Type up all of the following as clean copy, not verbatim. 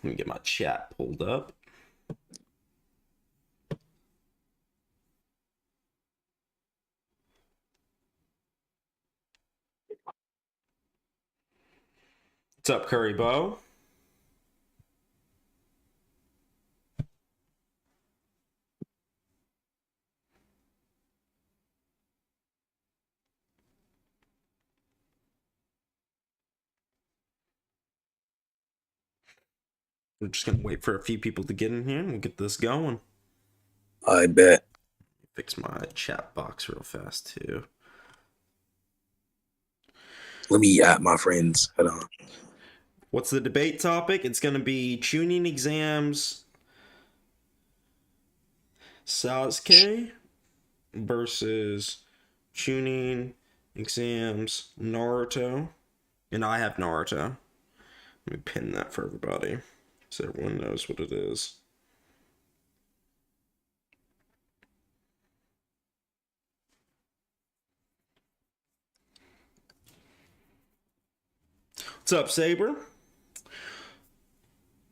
Let me get my chat pulled up. What's up, Curry Bow? We're just gonna wait for a few people to get in here and we'll get this going. I bet. Fix my chat box real fast too. Let me at my friends. Hold on. What's the debate topic? It's gonna be tuning exams, Sasuke versus tuning exams, Naruto. And I have Naruto. Let me pin that for everybody so everyone knows what it is. What's up, Saber?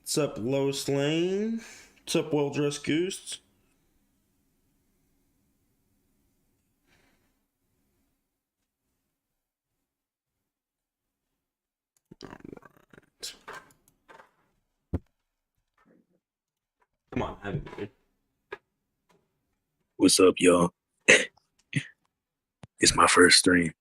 What's up, Lois Lane? What's up, Well Dressed Goose? Alright. Come on, have it. What's up, y'all? It's my first stream.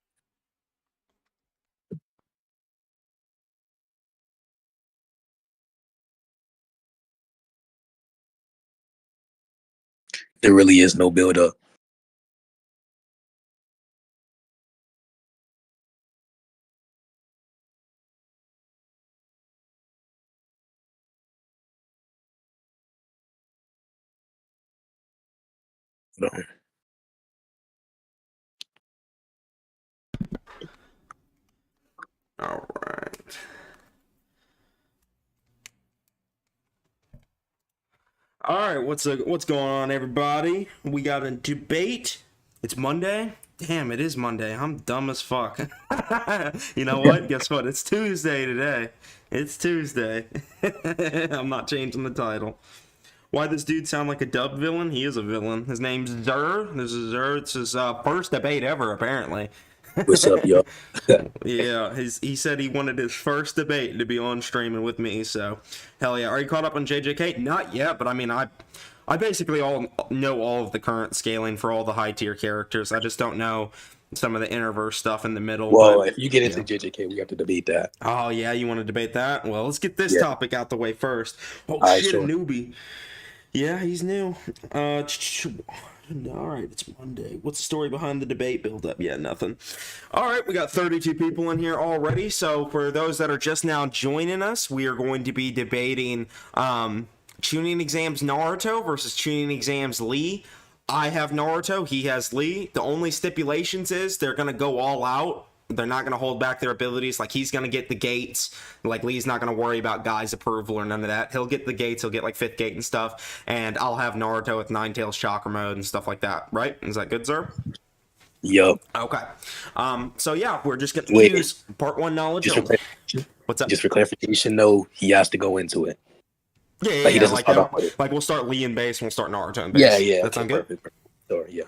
There really is no build up. No. All right. All right, what's going on, everybody? We got a debate. It's Monday. Damn, it is Monday. I'm dumb as fuck. You know what? Guess what? It's Tuesday today. It's Tuesday. I'm not changing the title. Why this dude sound like a dub villain? He is a villain. His name's Zer. This is Zer. It's his first debate ever, apparently. What's up, y'all? Yeah, he said he wanted his first debate to be on streaming with me, so hell yeah. Are you caught up on JJK? Not yet, but I mean, I basically know all of the current scaling for all the high tier characters. I just don't know some of the interverse stuff in the middle. Well, but, if you get into JJK, we have to debate that. Oh yeah, you want to debate that? Well, let's get this topic out the way first. Oh right, shit, sure. a newbie. Yeah, he's new. All right, it's Monday. What's the story behind the debate build-up? Yeah, nothing. All right, we got 32 people in here already. So for those that are just now joining us, we are going to be debating tuning exams Naruto versus tuning exams Lee. I have Naruto. He has Lee. The only stipulations is they're going to go all out. They're not going to hold back their abilities. Like, he's going to get the gates. Like, Lee's not going to worry about Guy's approval or none of that. He'll get the gates. He'll get, like, 5th gate and stuff. And I'll have Naruto with Ninetales chakra mode and stuff like that. Right? Is that good, sir? Yup. Okay. So, yeah, we're just going to use part 1 knowledge. What's up? Just for clarification, though, he has to go into it. Yeah, like, he doesn't start off with it. Like, we'll start Lee in base and we'll start Naruto in base. Yeah. That sound good? Perfect. Sorry, yeah.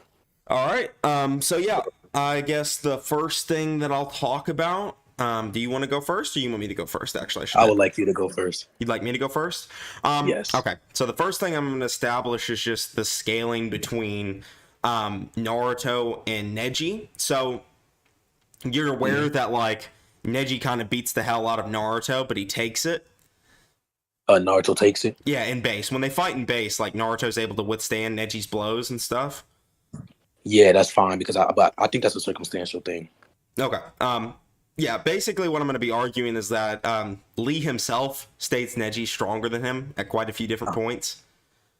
All right. So, yeah. I guess the first thing that I'll talk about, do you want to go first or you want me to go first, actually? I would like you to go first. You'd like me to go first? Yes. Okay, so the first thing I'm going to establish is just the scaling between Naruto and Neji. So you're aware that, like, Neji kind of beats the hell out of Naruto, but he takes it? Naruto takes it? Yeah, in base. When they fight in base, like, Naruto's able to withstand Neji's blows and stuff? Yeah, that's fine because I think that's a circumstantial thing. Okay. Yeah, basically what I'm going to be arguing is that Lee himself states Neji's stronger than him at quite a few different points.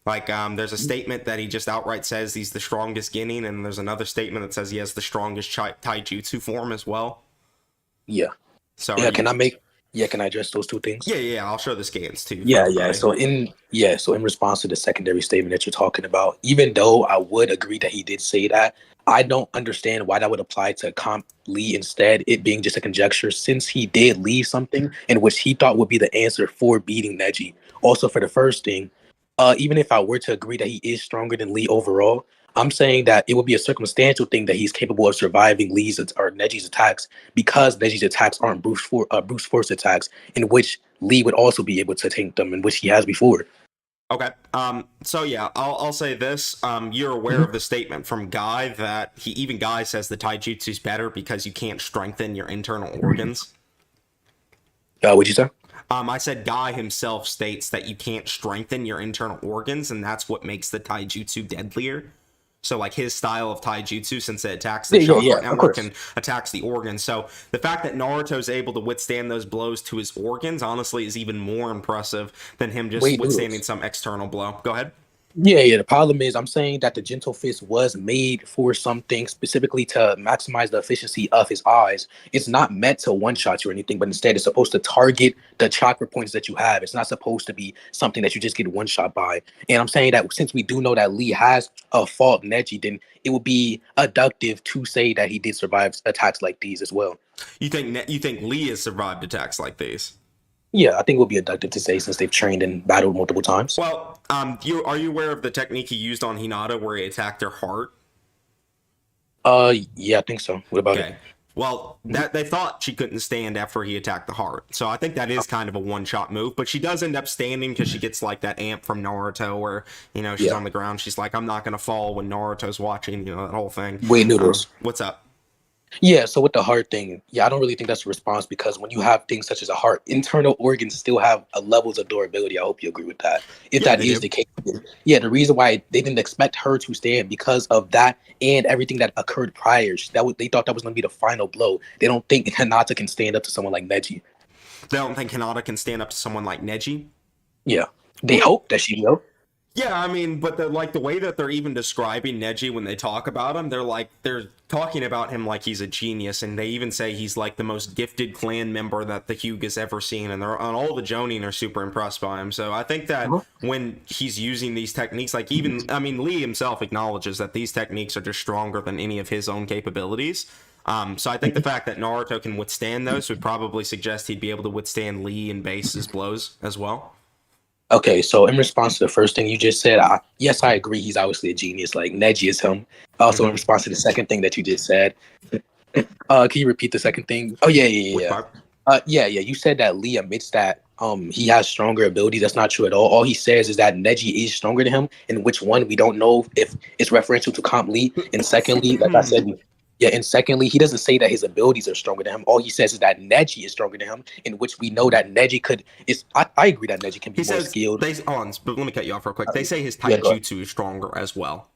Like, there's a statement that he just outright says he's the strongest Genin, and there's another statement that says he has the strongest taijutsu form as well. Yeah. So yeah, can I make Yeah, can I address those two things? Yeah, I'll show the scans too for Yeah, everybody. so in response to the secondary statement that you're talking about, even though I would agree that he did say that, I don't understand why that would apply to Comp Lee instead, it being just a conjecture, since he did leave something in which he thought would be the answer for beating Neji. Also, for the first thing, even if I were to agree that he is stronger than Lee overall, I'm saying that it would be a circumstantial thing that he's capable of surviving Lee's or Neji's attacks because Neji's attacks aren't brute force attacks, in which Lee would also be able to tank them, in which he has before. Okay. So yeah, I'll say this. You're aware of the statement from Guy that Guy says the taijutsu's better because you can't strengthen your internal organs. What'd you say? I said Guy himself states that you can't strengthen your internal organs, and that's what makes the taijutsu deadlier. So, like, his style of taijutsu, since it attacks the chakra network and attacks the organs. So, the fact that Naruto's able to withstand those blows to his organs, honestly, is even more impressive than him just withstanding some external blow. Go ahead. Yeah. The problem is, I'm saying that the Gentle Fist was made for something specifically to maximize the efficiency of his eyes. It's not meant to one-shot you or anything, but instead it's supposed to target the chakra points that you have. It's not supposed to be something that you just get one-shot by. And I'm saying that since we do know that Lee has fought Neji, then it would be adductive to say that he did survive attacks like these as well. You think Lee has survived attacks like these? Yeah, I think it would be adductive to say since they've trained and battled multiple times. Well, are you aware of the technique he used on Hinata where he attacked her heart? Yeah, I think so. What about it? Well, that they thought she couldn't stand after he attacked the heart. So I think that is kind of a one-shot move, but she does end up standing because she gets like that amp from Naruto where, she's on the ground. She's like, I'm not going to fall when Naruto's watching, that whole thing. Wait, Noodles. What's up? Yeah, so with the heart thing, I don't really think that's a response because when you have things such as a heart, internal organs still have levels of durability. I hope you agree with that. If that is the case, the reason why they didn't expect her to stand because of that and everything that occurred prior, they thought that was going to be the final blow. They don't think Hinata can stand up to someone like Neji. They don't think Hinata can stand up to someone like Neji? Yeah, they hope that she will. Yeah, I mean, but the way that they're even describing Neji when they talk about him, they're talking about him like he's a genius, and they even say he's like the most gifted clan member that the Hyuga's ever seen, and all the Jonin are super impressed by him. So I think that when he's using these techniques, Lee himself acknowledges that these techniques are just stronger than any of his own capabilities. So I think the fact that Naruto can withstand those would probably suggest he'd be able to withstand Lee and Base's blows as well. Okay, so in response to the first thing you just said, yes, I agree. He's obviously a genius. Like Neji is him. Also, in response to the second thing that you just said, can you repeat the second thing? Oh yeah. You said that Lee admits that he has stronger abilities. That's not true at all. All he says is that Neji is stronger than him, and which one we don't know if it's referential to Comp Lee. And secondly, like I said. Yeah, and secondly, he doesn't say that his abilities are stronger than him. All he says is that Neji is stronger than him, in which we know that Neji I agree that Neji can be more skilled. But let me cut you off real quick. They say his taijutsu is stronger as well.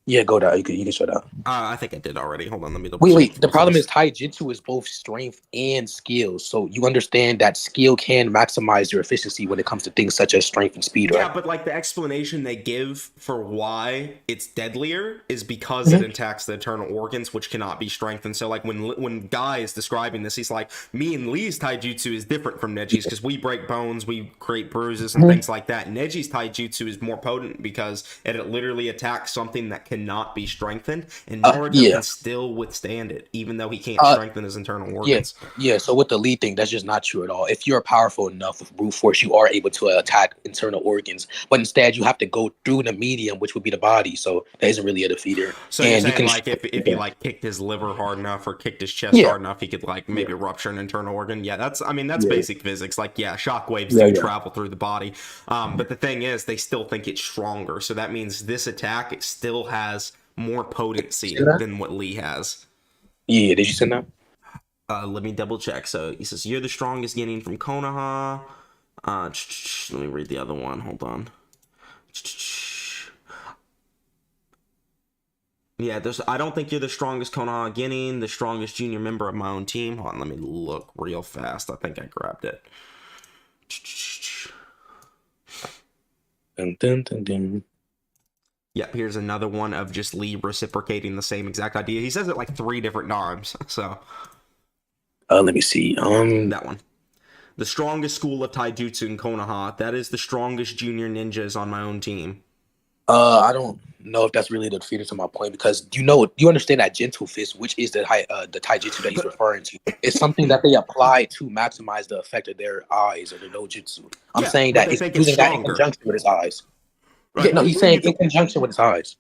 Yeah, go down. You can show that. I think I did already. Hold on, let me double wait. The problem is taijutsu is both strength and skills. So you understand that skill can maximize your efficiency when it comes to things such as strength and speed, right? Yeah, but like the explanation they give for why it's deadlier is because it attacks the internal organs, which cannot be strengthened. So like when Guy is describing this, he's like, me and Lee's taijutsu is different from Neji's because we break bones, we create bruises and things like that. Neji's taijutsu is more potent because it literally attacks something that cannot be strengthened, and Naruto can still withstand it, even though he can't strengthen his internal organs. Yeah. So with the lead thing, that's just not true at all. If you're powerful enough with brute force, you are able to attack internal organs, but instead you have to go through the medium, which would be the body. So that isn't really a defeater. So you're saying like if he like kicked his liver hard enough or kicked his chest hard enough, he could like maybe rupture an internal organ. Yeah, that's basic physics. Like shockwaves do travel through the body. But the thing is, they still think it's stronger. So that means this attack still has more potency than what Lee has. Yeah, did you send that? Let me double check. So he says, you're the strongest getting from Konoha. Let me read the other one. Hold on. Yeah, I don't think you're the strongest Konoha getting, the strongest junior member of my own team. Hold on, let me look real fast. I think I grabbed it. Yep, here's another one of just Lee reciprocating the same exact idea. He says it like 3 different times. So let me see. That one. The strongest school of taijutsu in Konoha. That is the strongest junior ninjas on my own team. I don't know if that's really the defeater to my point, because you understand that gentle fist, which is the taijutsu that he's referring to, is something that they apply to maximize the effect of their eyes or their dojutsu. I'm saying that it's using that in conjunction with his eyes. Right. Yeah, no, he's saying in conjunction with his eyes.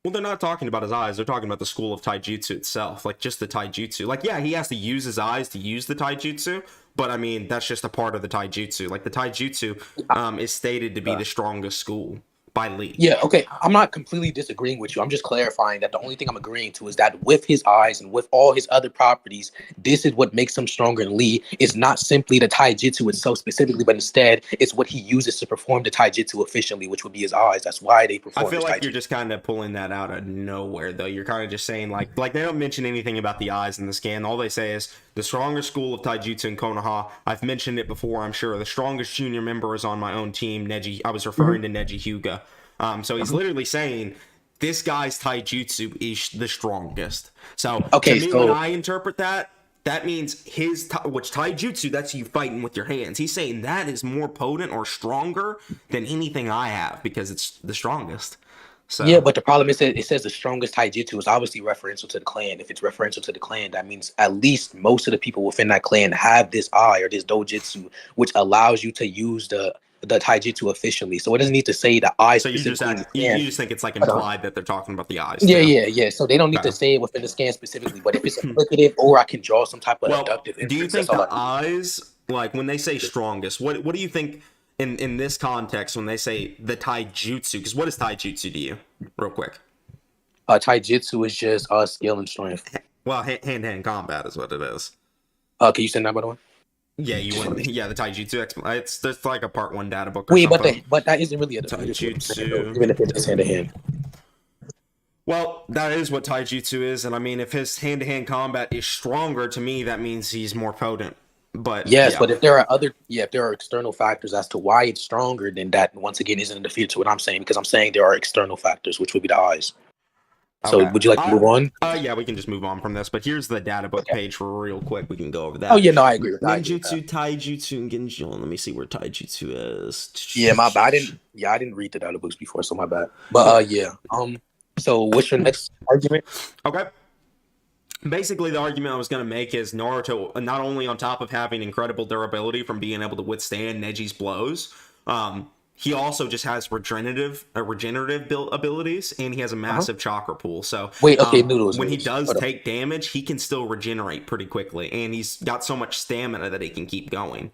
Well, they're not talking about his eyes. They're talking about the school of taijutsu itself, like just the taijutsu. Like, yeah, he has to use his eyes to use the taijutsu, but I mean, that's just a part of the taijutsu. Like, the taijutsu is stated to be the strongest school by Lee. Yeah, okay. I'm not completely disagreeing with you. I'm just clarifying that the only thing I'm agreeing to is that with his eyes and with all his other properties, this is what makes him stronger than Lee. It's not simply the taijutsu itself specifically, but instead it's what he uses to perform the taijutsu efficiently, which would be his eyes. That's why they perform. I feel like you're just kind of pulling that out of nowhere, though. You're kind of just saying like they don't mention anything about the eyes in the scan. All they say is the strongest school of taijutsu in Konoha. I've mentioned it before, I'm sure. The strongest junior member is on my own team, Neji. I was referring to Neji Hyuga. So he's literally saying this guy's taijutsu is the strongest. So to me, when I interpret that, that means which taijutsu, that's you fighting with your hands. He's saying that is more potent or stronger than anything I have because it's the strongest. So yeah, but the problem is that it says the strongest taijutsu is obviously referential to the clan. If it's referential to the clan, that means at least most of the people within that clan have this eye or this dojutsu, which allows you to use the taijutsu efficiently. So it doesn't need to say the eyes. So you just think it's like implied that they're talking about the eyes. Yeah. So they don't need to say it within the scan specifically, but if it's applicative or I can draw some type of deductive inference. Do you think the eyes, like when they say strongest, what do you think in this context when they say the taijutsu? Because what is taijutsu to you, real quick? Taijutsu is just skill and strength. Well, hand-to-hand combat is what it is. Can you send that by the way? Yeah, the taijutsu. It's like a part 1 data book. Wait, but that isn't really a taijutsu. Even if it's hand to hand. Well, that is what taijutsu is, and I mean, if his hand-to-hand combat is stronger, to me, that means he's more potent. But yes, but if there are external factors as to why it's stronger, then that once again isn't a defeat to what I'm saying, because I'm saying there are external factors, which would be the eyes. So would you like to move on? Yeah, we can just move on from this. But here's the data book page for real quick. We can go over that. Oh yeah, no, I agree with that. Ninjutsu, taijutsu, and genjutsu. Let me see where taijutsu is. Yeah, my bad. I didn't read the data books before, so my bad. But yeah. So what's your next argument? Okay. Basically, the argument I was going to make is Naruto, not only on top of having incredible durability from being able to withstand Neji's blows, he also just has regenerative abilities, and he has a massive chakra pool. So Noodles. When he does take damage, he can still regenerate pretty quickly, and he's got so much stamina that he can keep going.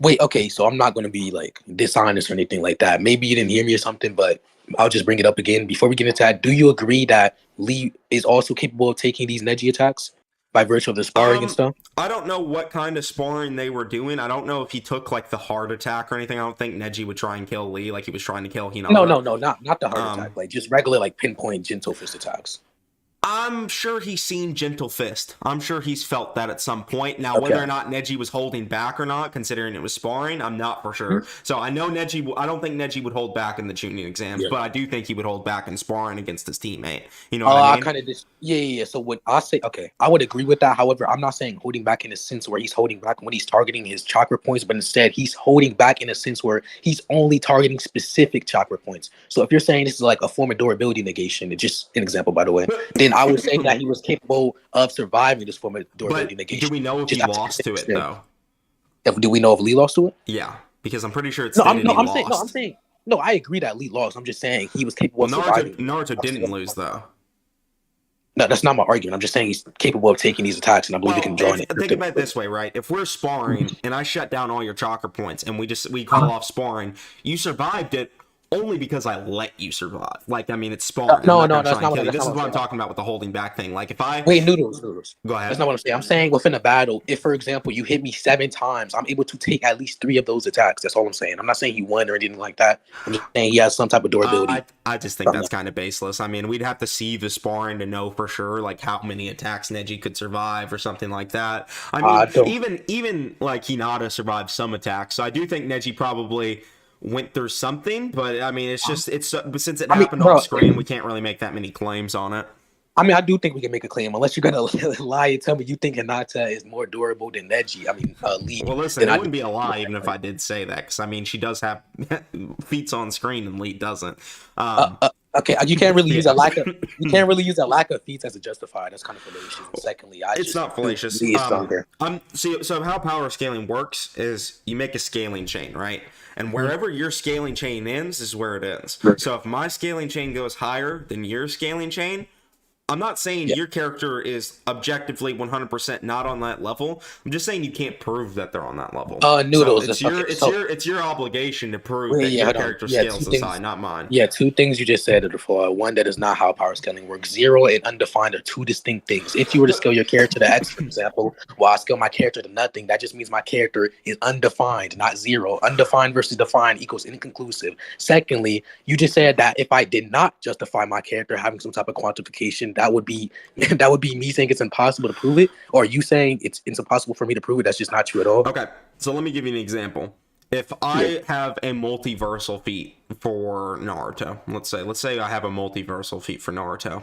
Wait, okay, so I'm not going to be like dishonest or anything like that. Maybe you didn't hear me or something, but I'll just bring it up again. Before we get into that, do you agree that Lee is also capable of taking these Neji attacks by virtue of the sparring and stuff? I don't know what kind of sparring they were doing. I don't know if he took like the heart attack or anything. I don't think Neji would try and kill Lee like he was trying to kill Hinata. No, not the heart attack. Like just regular like pinpoint gentle fist attacks. I'm sure he's seen Gentle Fist. I'm sure he's felt that at some point. Now, whether or not Neji was holding back or not, considering it was sparring, I'm not for sure. So I know Neji. I don't think Neji would hold back in the Chunin exams, but I do think he would hold back in sparring against his teammate. You know what I mean? I kind of just yeah. So what I say, okay, I would agree with that. However, I'm not saying holding back in a sense where he's holding back when he's targeting his chakra points, but instead he's holding back in a sense where he's only targeting specific chakra points. So if you're saying this is like a form of durability negation, it's just an example, by the way, then I would say that he was capable of surviving this form of durability negation. Do we know if he lost to it though? Do we know if Lee lost to it? Yeah, because I'm pretty sure it's I'm saying I agree that Lee lost. I'm just saying he was capable of surviving. Naruto didn't lose though. No, that's not my argument. I'm just saying he's capable of taking these attacks, and I believe he can join it. Think about it this way, right? If we're sparring and I shut down all your chakra points and we call off sparring, you survived it only because I let you survive. Like, I mean, it's sparring. No, that's not what this is what I'm talking about with the holding back thing. Like, if I... Wait, Noodles. Go ahead. That's not what I'm saying. I'm saying within a battle, if, for example, you hit me 7 times, I'm able to take at least 3 of those attacks. That's all I'm saying. I'm not saying he won or anything like that. I'm just saying he has some type of durability. I just think that's kind of baseless. I mean, we'd have to see the sparring to know for sure, like, how many attacks Neji could survive or something like that. I mean, even like, Hinata survived some attacks. So I do think Neji probably went through something, but I mean, it's since it happened off screen, we can't really make that many claims on it. I mean, I do think we can make a claim, unless you're gonna lie and tell me you think Hinata is more durable than Neji. I mean, Lee. Well, listen, Then it I wouldn't do. be a lie even if I did say that, because I mean, she does have feats on screen and Lee doesn't. Okay, you can't really use Yeah. a lack of feats as a justifier. That's kind of fallacious. And secondly, It's not fallacious. Lee is stronger. So how power scaling works is you make a scaling chain, right? And wherever your scaling chain ends is where it ends. So if my scaling chain goes higher than your scaling chain, I'm not saying your character is objectively 100% not on that level. I'm just saying you can't prove that they're on that level. Noodles. So it's your obligation to prove that your character scales is high, not mine. Yeah, two things you just said before. One, that is not how power scaling works. 0 and undefined are two distinct things. If you were to scale your character to X, for example, while I scale my character to nothing, that just means my character is undefined, not 0. Undefined versus defined equals inconclusive. Secondly, you just said that if I did not justify my character having some type of quantification, that would be me saying it's impossible to prove it, or you saying it's impossible for me to prove it. That's just not true at all. Okay, so let me give you an example. If I have a multiversal feat for Naruto, let's say I have a multiversal feat for Naruto.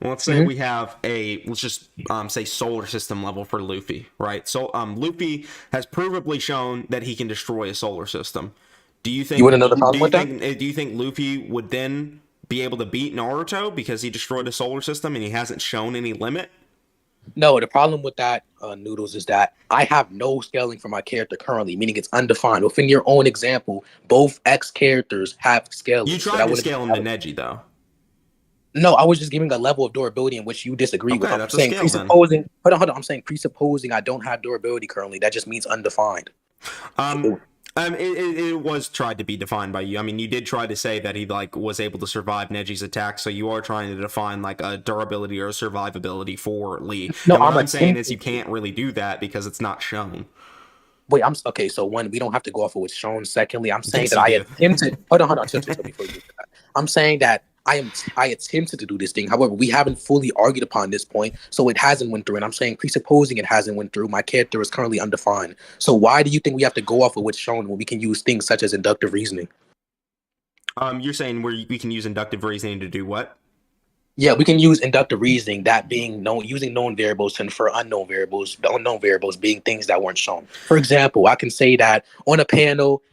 Let's say we have let's just say solar system level for Luffy, right? So Luffy has provably shown that he can destroy a solar system. Do you think? You want to know the problem with that? Do you think Luffy would then be able to beat Naruto because he destroyed a solar system and he hasn't shown any limit? No, the problem with that, Noodles, is that I have no scaling for my character currently, meaning it's undefined. Within your own example, both X characters have scaling. You tried to scale him to Neji, though. No, I was just giving a level of durability in which you disagree with. I'm that's saying a scale, presupposing. Hold on. I'm saying presupposing I don't have durability currently. That just means undefined. It was tried to be defined by you. I mean, you did try to say that he was able to survive Neji's attack, so you are trying to define a durability or a survivability for Lee. No, and what I'm saying is you can't really do that because it's not shown. Wait, okay. So one, we don't have to go off of what's shown. Secondly, I'm saying that I attempted. Hold on. Before you do that, I'm saying that I attempted to do this thing. However, we haven't fully argued upon this point, so it hasn't went through. And I'm saying presupposing it hasn't went through, my character is currently undefined. So why do you think we have to go off of what's shown when we can use things such as inductive reasoning? You're saying we can use inductive reasoning to do what? Yeah, we can use inductive reasoning, that being using known variables to infer unknown variables, the unknown variables being things that weren't shown. For example, I can say that on a panel,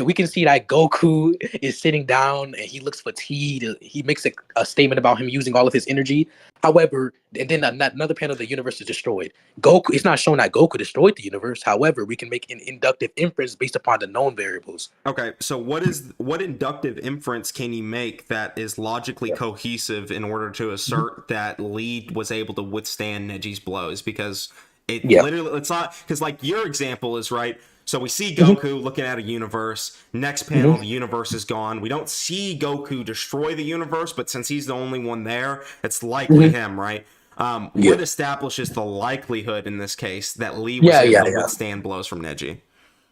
we can see that Goku is sitting down and he looks fatigued. He makes a statement about him using all of his energy. However, and then another panel, the universe is destroyed. It's not shown that Goku destroyed the universe. However, we can make an inductive inference based upon the known variables. Okay, so what inductive inference can you make that is logically cohesive in order to assert that Lee was able to withstand Neji's blows? Because literally, it's not, because your example is right. So we see Goku looking at a universe. Next panel, the universe is gone. We don't see Goku destroy the universe, but since he's the only one there, it's likely him, right? What establishes the likelihood in this case that Lee was able to withstand blows from Neji?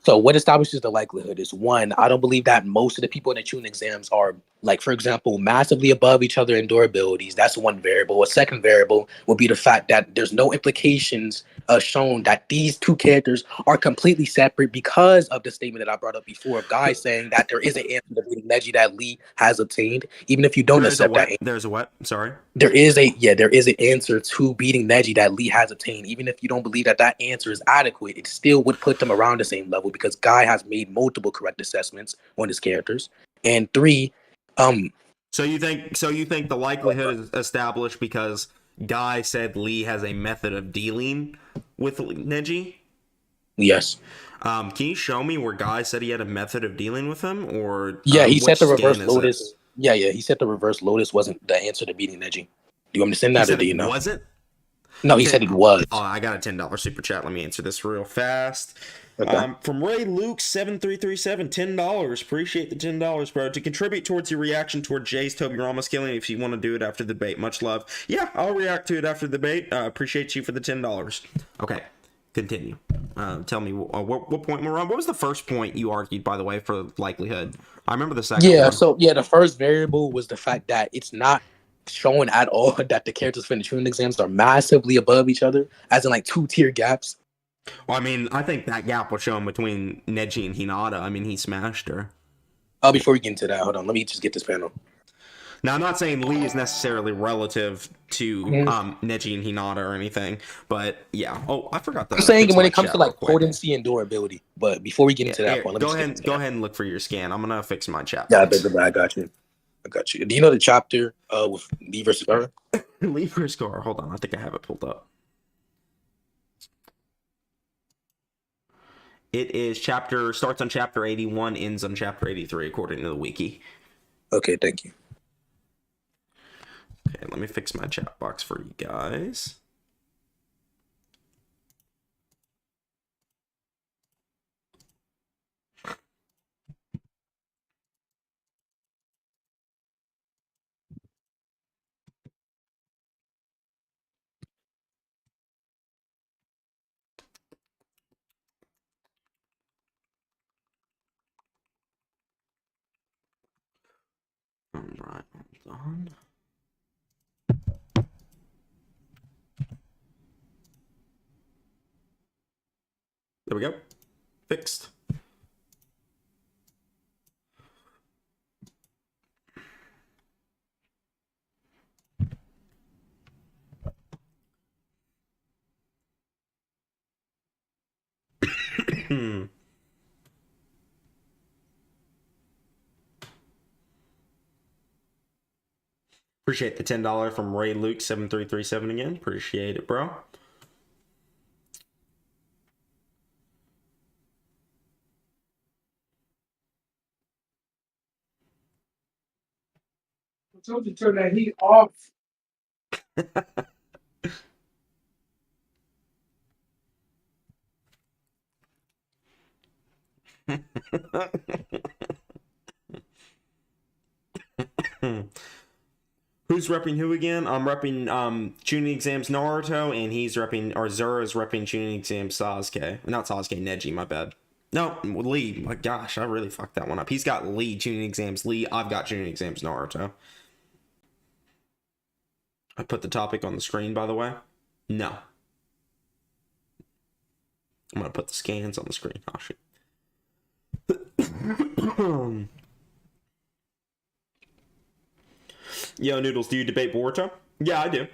So what establishes the likelihood is, one, I don't believe that most of the people in the tuning exams are, for example, massively above each other in durabilities. That's one variable. A second variable will be the fact that there's no implications shown that these two characters are completely separate because of the statement that I brought up before of guys saying that there is an answer to beating Neji that Lee has obtained, even if you don't accept that. There's a what? Sorry? There is an answer to beating Neji that Lee has obtained. Even if you don't believe that answer is adequate, it still would put them around the same level because Guy has made multiple correct assessments on his characters. And three, So you think the likelihood is established because Guy said Lee has a method of dealing with Neji? Yes. Can you show me where Guy said he had a method of dealing with him? Or he said the reverse Lotus. Yeah, he said the reverse Lotus wasn't the answer to beating Neji. Do you want me to send that, or do you know? Was it? No, he said it was. Oh, I got a $10 super chat. Let me answer this real fast. Okay. From Ray Luke 7337, $10. Appreciate the $10, bro. To contribute towards your reaction toward Jay's Tobirama scaling, if you want to do it after the debate. Much love. Yeah, I'll react to it after the debate. Appreciate you for the $10. Okay, continue. Tell me what point we're on. What was the first point you argued, by the way, for likelihood? I remember the second one. So the first variable was the fact that it's not showing at all that the characters for the tuning exams are massively above each other, as in 2-tier gaps. Well, I mean, I think that gap was shown between Neji and Hinata. I mean, he smashed her. Before we get into that, hold on. Let me just get this panel. Now, I'm not saying Lee is necessarily relative to Neji and Hinata or anything, but yeah. Oh, I forgot to I'm saying fix when my it comes to chat real like quick. potency and durability. But before we get Yeah, into that point, let me go just get ahead. into Go that. ahead and look for your scan. I'm gonna fix my chat Yeah, box. I got you. I got you. Do you know the chapter with Lee versus Gara? Lee versus Gar. Hold on, I think I have it pulled up. It is starts on chapter 81, ends on chapter 83, according to the wiki. Okay, thank you. Okay, let me fix my chat box for you guys. All right, hold on. There we go. Fixed. Appreciate the $10 from Ray Luke 7337 again. Appreciate it, bro. I told you to turn that heat off. Who's repping who again? I'm repping Chunin Exams Naruto, and he's repping, or Zura's repping Chunin Exams Sasuke. Not Sasuke, Neji, my bad. No, Lee. My gosh, I really fucked that one up. He's got Lee, Chunin Exams Lee. I've got Chunin Exams Naruto. I put the topic on the screen, by the way. No. I'm going to put the scans on the screen. Oh, shit. Yo, Noodles, do you debate Boruto? Yeah, I do.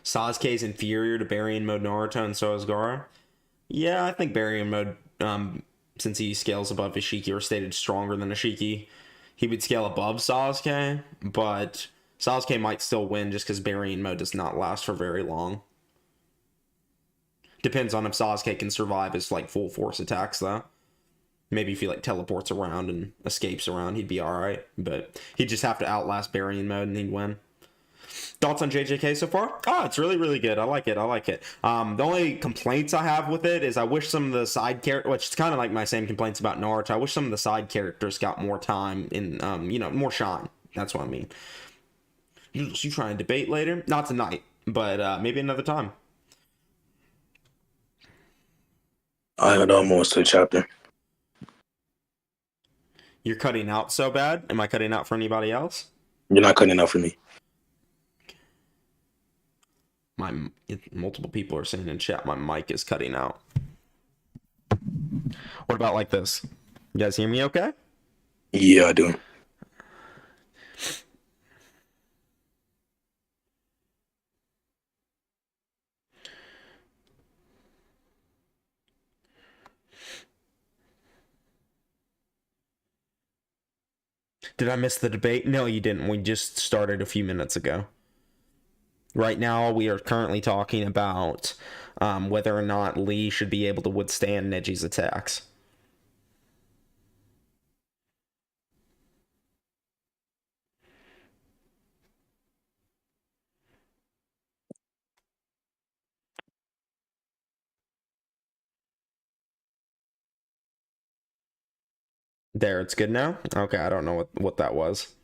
Sasuke is inferior to Baryon Mode Naruto, and so is Gaara. Yeah, I think Baryon Mode, since he scales above Ishiki, or stated stronger than Ishiki, he would scale above Sasuke, but Sasuke might still win just because Baryon Mode does not last for very long. Depends on if Sasuke can survive his like full force attacks, though. Maybe if he like teleports around and escapes around, he'd be alright. But he'd just have to outlast Baryon Mode and he'd win. Thoughts on JJK so far? Oh, it's really, really good. I like it. The only complaints I have with it is I wish some of the side characters, which is kind of like my same complaints about Naruto, I wish some of the side characters got more time in, more shine. That's what I mean. You trying to debate later? Not tonight, but maybe another time. I had almost to the chapter. You're cutting out so bad. Am I cutting out for anybody else? You're not cutting out for me. Multiple people are saying in chat my mic is cutting out. What about like this? You guys hear me okay? Yeah, I do. Did I miss the debate? No, you didn't. We just started a few minutes ago. Right now, we are currently talking about whether or not Lee should be able to withstand Neji's attacks. There, it's good now? Okay, I don't know what that was.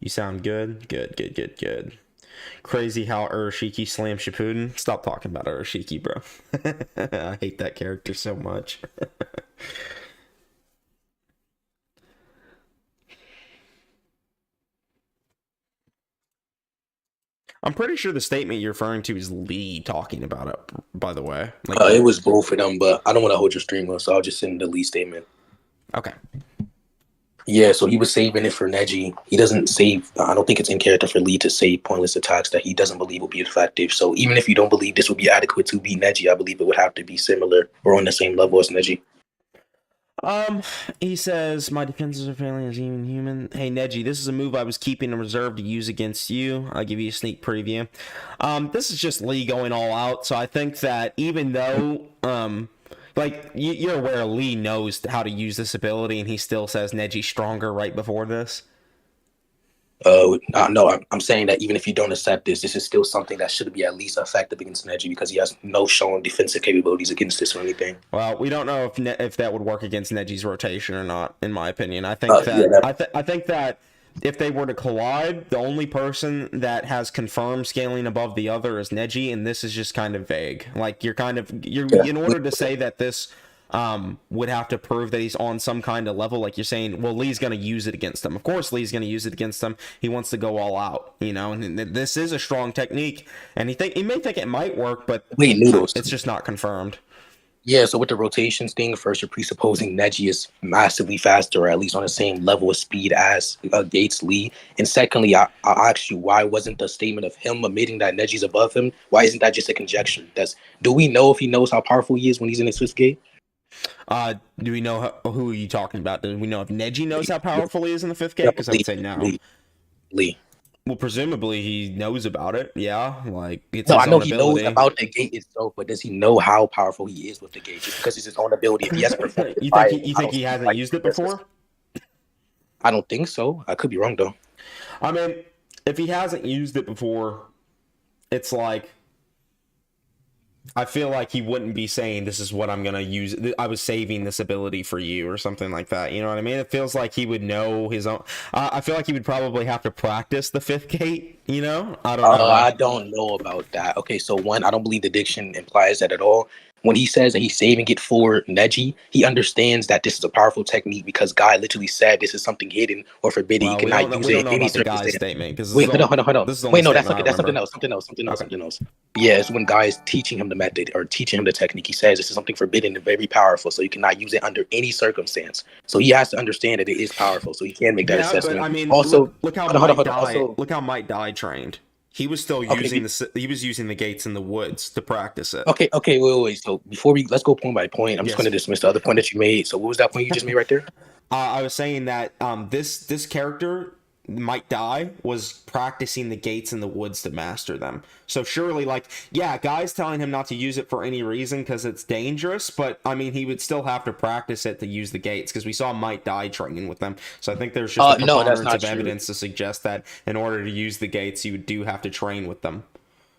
You sound good? Good. Crazy how Urashiki slammed Shippuden. Stop talking about Urashiki, bro. I hate that character so much. I'm pretty sure the statement you're referring to is Lee talking about it, by the way. Like, It was both of them, but I don't want to hold your stream up, so I'll just send the lead statement. okay. Yeah, so he was saving it for Neji. He doesn't save. I don't think it's in character for Lee to save pointless attacks that he doesn't believe will be effective. So even if you don't believe this would be adequate to beat Neji, I believe it would have to be similar or on the same level as Neji. He says, my defenses are failing as even human. Hey, Neji, this is a move I was keeping in reserve to use against you. I'll give you a sneak preview. This is just Lee going all out, so I think that even though, like, you're aware Lee knows how to use this ability, and he still says Neji's stronger right before this. No, I'm saying that even if you don't accept this is still something that should be at least effective against Neji because he has no shown defensive capabilities against this or anything. Well, we don't know if that would work against Neji's rotation or not. In my opinion, I think I think that if they were to collide, the only person that has confirmed scaling above the other is Neji, and this is just kind of vague. Like in order to say that this would have to prove that he's on some kind of level, like you're saying, well, Lee's going to use it against him. Of course, Lee's going to use it against him. He wants to go all out, and this is a strong technique, and he may think it might work, but wait, Noodles. It's just not confirmed. Yeah, so with the rotations thing, first you're presupposing Neji is massively faster, or at least on the same level of speed as Gates Lee. And secondly, I asked you, why wasn't the statement of him admitting that Neji's above him? Why isn't that just a conjecture? Do we know if he knows how powerful he is when he's in his fifth gate? Do we know who are you talking about? Do we know if Neji knows how powerful he is in the fifth gate? Because I would say no. Lee. Well, presumably he knows about it. Yeah, like it's no, his I know own he ability. knows about the gate itself, but does he know how powerful he is with the gate? Just because it's his own ability, if he hasn't perfected you it, think he hasn't used it before? I don't think so. I could be wrong though. I mean, if he hasn't used it before, it's like I feel like he wouldn't be saying this is what I'm gonna use. I was saving this ability for you or something like that. You know what I mean? It feels like he would know his own. I feel like he would probably have to practice the fifth gate. I don't know. I don't know about that. Okay, so one, I don't believe the diction implies that at all. When he says that he's saving it for Neji, he understands that this is a powerful technique because Guy literally said this is something hidden or forbidden. Well, he cannot use it in any circumstance. Statement, wait, hold on. Wait, no, that's okay. That's something else. Something Okay. else. Yeah, it's when Guy is teaching him the method or teaching him the technique. He says this is something forbidden and very powerful, so you cannot use it under any circumstance. So he has to understand that it is powerful, so he can make that assessment. But, I mean, also, look how Might Die trained. He was still using the gates in the woods to practice it. Okay, wait. So let's go point by point. I'm just going to dismiss the other point that you made. So what was that point you just made right there? I was saying that this character Might Die was practicing the gates in the woods to master them. So surely, Guy's telling him not to use it for any reason because it's dangerous, but I mean, he would still have to practice it to use the gates because we saw Might Die training with them. So I think there's just a preponderance of evidence to suggest that in order to use the gates, you do have to train with them.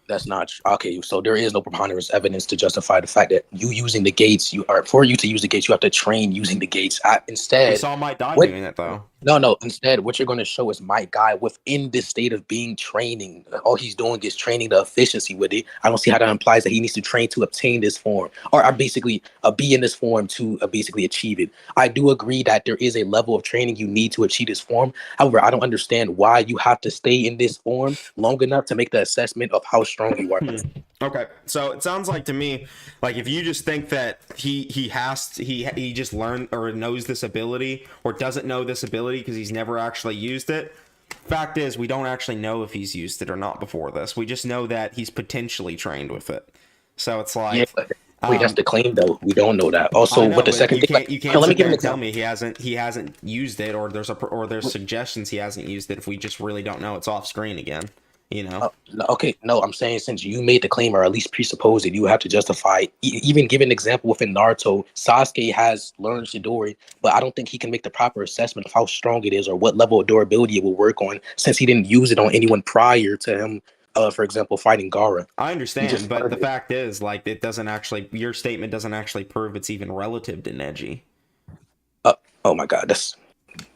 That's not true. Okay, so there is no preponderance evidence to justify the fact that you using the gates, for you to use the gates, you have to train using the gates. Instead, we saw Might Die doing it though. No. Instead, what you're going to show is my guy within this state of being training. All he's doing is training the efficiency with it. I don't see how that implies that he needs to train to obtain this form, or basically be in this form to basically achieve it. I do agree that there is a level of training you need to achieve this form. However, I don't understand why you have to stay in this form long enough to make the assessment of how strong you are. Okay, so it sounds like to me, like if you just think that he just learned or knows this ability or doesn't know this ability because he's never actually used it. Fact is, we don't actually know if he's used it or not before this. We just know that he's potentially trained with it. So it's like, wait, that's the claim though. We don't know that. Also, what the second thing? You can't sit there and tell me he hasn't used it, or there's suggestions he hasn't used it if we just really don't know. It's off screen again. I'm saying since you made the claim or at least presuppose it, you have to justify. Even give an example within Naruto, Sasuke has learned Chidori, but I don't think he can make the proper assessment of how strong it is or what level of durability it will work on, since he didn't use it on anyone prior to him. For example, fighting Gaara. I understand, but the fact is, it doesn't actually. Your statement doesn't actually prove it's even relative to Neji. Oh my God,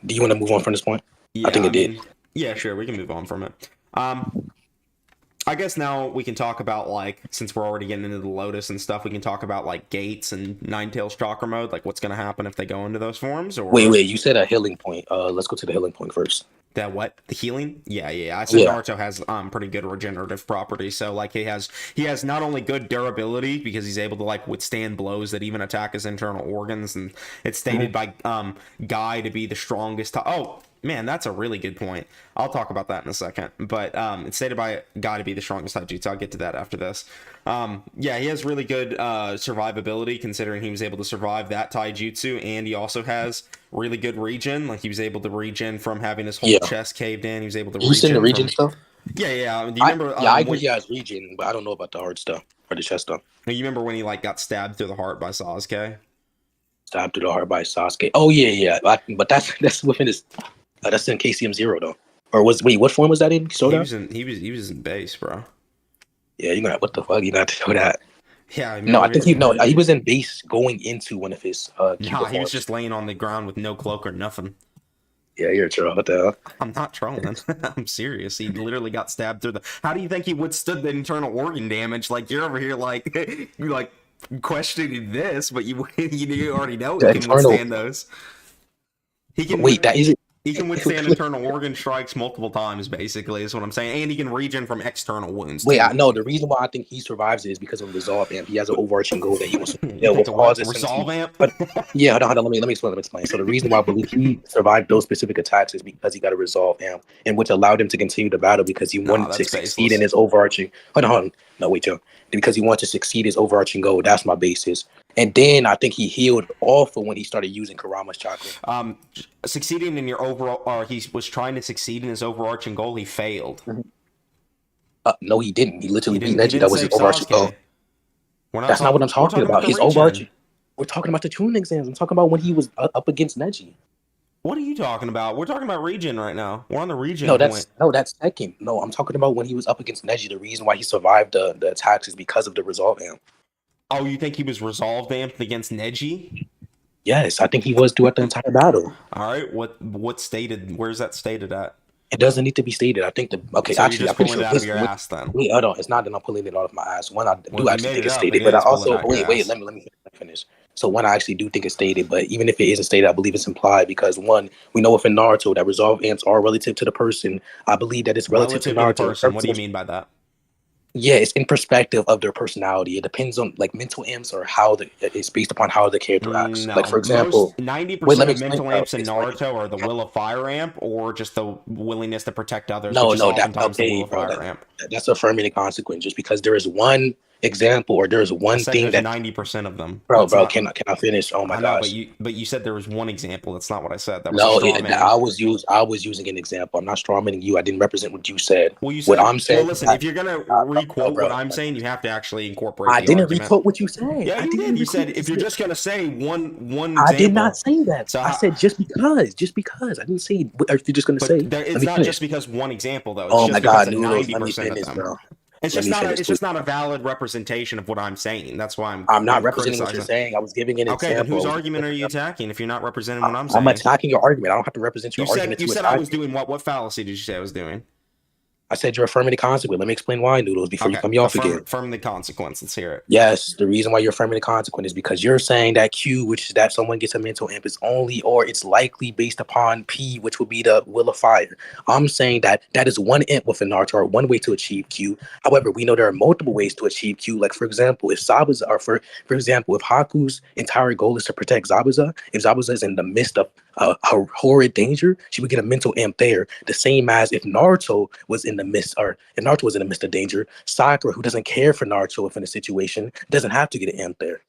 do you want to move on from this point? Yeah, I think it did. Yeah, sure, we can move on from it. I guess now we can talk about, like, since we're already getting into the Lotus and stuff, we can talk about, like, Gates and Ninetales chakra mode, like what's going to happen if they go into those forms, or... Wait, you said a healing point. Let's go to the healing point first. That what? The healing? Yeah. I said Naruto has pretty good regenerative properties, so, like, he has not only good durability, because he's able to, like, withstand blows that even attack his internal organs, and it's stated by Guy to be the strongest... Oh, man, that's a really good point. I'll talk about that in a second. But it's stated by Guy to be the strongest taijutsu. I'll get to that after this. Yeah, he has really good survivability, considering he was able to survive that taijutsu, and he also has really good regen. Like, he was able to regen from having his whole chest caved in. He was able to You seen the regen stuff? Yeah. Do you remember? I agree he has regen, but I don't know about the hard stuff or the chest stuff. You remember when he, like, got stabbed through the heart by Sasuke? Stabbed through the heart by Sasuke. Oh yeah. But that's within his. That's in KCM 0 though. Or what form was that in? He was in base, bro. Yeah, you're gonna, what the fuck? You got to know that. Yeah, I think he was in base going into one of his. He was just laying on the ground with no cloak or nothing. Yeah, you're a troll. What the hell? I'm not trolling. I'm serious. He literally got stabbed through the. How do you think he withstood the internal organ damage? Like, you're over here, like, you're like questioning this, but you already know he can withstand those. He can. Wait, that is it. He can withstand internal organ strikes multiple times, basically, is what I'm saying. And he can regen from external wounds. Wait, I know. The reason why I think he survives is because of Resolve Amp. He has an overarching goal that he wants to Resolve Amp? But, yeah, hold on. Let me explain. So the reason why I believe he survived those specific attacks is because he got a Resolve Amp, and which allowed him to continue the battle because he wanted to succeed in his overarching... Hold on. No, wait, Joe. Because he wanted to succeed his overarching goal. That's my basis. And then I think he healed off of when he started using Kurama's chakra. Succeeding in your overall, or he was trying to succeed in his overarching goal, he failed. No, he didn't. He literally beat Neji. That was his overarching goal. That's not what I'm talking about. He's overarching. We're talking about the Chunin exams. I'm talking about when he was up against Neji. What are you talking about? We're talking about regen right now. We're on the regen point. That's second. No, I'm talking about when he was up against Neji. The reason why he survived the attacks is because of the Resolve Amp. Oh, you think he was Resolve Amped against Neji? Yes, I think he was throughout the entire battle. All right, what stated? Where's that stated at? It doesn't need to be stated. I think so actually, I'm pulling it out of your ass then. Wait, hold on. It's not that I'm pulling it out of my ass. One, I do actually think it's stated, but I also wait. Let me finish. So one, I actually do think it's stated, but even if it isn't stated, I believe it's implied because one, we know within Naruto that Resolve Amps are relative to the person. I believe that it's relative to Naruto. The person. What do you mean by that? Yeah, it's in perspective of their personality. It depends on like mental amps or how it's based upon how the character acts. No. Like for example, 90% of mental amps in Naruto are the will of fire amp or just the willingness to protect others. That's affirming the consequence. Just because there is one example or there's one thing that 90% of them. Bro, can I finish? Oh my gosh! But you said there was one example. That's not what I said. That was I was using an example. I'm not strawmanning you. I didn't represent what you said. Well, you said, what I'm saying. Well, listen, if you're gonna requote what I'm saying, you have to actually incorporate. I didn't requote what you said. Yeah, you did. You said if you're just gonna say one example. I did not say that. So I said just because. I didn't say. If you're just gonna say, it's not just because one example though. Oh my God, Noodles, let me finish, bro. It's just not a valid representation of what I'm saying. That's why I'm not representing what you're saying. I was giving an example. Okay, then whose argument are you attacking if you're not representing what I'm saying? I'm attacking your argument. I don't have to represent your argument. You said I was doing what? What fallacy did you say I was doing? I said you're affirming the consequence. Let me explain why, Noodles, before you cut me off again. Affirm the consequence. Let's hear it. Yes, the reason why you're affirming the consequence is because you're saying that Q, which is that someone gets a mental imp, is only or it's likely based upon P, which would be the will of fire. I'm saying that is one imp within Naruto, or one way to achieve Q. However, we know there are multiple ways to achieve Q. Like, for example, if Zabuza, or for example, if Haku's entire goal is to protect Zabuza, if Zabuza is in the midst of a horrid danger, she would get a mental amp there. The same as if Naruto was in the midst, or if Naruto was in the midst of danger, Sakura, who doesn't care for Naruto within a situation, doesn't have to get an amp there.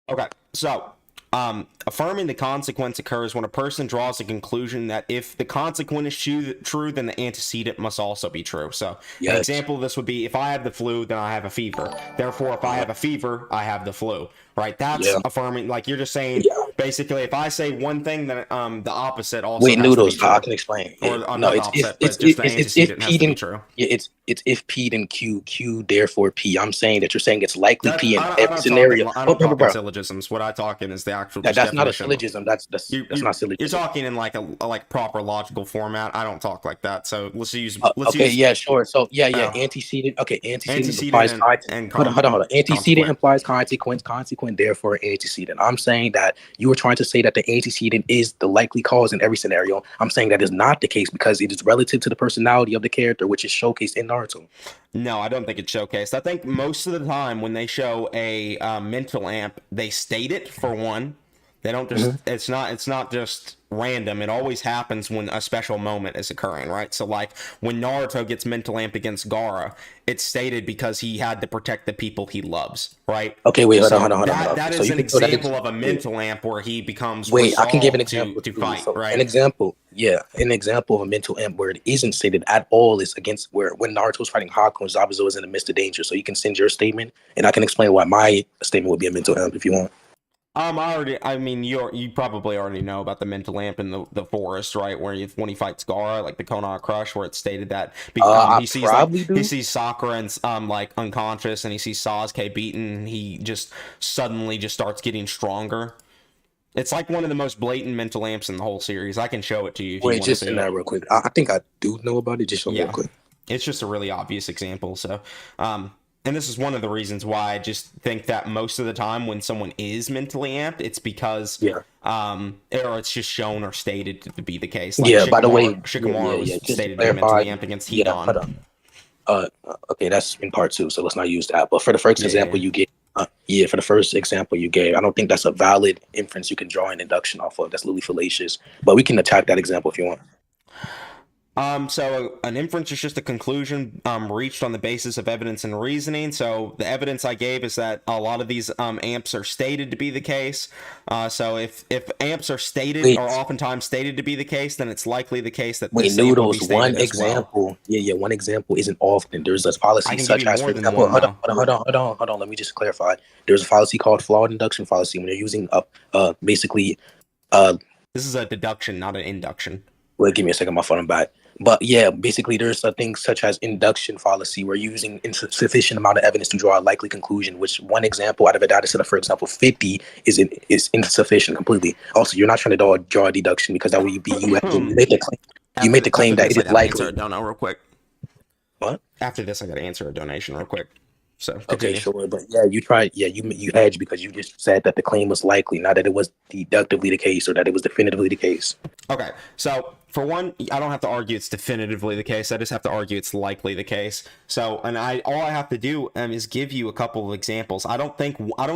Okay, so affirming the consequence occurs when a person draws a conclusion that if the consequence is true, then the antecedent must also be true. So an example of this would be if I have the flu, then I have a fever. Therefore, if I have a fever, I have the flu. Right? That's affirming. Like, you're just saying basically, if I say one thing, then the opposite also Wait, has to be Noodles, true. I can explain. Or No, not the it's opposite, it's but just the it's antecedent if has P to be then true. yeah, it's if P then Q therefore P. I'm saying that you're saying it's likely That, P in I every don't scenario. I Oh, don't talk in bro. syllogisms. What I talk in is the actual Yeah, just that's not a definition. syllogism. That's not You're syllogism. talking in like a proper logical format. I don't talk like that. So let's use Okay, yeah, sure. So yeah, Oh. antecedent. Okay, antecedent Antecedent implies and hold on. Antecedent consequent. implies consequent, therefore antecedent. I'm saying that you were trying to say that the antecedent is the likely cause in every scenario. I'm saying that is not the case because it is relative to the personality of the character, which is showcased in Naruto. No, I don't think it's showcased. I think most of the time when they show a mental amp, they state it for one. They don't just. It's not just random. It always happens when a special moment is occurring, right? So like when Naruto gets mental amped against Gaara, it's stated because he had to protect the people he loves, right? Okay, wait, hold on. That So is you an can throw that example of a mental amp where he becomes Wait, I can give an resolved example to too. fight, So right? an example of a mental amp where it isn't stated at all is against where when Naruto's fighting Haku and Zabuza is in the midst of danger. So you can send your statement, and I can explain why my statement would be a mental amp if you want. I mean, you probably already know about the mental amp in the forest, right? Where when he fights Gaara, like the Konoha Crush, where it's stated that I he sees probably do. he sees Sakura and like unconscious, and he sees Sasuke beaten, and he just suddenly just starts getting stronger. It's like one of the most blatant mental amps in the whole series. I can show it to you if you Wait, want to just see send it. that real quick. I think I do know about it. Just show me real Yeah, quick. it's just a really obvious example. So, and this is one of the reasons why I just think that most of the time when someone is mentally amped, it's because or it's just shown or stated to be the case. Like By the way, Shikamaru was just to stated to be clarify, mentally amped against Hidan. hold on. Okay, that's in part 2, so let's not use that. But for the first example you gave, for the first example you gave, I don't think that's a valid inference you can draw an induction off of. That's literally fallacious. But we can attack that example if you want. So an inference is just a conclusion reached on the basis of evidence and reasoning. So the evidence I gave is that a lot of these amps are stated to be the case. So if amps are stated or oftentimes stated to be the case, then it's likely the case that this amp will be stated one as example. well. One example isn't often. There's a fallacy such as, for example, hold on. Let me just clarify. There's a fallacy called flawed induction fallacy when you're using basically. This is a deduction, not an induction. Wait, give me a second. My phone, I'm back. But yeah, basically, there's a thing such as induction fallacy, where you're using insufficient amount of evidence to draw a likely conclusion. Which one example out of a data set of, for example, 50 is insufficient completely. Also, you're not trying to draw a deduction because that would be you make the claim. You make the claim that it is likely. Answer a dono real quick. What? After this, I got to answer a donation real quick. So continue. Okay, sure, but you hedged because you just said that the claim was likely, not that it was deductively the case or that it was definitively the case. Okay, so for one, I don't have to argue it's definitively the case. I just have to argue it's likely the case. So, and all I have to do is give you a couple of examples. I don't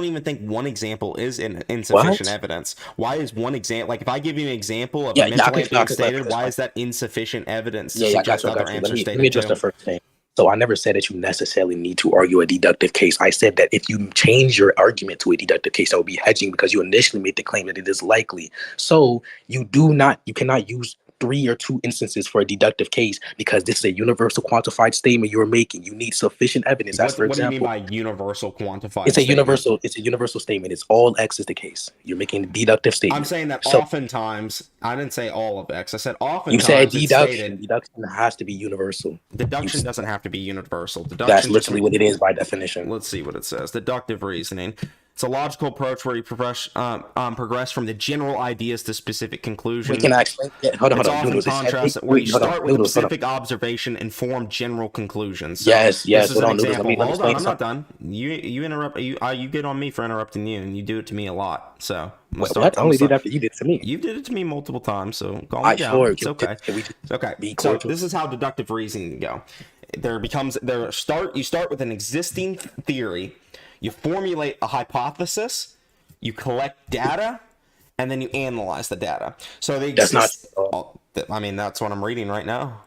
even think one example is insufficient evidence. Why is one example, like if I give you an example of a mental amp being stated, why is that insufficient evidence to suggest other amps are stated? Let me address the first thing. So I never said that you necessarily need to argue a deductive case. I said that if you change your argument to a deductive case, that would be hedging because you initially made the claim that it is likely. So you cannot use 3 or 2 instances for a deductive case because this is a universal quantified statement you're making. You need sufficient evidence. What do you mean by universal quantified? It's a universal statement. It's all X is the case. You're making a deductive statement. I'm saying that oftentimes, I didn't say all of X. I said oftentimes. You said deduction. Deduction has to be universal. Deduction doesn't have to be universal. That's literally what it is by definition. Let's see what it says. Deductive reasoning. It's a logical approach where you progress from the general ideas to specific conclusions. We can actually hold on. Often contrast where you start with a specific observation and form general conclusions. So yes. This is an Noodles, example. Hold on, I'm not done. You interrupt. You get on me for interrupting you, and you do it to me a lot. So what? I only did after you did it to me. You did it to me multiple times. So calm me down. It's okay. Okay. So this is how deductive reasoning go. You start with an existing theory. You formulate a hypothesis, you collect data, and then you analyze the data. So that's what I'm reading right now.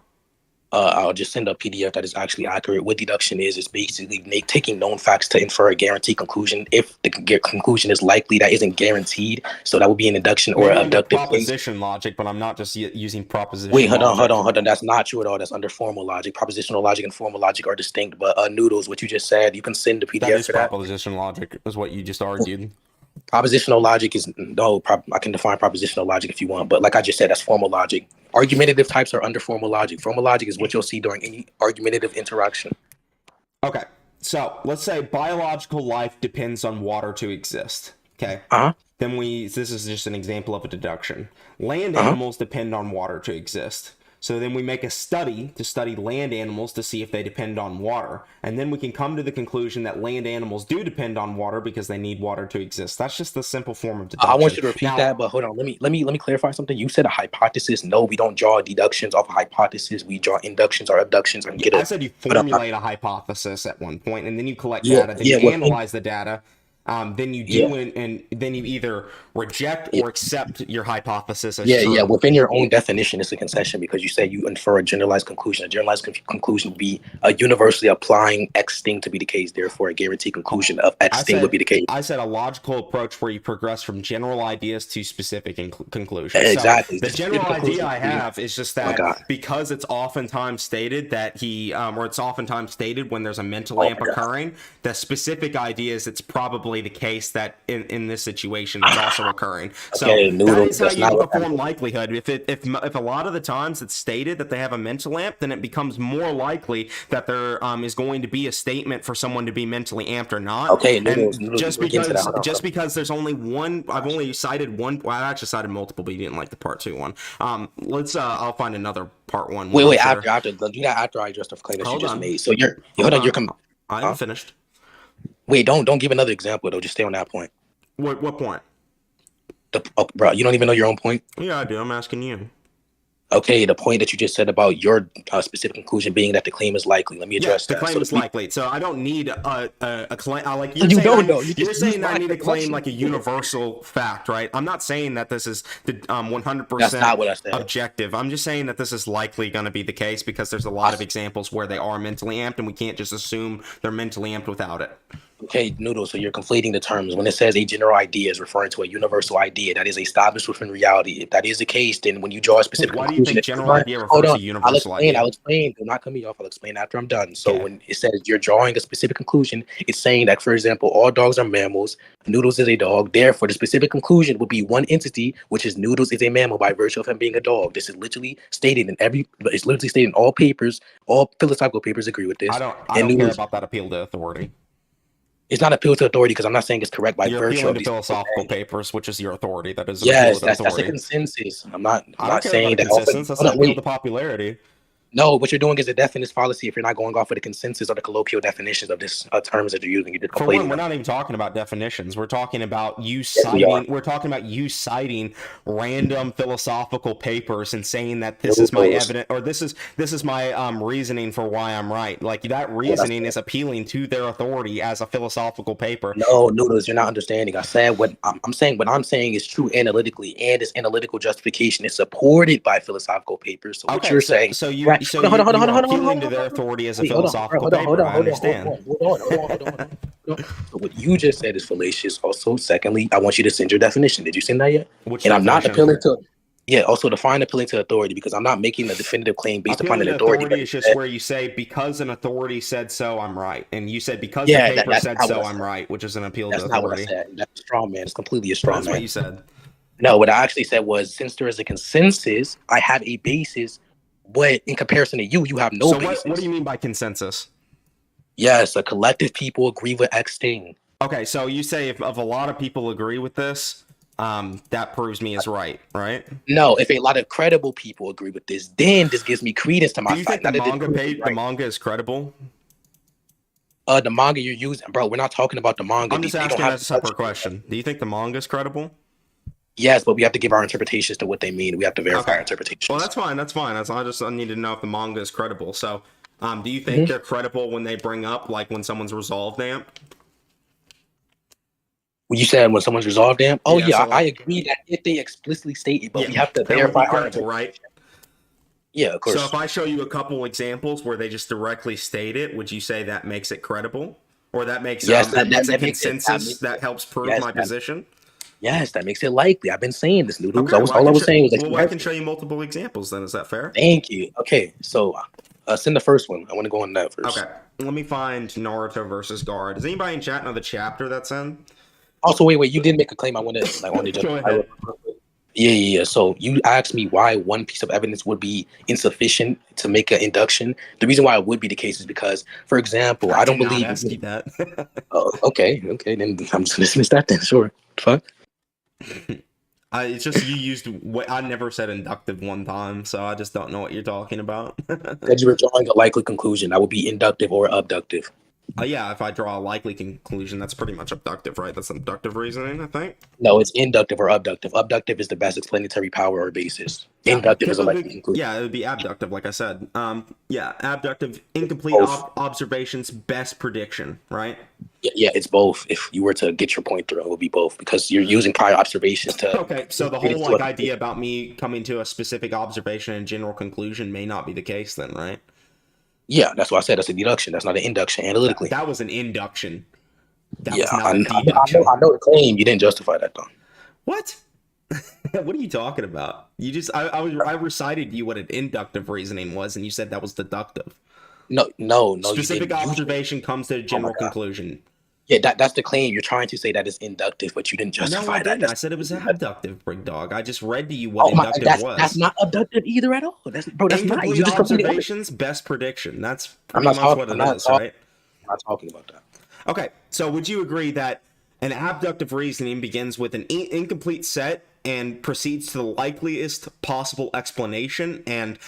I'll just send a PDF that is actually accurate. What deduction is basically taking known facts to infer a guaranteed conclusion. If the conclusion is likely, that isn't guaranteed. So that would be an induction or an abductive proposition logic, but I'm not just using proposition. Wait, hold on. That's not true at all. That's under formal logic. Propositional logic and formal logic are distinct. But Noodles, what you just said, you can send the PDF that is proposition logic, is what you just argued. Propositional logic is no. I can define propositional logic if you want, but like I just said, that's formal logic. Argumentative types are under formal logic. Formal logic is what you'll see during any argumentative interaction. Okay, so let's say biological life depends on water to exist. Okay. Uh huh. Then this is just an example of a deduction. Land Uh-huh. animals depend on water to exist. So then we make a study to study land animals to see if they depend on water. And then we can come to the conclusion that land animals do depend on water because they need water to exist. That's just the simple form of deduction. I want you to repeat Now, that, but hold on. Let me clarify something. You said a hypothesis. No, we don't draw deductions off a hypothesis. We draw inductions or abductions and get I a. said you formulate a hypothesis at one point, and then you collect Yeah, data, then yeah, you well, analyze the data, then you do, and then you either reject or accept your hypothesis as true. Yeah. Within your own definition, it's a concession because you say you infer a generalized conclusion. A generalized conclusion would be a universally applying X thing to be the case. Therefore, a guaranteed conclusion of X thing would be the case. I said a logical approach where you progress from general ideas to specific conclusions. Exactly. So the general idea I have is just that because it's oftentimes stated that or it's oftentimes stated when there's a mental amp occurring, the specific idea is it's probably the case that in this situation it's also occurring. So Noodles, that is how you perform likelihood. If a lot of the times it's stated that they have a mental amp, then it becomes more likely that there is going to be a statement for someone to be mentally amped or not. Okay, Noodles, just because there's only one, I've only cited one. Well, I actually cited multiple, but you didn't like the part 2 one. I'll find another part 1. Wait, after do that after I address the claim that you just made. So I haven't finished. Wait, don't give another example though. Just stay on that point. What point? Bro, you don't even know your own point? Yeah, I do. I'm asking you. Okay, the point that you just said about your specific conclusion being that the claim is likely. Let me address that. The claim is likely. So I don't need a claim. Like you don't know. You're saying I need a claim like a universal fact, right? I'm not saying that this is the 100% That's not what I said. objective. I'm just saying that this is likely going to be the case because there's a lot of examples where they are mentally amped, and we can't just assume they're mentally amped without it. Okay, Noodles, so you're conflating the terms. When it says a general idea is referring to a universal idea that is established within reality. If that is the case, then when you draw a specific conclusion... Why do you think general idea refers to universal idea? I'll explain. Do not cut me off. I'll explain after I'm done. So when it says you're drawing a specific conclusion, it's saying that, for example, all dogs are mammals, Noodles is a dog. Therefore, the specific conclusion would be one entity, which is Noodles is a mammal by virtue of him being a dog. This is literally stated in all papers. All philosophical papers agree with this. I don't care about that appeal to authority. It's not appeal to authority because I'm not saying it's correct by You're virtue of these philosophical papers, which is your authority. That is that's a consensus. I'm not saying that. Consensus. That's not appeal to popularity. No, what you're doing is a definite fallacy if you're not going off of the consensus or the colloquial definitions of this terms that you're using. You did For one, we're not even talking about definitions. We're talking about you citing. We're talking about you citing random philosophical papers and saying that this is my evidence or this is my reasoning for why I'm right. Like that reasoning is appealing to their authority as a philosophical paper. No, Noodles, you're not understanding. I said what I'm saying. What I'm saying is true analytically, and its analytical justification is supported by philosophical papers. So what you're saying? So you're appealing to their authority as a philosophical paper. I understand. Hold on. So what you just said is fallacious. Also, secondly, I want you to send your definition. Did you send that yet? Which I'm not appealing to. Yeah, also define appealing to authority because I'm not making a definitive claim based upon an authority. Authority is just where you say because an authority said so, I'm right, and you said because the paper said so, I'm right, which is an appeal to authority. That's not what I said. That's a straw man. It's completely a straw man. That's what you said. No, what I actually said was since there is a consensus, I have a basis. But in comparison to you have no basis. What do you mean by consensus? Yes, a collective people agree with X thing. Okay, so you say if a lot of people agree with this, that proves me as right? No, if a lot of credible people agree with this, then this gives me credence to my Do you think the manga is credible? The manga you're using, bro, we're not talking about the manga. I'm just asking as a separate question. Do you think the manga is credible? Yes, but we have to give our interpretations to what they mean. We have to verify our interpretations. Well, that's fine. I need to know if the manga is credible. So, do you think they're credible when they bring up, like, when someone's resolved amp? Well, you said when someone's resolved amp? Oh, yeah, I agree that if they explicitly state it, but we have to verify our interpretation. Right? Yeah, of course. So if I show you a couple examples where they just directly state it, would you say that makes it credible? Or that makes that's a consensus that helps prove my position? Yes, that makes it likely. I've been saying this, Noodles. All I was saying was I can show you multiple examples then. Is that fair? Thank you. Okay, so send the first one. I want to go on that first. Okay, let me find Naruto versus Gaara. Does anybody in chat know the chapter that's in? Also, wait, you did make a claim. I want to Go justify. ahead. Yeah. So you asked me why one piece of evidence would be insufficient to make an induction. The reason why it would be the case is because, for example, I don't did not believe. ask you that. Oh, okay. Then I'm just gonna dismiss that. Then sure. Fuck. It's just you used. I never said inductive one time, so I just don't know what you're talking about. That you were drawing a likely conclusion. That would be inductive or abductive. Yeah, if I draw a likely conclusion, that's pretty much abductive, right? That's inductive reasoning, I think. No, it's inductive or abductive. Abductive is the best explanatory power or basis. Yeah, Inductive is a likely conclusion. Yeah, it would be abductive, like I said. Yeah, abductive, incomplete observations, best prediction, right? Yeah, it's both. If you were to get your point through, it would be both because you're using prior observations to. Okay, so the whole like idea about me coming to a specific observation and general conclusion may not be the case, then, right? Yeah, that's why I said that's a deduction. That's not an induction analytically. That was an induction. That Yeah, was not I a deduction. know the claim. You didn't justify that though. What? What are you talking about? You just I recited you what an inductive reasoning was, and you said that was deductive. No. Specific observation comes to a general conclusion. Yeah, that's the claim. You're trying to say that is inductive, but you didn't justify No, I didn't. that. I said it was abductive, big dog. I just read to you what inductive was. That's not abductive either at all. That's not. You just observations, best prediction. That's pretty much what it is, right? I'm not talking about that. Okay, so would you agree that an abductive reasoning begins with an incomplete set and proceeds to the likeliest possible explanation, and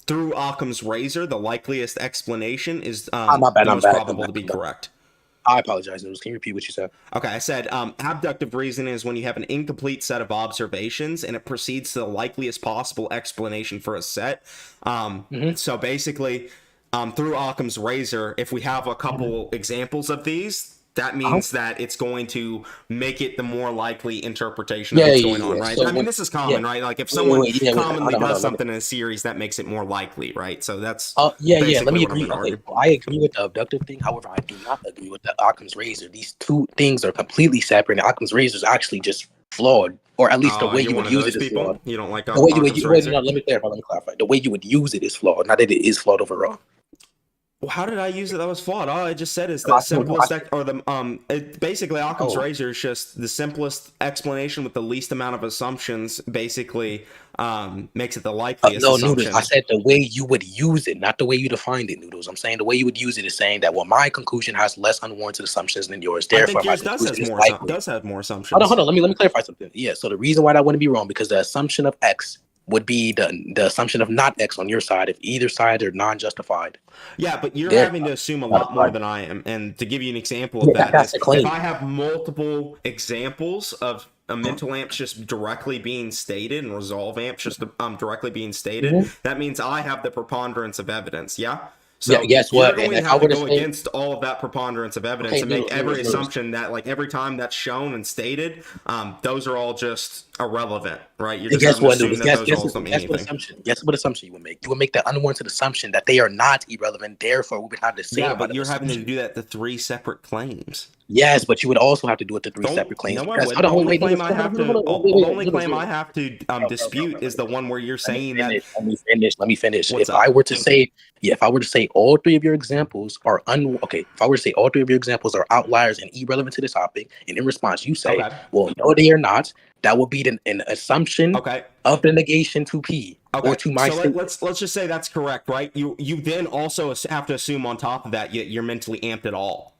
through Occam's razor, the likeliest explanation is most probable to be correct? I apologize, Noodles. Can you repeat what you said? Okay, I said abductive reasoning is when you have an incomplete set of observations and it proceeds to the likeliest possible explanation for a set. So basically, through Occam's razor, if we have a couple examples of these, that means that it's going to make it the more likely interpretation of what's going on, right? So I mean, this is common, right? Like if someone commonly does something in a series, that makes it more likely, right? So that's Let me agree. Okay, I agree with the abductive thing. However, I do not agree with the Occam's razor. These two things are completely separate. And Occam's razor is actually just flawed, or at least the way you would use it is flawed. You don't like the way Occam's razor? Let me clarify. The way you would use it is flawed. Not that it is flawed overall. Well, how did I use it that was flawed? All I just said is the simplest, basically Occam's razor is just the simplest explanation with the least amount of assumptions. Basically, makes it the likeliest. No, Noodles. I said the way you would use it, not the way you defined it, Noodles. I'm saying the way you would use it is saying that my conclusion has less unwarranted assumptions than yours. Therefore, I think yours does have more assumptions. Hold on. Let me clarify something. Yeah. So the reason why that wouldn't be wrong because the assumption of X would be the assumption of not X on your side if either side are non-justified. Yeah, but you're having to assume a lot more than I am. And to give you an example of that, if I have multiple examples of a mental amp just directly being stated and resolve amp just directly being stated, that means I have the preponderance of evidence, yeah? So guess what? You're going to have to go against all of that preponderance of evidence and make every assumption that, like, every time that's shown and stated, those are all just irrelevant, right? You're just having to assume that those also mean anything. Guess what assumption you would make? You would make the unwarranted assumption that they are not irrelevant, therefore we would have the same. Yeah, but you're having to do that to 3 separate claims. Yes, but you would also have to do it to 3 separate claims. The only claim I have to dispute is the one where you're saying that. Let me finish. If I were to say all 3 of your examples are if I were to say all 3 of your examples are outliers and irrelevant to the topic, and in response you say, well, no, they are not. That would be an assumption of the negation to P or to my. So let's just say that's correct, right? You then also have to assume on top of that you're mentally amped at all.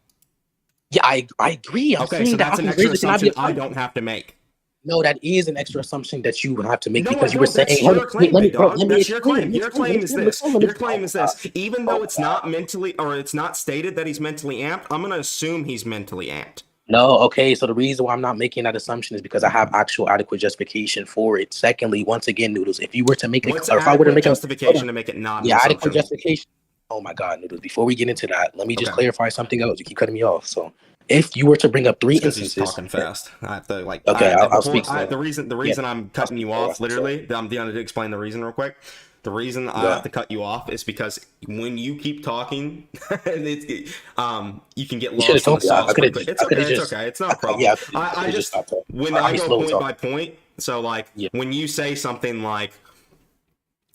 Yeah, I agree. So that's an extra assumption I don't have to make. No, that is an extra assumption that you have to make because you were saying. That's your claim, That's your claim. Your claim is this. Your claim is this. Even though it's not mentally, or it's not stated that he's mentally amped, I'm going to assume he's mentally amped. No, okay. So the reason why I'm not making that assumption is because I have actual adequate justification for it. Secondly, once again, Noodles, if you were to make if I were to make justification to make it non. Yeah, adequate justification. Oh my God, Noodles. Before we get into that, let me just clarify something else. You keep cutting me off. So if you were to bring up 3 instances, talking fast. I have to I'll speak. The reason I'm cutting you off, literally, I'm going to explain the reason real quick. The reason I have to cut you off is because when you keep talking, you can get lost in the sauce. It's okay. It's not a problem. Yeah, I just when I go point by point. So like when you say something like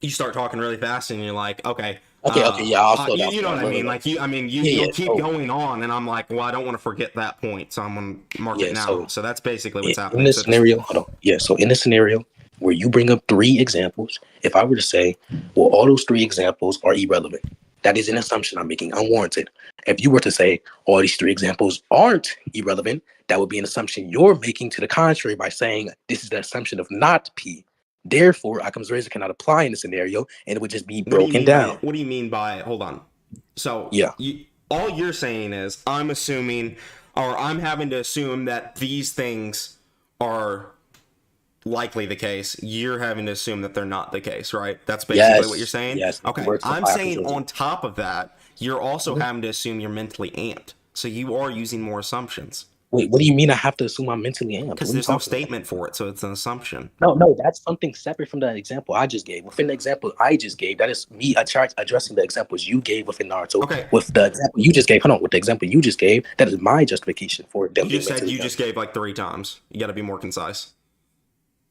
you start talking really fast and you're like, okay, Okay, yeah, I'll slow down. You know what I Look, mean? look. Like Yeah, you'll yeah. keep going on, and I'm like, well, I don't want to forget that point, so I'm gonna mark it Yeah, now. So that's basically what's in happening. this So just scenario, hold on. Yeah, so in this scenario where you bring up 3 examples, if I were to say, well, all those 3 examples are irrelevant, that is an assumption I'm making, unwarranted. If you were to say all these 3 examples aren't irrelevant, that would be an assumption you're making to the contrary by saying this is the assumption of not P. Therefore, Occam's razor cannot apply in the scenario, and it would just be broken down. what do you mean by hold on? So Yeah. all you're saying is I'm assuming, or I'm having to assume that these things are likely the case. You're having to assume that they're not the case, right? That's basically what you're saying. Yes. Okay. I'm saying on top of that, you're also having to assume you're mentally amped. So you are using more assumptions. Wait, what do you mean I have to assume I'm mentally amped? Because there's no statement for it, so it's an assumption. No, that's something separate from the example I just gave. Within the example I just gave, that is me addressing the examples you gave within Naruto. Okay. With the example you just gave, with the example you just gave, that is my justification for them. You just said you just gave like 3 times. You got to be more concise.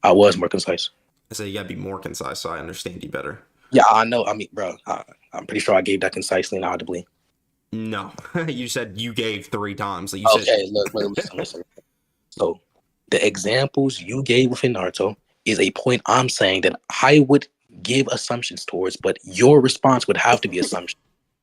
I was more concise. I said you got to be more concise so I understand you better. Yeah, I know. I mean, bro, I'm pretty sure I gave that concisely and audibly. No, you said you gave 3 times. Like look, listen. So the examples you gave within Naruto is a point I'm saying that I would give assumptions towards, but your response would have to be assumption.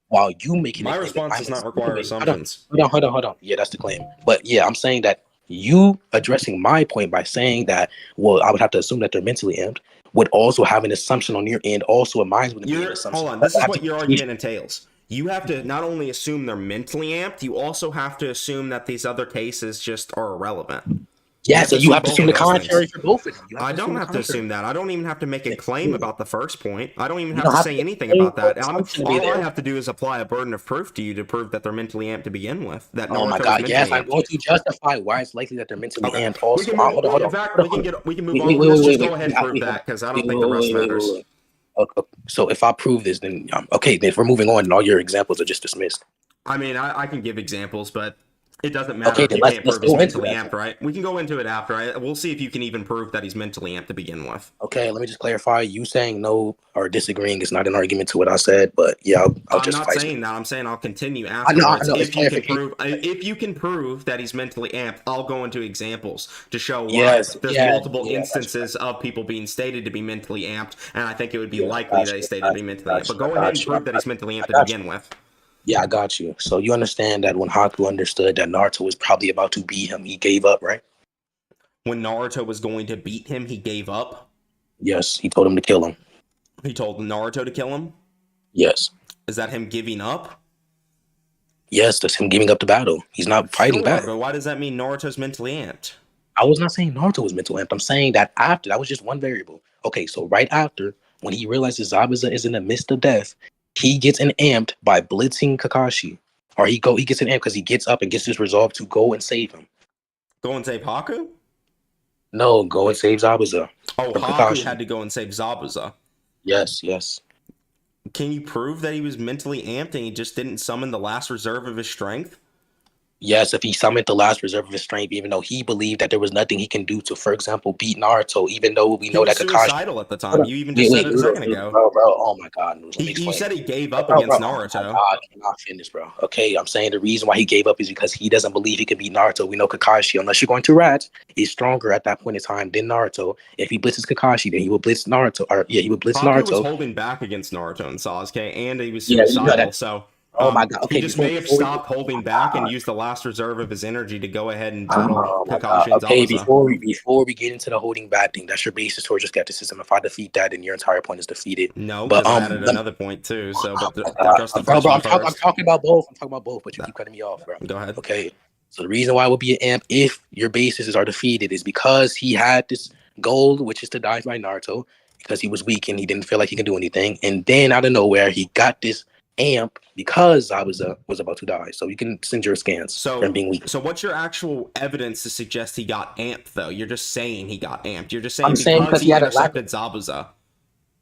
While you make it, my response does not require assumptions. Hold on. Yeah, that's the claim. But yeah, I'm saying that you addressing my point by saying that, well, I would have to assume that they're mentally amped, would also have an assumption on your end. Also, mine would be an assumption. Hold on, this is what your argument entails. You have to not only assume they're mentally amped, you also have to assume that these other cases just are irrelevant. Yeah, so you have to assume the contrary for both of them. I don't have to assume that. I don't even have to make a claim about the first point. I don't even have to say anything about that. All I have to do is apply a burden of proof to you to prove that they're mentally amped to begin with. That oh my God, yes, I'm going to justify why it's likely that they're mentally amped also. We can move on. Let's just go ahead and prove that, because I don't think the rest matters. Okay. So if I prove this, then okay, then if we're moving on and all your examples are just dismissed. I mean, I can give examples, but it doesn't matter. Okay, if then you let's can't prove go he's into mentally that. amped, right? We can go into it after. We'll see if you can even prove that he's mentally amped to begin with. Okay, let me just clarify. You saying no or disagreeing is not an argument to what I said, but yeah, I'll just. I'm not saying that. I'm saying I'll continue afterwards. If you can prove that he's mentally amped, I'll go into examples to show why there's multiple instances of people being stated to be mentally amped, and I think it would be likely that he's stated to be mentally amped. But go ahead and prove that he's mentally amped to begin with. Yeah, I got you. So you understand that when Haku understood that Naruto was probably about to beat him, he gave up, right? When Naruto was going to beat him, he gave up? Yes, he told him to kill him. He told Naruto to kill him? Yes. Is that him giving up? Yes, that's him giving up the battle. He's not fighting back. But why does that mean Naruto's mentally amped? I was not saying Naruto was mentally amped. I'm saying that after, that was just one variable. Okay, so right after, when he realizes Zabuza is in the midst of death, he gets an amped by blitzing Kakashi. Or he gets an amped because he gets up and gets his resolve to go and save him. Go and save Haku? No, go and save Zabuza. Oh, Haku had to go and save Zabuza. Yes. Can you prove that he was mentally amped and he just didn't summon the last reserve of his strength? Yes, if he summoned the last reserve of his strength, even though he believed that there was nothing he can do to, for example, beat Naruto, even though we know that Kakashi... He was suicidal at the time. You even just said it a second ago. Bro, oh my God. You said he gave up against Naruto. Oh my God, I cannot finish, bro. Okay, I'm saying the reason why he gave up is because he doesn't believe he can beat Naruto. We know Kakashi, unless you're going to Rats, is stronger at that point in time than Naruto. If he blitzes Kakashi, then he will blitz Naruto. He would blitz Naruto. He was holding back against Naruto and Sasuke, and he was suicidal, so... Oh my God! Okay, he just may have stopped holding back and used the last reserve of his energy to go ahead and battle Kakashi and Zabuza. Okay, before we get into the holding back thing, that's your basis towards your skepticism. If I defeat that, then your entire point is defeated. No, but I added another point too. So, but I'm talking about both. But you keep cutting me off, bro. Go ahead. Okay, so the reason why it would be an amp if your bases are defeated is because he had this goal, which is to die by Naruto, because he was weak and he didn't feel like he could do anything, and then out of nowhere he got this amp because I was about to die. So you can send your scans from being weak. So what's your actual evidence to suggest he got amped, though? You're just saying he got amped. You're just saying because he intercepted Zabuza.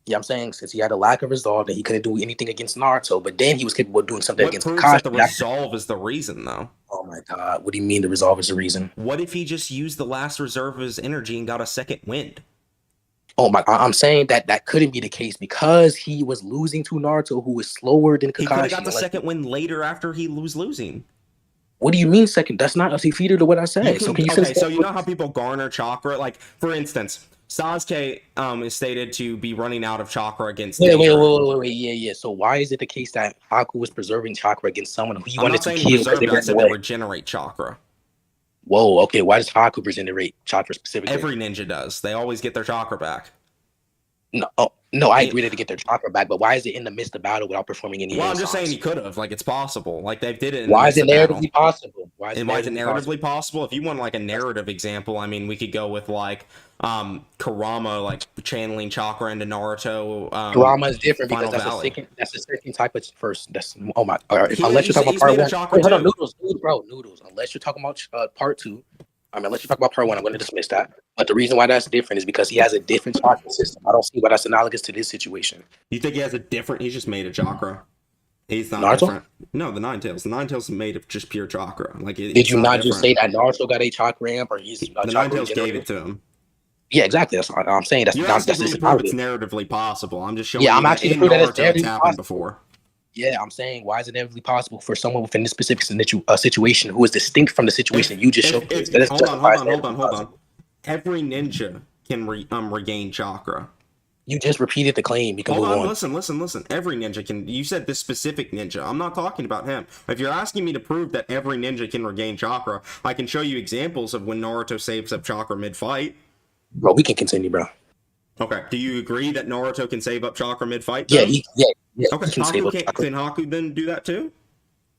Yeah, I'm saying since he had a lack of resolve that he couldn't do anything against Naruto, but then he was capable of doing something against Kakashi. What proves that the resolve is the reason, though? Oh my God, what do you mean the resolve is the reason? What if he just used the last reserve of his energy and got a second wind? Oh my! I'm saying that that couldn't be the case because he was losing to Naruto, who was slower than He could have got Kakashi. the second win later after he was losing. What do you mean second? That's not a defeater to what I You said. So can can you okay, finish so that? you know how people garner chakra? Like, for instance, Sasuke is stated to be running out of chakra against Deidara. Wait. Yeah. So why is it the case that Haku was preserving chakra against someone who he I'm wanted not to saying to kill because preserve they it, I were in the said to way? regenerate chakra. Whoa, okay. Why does Haku regenerate chakra specifically? Every ninja does. They always get their chakra back. No, I It, agree to get their chakra back, but why is it in the midst of battle without performing any well, I'm just saying answers? he could have. Like, it's possible. Like, they did it in the Why is midst it of battle. narratively possible? Why is And it why is it narratively possible? narratively possible? If you want like a narrative example, I mean, we could go with like Kurama like channeling chakra into Naruto. Drama is different because Final Valley. that's a second type of first. That's oh my. All right, He, unless you're talking about he's part made a one. chakra Wait, hold on, too. noodles. Unless you're talking about part two. I mean, unless you talk about part one, I'm going to dismiss that. But the reason why that's different is because he has a different chakra system. I don't see why that's analogous to this situation. You think he has a different? He's just made a chakra. He's not Naruto? different. No, the Nine Tails. The Nine Tails is made of just pure chakra. Like Did it's you not not just different. say that Naruto got a chakra amp or he's a The Nine chakra Tails gave regenerator? it to him. Yeah, exactly. That's what I'm saying. You're asking That's me this to prove it's analogous. narratively possible. I'm just showing Yeah, you I'm that actually to in prove that it's Naruto it's narratively happened possible. before. Yeah, I'm saying, why is it inevitably possible for someone within this specific situation who is distinct from the situation you just showed? That is Hold on. Every ninja can regain chakra. You just repeated the claim. You can Hold move on, on. listen. Every ninja can. You said this specific ninja. I'm not talking about him. If you're asking me to prove that every ninja can regain chakra, I can show you examples of when Naruto saves up chakra mid-fight. Bro, we can continue, bro. Okay. Do you agree that Naruto can save up chakra mid-fight? Yeah, Then? Okay. he can save Haku up. can't. Can Haku then do that too?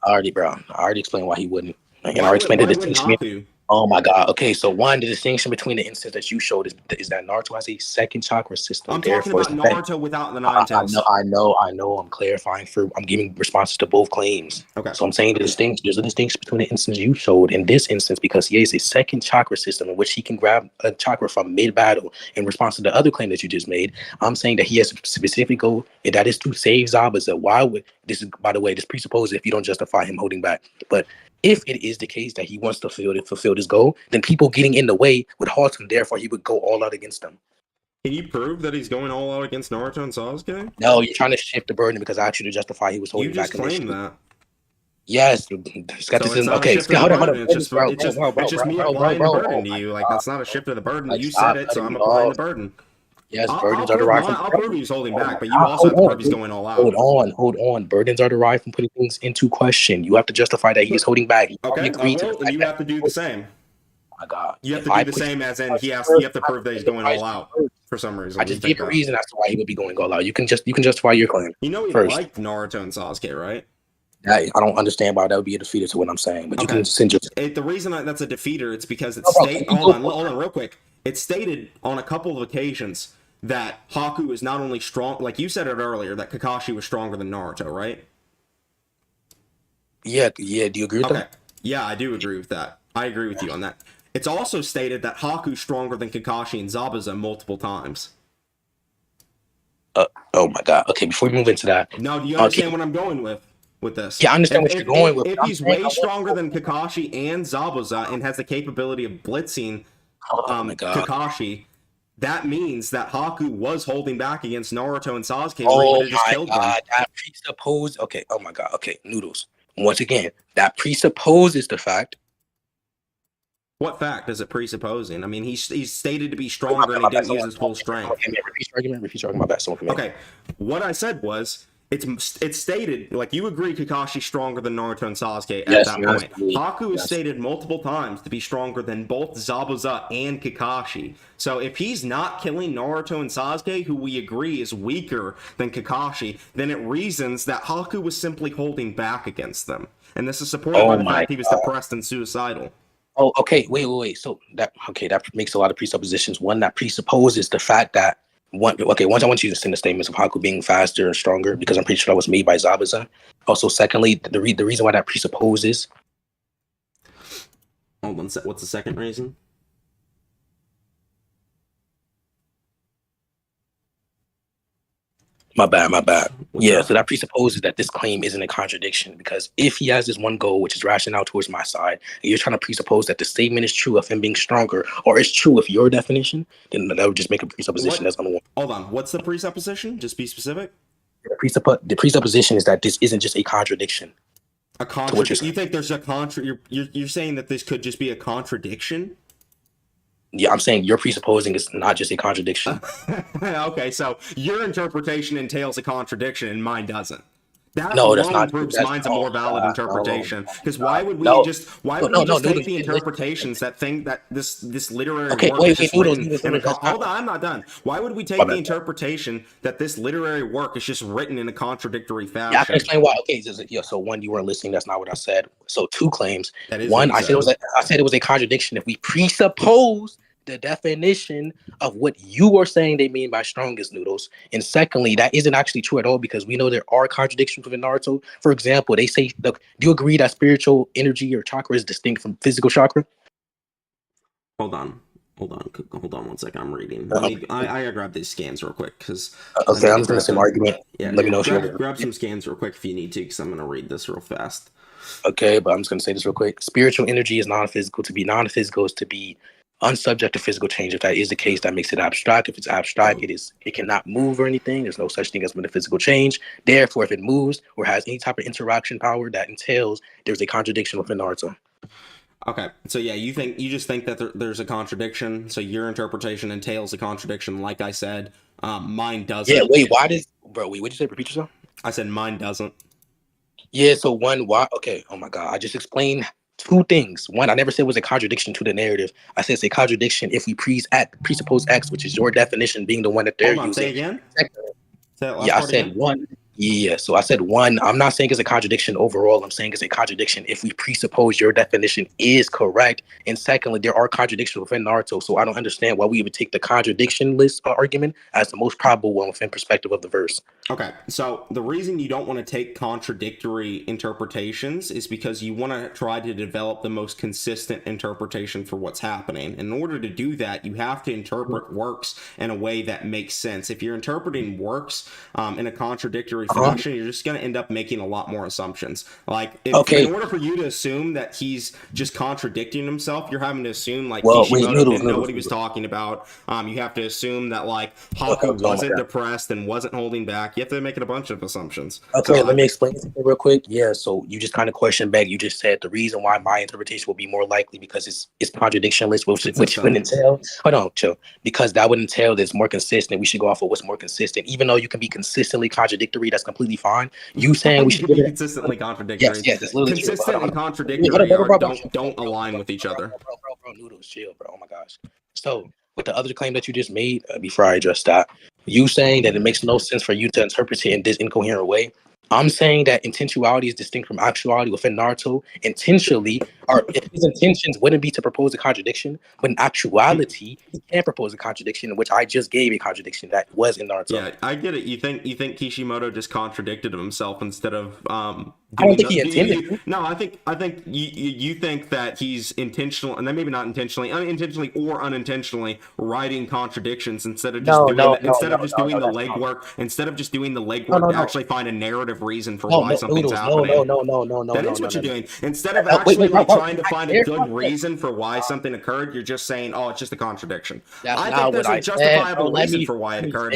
Bro. I already explained why he wouldn't. And I Why already would explained the wouldn't distinction. Haku? Oh my god. Okay, so one, the distinction between the instance that you showed is that Naruto has a second chakra system. I'm talking Therefore, it's about the thing. Naruto without the Nine Tails. I know. I'm clarifying I'm giving responses to both claims. Okay. So I'm saying there's a distinction between the instance you showed in this instance because he has a second chakra system in which he can grab a chakra from mid-battle in response to the other claim that you just made. I'm saying that he has a specific goal, and that is to save Zabuza. Why would this is, by the way, this presupposes if you don't justify him holding back. But if it is the case that he wants to fulfill this goal, then people getting in the way would halt him. Therefore, he would go all out against them. Can you prove that he's going all out against Naruto and Sasuke? No, you're trying to shift the burden because I asked you to justify he was You holding just back initially. claimed that. Yes, So it's skepticism. not a Okay, shift of the hold on. burden. It's just me applying the Oh burden to my you. Like god, that's not a bro. shift of the burden. Like, You said stop it, so cutting I'm me applying the off. burden. Yes, I'll burdens are prove derived from. I'll prove he's holding Oh back, my but you god, also hold have to prove on, he's dude. going all out. Hold on. Burdens are derived from putting things into question. You have to justify that he is holding back. You already Okay, I agreed to the will, and fact you that. have to do the same. Oh my god, You have if to do I the put same as in you you have to prove that he's going all out for some reason. I You just think gave a that. reason as to why he would be going all out. You can justify your claim You know he first. liked Naruto and Sasuke, right? I don't understand why that would be a defeater to what I'm saying, but you Okay. can send your. The reason that's a defeater, it's because it's Bro, hold on, real quick. It's stated on a couple of occasions that Haku is not only strong, like you said it earlier, that Kakashi was stronger than Naruto, right? Yeah. Do you agree with that? Yeah, I do agree with that. I agree with you on that. It's also stated that Haku's stronger than Kakashi and Zabuza multiple times. Oh my god. Okay, before we move into that. Now, do you understand what I'm going with this? Yeah, I understand what you're going with. If he's way stronger than Kakashi and Zabuza and has the capability of blitzing Oh my god. Kakashi, that means that Haku was holding back against Naruto and Sasuke, where he Oh would have just my killed them. god. That presupposes. Okay. Oh my god. Okay. Noodles. Once again, that presupposes the fact. What fact is it presupposing? I mean, he's stated to be stronger and he didn't use his full strength. Okay, man, repeat your argument. My bad. Someone for me. Okay, what I said was it's stated, like, you agree Kakashi's stronger than Naruto and Sasuke at Yes, that yes, point. yes. Haku is stated multiple times to be stronger than both Zabuza and Kakashi. So if he's not killing Naruto and Sasuke, who we agree is weaker than Kakashi, then it reasons that Haku was simply holding back against them. And this is supported by the fact he was depressed and suicidal. Oh, okay. Wait. So that makes a lot of presuppositions. One, that presupposes the fact that once I want you to send the statements of Haku being faster and stronger because I'm pretty sure that was made by Zabuza. Also, secondly, the reason why that presupposes. Hold on, what's the second reason? My bad, my bad. What's Yeah, up? so that presupposes that this claim isn't a contradiction because if he has this one goal, which is rationale towards my side, and you're trying to presuppose that the statement is true of him being stronger, or it's true of your definition, then that would just make a presupposition What? that's unwarranted. Hold on. What's the presupposition? Just be specific. The presupposition is that this isn't just a contradiction. A contradiction. You think there's a you're saying that this could just be a contradiction? Yeah, I'm saying you're presupposing it's not just a contradiction. Okay, so your interpretation entails a contradiction and mine doesn't. That No, that's alone not. proves That's, mine's a more valid interpretation. Because why would we no. just why would No, we no, just no, take the Noodles, interpretations that think that this literary Okay, work wait, is just Noodles, written Noodles, in a Noodles, hold on, I'm not done. Why would we take My the bad. interpretation that this literary work is just written in a contradictory fashion? Yeah, I can explain why. Okay, so one, you weren't listening. That's not what I said. So two claims. That is One, what you I said it was a contradiction if we presuppose the definition of what you are saying they mean by strongest, Noodles. And secondly, that isn't actually true at all because we know there are contradictions within Naruto. For example, they say, look, do you agree that spiritual energy or chakra is distinct from physical chakra? Hold on one second. I'm reading. I gotta grab these scans real quick because Okay, I'm just gonna say my argument. Yeah, let me know if you grab some scans real quick if you need to, because I'm gonna read this real fast. Okay, but I'm just gonna say this real quick. Spiritual energy is non-physical. To be non-physical is to be unsubject to physical change. If that is the case, that makes it abstract. If it's abstract, it cannot move or anything. There's no such thing as metaphysical change. Therefore, if it moves or has any type of interaction power that entails, there's a contradiction within Naruto. Okay, so yeah, you just think that there's a contradiction. So your interpretation entails a contradiction. Like I said, mine doesn't. Yeah. Wait. Why does bro? Wait. What did you say? Repeat yourself. I said mine doesn't. Yeah. So one. Why? Okay. Oh my God. I just explained two things. One, I never said it was a contradiction to the narrative. I said it's a contradiction if we presuppose X, which is your definition being the one that they're Hold on, using. say again. Yeah, I said again. One. Yeah, so I said one. I'm not saying it's a contradiction overall. I'm saying it's a contradiction if we presuppose your definition is correct. And secondly, there are contradictions within Naruto, so I don't understand why we would take the contradiction list argument as the most probable one within perspective of the verse. Okay, so the reason you don't want to take contradictory interpretations is because you want to try to develop the most consistent interpretation for what's happening. In order to do that, you have to interpret works in a way that makes sense. If you're interpreting works in a contradictory fashion, you're just going to end up making a lot more assumptions. Like, in order for you to assume that he's just contradicting himself, you're having to assume like Kishimoto didn't know what he was talking about. You have to assume that like Haku wasn't depressed and wasn't holding back. You have to make it a bunch of assumptions. Okay, let me explain something real quick. Yeah, so you just kind of questioned back. You just said the reason why my interpretation will be more likely because it's contradictionless, which would entail. Hold on, chill. Because that would entail that it's more consistent. We should go off of what's more consistent. Even though you can be consistently contradictory, that's completely fine. You saying we should be consistently contradictory? Yes, it's literally consistent true. And contradictory don't align with each other. Bro, Noodles, chill, bro. Oh my gosh. So with the other claim that you just made, before I address that, you saying that it makes no sense for you to interpret it in this incoherent way. I'm saying that intentionality is distinct from actuality within Naruto. Intentionally, or if his intentions wouldn't be to propose a contradiction, but in actuality, he can propose a contradiction, in which I just gave a contradiction that was in Naruto. Yeah, I get it. You think Kishimoto just contradicted himself instead of I don't think he intended. No, I think you think that he's intentional, and then maybe not intentionally, unintentionally or unintentionally writing contradictions instead of just doing the legwork. Instead of just doing the legwork to actually find a narrative reason for why something's happening. No. That is what you're doing. Instead of actually trying to find a good reason for why something occurred, you're just saying, "Oh, it's just a contradiction." I think there's a justifiable reason for why it occurred.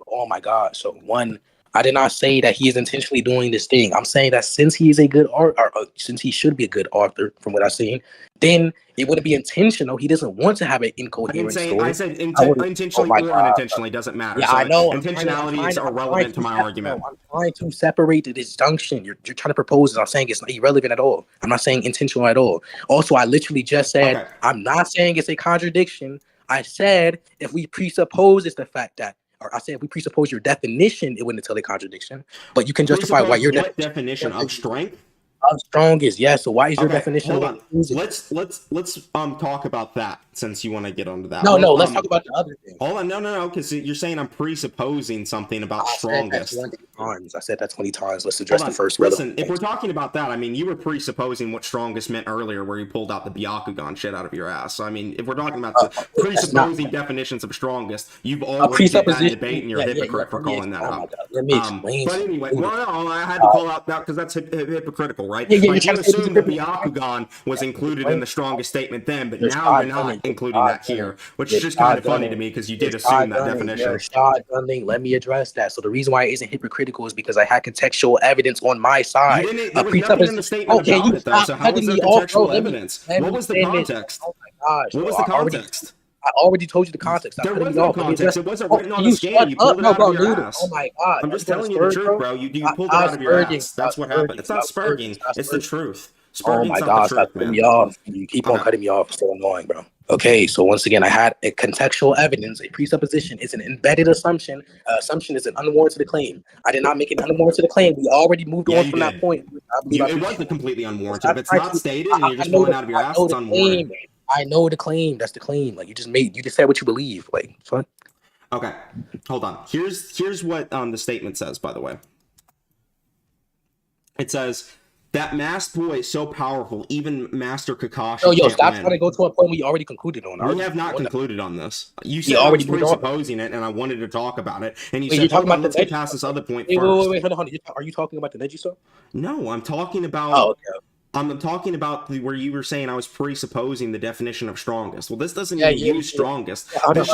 Oh my God! So one, I did not say that he is intentionally doing this thing. I'm saying that since he is a good since he should be a good author, from what I've seen, then it wouldn't be intentional. He doesn't want to have an incoherent story. I said intentionally or unintentionally doesn't matter. Yeah, so I know. Intentionality is irrelevant to my argument. I'm trying to separate the disjunction. You're trying to propose it. I'm saying it's not irrelevant at all. I'm not saying intentional at all. Also, I literally just said I'm not saying it's a contradiction. I said if we presuppose it's the fact that, or I said if we presuppose your definition, it wouldn't tell a contradiction. But you can justify why your definition of strength. Strong is yes. So why is your definition? Hold on. Let's talk about that since you want to get onto that. No, let's talk about the other thing. Hold on, no, because you're saying I'm presupposing something about strongest. times. I said that 20 times. Let's Hold address on. the first Listen, relevant if we're thing. talking about that, I mean, you were presupposing what strongest meant earlier, where you pulled out the Byakugan shit out of your ass. So, I mean, if we're talking about the That's not presupposing definitions of strongest, you've a already hit that presupposition. debate, and you're a hypocrite for calling that Oh my up. god. Let me explain But something. anyway, well, no, I had to call out that because that's hypocritical, right? Yeah, Like, you're you trying to say assumed the Byakugan was included in the strongest statement then, but now you're not including that here, which is just kind of funny to me because you did assume that definition. Shotgunning. Let me address that. So the reason why it isn't hypocritical is because I had contextual evidence on my You side. didn't. There was nothing in the statement Okay, about you it, though. stop So how cutting is there me off, bro. contextual evidence? What was the finish. context? Oh my gosh. What bro. was the context? I already told you the context. Stop There cutting was me no off. Let me context. address- It wasn't Oh, written on can the you scan. shut You pulled it up? out No, of your Noodles. ass. Oh my god. I'm Are just you gonna telling you the spurge, truth, bro. You pulled it Stop out of your spurging. ass. That's what happened. It's not spurging. It's the truth. Oh my Spurging's not gosh, the stop truth, cutting man. me off. You keep on Okay. cutting me off. It's so annoying, bro. Okay, so once again, I had a contextual evidence. A presupposition is an embedded assumption. Assumption is an unwarranted claim. I did not make an unwarranted claim. We already moved Yeah, on you from did. that point. I believe It was completely unwarranted. If it's not stated and you're just pulling out of your ass, it's unwarranted. I know the claim. That's the claim. Like you just said what you believe. Like what? Okay, hold on. Here's what the statement says. By the way, it says that masked boy is so powerful, even Master Kakashi Yo, can't stop win. trying to go to a point we already concluded on. We have not concluded on this. You said We I was already moved on. presupposing it, and I wanted to talk about it, and you Wait, said, you're talking "Hold on, about let's the get next- past this other point Wait, first." wait, hold on. Are you talking about the Neji stuff? No, I'm talking about. Oh, okay. I'm talking about where you were saying I was presupposing the definition of strongest. Well, this doesn't even use strongest. This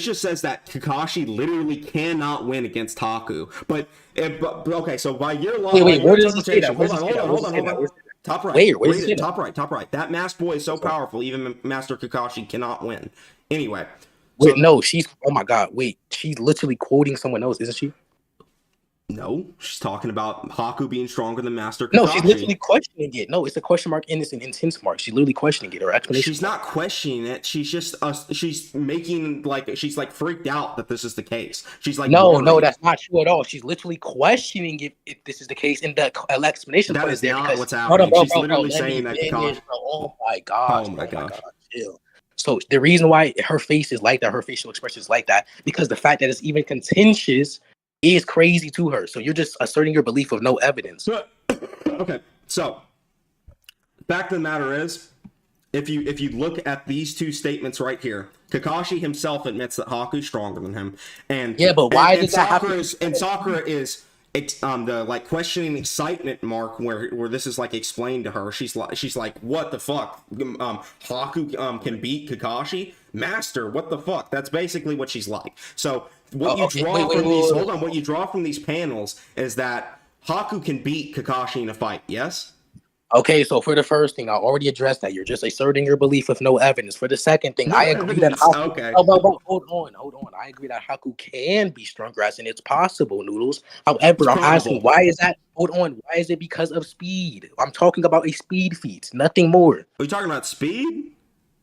just says that Kakashi literally cannot win against Haku. But okay, so by your law, wait, where does he say interpretation, that? hold on. Top right. Where does he say that? Top right. That masked boy is so powerful, even Master Kakashi cannot win. Anyway. Wait, no, she's. Oh my god, wait, she's literally quoting someone else, isn't she? No, she's talking about Haku being stronger than Master Kakashi. No, she's literally questioning it. No, it's a question mark and it's an intense mark. She's literally questioning it or explanation. She's not questioning it. She's just she's making she's like freaked out that this is the case. She's like, no, that's not true at all. She's literally questioning if this is the case, and the explanation that part is there not because what's happening. She's literally saying that Kakashi. Oh my gosh. Oh my gosh. Chill. So the reason why her face is like that, her facial expression is like that, because the fact that it's even contentious is crazy to her. So you're just asserting your belief with no evidence. Okay, so fact of the matter is, if you look at these two statements right here, Kakashi himself admits that Haku's stronger than him, and yeah, but why did that happen? And Sakura is the like questioning excitement mark where this is like explained to her. She's like, what the fuck? Haku can beat Kakashi? Master, what the fuck? That's basically what she's like. So what you draw from these panels is that Haku can beat Kakashi in a fight. Yes. Okay, so for the first thing, I already addressed that. You're just asserting your belief with no evidence. For the second thing, I agree that Haku... Okay. Oh, hold on. I agree that Haku can be stronger, as in it's possible, Noodles. However, I'm asking, why is that? Hold on. Why is it because of speed? I'm talking about a speed feat, nothing more. Are you talking about speed?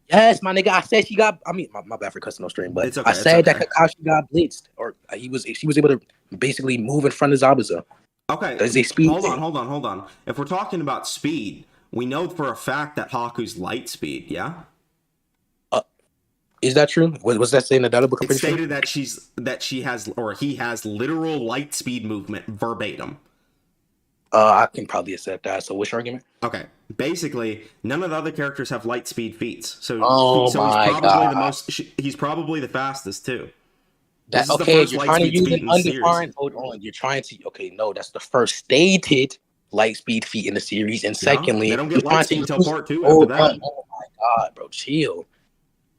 Yes, my nigga. I said she got... I mean, my bad for cussing no stream, but okay, I said that Kakashi got blitzed, or she was able to basically move in front of Zabuza. Okay, there's a speed hold on. If we're talking about speed, we know for a fact that Haku's light speed, yeah? Is that true? Was that saying in the data book? It stated that he has literal light speed movement verbatim. I can probably accept that. So what's your argument? Okay, basically, none of the other characters have light speed feats. So, he's probably the fastest too. That's okay. You're trying to use an undefined. Hold on. You're trying to. Okay, no, that's the first stated light speed feat in the series, and secondly, they don't get light speed until part 2. After that, oh my god, bro, chill.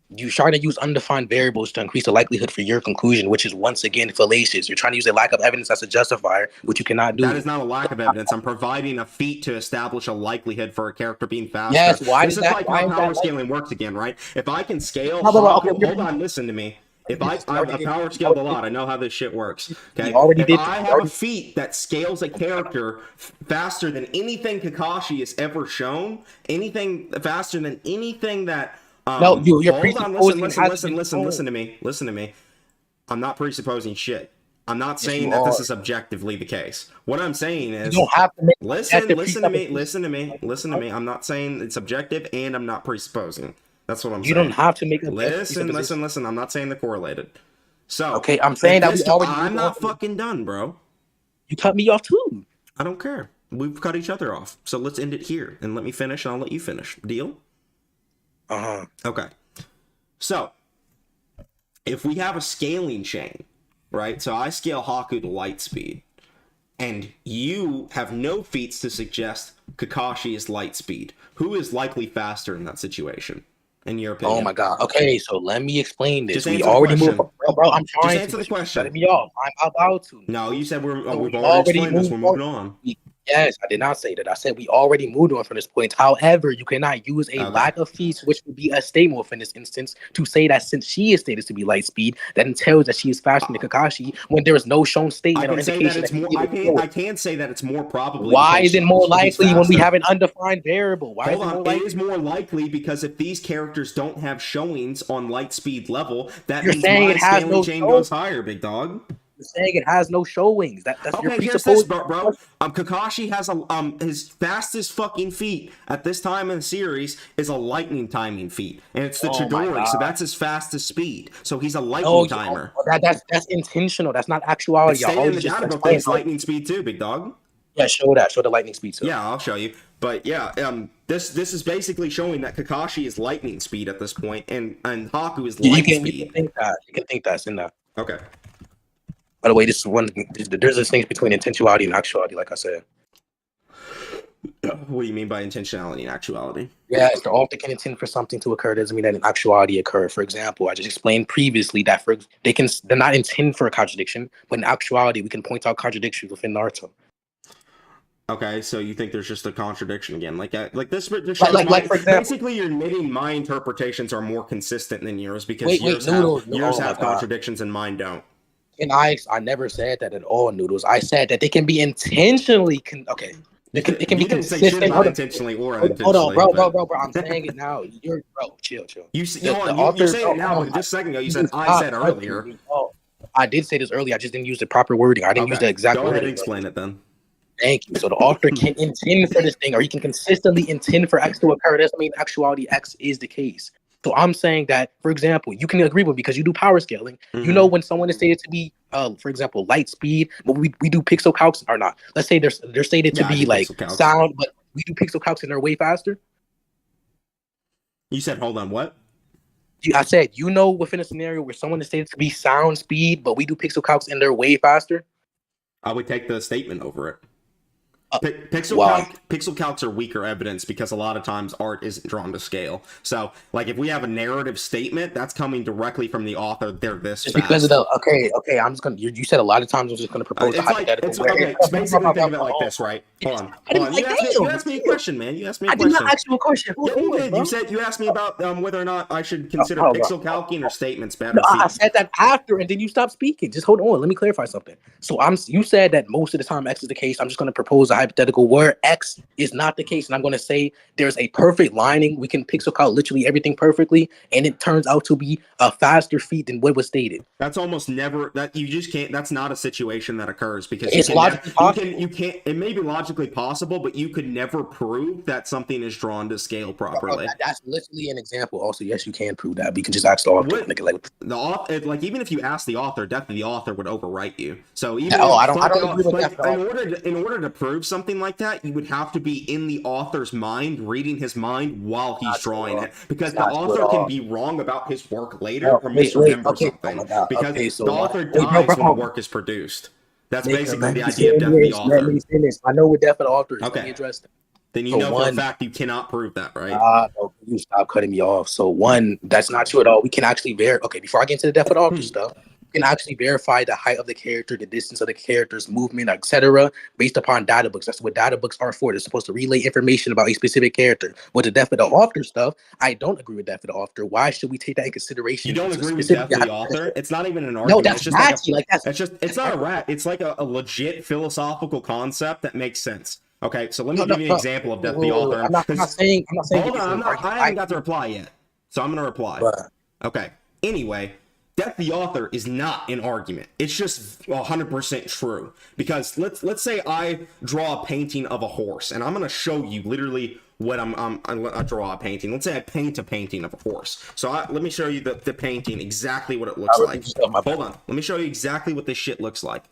You try to use undefined variables to increase the likelihood for your conclusion, which is once again fallacious. You're trying to use a lack of evidence as a justifier, which you cannot do. That is not a lack of evidence. I'm providing a feat to establish a likelihood for a character being faster. Yes, this is like how power scaling works again, right? If I can scale, hold on, listen to me. If I've power scaled a lot, I know how this shit works. Okay, if I have a feat that scales a character faster than anything Kakashi has ever shown, anything faster than anything that. No, you're listen to me. Listen to me. I'm not presupposing shit. I'm not saying that this is objectively the case. What I'm saying is, you don't have to make listen to me. I'm not saying it's objective, and I'm not presupposing. That's what I'm saying. You don't have to make a listen. I'm not saying they're correlated. So okay, I'm saying that I'm not fucking done, bro. You cut me off too. I don't care. We've cut each other off. So let's end it here and let me finish and I'll let you finish. Deal? Okay. So, if we have a scaling chain, right? So I scale Haku to light speed, and you have no feats to suggest Kakashi is light speed. Who is likely faster in that situation, in your opinion? Oh my god. Okay, so let me explain this. Just We answer the already question. moved. Bro, I'm trying Just answer the question. Cut me off. I'm about to. No, you said we've we already explained this. We're moved moving on. Yes, I did not say that. I said we already moved on from this point. However, you cannot use a Okay. lack of feats, which would be a statement in this instance, to say that since she is stated to be light speed, that entails that she is faster than Kakashi when there is no shown I statement or can say indication that it's more. I can say that it's more probably. Why because is it more he's likely when we faster. have an undefined variable? Why Hold is it more on, likely? it is more likely because if these characters don't have showings on light speed level, that You're means saying my it has scaling no chain show? goes higher, big dog. You're saying it has no showings. That's your Okay, here's this, presupposed. bro. Kakashi has a his fastest fucking feat at this time in the series is a lightning timing feat, and it's the Oh my Chidori, God. so that's his fastest speed. So he's a lightning timer. That's intentional. That's not actuality. It's stated in the data book that he's lightning speed too, big dog. Yeah, show that. Show the lightning speed too. Yeah, I'll show you. But yeah, this is basically showing that Kakashi is lightning speed at this point, and Haku is light speed. You can think that. You can think that's in that. Okay. By the way, this is one. There's a distinction between intentionality and actuality, like I said. What do you mean by intentionality and actuality? Yes, the author can intend for something to occur doesn't mean that an actuality occurred. For example, I just explained previously that they're not intend for a contradiction, but in actuality, we can point out contradictions within Naruto. Okay, so you think there's just a contradiction again, like this for example, basically you're admitting my interpretations are more consistent than yours because yours have contradictions and mine don't. And I never said that at all, Noodles. I said that they can be intentionally okay. It can be consistent. Intentionally or unintentionally. Hold on, bro. I'm saying it now. You're chill. You're saying it now, but just a second ago you said I said earlier. I did say this earlier. I just didn't use the proper wording. I didn't use the exact wording. Go ahead and explain it then. Thank you. So the author can intend for this thing, or he can consistently intend for X to occur. That doesn't mean actuality X is the case. So I'm saying that, for example, you can agree with me because you do power scaling. Mm-hmm. You know when someone is stated to be, for example, light speed, but we do pixel calcs or not. Let's say they're stated to be like sound, but we do pixel calcs and they're way faster. You said, hold on, what? I said, you know, within a scenario where someone is stated to be sound speed, but we do pixel calcs and they're way faster. I would take the statement over it. Pixel calcs are weaker evidence because a lot of times art isn't drawn to scale. So, like, if we have a narrative statement, that's coming directly from the author. They're this fast. Because of the okay. I'm just gonna. You said a lot of times. I'm just gonna propose a hypothetical. It's basically think of it like this, right? Hold on. You asked me a question, man. You asked me a question. I did not ask you a question. Yeah, you did. You asked me about whether or not I should consider pixel calcing or statements better. No, I said that after, and then you stopped speaking. Just hold on. Let me clarify something. So you said that most of the time X is the case. I'm just gonna propose a hypothetical where X is not the case, and I'm going to say there's a perfect lining. We can pixel count literally everything perfectly, and it turns out to be a faster feat than what was stated. That's almost never that you just can't. That's not a situation that occurs because it's logically possible. You can't. It may be logically possible, but you could never prove that something is drawn to scale properly. That's literally an example. Also, yes, you can prove that. We can just ask the author. The author, like even if you ask the author, definitely the author would overwrite you. So even I don't agree with that. In order to prove something like that, you would have to be in the author's mind, reading his mind while he's drawing it, because the author can be wrong about his work later or misremember something. Because the author dies when the work is produced. That's basically the idea of death of the author. Let me finish. I know what death of the author is. Okay. Let me address that. Then you know for a fact you cannot prove that, right? No, you stop cutting me off. So one, that's not true at all. We can actually okay, before I get into the death of the author stuff, can actually verify the height of the character, the distance of the character's movement, etc., based upon data books. That's what data books are for. They're supposed to relay information about a specific character. With the death of the author stuff, I don't agree with death of the author. Why should we take that in consideration? You don't agree with death of the author? It's not even an argument. No, that's it's not a rat. It's like a legit philosophical concept that makes sense. Okay, so let me give you an example of death of the author. I'm not saying. Hold on, I haven't got to reply yet, so I'm going to reply. Okay. Anyway. Death the author is not an argument. It's just 100% true. Because let's say I draw a painting of a horse, and I'm gonna show you literally what I draw a painting. Let's say I paint a painting of a horse. So let me show you the painting, exactly what it looks like. Hold on. Let me show you exactly what this shit looks like.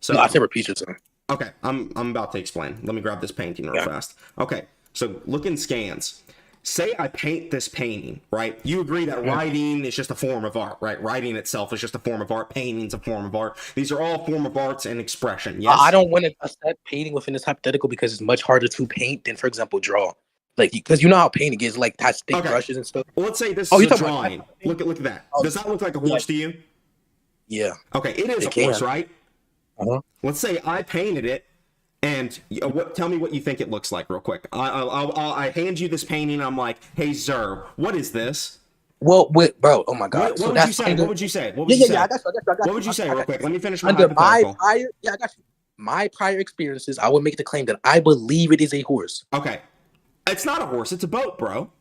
So No, I said repeat yourself. okay, I'm about to explain. Let me grab this painting real fast. Okay, so look in scans. Say I paint this painting, right? You agree that writing is just a form of art, right? Writing itself is just a form of art. Painting's a form of art. These are all form of arts and expression. Yes. I don't want to accept painting within this hypothetical because it's much harder to paint than, for example, draw. Like, because you know how painting is, like, has thick brushes and stuff. Well, let's say this Oh, is you're a talking drawing. about Look at that. Oh, Does that look like a horse to you? Yeah. Okay, it is It a horse, can. right? Uh-huh. Let's say I painted it, and tell me what you think it looks like, real quick. I hand you this painting. I'm like, hey, Zer, what is this? Well, wait, bro. Oh my God. What would you say? What would you say? What would Yeah, you say? I got you. What would you say, real quick? Let me finish my Under hypothetical. I got you. My prior experiences, I would make the claim that I believe it is a horse. Okay, it's not a horse. It's a boat, bro.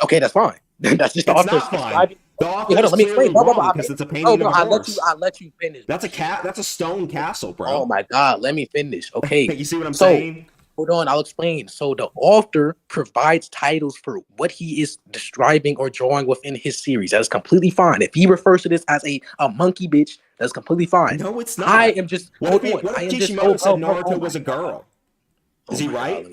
Okay, that's fine. That's just the It's author's not fine. describing. The author Hold on, is let me clearly explain. wrong because it's a painting of a horse. I let you finish. That's a cat. That's a stone castle, bro. Oh my God, let me finish. Okay. You see what I'm saying? Hold on, I'll explain. So the author provides titles for what he is describing or drawing within his series. That is completely fine. If he refers to this as a monkey bitch, that's completely fine. No, it's not. I am just What if Kishimoto said Naruto was a my God. girl? Is he right?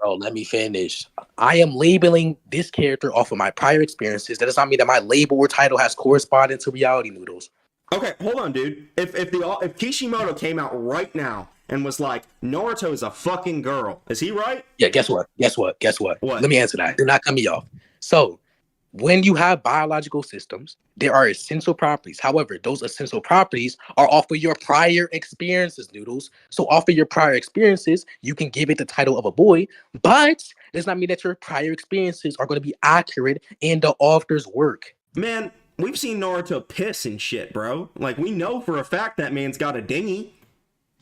Let me finish. I am labeling this character off of my prior experiences. That does not mean that my label or title has correspondence to reality, Noodles. Okay, hold on, dude. If Kishimoto came out right now and was like, Naruto is a fucking girl, is he right? Yeah, guess what? What? What? Let me answer that. Do not cut me off. So, when you have biological systems, there are essential properties. However, those essential properties are off of your prior experiences, Noodles. So off of your prior experiences, you can give it the title of a boy, but does not mean that your prior experiences are going to be accurate in the author's work. Man, we've seen Naruto piss and shit, bro. Like, we know for a fact that man's got a dinghy.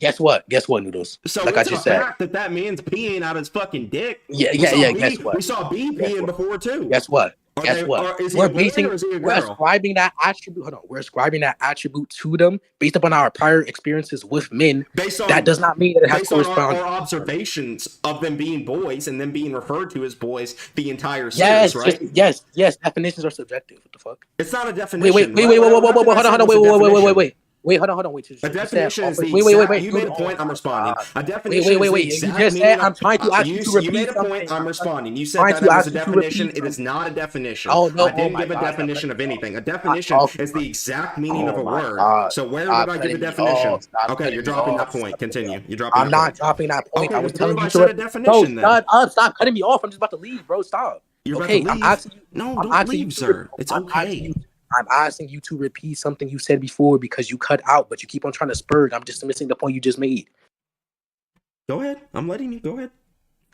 Guess what, Noodles? So like it's I just a said, fact that man's peeing out his fucking dick. Yeah. Guess what? We saw B peeing before, too. Guess what? Is he a boy or is he a girl? We're ascribing that attribute. Hold on, we're ascribing that attribute to them based upon our prior experiences with men. That does not mean that it has correspondence. Our observations of them being boys and them being referred to as boys the entire series, right? Yes. Definitions are subjective. What the fuck? It's not a definition. Wait. Hold on. Wait. A definition is the exact. You made a point. I'm responding. A definition. Wait. You just said I'm trying to ask you to repeat. You made a point. I'm responding. You said that it was a definition. It is not a definition. Oh no! I didn't give a definition of anything. A definition is the exact meaning of a word. So where would I give a definition? Okay, you're dropping that point. Continue. You're dropping. I'm not dropping that point. Okay, I was telling you to a definition. Shut up! Stop cutting me off. I'm just about to leave, bro. Stop. You're about to leave. I'm asking you. No, don't leave, sir. It's okay. I'm asking you to repeat something you said before because you cut out, but you keep on trying to spur. I'm just missing the point you just made. Go ahead. I'm letting you. Go ahead.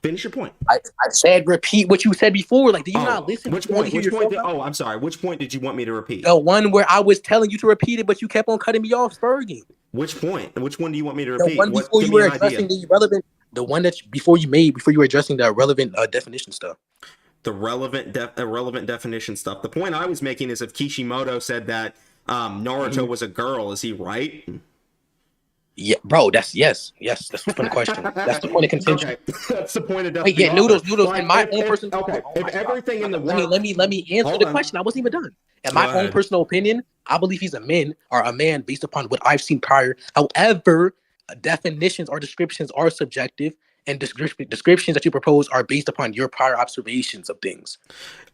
Finish your point. I said repeat what you said before. Like, did you not listen? Which point? I'm sorry. Which point did you want me to repeat? The one where I was telling you to repeat it, but you kept on cutting me off, spurring. Which point? Which one do you want me to repeat? The one before you were addressing the irrelevant. The one that before you were addressing the irrelevant definition stuff. The irrelevant definition stuff. The point I was making is if Kishimoto said that Naruto was a girl, is he right? Yeah, bro. Yes. That's the point of question. That's the point of contention. Okay. That's the point of definition. Wait, yeah, Noodles. In my own personal. Okay. If everything in the world. Let me answer the question. I wasn't even done. In my own personal opinion, I believe he's a man based upon what I've seen prior. However, definitions or descriptions are subjective. And descriptions that you propose are based upon your prior observations of things.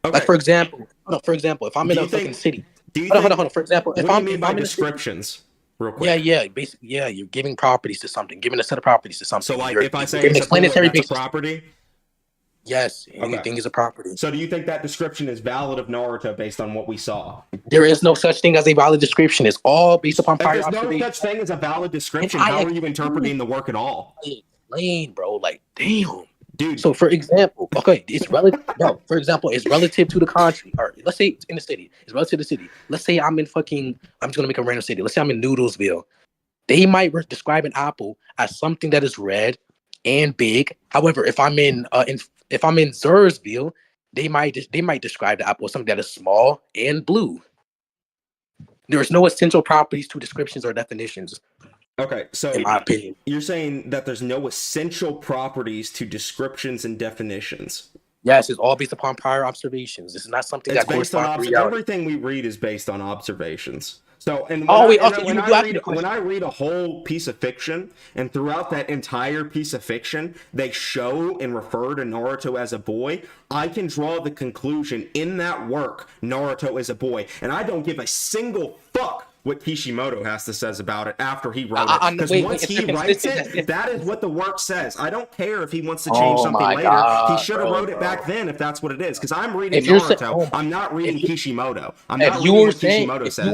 Okay. Like for example, if I'm in a fucking city. Hold on. For example, if I'm in descriptions, real quick. Yeah. Basically, you're giving properties to something, giving a set of properties to something. So, like, if I say it's explanatory that's a property. Yes, anything is a property. So, do you think that description is valid of Naruto based on what we saw? There is no such thing as a valid description. It's all based upon prior observations. If there's no such thing as a valid description, how are you interpreting the work at all? Lane, bro, like damn, dude. So for example, it's relative. No, for example, it's relative to the country. Or let's say it's in the city. It's relative to the city. Let's say I'm in fucking. I'm just gonna make a random city. Let's say I'm in Noodlesville. They might describe an apple as something that is red and big. However, if I'm in Zersville, they might describe the apple as something that is small and blue. There is no essential properties to descriptions or definitions. Okay, so in my opinion, you're saying that there's no essential properties to descriptions and definitions. Yes, it's all based upon prior observations. This is not something that's based on everything we read is based on observations. So, and when I read a whole piece of fiction, and throughout that entire piece of fiction, they show and refer to Naruto as a boy, I can draw the conclusion in that work, Naruto is a boy. And I don't give a single fuck what Kishimoto has to say about it after he wrote it. Because once he writes it, that is what the work says. I don't care if he wants to change something later. He should have wrote it back then if that's what it is. Because I'm reading Naruto. I'm not reading Kishimoto. I'm not reading what Kishimoto says.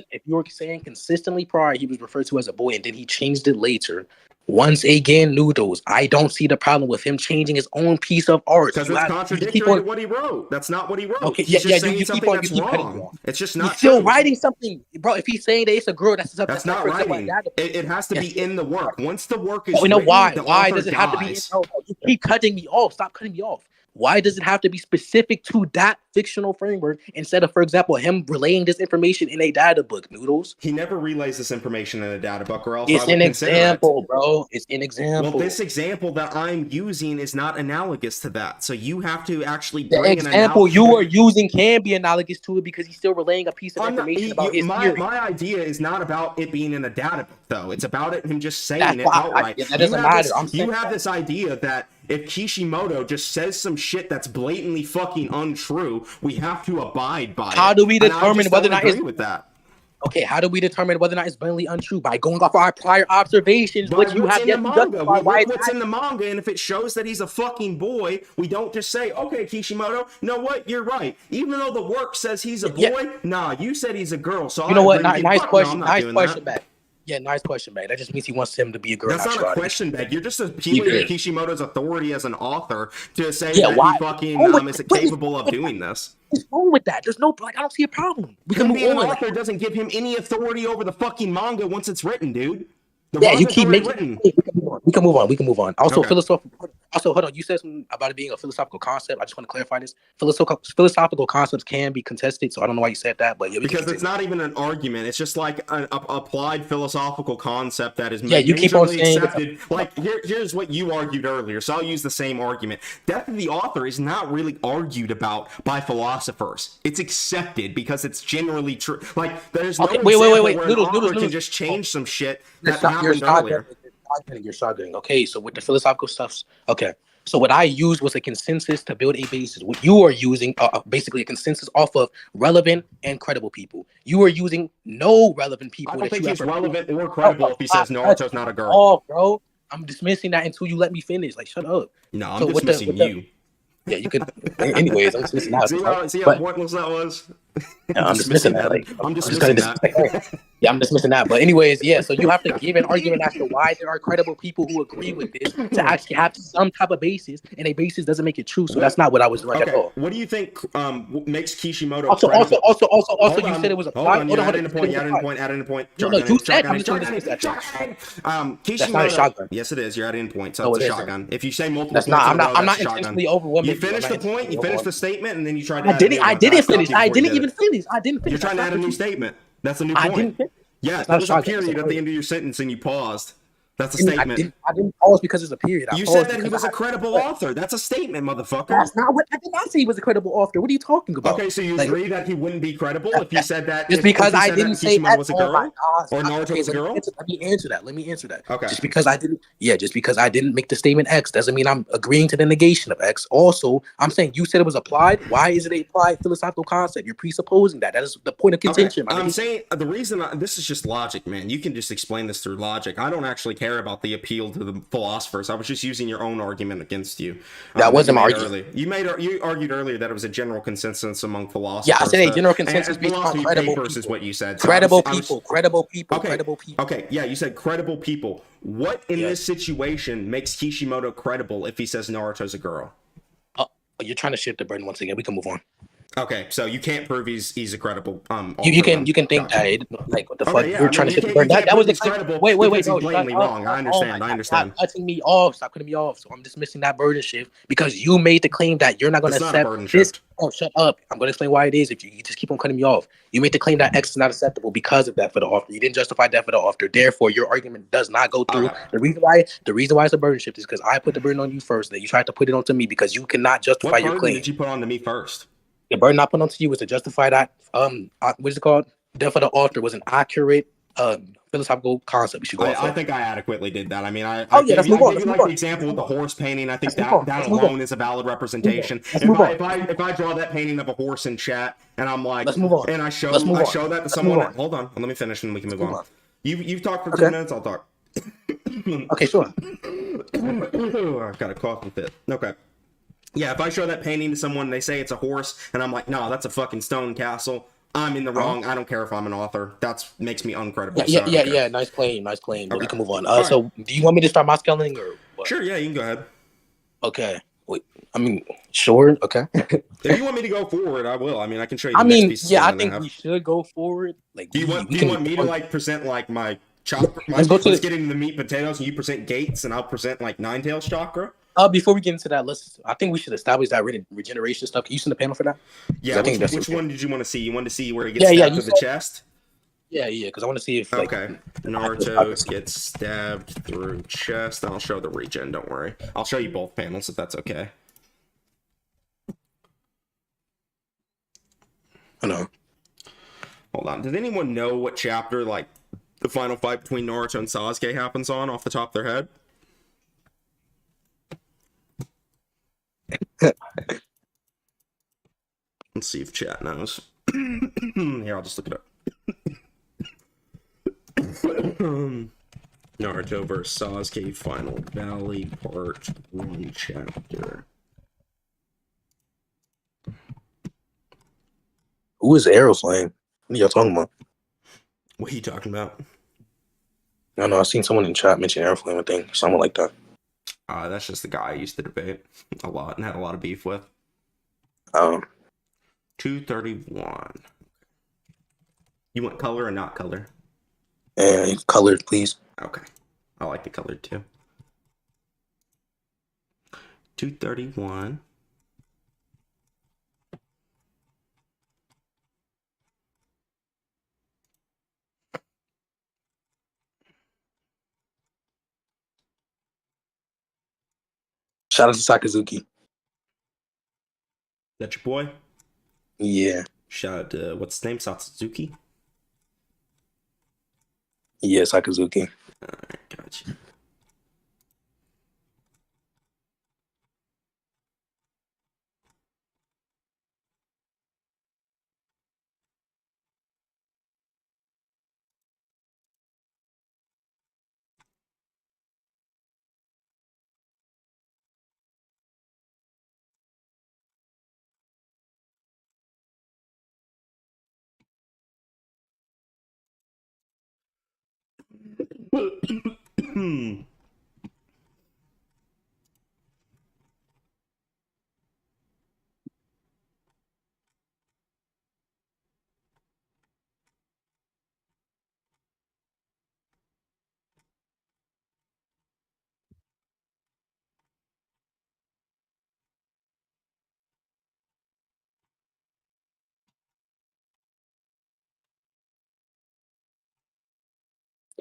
If you were saying consistently prior he was referred to as a boy and then he changed it later, once again, Noodles, I don't see the problem with him changing his own piece of art. Because it's contradictory to what he wrote. That's not what he wrote. Okay, he's just saying something that's wrong. It's just not He's still writing something. Bro, if he's saying that it's a girl, that's not writing. It has to be in the work. Once the work is written, why does it have to be? You keep cutting me off. Stop cutting me off. Why does it have to be specific to that fictional framework instead of, for example, him relaying this information in a data book, Noodles? He never relays this information in a data book, or else it's an example, bro. It's an example. Well, this example that I'm using is not analogous to that. So you have to actually bring the example you are using can be analogous to it because he's still relaying a piece of information about his theory. My idea is not about it being in a data book, though. It's about him just saying it outright. That doesn't matter. You have this idea that if Kishimoto just says some shit that's blatantly fucking untrue, we have to abide by it. How do we determine whether or not it's with that? Okay, how do we determine whether or not it's blatantly untrue? By going off our prior observations, which you have yet to justify. What's in the manga, and if it shows that he's a fucking boy, we don't just say, okay, Kishimoto, you know what, you're right. Even though the work says he's a boy, nah, you said he's a girl, so you know what? Nice question back. Yeah, nice question, man. That just means he wants him to be a girl. That's not a question, bag. You're just appealing to Kishimoto's authority as an author to say that he fucking is capable of doing this. What's wrong with that? There's no, I don't see a problem. We can move on. An author doesn't give him any authority over the fucking manga once it's written, dude. You keep making. We can move on. Also, philosophical. Also, hold on. You said something about it being a philosophical concept. I just want to clarify this. Philosophical concepts can be contested, so I don't know why you said that, but because it's not even an argument. It's just like an applied philosophical concept that is you keep on saying accepted. Like here's what you argued earlier, so I'll use the same argument. Death of the author is not really argued about by philosophers. It's accepted because it's generally true. Like there's no wait. Where an author can just change some shit that happened earlier. You're shotgunning. Okay, so with the philosophical stuff, okay. So what I used was a consensus to build a basis. What you are using, basically a consensus off of relevant and credible people. You are using no relevant people. I don't think he's relevant or credible if he says Naruto's not a girl. Oh, bro, I'm dismissing that until you let me finish. Like, shut up. No, I'm dismissing you. Yeah, you can. Anyways, I'm dismissing that. See how pointless that was? No, I'm dismissing that. Like, I'm dismissing that. Yeah, I'm dismissing that. But anyways, yeah. So you have to give an argument as to why there are credible people who agree with this to actually have some type of basis, and a basis doesn't make it true. So that's not what I was doing at all. What do you think makes Kishimoto also, credible? Also, you said it was a plot. Hold on, adding a point. No, you said I'm Kishimoto. That's not a shotgun. Yes, it is. You're adding a point. So it's a shotgun. If you say multiple, that's not. I'm not intentionally overwhelming. You finished the point. You finished the statement, and then you tried to. I didn't finish. I didn't even finish. You're trying to add a new statement. That's a new point. Yeah, that was a period at the end of your sentence, and you paused. That's a statement. I didn't pause because it's a period. You said that he was a credible author. That's a statement, motherfucker. That's not what I did not say he was a credible author. What are you talking about? Okay, so you agree that he wouldn't be credible if you said that. Just because I didn't say Kishimoto was a girl or Naruto was a girl. Let me answer that. Okay. Just because I didn't make the statement X doesn't mean I'm agreeing to the negation of X. Also, I'm saying you said it was applied. Why is it a applied philosophical concept? You're presupposing that. That is the point of contention. Okay. I'm saying the reason this is just logic, man. You can just explain this through logic. I don't actually care about the appeal to the philosophers. I was just using your own argument against you. That wasn't my argument. You argued earlier that it was a general consensus among philosophers. Yeah, I said a general consensus based on credible papers is what you said. So credible people. Okay, yeah, you said credible people. What in this situation makes Kishimoto credible if he says Naruto's a girl? You're trying to shift the burden once again. We can move on. Okay, so you can't prove he's a credible. You can think that like what the fuck you're trying to shift the burden. That was credible. Wait. No, blatantly wrong. I understand. Stop cutting me off. So I'm dismissing that burden shift because you made the claim that you're not going to accept this. Oh, shut up. I'm going to explain why it is if you just keep on cutting me off. You made the claim that X is not acceptable because of that for the author. You didn't justify that for the author. Therefore, your argument does not go through. The reason why it's a burden shift is because I put the burden on you first. Then you tried to put it onto me because you cannot justify your claim. What burden did you put onto me first? The burden I put onto you was to justify that. What is it called? death of the author was an accurate philosophical concept we should go off I of. think I adequately did that. I mean, I Oh, yeah, gave let's you, move I on, gave let's you move like on. the example with the horse painting. I think Let's move on, that let's move on. alone is a valid representation. Let's move on. If I draw that painting of a horse in chat and I'm like, Let's move on. and I Let's move on. show that to Let's someone. move on. Hold on, let me finish and we can move move on. on. You've talked for Okay. 2 minutes. I'll talk. Okay, sure. I've got a coughing fit. Okay. Yeah, if I show that painting to someone, they say it's a horse, and I'm like, no, that's a fucking stone castle. I'm in the wrong. I don't care if I'm an author. That makes me uncredible. Yeah. Nice claim. But Okay. we can move on. All So, do you want me to start my spelling or what? Sure, yeah, you can go ahead. Okay. Wait, I mean, sure. Okay. If you want me to go forward, I will. I mean, I can show you. I The next mean, piece of yeah, I stone think have. we should go forward. Like, Do you want me to like present like my chakra? Let's get into the meat and potatoes, and you present Gates, and I'll present like Nine Tails chakra. Before we get into that, I think we should establish that regeneration stuff. Can you send the panel for that? Yeah. I think Which one did you want to see? You want to see where he gets Yeah, stabbed to the chest? Yeah, because I want to see if Okay. Naruto gets stabbed through chest. And I'll show the regen. Don't worry. I'll show you both panels if that's okay. I know. Hold on. Does anyone know what chapter like the final fight between Naruto and Sasuke happens on off the top of their head? Let's see if chat knows. Here, I'll just look it up. Naruto vs. Sasuke Final Valley Part 1 chapter. Who is Aeroflame? What are y'all talking about? What are you talking about? I don't know. I seen someone in chat mention Aeroflame, I think. Someone like that. That's just the guy I used to debate a lot and had a lot of beef with. 231. You want color or not color? And colored, please. Okay. I like the colored too. 231. Shout out to Sakazuki. That your boy? Yeah. Shout out to, what's his name? Satsuki? Yeah, Sakazuki. Alright, gotcha.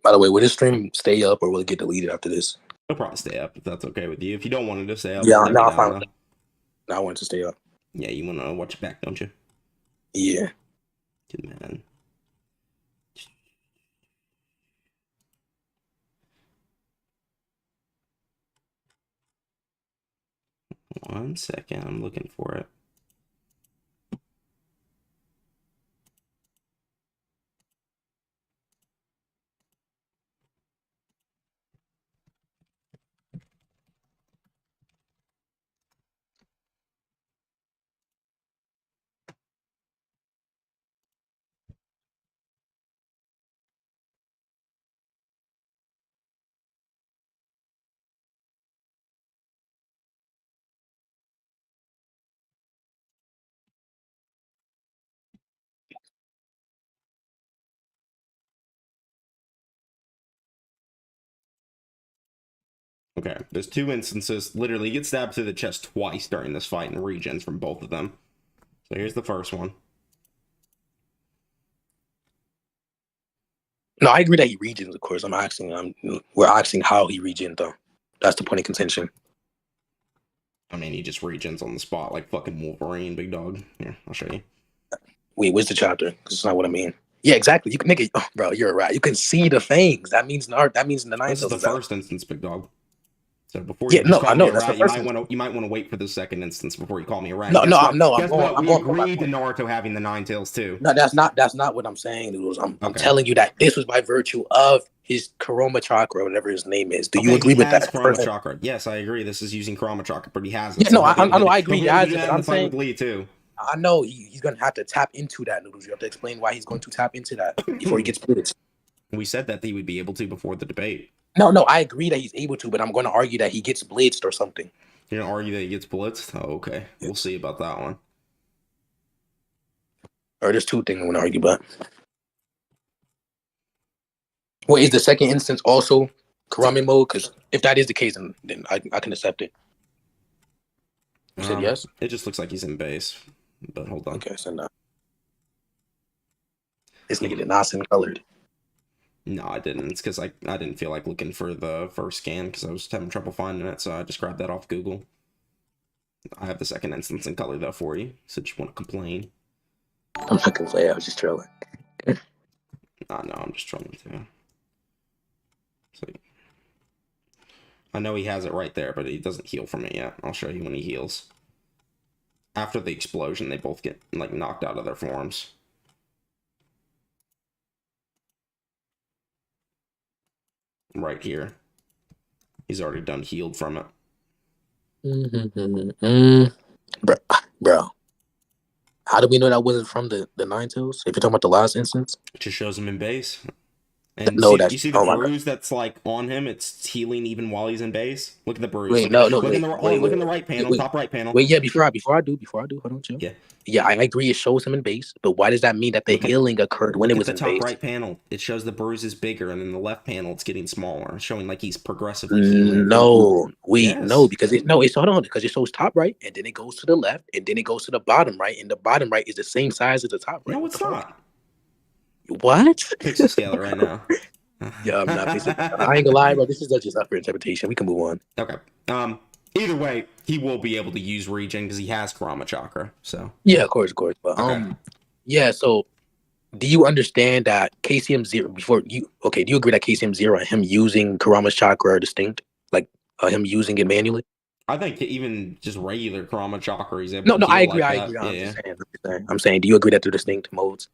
By the way, will this stream stay up or will it get deleted after this? I'll probably stay up if that's okay with you. If you don't want it to stay up, Yeah, let me no, know, I'm fine though. with that. No, I want it to stay up. Yeah, you want to watch it back, don't you? Yeah. Good man. One second, I'm looking for it. Okay, there's 2 instances. Literally, he gets stabbed through the chest twice during this fight and regens from both of them. So here's the first one. No, I agree that he regens, of course. We're asking how he regens, though. That's the point of contention. I mean, he just regens on the spot like fucking Wolverine, big dog. Here, I'll show you. Wait, where's the chapter? Because it's not what I mean. Yeah, exactly. You can make it, bro. You're right. You can see the fangs. That means the nine This is tails the is out. first instance, big dog. So before Yeah, you just no, call I me know a that's the rat, first. you might want to wait for the second instance before you call me a rat. No, Guess no, what? no. Guess what? I'm We going for my agreed to point. Naruto having the nine tails too. No, that's not what I'm saying, Noodles. I'm Okay. telling you that this was by virtue of his Kurama chakra, whatever his name is. Do you agree he with has that? Kurama chakra. Yes, I agree. This is using Kurama chakra, but he has it. Yeah, So no, I know, I agree. He'll He be able to has do it, that but in I'm the fight saying with Lee too. I know he's gonna have to tap into that, Noodles. You have to explain why he's going to tap into that before he gets blitzed. We said that he would be able to before the debate. No, I agree that he's able to, but I'm going to argue that he gets blitzed or something. You're gonna argue that he gets blitzed? Oh, okay. We'll see about that one. Or there's two things I'm going to argue about. Wait, is the second instance also Karame mode? Because if that is the case, then I can accept it. You said yes? It just looks like he's in base. But hold on. Okay, so no. This nigga did not send colored. No, I didn't. It's because I didn't feel like looking for the first scan because I was having trouble finding it, so I just grabbed that off Google. I have the second instance in color though for you, so you want to complain. I'm not gonna play. I was just trolling. No, I'm just trolling too. So, I know he has it right there, but he doesn't heal from it yet. I'll show you when he heals. After the explosion, they both get like knocked out of their forms. Right here. He's already done healed from it. Bro. How do we know that wasn't from the Nine Tails? If you're talking about the last instance? It just shows him in base. And No, you see the bruise that's like on him? It's healing even while he's in base. Look at the bruise. Wait, look in the right panel, wait, top right panel. Wait, yeah, before I do, hold on, chill. Yeah, I agree. It shows him in base, but why does that mean that the healing occurred when it was in base? The top right panel, it shows the bruise is bigger, and then the left panel, it's getting smaller, showing like he's progressively healing. No, because hold on, because it shows top right, and then it goes to the left, and then it goes to the bottom right, and the bottom right is the same size as the top right. No, it's not. What? Pixel scale it right now. Yeah, I'm not pixel. I ain't gonna lie, bro. This is just up for interpretation. We can move on. Okay. Either way, he will be able to use regen because he has Kurama chakra. So yeah, of course. But yeah. So, do you understand that KCM 0 before you? Okay, do you agree that KCM 0 and him using Kurama's chakra are distinct? Like him using it manually? I think even just regular Kurama chakra, he's able. No, to I agree. Like I agree. I'm saying, do you agree that they're distinct modes?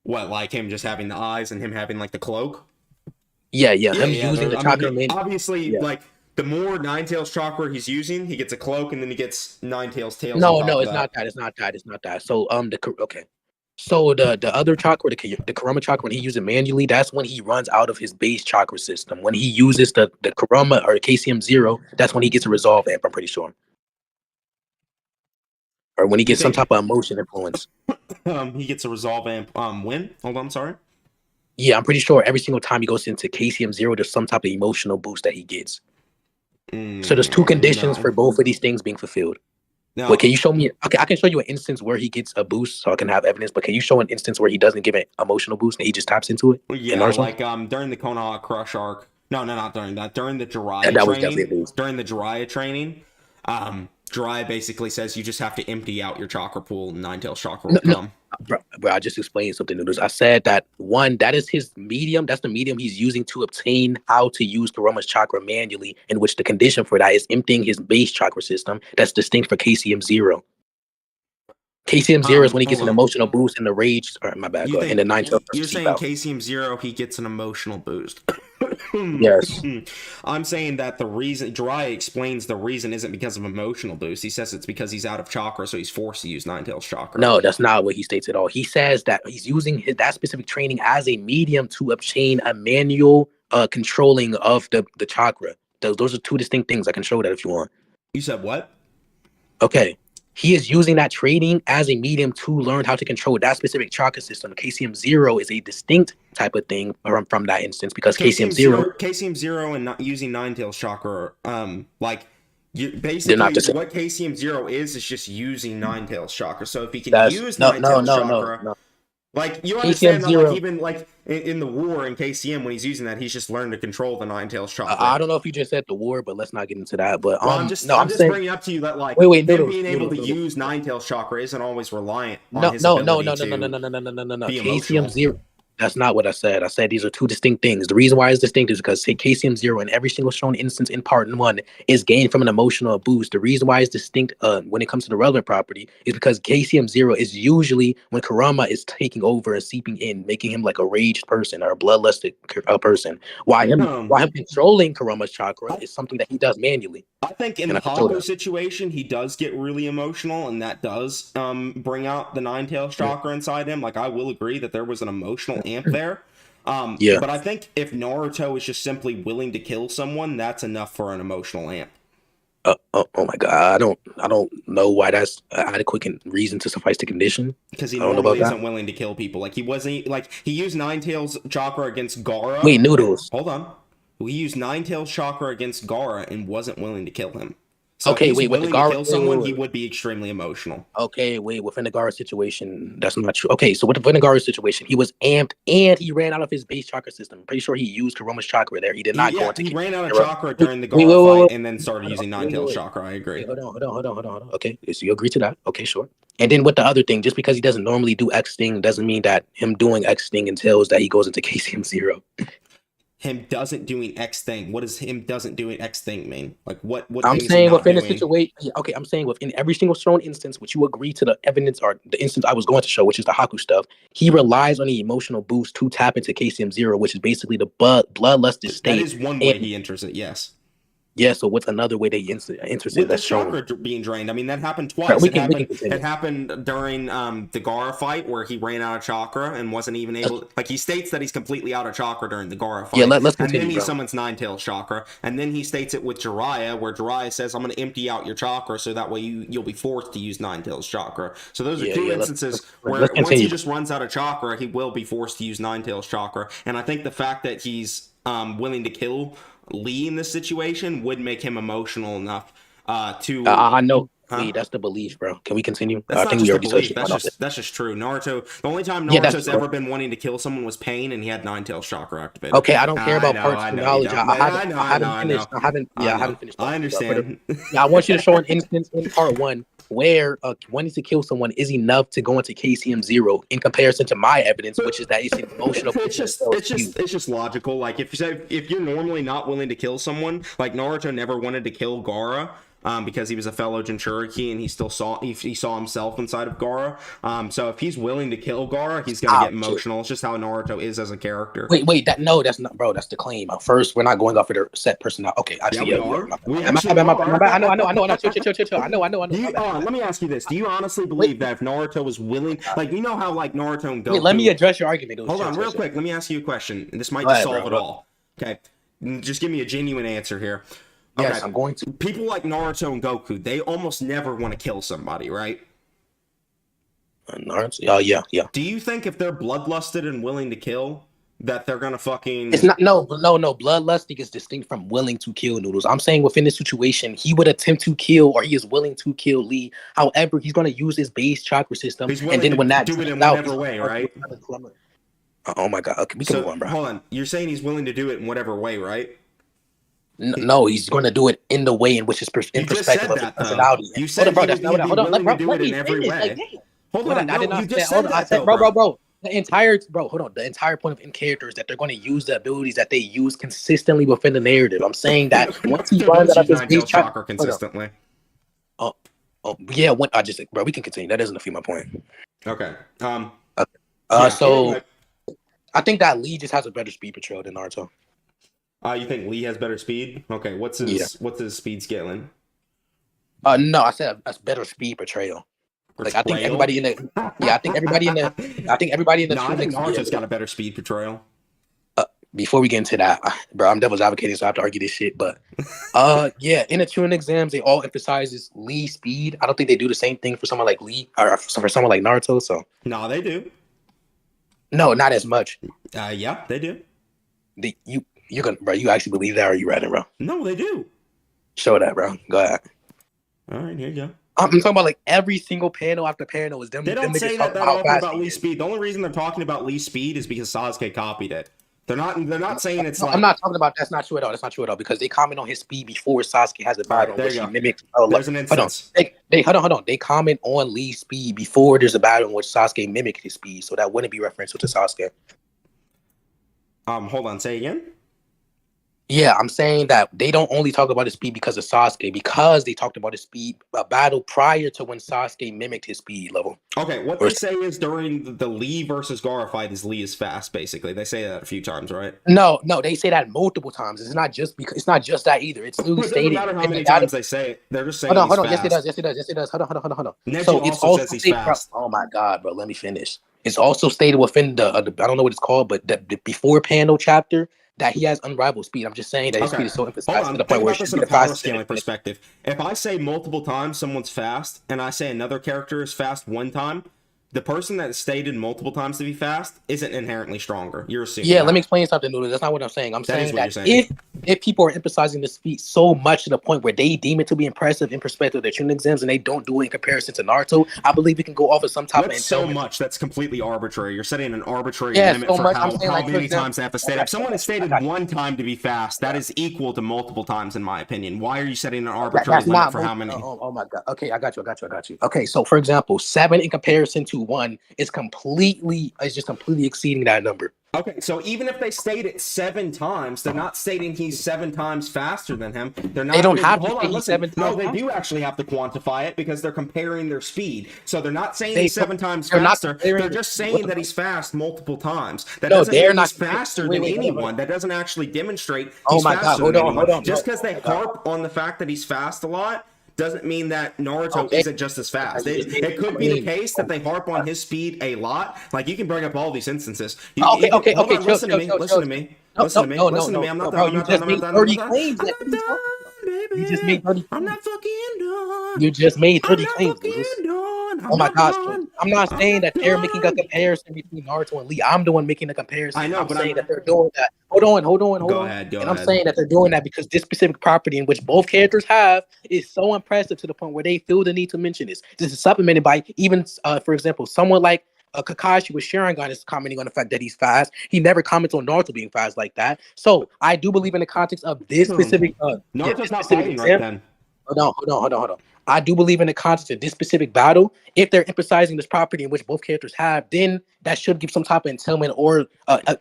What, like him just having the eyes and him having like the cloak? Yeah. Him using the chakra. Obviously, like. The more Nine Tails chakra he's using, he gets a cloak, and then he gets Nine Tails tails. No, it's not that. It's not that. So So the other chakra, the Kurama chakra, when he uses it manually, that's when he runs out of his base chakra system. When he uses the Kurama or KCM 0, that's when he gets a resolve amp. I'm pretty sure. Or when he gets some type of emotion influence. He gets a resolve amp. When? Hold on, sorry. Yeah, I'm pretty sure every single time he goes into KCM 0, there's some type of emotional boost that he gets. So there's two conditions for both of these things being fulfilled. No. Wait, can you show me? Okay, I can show you an instance where he gets a boost, so I can have evidence. But can you show an instance where he doesn't give an emotional boost and he just taps into it? Yeah, like during the Konoha Crush arc. No, not during that. During the Jiraiya that was definitely a boost. During the Jiraiya training, Jiraiya basically says you just have to empty out your chakra pool, and Nine Tails chakra will come. Bro, I just explained something, Noodles. I said that that is his medium. That's the medium he's using to obtain how to use Kurama's chakra manually, in which the condition for that is emptying his base chakra system. That's distinct for KCM 0. KCM 0 is when he gets an emotional boost in the rage. Or my bad. And the Nine Tails. You're saying KCM 0, he gets an emotional boost. Yes. I'm saying that the reason Jiraiya explains the reason isn't because of emotional boost. He says it's because he's out of chakra, so he's forced to use Nine Tails chakra. No, that's not what he states at all. He says that he's using that specific training as a medium to obtain a manual controlling of the chakra. Those are two distinct things. I can show that if you want. You said what? Okay. He is using that training as a medium to learn how to control that specific chakra system. KCM 0 is a distinct type of thing from that instance because KCM 0 and not using Nine Tails chakra, basically what KCM 0 is just using Nine Tails chakra. So if he can use Nine Tails chakra, like you understand that, like even like in the war in KCM when he's using that, he's just learned to control the Nine Tails chakra. I don't know if you just said the war, but let's not get into that. But I'm just bringing up to you that like him being able to use Nine Tails chakra isn't always reliant on his ability to KCM 0. That's not what I said. I said these are two distinct things. The reason why it's distinct is because say KCM zero in every single shown instance in part one is gained from an emotional boost. The reason why it's distinct when it comes to the relevant property is because KCM zero is usually when Kurama is taking over and seeping in, making him like a raged person or a bloodlusted person. Why him controlling Kurama's chakra is something that he does manually. I think in the Haku situation, he does get really emotional, and that does bring out the Nine-Tails chakra inside him. Like, I will agree that there was an emotional amp there. But I think if Naruto is just simply willing to kill someone, that's enough for an emotional amp. Oh my god! I don't know why that's adequate reason to suffice the condition. Because he normally isn't willing to kill people. Like, he wasn't like he used Nine-Tails chakra against Gaara. Wait, Noodles. Hold on. He used Nine-Tails chakra against Gaara and wasn't willing to kill him. So okay, if he's wait, willing with the Gaara, to kill someone, he would be extremely emotional. Okay, wait, within the Gaara situation, that's not true. Okay, so within the Gaara situation, he was amped and he ran out of his base chakra system. I'm pretty sure he used Kurama's chakra there. He did not go into. He ran out of chakra during the Gaara fight and then started using Nine-Tails chakra. I agree. Hold on. Okay, so you agree to that? Okay, sure. And then with the other thing, just because he doesn't normally do X thing doesn't mean that him doing X thing entails that he goes into KCM 0. Him doesn't doing X thing. What does him doesn't doing X thing mean? Like what I'm saying within a situation. Okay, I'm saying within every single shown instance, which you agree to the evidence or the instance I was going to show, which is the Haku stuff, he relies on the emotional boost to tap into KCM 0, which is basically the bloodlusted state. That is one way he enters it. Yes. Yeah, so what's another way they enters it? With the chakra being drained. I mean, that happened twice. It happened during the Gaara fight where he ran out of chakra and wasn't even able. Like, he states that he's completely out of chakra during the Gaara fight. Yeah, let's continue. And then he summons Nine-Tails chakra, and then he states it with Jiraiya, where Jiraiya says, "I'm going to empty out your chakra, so that way you'll be forced to use Nine-Tails chakra." So those are two instances where once he just runs out of chakra, he will be forced to use Nine-Tails chakra. And I think the fact that he's willing to kill Lee in this situation would make him emotional enough to. I know. Lee, that's the belief, bro. Can we continue? I think we already touched it. That's just true. Naruto. The only time Naruto's ever been wanting to kill someone was Pain, and he had Nine-Tails chakra activated. Okay, I don't care about personal knowledge. I haven't finished. I understand. I want you to show an instance in part one where wanting to kill someone is enough to go into KCM 0 in comparison to my evidence, which is that it's an emotional. It's just logical. Like, if you're normally not willing to kill someone, like Naruto never wanted to kill Gaara. Because he was a fellow Jinchuriki and he still saw himself inside of Gaara. So if he's willing to kill Gaara, he's gonna get emotional. It's just how Naruto is as a character. Wait, that's not, bro. That's the claim. First, we're not going off of their set personality. Okay, actually, I know. Let me ask you this: do you honestly believe that if Naruto was willing, like, you know how like Naruto and Goku? Let me address your argument. Hold on, real quick. Let me ask you a question. This might just solve it all. Okay, just give me a genuine answer here. Yes, okay. I'm going to. People like Naruto and Goku, they almost never want to kill somebody, right? Naruto? Yeah. Do you think if they're bloodlusted and willing to kill, that they're gonna fucking? It's not. No. Bloodlusting is distinct from willing to kill, Noodles. I'm saying within this situation, he would attempt to kill, or he is willing to kill Lee. However, he's gonna use his base chakra system, and then when that do it in whatever way, right? Oh my god. Okay, we can move on, bro. Hold on. You're saying he's willing to do it in whatever way, right? No, he's going to do it in the way in which his perspective of his personality. You said, bro, that's not what. Hold on, let me do it in every way. Hold on, I did not say that. I said, bro. The entire point of in character is that they're going to use the abilities that they use consistently within the narrative. I'm saying that once he runs out of his base chakra consistently. Oh, yeah. Bro, we can continue. That doesn't defeat my point. Okay. So I think that Lee just has a better speed portrayal than Naruto. You think Lee has better speed? Okay, what's his speed scaling? No, I said a better speed portrayal. Like, I think everybody in the I think everybody in the No, I think Naruto's got a better speed portrayal. Before we get into that, bro, I'm devil's advocating, so I have to argue this shit. But in the tuning exams, they all emphasizes Lee's speed. I don't think they do the same thing for someone like Lee or for someone like Naruto. So no, they do. No, not as much. Yeah, they do. You're gonna, bro. You actually believe that, or are you ratting, bro? No, they do. Show that, bro. Go ahead. All right, here you go. I'm talking about like every single panel after panel is them. They don't say that often about Lee's speed. The only reason they're talking about Lee's speed is because Sasuke copied it. They're not saying it's like. I'm not talking about. That's not true at all. That's not true at all because they comment on his speed before Sasuke has a battle. There you go. Mimics. There's an instance. Hold on. They comment on Lee's speed before there's a battle in which Sasuke mimicked his speed, so that wouldn't be referential to Sasuke. Hold on, say again. Yeah, I'm saying that they don't only talk about his speed because of Sasuke, because they talked about his speed battle prior to when Sasuke mimicked his speed level. Okay, what Or- they say is during the Lee versus Gaara fight is Lee is fast, basically. They say that a few times, right? No, they say that multiple times. It's not just because it's not just that either. It's literally It doesn't stated matter how in the many battle. times they say it. They're just saying Hold he's on. Yes, it fast. does. Yes, it does. Hold on. Neji So it's also also says he's stated. fast. Oh my god, bro. Let me finish. It's also stated within the I don't know what it's called, but the before panel chapter that he has unrivaled speed. I'm just saying that his Okay, speed is so hold emphasized to on. the Think point where it about this should in be a the power fastest. scaling perspective. If I say multiple times someone's fast, and I say another character is fast one time, the person that is stated multiple times to be fast isn't inherently stronger. You're assuming. Yeah, that. let me explain something, Noodles. That's not what I'm saying. I'm That is saying what that you're saying. if people are emphasizing the speed so much to the point where they deem it to be impressive in perspective of their training exams and they don't do it in comparison to Naruto, I believe it can go off of some type of What's so entailment. much? That's completely arbitrary. You're setting an arbitrary Yeah, limit so for much. I'm saying, how like, for many example, times they have to state. I If someone is stated got you. one time to be fast, that is equal to multiple times, in my opinion. Why are you setting an arbitrary That's limit not for how many? Oh my god. Okay, I got you. Okay, so for example, 7 in comparison to 1 is just completely exceeding that number. Okay, so even if they state it 7 times, they're not stating he's 7 times faster than him. They're not. They don't even, have to hold say on, he's listen. 7 No, times they faster. do actually have to quantify it because they're comparing their speed. So they're not saying They he's don't- 7 times they're not faster. comparing They're the just speed. What saying the that fuck? he's fast multiple times. That No, doesn't they're mean not he's faster than hold on. anyone. That doesn't actually demonstrate Oh he's my god, faster hold than on, anyone. hold on. Just No, because they oh my god. harp on the fact that he's fast a lot doesn't mean that Naruto Okay. isn't just as fast. You just made It the could be the claim. case that they harp on his speed a lot. Like you can bring up all these instances. Okay, Hold on, chill. listen to me. Listen to me. Listen to me. Listen to me. I'm not done. Bro, I'm you not done. just I'm not made done. I'm 30 not done. claims. I'm What not are you talking done, about? You just baby. made 30 I'm claims. not fucking done. You just made I'm 30 not claims, Noodles. fucking done. Oh I'm my not gosh, done. I'm not I'm saying not that they're making a done. comparison between Naruto and Lee. I'm the one making the comparison. I know, I'm but saying I'm. that they're doing that. Hold on. Go ahead. Go And ahead. I'm saying that they're doing that because this specific property in which both characters have is so impressive to the point where they feel the need to mention this. This is supplemented by even, for example, someone like Kakashi with Sharingan is commenting on the fact that he's fast. He never comments on Naruto being fast like that. So I do believe in the context of this specific Naruto's this not specific fighting right example. then. Hold on. I do believe in the context of this specific battle. If they're emphasizing this property in which both characters have, then that should give some type of entailment or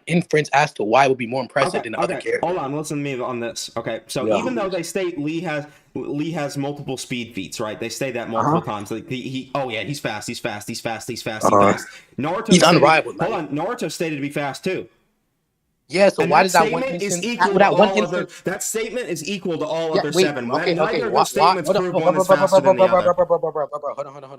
inference as to why it would be more impressive than the other character. Hold on, listen to me on this. Okay, so Yeah. even though they state Lee has multiple speed feats, right? They say that multiple times. Like he's fast. He's fast. Naruto He's stated, unrivaled. Hold on, Naruto stated to be fast too. Yeah, so And why that does that one statement is instance? equal to all other. That statement is equal to all other Wait, 7. okay. Neither of Why, those statements hold prove one is faster than the other.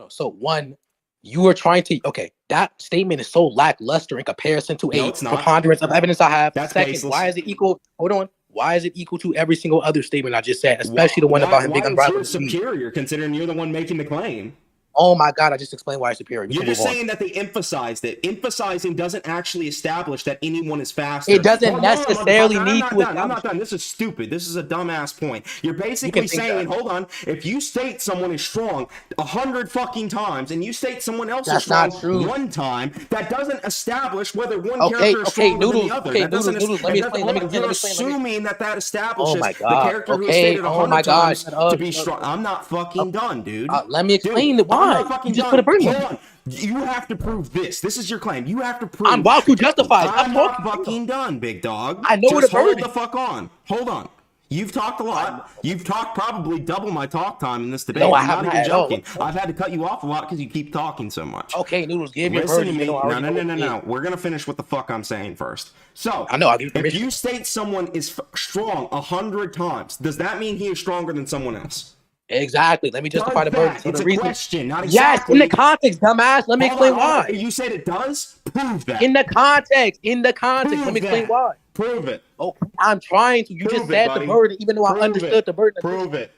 on. So one, you are trying to. Okay, that statement is so lackluster in comparison to No, a it's not. preponderance of evidence I have. That's Second, baseless. why is it equal? Hold on. Why is it equal to every single other statement I just said, especially the one about him being Why is unrivaled? yours superior considering you're the one making the claim? Oh my god, I just explained why it's superior. You're just saying that they emphasized it. Emphasizing doesn't actually establish that anyone is faster. It doesn't necessarily need to. I'm not done. This is stupid. This is a dumbass point. You're basically saying, hold on, if you state someone is strong 100 fucking times and you state someone else is strong one time, that doesn't establish whether one character is stronger than the other. That doesn't. Let me explain. You're assuming that establishes the character who is Okay. stated 100 times God. to be strong. I'm not fucking done, dude. Let me explain Dude, why. I'm not fucking done. Hold on. You have to prove this. This is your claim. You have to prove. I'm about to justify. I'm not fucking done, big dog. I know Just what hold the fuck on. Hold on. You've talked a lot. You've talked probably double my talk time in this debate. No, I I'm have not not even joking. at all. I've had to cut you off a lot because you keep talking so much. Okay, Noodles, give your Listen to verdict. me. No. We're gonna finish what the fuck I'm saying first. So I know. I'll give you if permission. you state someone is strong 100 times, does that mean he is stronger than someone else? Exactly. Let me justify the verdict. So It's a question, not Yes, exactly. in the context, dumbass. Let me explain why. You said it does? Prove that. In the context. Prove Let me explain why. Prove it. Oh, I'm trying to. You just said the verdict, even though I understood the verdict. Prove it.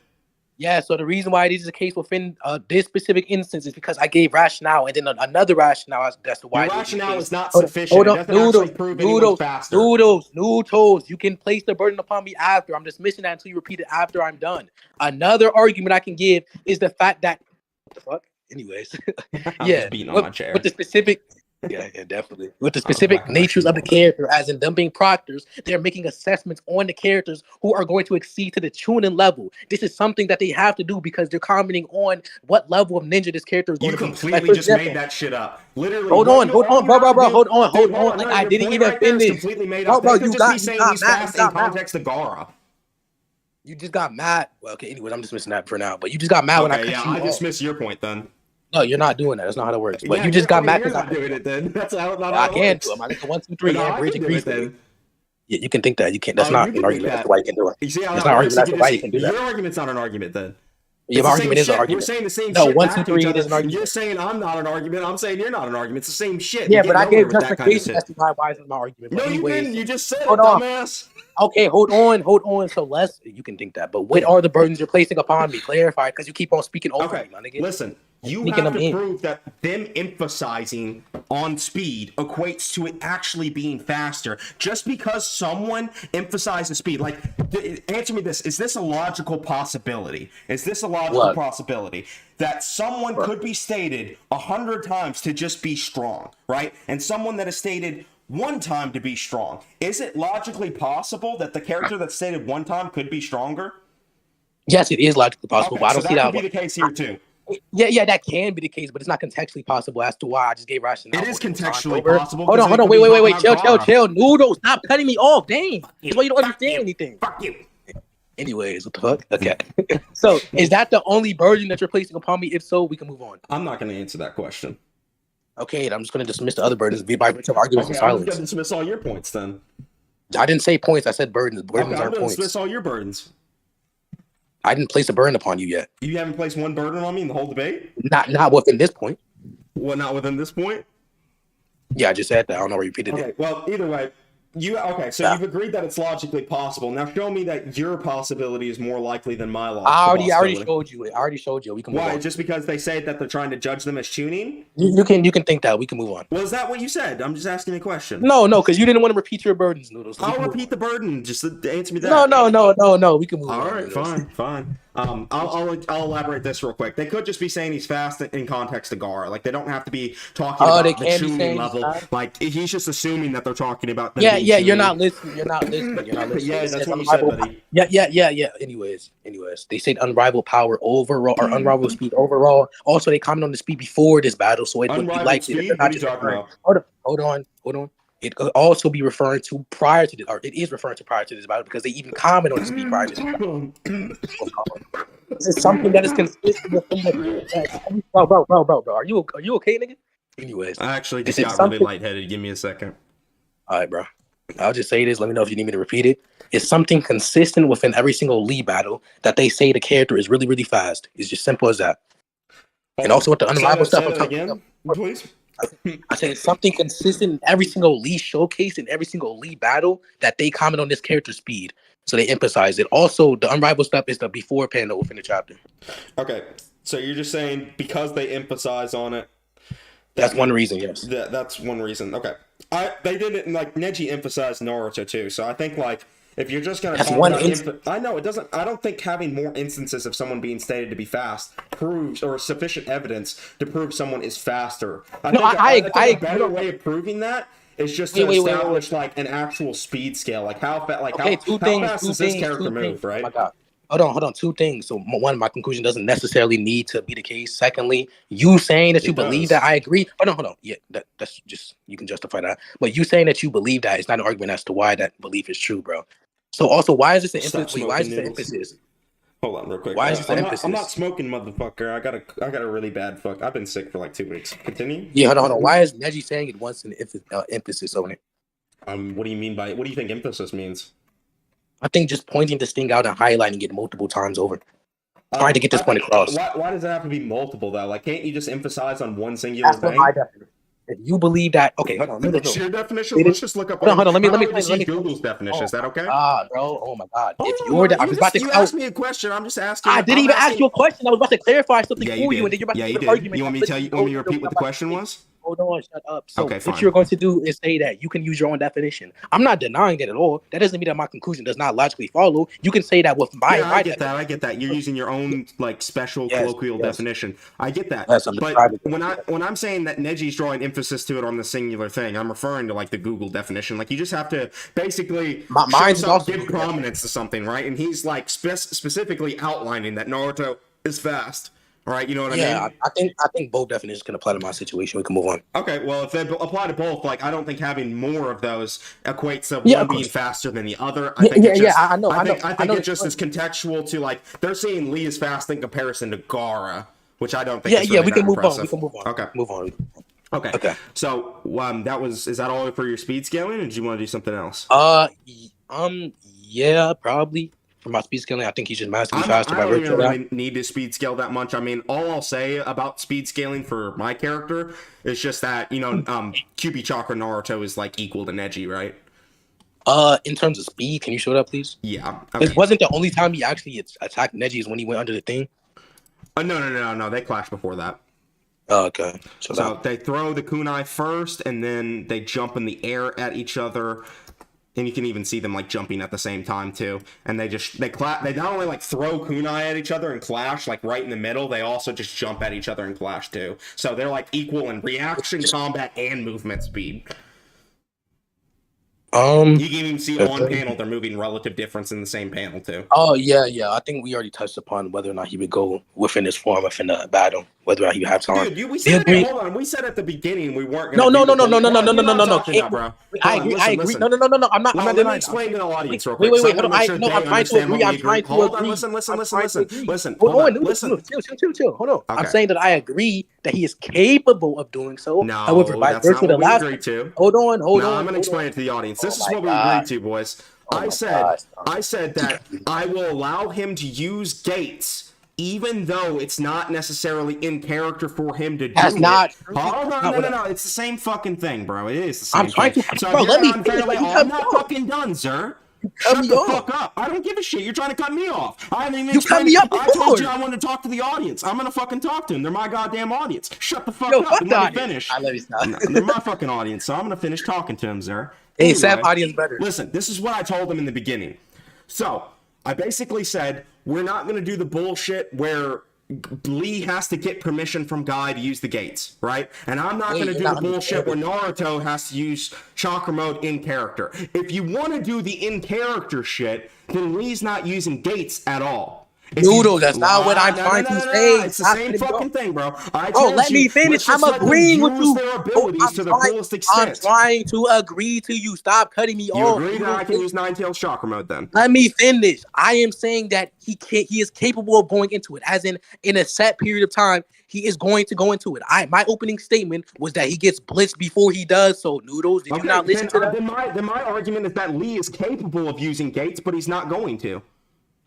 Yeah, so the reason why this is the case within this specific instance is because I gave rationale and then another rationale as to why. Your rationale is not sufficient. Hold on, It doesn't actually prove anyone's faster. Noodles. You can place the burden upon me after. I'm dismissing that until you repeat it after I'm done. Another argument I can give is the fact that what the fuck? Anyways, I'm just beating on my chair. With the specific Yeah, definitely. With the specific natures of the character, as in them being proctors, they're making assessments on the characters who are going to exceed to the tuning level. This is something that they have to do because they're commenting on what level of ninja this character is going You to be. completely just made that shit up. Literally. Hold on, bro, hold on. Dude, Like no, I your didn't point even right there is finish. completely made Bro, up. They could you just be got saying he's mad. fast in context to Gara. You just got mad. Well, okay, anyways, I'm dismissing that for now. But you just got mad when I cut you I off. dismiss your point then. No, you're not doing that. That's not how it works. But you just got mad because I'm doing it then. That's how not how I it can works. do it. I like the 1, 2, 3. No, Yeah, I Bridge can do agrees it with me. then. Yeah, you can think that. You can't. That's Oh, not you an can argument think as to that. why you can do it. You see how It's that not an works? argument as to why you can do Your that. argument's not an argument then. Your argument is an We're argument. saying the same No, shit 1, back 2, to 3 each is other. an argument. You're saying I'm not an argument. I'm saying you're not an argument. It's the same shit. Yeah, You but get I gave nowhere with that kind of justification shit. as to why it's my argument. No, But you anyways, didn't. You just said it, hold on. dumbass. Okay, hold on. So you can think that. But what are the burdens you're placing upon me? Clarify, because you keep on speaking over me, my nigga. Listen, you Sneaking have them to in. prove that them emphasizing on speed equates to it actually being faster. Just because someone emphasizes speed, like, answer me this: is this a logical possibility? Is this a logical possibility that someone could be stated 100 times to just be strong, right? And someone that is stated one time to be strong. Is it logically possible that the character that's stated one time could be stronger? Yes, it is logically possible, but I don't see that. Could be the case here too. Yeah, that can be the case, but it's not contextually possible as to why I just gave rationale. It is contextually possible. Hold on, wait, chill. Noodles, stop cutting me off, dang. That's why you don't understand anything. Fuck you. Anyways, what the fuck? Okay. So, is that the only burden that you're placing upon me? If so, we can move on. I'm not going to answer that question. Okay, I'm just going to dismiss the other burdens by virtue of arguments and silence. I'm going to dismiss all your points then. I didn't say points. I said burdens. Burdens I'm aren't going to points. dismiss all your burdens. I didn't place a burden upon you yet. You haven't placed one burden on me in the whole debate? Not within this point. Well, not within this point? Yeah, I just said that. I don't know where you repeated it. Well, either way, you've agreed that it's logically possible. Now show me that your possibility is more likely than my logical I already showed you it. I already showed you. We can move on. Why? Just because they say that they're trying to judge them as tuning? You can think that. We can move on. Well, is that what you said? I'm just asking a question. No, because you didn't want to repeat your burdens, Noodles. I'll repeat the burden. Just answer me that. No. We can move on. All right, fine. I'll elaborate this real quick. They could just be saying he's fast in context to Gara. Like, they don't have to be talking about the tuning level. Like, he's just assuming that they're talking about them being you're tuning. not listening. You're not listening. Yeah, that's what you said, buddy. Yeah. Anyways, they said unrivaled power overall or unrivaled speed overall. Also, they comment on the speed before this battle, so it would be likely that they're not just referring. Hold on. It could also be referring to prior to this, or it is referring to prior to this battle because they even comment on the speed prior to this battle. This is something that is consistent with bro. Are you okay, nigga? Anyways, I actually just got really lightheaded. Give me a second. All right, bro. I'll just say this. Let me know if you need me to repeat it. It's something consistent within every single Lee battle that they say the character is really, really fast. It's just simple as that. And also with the unrivaled stuff. Please. I said it's something consistent in every single Lee showcase, in every single Lee battle that they comment on this character's speed. So they emphasize it. Also, the unrivaled stuff is the before panel within the chapter. Okay. So you're just saying because they emphasize on it. That's one reason, yes. That's one reason. Okay. They did it, like, Neji emphasized Naruto too. So I think, like, if you're just gonna talk about I know it doesn't. I don't think having more instances of someone being stated to be fast proves or sufficient evidence to prove someone is faster. I think a better way of proving that is just to establish like an actual speed scale, like how fast does this character move, right? Oh my God. Hold on. Two things. So one, my conclusion doesn't necessarily need to be the case. Secondly, you saying that you believe that, I agree. Hold on. Yeah, that's just, you can justify that. But you saying that you believe that is not an argument as to why that belief is true, bro. So also, why is this an emphasis? Why is this an emphasis? Hold on, real quick. Why is this an emphasis? I'm not smoking, motherfucker. I got a really bad fuck. I've been sick for like 2 weeks. Continue. Yeah, hold on. Why is Neji saying it wants an emphasis on it? What do you mean by? What do you think emphasis means? I think just pointing this thing out and highlighting it multiple times over, trying to get this point across. Why does it have to be multiple though? Like, can't you just emphasize on one singular thing? My definition. If you believe that, okay, hold on. What's your definition? Let's just look up. Hold on. Let me see Google's definition. Is that okay? Bro. Oh my God. If you're I was about to. You asked me a question. I'm just asking. I didn't even ask you a question. I was about to clarify something for you, and then you're about to you did. argument. You want me to tell you? Want me to repeat what the question was? hold on, shut up. So Okay, what fine. you're going to do is say that you can use your own definition. I'm not denying that at all. That doesn't mean that my conclusion does not logically follow. You can say that with my I get that. I get that. You're using your own like special colloquial definition. I get that. Yes, I'm but describing when I'm saying that Neji's drawing emphasis to it on the singular thing, I'm referring to like the Google definition. Like you just have to basically give prominence to something, right? And he's like specifically outlining that Naruto is fast. Right, you know what I mean? Yeah, I think both definitions can apply to my situation. We can move on. Okay, well, if they apply to both, like I don't think having more of those equates to one being faster than the other. I think I know. I think it just is contextual to like they're saying Lee is fast in comparison to Gaara, which I don't think. Is really we can move impressive. on. We can move on. Okay, move on. Okay. So is that all for your speed scaling, or did you want to do something else? Yeah, probably. For my speed scaling, I think he's just massively faster. I don't even really need to speed scale that much. I mean, all I'll say about speed scaling for my character is just that, QB Chakra Naruto is like equal to Neji, right? In terms of speed, can you show that, please? Yeah. Okay. It wasn't the only time he actually attacked Neji is when he went under the thing? No. They clashed before that. Oh, okay. So they throw the kunai first, and then they jump in the air at each other. And you can even see them like jumping at the same time too. And they not only like throw kunai at each other and clash like right in the middle, they also just jump at each other and clash too. So they're like equal in reaction, combat, and movement speed. You can even see on panel they're moving relative difference in the same panel too. Oh yeah. I think we already touched upon whether or not he would go within his form within the battle, whether or not he would have time. Dude, we said hold on. We said at the beginning we weren't going to. No. I agree. No. I'm not denying. Let me explain to the audience real quick. Wait. Hold on. I'm trying to agree. Listen. Chill. Hold on. I'm saying that I agree that he is capable of doing so. No, however, by virtue of the last. Hold on. I'm going to explain it to the audience. This is what we agreed to, boys. I said that I will allow him to use gates, even though it's not necessarily in character for him to do it. That's not true. No. It's the same fucking thing, bro. It is the same I'm trying thing. to. So bro, let me finish. I'm not fucking done, sir. Shut the fuck up. I don't give a shit. You're trying to cut me off. I haven't even explained. I told you I wanted to talk to the audience. I'm going to fucking talk to them. They're my goddamn audience. Shut the fuck up and let me finish. They're my fucking audience, so I'm going to finish talking to them, sir. Hey, Sam, audience better. Listen, this is what I told them in the beginning. So, I basically said, we're not going to do the bullshit where Lee has to get permission from Guy to use the gates, right? And I'm not going to do the bullshit where Naruto has to use chakra mode in character. If you want to do the in character shit, then Lee's not using gates at all. Noodles, that's not what I'm trying to say. It's the same fucking thing, bro. Let me finish. I'm agreeing with you. Their abilities to the fullest extent. I'm trying to agree to you. Stop cutting me off. You agree that I can use Nine-Tails chakra mode then? Let me finish. I am saying that he is capable of going into it, as in a set period of time. He is going to go into it. My opening statement was that he gets blitzed before he does. So, Noodles, did you not listen to that? Then my argument is that Lee is capable of using gates, but he's not going to.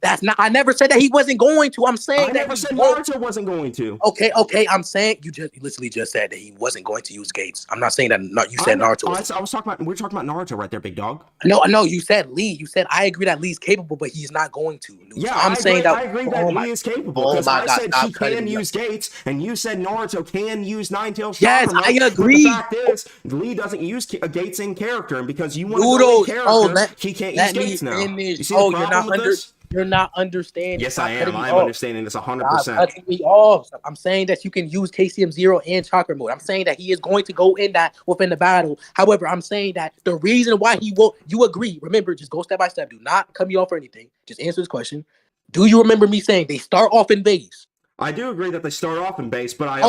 That's not. I never said that he wasn't going to. I'm saying I never said Naruto wasn't going to. Okay. I'm saying you literally just said that he wasn't going to use gates. I'm not saying that. You said Naruto. I was talking about. We're talking about Naruto right there, big dog. No. You said Lee. You said I agree that Lee's capable, but he's not going to. Yeah, I agree that Lee is capable because I said he can use gates, and you said Naruto can use Nine-Tails. Yes, I agree. But the fact is, Lee doesn't use gates in character, and because you want to go in character, he can't use gates now. You see the problem with this? You're not understanding. Yes, I am. I'm understanding this 100%. Cutting me off. I'm saying that you can use KCM 0 and chakra mode. I'm saying that he is going to go in that within the battle. However, I'm saying that the reason why he will, you agree. Remember, just go step by step. Do not cut me off or anything. Just answer this question. Do you remember me saying they start off in base? I do agree that they start off in base, but that's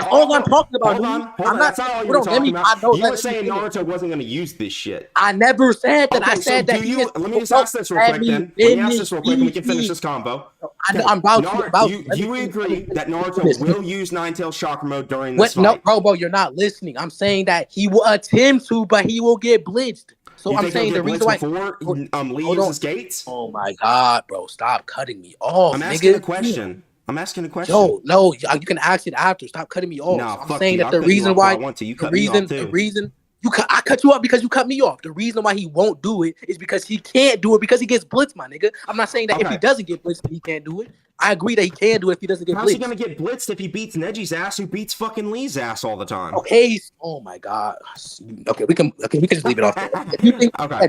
all I'm talking about. Hold on. That's not all you were talking about. You were saying Naruto wasn't going to use this shit. I never said that. I said that. Let me just ask this real quick then. Let me ask this real quick and we can finish this combo. I'm about you agree that Naruto will use Nine-Tails chakra mode during this fight? No, bro, you're not listening. I'm saying that he will attempt to, but he will get blitzed. So I'm saying the reason why before Lee uses gates? Oh my god, bro. Stop cutting me off. I'm asking a question. No, you can ask it after. Stop cutting me off. No, I'm saying that the reason why I cut you off because you cut me off. The reason why he won't do it is because he can't do it because he gets blitzed, my nigga. I'm not saying that if he doesn't get blitzed, he can't do it. I agree that he can do it if he doesn't get How's he blitzed. gonna get blitzed if he beats Neji's ass, who beats fucking Lee's ass all the time? Okay. Oh my god. Okay, we can just leave it off there. If you think Okay.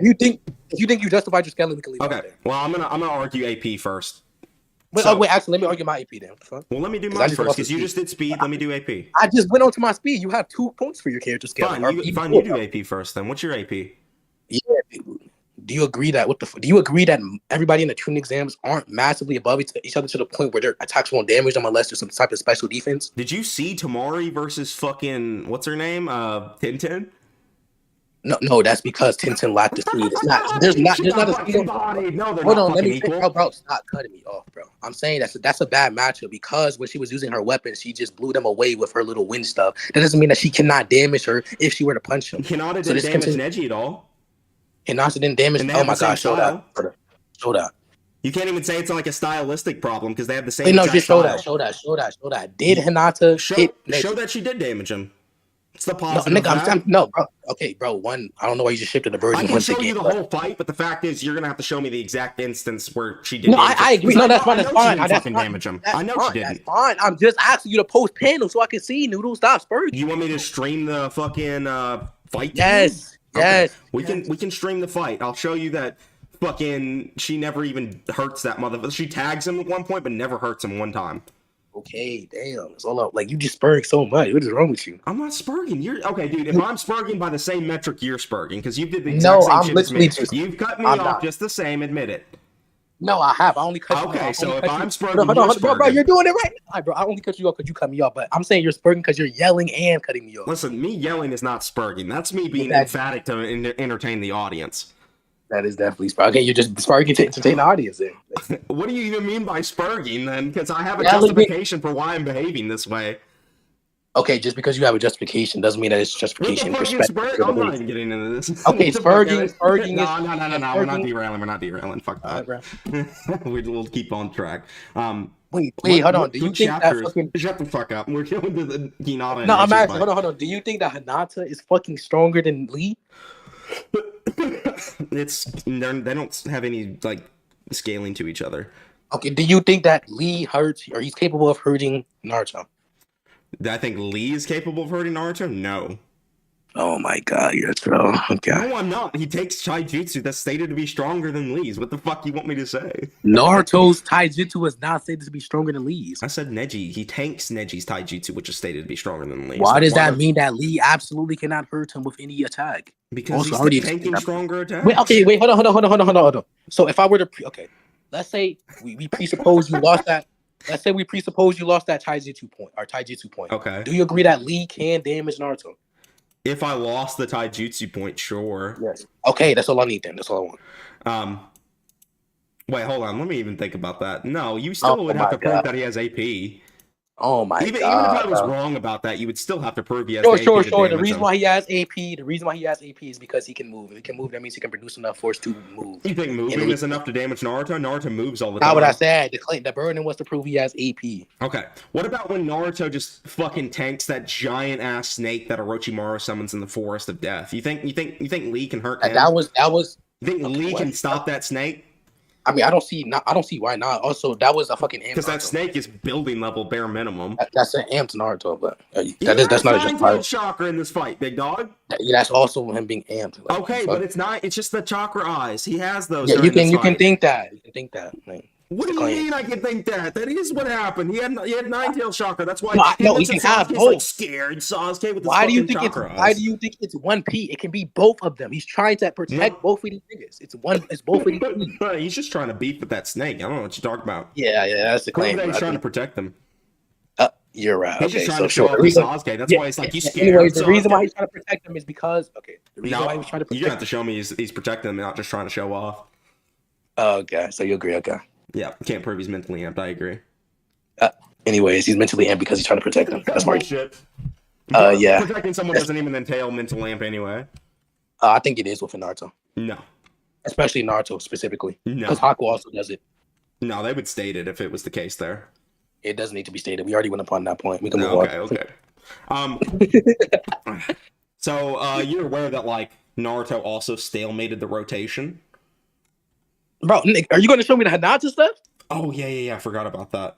if you think you justified your scaling, we can leave it off Okay. there. Well, I'm gonna argue AP first. Wait, So- wait, actually, let me argue my AP then. What the fuck? Well, let me do 'Cause I mine just first lost because the you speed. just did speed. Let me do AP. I just went on to my speed. You have 2 points for your character scaling. Fine. or You even do more. AP first. Then what's your AP? Yeah. Do you agree that do you agree that everybody in the tuning exams aren't massively above each other to the point where their attacks won't damage them unless there's some type of special defense? Did you see Tamari versus fucking what's her name? Tintin. No, that's because Tintin lacked the speed. It's not. There's not a speed. No, they're Hold not on, let me fucking finish. equal. Bro, stop cutting me off, bro. I'm saying that's a bad matchup because when she was using her weapon, she just blew them away with her little wind stuff. That doesn't mean that she cannot damage her if she were to punch him. Hinata So didn't this damage continues- Neji at all. And also didn't damage. And they Oh have my the same gosh, show style. that. Show that. You can't even say it's like a stylistic problem because they have the same. Wait, no, exact just show style. that. Did Hinata hit Neji? Show that she did damage him. It's the No, positive. nigga, no, bro. Okay, bro. One, I don't know why you just shifted the burden I can once show again. you the but- whole fight, but the fact is, you're gonna have to show me the exact instance where she did. No, damage him. I agree. Because No, that's fine. I That's know she fine. didn't That's fucking fine. damage him. That's I know fine. she didn't. That's fine. I'm just asking you to post panel so I can see Noodles. Stop spurring. You want me to stream the fucking fight? Yes. Okay. Yes. We can stream the fight. I'll show you that fucking she never even hurts that motherfucker. She tags him at one point, but never hurts him one time. Okay, damn. It's all up. Like you just spurring so much. What is wrong with you? I'm not spurging. You're okay, dude. If I'm spurging by the same metric you're spurging, because you did the exact No, same I'm shit as me. literally just- You've cut me I'm off not. just the same. Admit it. No, I have. I only cut you off. Okay, I so only if cut you- I'm spurring, Hold on, you're bro, spurring. you're doing it right now. Bro, I only cut you off because you cut me off. But I'm saying you're spurring because you're yelling and cutting me off. Listen, me yelling is not spurging. That's me being Exactly. emphatic to entertain the audience. That is definitely spurring. Okay, you're just spurring to entertain the audience then. What do you even mean by spurging then? Because I have a Yelling- justification for why I'm behaving this way. Okay, just because you have a justification doesn't mean that it's What the justification. fuck is perspective. spurring? I'm not even getting into this. Okay, What the fuck, spurging- guys? spurging No, is- no. We're not spurging- derailing. We're not derailing. Fuck Alright, that. bro. We'll keep on track. Wait, What- hold on. what Do you two think that chapters- fucking Shut the fuck up. We're going to the Hinata. and No, I'm Neji asking. fight. Hold on. Do you think that Hinata is fucking stronger than Lee? They don't have any like scaling to each other. Okay, do you think that Lee hurts or he's capable of hurting Naruto? I think Lee is capable of hurting Naruto. No. Oh my god, you're a troll. Okay. No, I'm not. He takes Taijutsu that's stated to be stronger than Lee's. What the fuck you want me to say? Naruto's taijutsu is not stated to be stronger than Lee's. I said Neji. He tanks Neji's Taijutsu, which is stated to be stronger than Lee's. Why does Why that not? mean that Lee absolutely cannot hurt him with any attack? Because Also, he's already tanking explained that. stronger attacks. Wait, okay, wait, hold on. So if I were to let's say we presuppose you lost that. Let's say we presuppose you lost that taijutsu point. Okay. Do you agree that Lee can damage Naruto? If I lost the Taijutsu point, sure. Yes. Okay, that's all I need then. That's all I want. Wait, hold on. Let me even think about that. No, you still Oh would have my to prove God. that he has AP. Oh my Even if god. I was bro. wrong about that, you would still have to prove he has Sure, AP sure. to The damage reason him. why he has AP is because he can move. If he can move, that means he can produce enough force to move. You think moving And is enough to damage Naruto? Naruto moves all the time. Not what I said. The burden was to prove he has AP. Okay. What about when Naruto just fucking tanks that giant ass snake that Orochimaru summons in the Forest of Death? You think Lee can hurt him? That was. You think okay, Lee what? can stop that snake? I mean, I don't see why not. Also, that was a fucking amped Because that Naruto. snake is building level bare minimum. That's an amped Naruto, but He that's not a has nine-tailed justified. chakra in this fight, big dog. That's also him being amped. Like, Okay, fuck. but it's not. It's just the chakra eyes. He has those. Yeah, during this you can fight. think that. You can think that. Like, What do it's you a claim. mean? I can think that. That is what happened. He had nine-tailed chakra. That's why. No, I know, he looks can at have Sasuke's, both. like scared Sasuke with his Why do you fucking think chakra why eyes. do you think it's one P? It can be both of them. He's trying to protect both of these niggas. It's both of these niggas. He's just trying to beef with that snake. I don't know what you're talking about. Yeah, that's the Prove claim. that he's I trying to think- protect them. You're right. He's Okay, just trying so to show sure. off to Sasuke. That's why he's like, you scared. Anyways, the reason Sasuke?" why he's trying to protect them is because the reason No, why he's trying to you're gonna have protect. to show me he's protecting them, not just trying to show off. Oh, okay, so you agree? Okay. Yeah, can't prove he's mentally amped. I agree. Anyways, he's mentally amped because he's trying to protect them. That's why. bullshit. Yeah. Protecting someone doesn't even entail mental amp anyway. I think it is with Naruto, No, especially Naruto specifically, no, because Haku also does it. no. They would state it if it was the case there. It doesn't need to be stated. We already went upon that point. We can move Okay. So you're aware that like Naruto also stalemated the rotation? Bro, Nick, are you going to show me the Hinata stuff? Oh yeah. I forgot about that.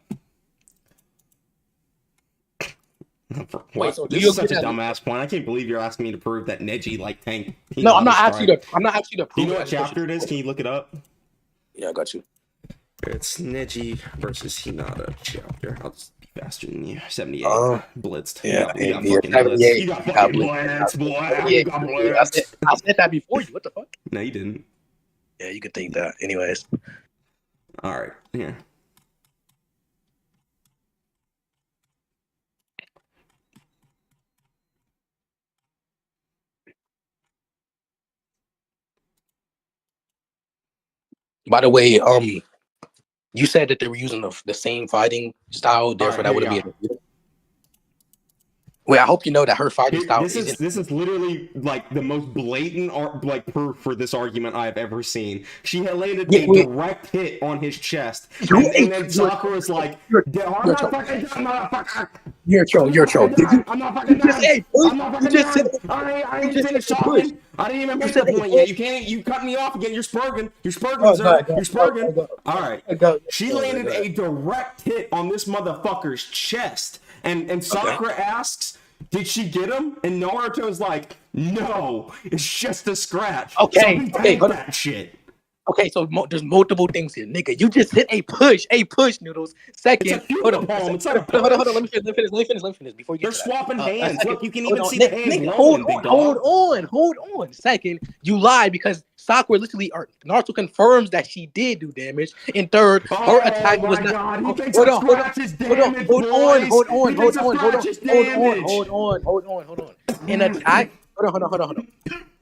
Wait, so do This you is agree such a that? dumbass point. I can't believe you're asking me to prove that Neji like tanked No, I'm Hinata not asking strike. you to. I'm not asking you to Do you prove know it. I what just want you chapter it to is? Can you look it up? Yeah, I got you. It's Neji versus Hinata chapter. I'll just be faster than you. 78. Blitzed. Yeah, You got yeah, fucking blitzed. 78. You got You got fucking blitzed. blitzed, boy. You 78. got Yeah, blitzed. I said that before you. What the fuck? No, you didn't. Yeah, you could think that. Anyways. All right. Yeah. By the way, you said that they were using the same fighting style, therefore right, that here wouldn't you be a. Wait, I hope you know that her fighting style This isn't. is literally like the most blatant proof for this argument I've ever seen. She had landed a direct hit on his chest, and then Sakura's like, "I'm not fucking done, motherfucker. You're a troll. You're a troll. I'm not fucking done. I'm not fucking done. I ain't finished talking. I didn't even make the point yet. You can't. You cut me off again. You're spurging. You're spurging, sir. You're spurging. All right. She landed a direct hit on this motherfucker's chest, and Sakura asks, "Did she get him?" And Naruto's like, "No, it's just a scratch." Okay, So he okay, tanked that shit. Okay, so there's multiple things here, nigga. You just hit a push, Noodles. Second, It's a human palm. It's not a push. Hold on. Let me finish. Before you get They're to swapping that. hands. Second, Look, you can even see the hands nigga, rolling, big dog. hold on. Second, you lied because Sakura literally, or Naruto confirms that she did do damage. And third, her attack was not. God. He thinks Hold a on. scratch is damage, Hold on. An attack. Hold on.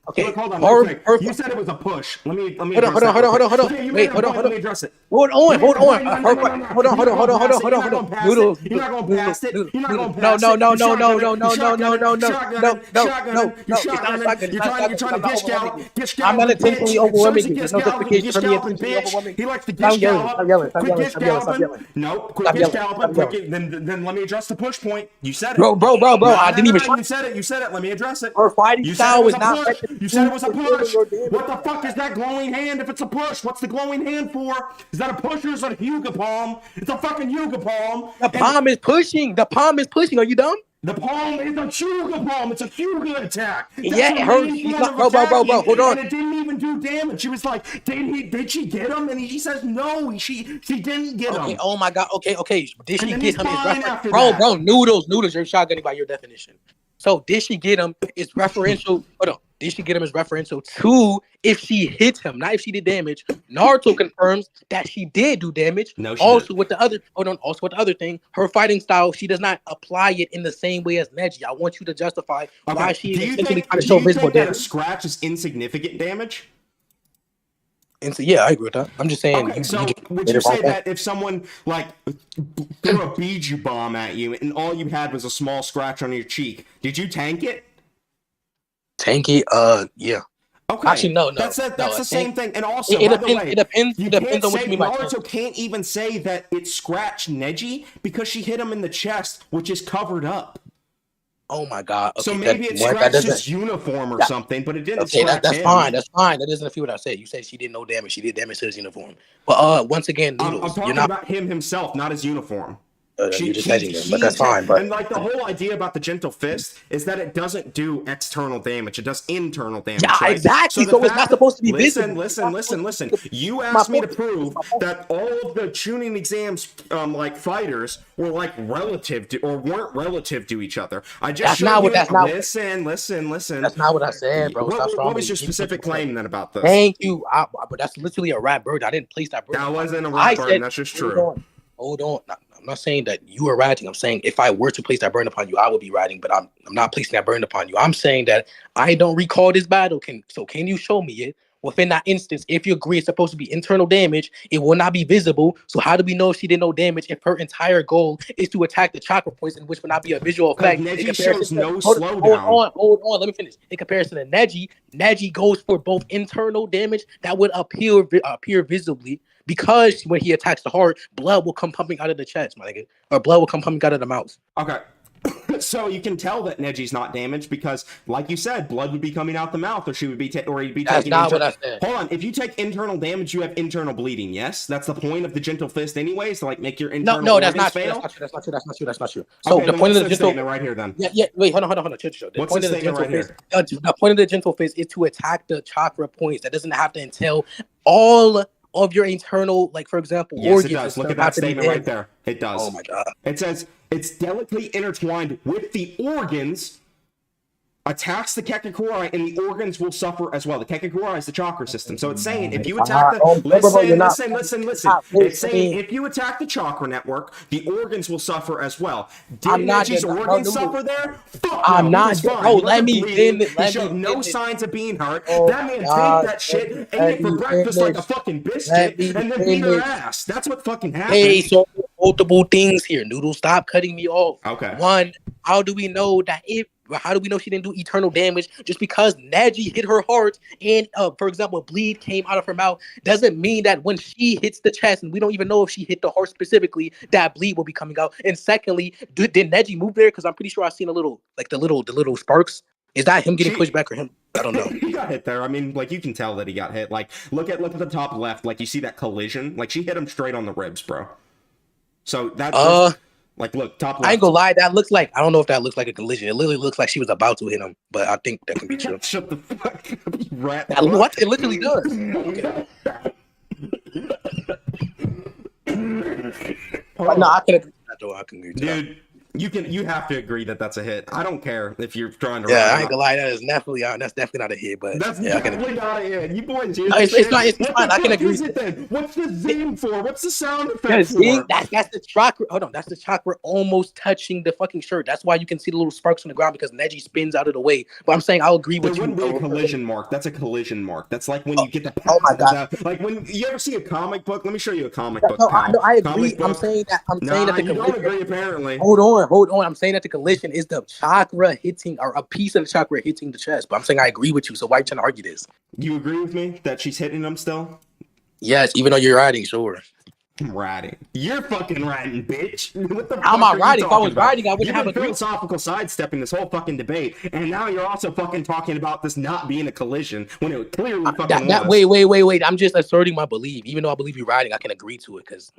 Okay, Look, hold on, real quick. You said it was a push. Let me hold on. Wait, let me address it. Hold on. Noodles. You're not going past it. You're not going past it. No. You're shotgunning. You're trying to gish gallop. I'm not intentionally overwhelming you. There's no justification for me intentionally overwhelming. He likes to gish gallop. Quit gish galloping. Nope. Quit gish galloping. Then let me address the push point. You said it. Bro. I didn't even. You said it. Let me address it. Her fighting style was not. You said it was a push. What the fuck is that glowing hand if it's a push? What's the glowing hand for? Is that a push or is it a Hyuga palm? It's a fucking Hyuga palm. The palm is pushing. Are you dumb? The palm is a Hyuga palm. It's a Hyuga attack. Bro. Hold on. And it didn't even do damage. She was like, did she get him? And he says, no, she didn't get him. Oh my god. Okay. Did she get him? Bro, Noodles, you're shotgunning by your definition. So did she get him? It's referential. Hold on. Did she get him as referential to if she hit him, not if she did damage. Naruto confirms that she did do damage. No, also with the other thing, her fighting style, she does not apply it in the same way as Neji. I want you to justify why she is essentially trying to show visible damage. That a scratch is insignificant damage? And so, yeah, I agree with that. I'm just saying. Okay, so would you say that if someone like threw a Biju bomb at you and all you had was a small scratch on your cheek, did you tank it? Tanky, yeah. Okay. Actually, no. That's the same thing. And also, it by the way, it depends on what you mean by Naruto can't even say that it scratched Neji because she hit him in the chest, which is covered up. Oh my god. Okay, so maybe it scratched his uniform or something, but it didn't scratch that's him. fine. That's fine. That doesn't feel what I said. You said she did no damage. She did damage to his uniform. But once again, Noodles, I'm talking about him himself, not his uniform. You're just hedging him, but that's fine. But and like the whole idea about the gentle fist is that it doesn't do external damage; it does internal damage. Yeah, right? exactly. So it's not supposed to be visible. Listen. You asked me to prove that all of the Chunin exams, like fighters, were like relative to, or weren't relative to each other. I just listen. That's not what I said, bro. What was your specific claim then about this? Thank you. But that's literally a rat bird. I didn't place that bird. That wasn't a rat bird. That's just true. Hold on. I'm not saying that you are ratting. I'm saying if I were to place that burden upon you, I would be ratting, but I'm not placing that burden upon you. I'm saying that I don't recall this battle. Can you show me it? Within that instance, if you agree it's supposed to be internal damage, it will not be visible. So how do we know if she did no damage if her entire goal is to attack the chakra points, in which will not be a visual effect? Neji shows no slowdown. Hold on. Let me finish. In comparison to Neji goes for both internal damage that would appear visibly, because when he attacks the heart, blood will come pumping out of the chest, my nigga, or blood will come pumping out of the mouth. Okay. So you can tell that Neji's not damaged because, like you said, blood would be coming out the mouth, or she would be, or he'd be That's taking. not what I said. Hold on, if you take internal damage, you have internal bleeding. Yes, that's the point of the gentle fist, anyways, to like make your internal. No, that's organs not true. fail. That's not true. So Okay, the then point what's of the the gentle statement right here then? Yeah. Wait, hold on. Chill. The What's point the of the statement gentle right fist. The point of the gentle fist is to attack the chakra points. That doesn't have to entail all of your internal, like for example, Yes, organs. it does. Look at that statement right there. It does. Oh my god. It says it's delicately intertwined with the organs. Attacks the Kekakura and the organs will suffer as well. The Kekakura is the chakra system. So it's saying if you attack the listen. It's saying if you attack the chakra network, the organs will suffer as well. Did Neji's organs suffer there? Fuck I'm no, not. fine. Oh, He let me bleeding. finish. He showed no signs of being hurt. Oh, that man God. take that shit, ate Let it for me breakfast like a finish. fucking biscuit, Let me and then beat her finish. ass. That's what fucking happened. Hey, so multiple things here. Noodles, stop cutting me off. Okay. One, how do we know she didn't do eternal damage just because Neji hit her heart and, for example, bleed came out of her mouth doesn't mean that when she hits the chest, and we don't even know if she hit the heart specifically, that bleed will be coming out. And secondly, did Neji move there? Because I'm pretty sure I've seen the little sparks. Is that him getting pushed back or him? I don't know. He got hit there. I mean, like you can tell that he got hit. Like look at the top left. Like you see that collision. Like she hit him straight on the ribs, bro. So that's like look top left. I ain't gonna lie. That looks like, I don't know if that looks like a collision. It literally looks like she was about to hit him, but I think that can be true. Shut the fuck up, you rat. What? It literally does. Okay. No, I can agree with that though. I can agree with that. Dude, you have to agree that that's a hit. I don't care if you're trying to. Yeah, I ain't gonna lie. That's definitely not a hit. But That's yeah, I can definitely not a hit. You boys, No, it's not. It's fine. I can agree. Is it then? What's the zing for? What's the sound effect Yeah, see, for? that's the chakra. Hold on, that's the chakra almost touching the fucking shirt. That's why you can see the little sparks on the ground because Neji spins out of the way. But I'm saying I'll agree with There you. wouldn't be a collision mark. That's a collision mark. That's like when you get the. Oh my god! Like when you ever see a comic book. Let me show you a comic book. No, I agree. Comic book. I'm saying that the you don't collision. agree apparently. Hold on. I'm saying that the collision is the chakra hitting, or a piece of the chakra hitting the chest. But I'm saying I agree with you. So why are you trying to argue this? You agree with me that she's hitting him still? Yes, even though you're riding, sure. I'm riding. You're fucking riding, bitch. What the I'm fuck not are riding. you If I was talking about? riding, I wouldn't You've have been a philosophical sidestepping this whole fucking debate, and now you're also fucking talking about this not being a collision when it clearly fucking was. Wait. I'm just asserting my belief. Even though I believe you're riding, I can agree to it because.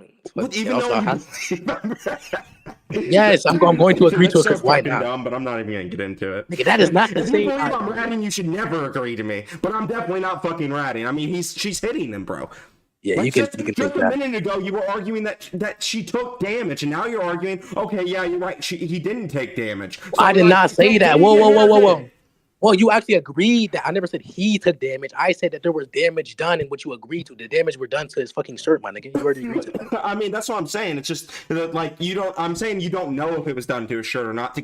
Yes, I'm going to agree to it because why not? Dumb, but I'm not even gonna get into it. Nigga, that is not the If same. you believe I'm ratting, you should never agree to me. But I'm definitely not fucking ratting. I mean, she's hitting him, bro. Yeah, like you can just think a that. minute ago, you were arguing that she took damage, and now you're arguing, okay, yeah, you're right. He didn't take damage. So I did not say that. Whoa. Well, you actually agreed that I never said he took damage. I said that there was damage done, and what you agreed to, the damage were done to his fucking shirt, my nigga. You already agreed to that. I mean, that's what I'm saying. It's just like you don't. I'm saying you don't know if it was done to his shirt or not.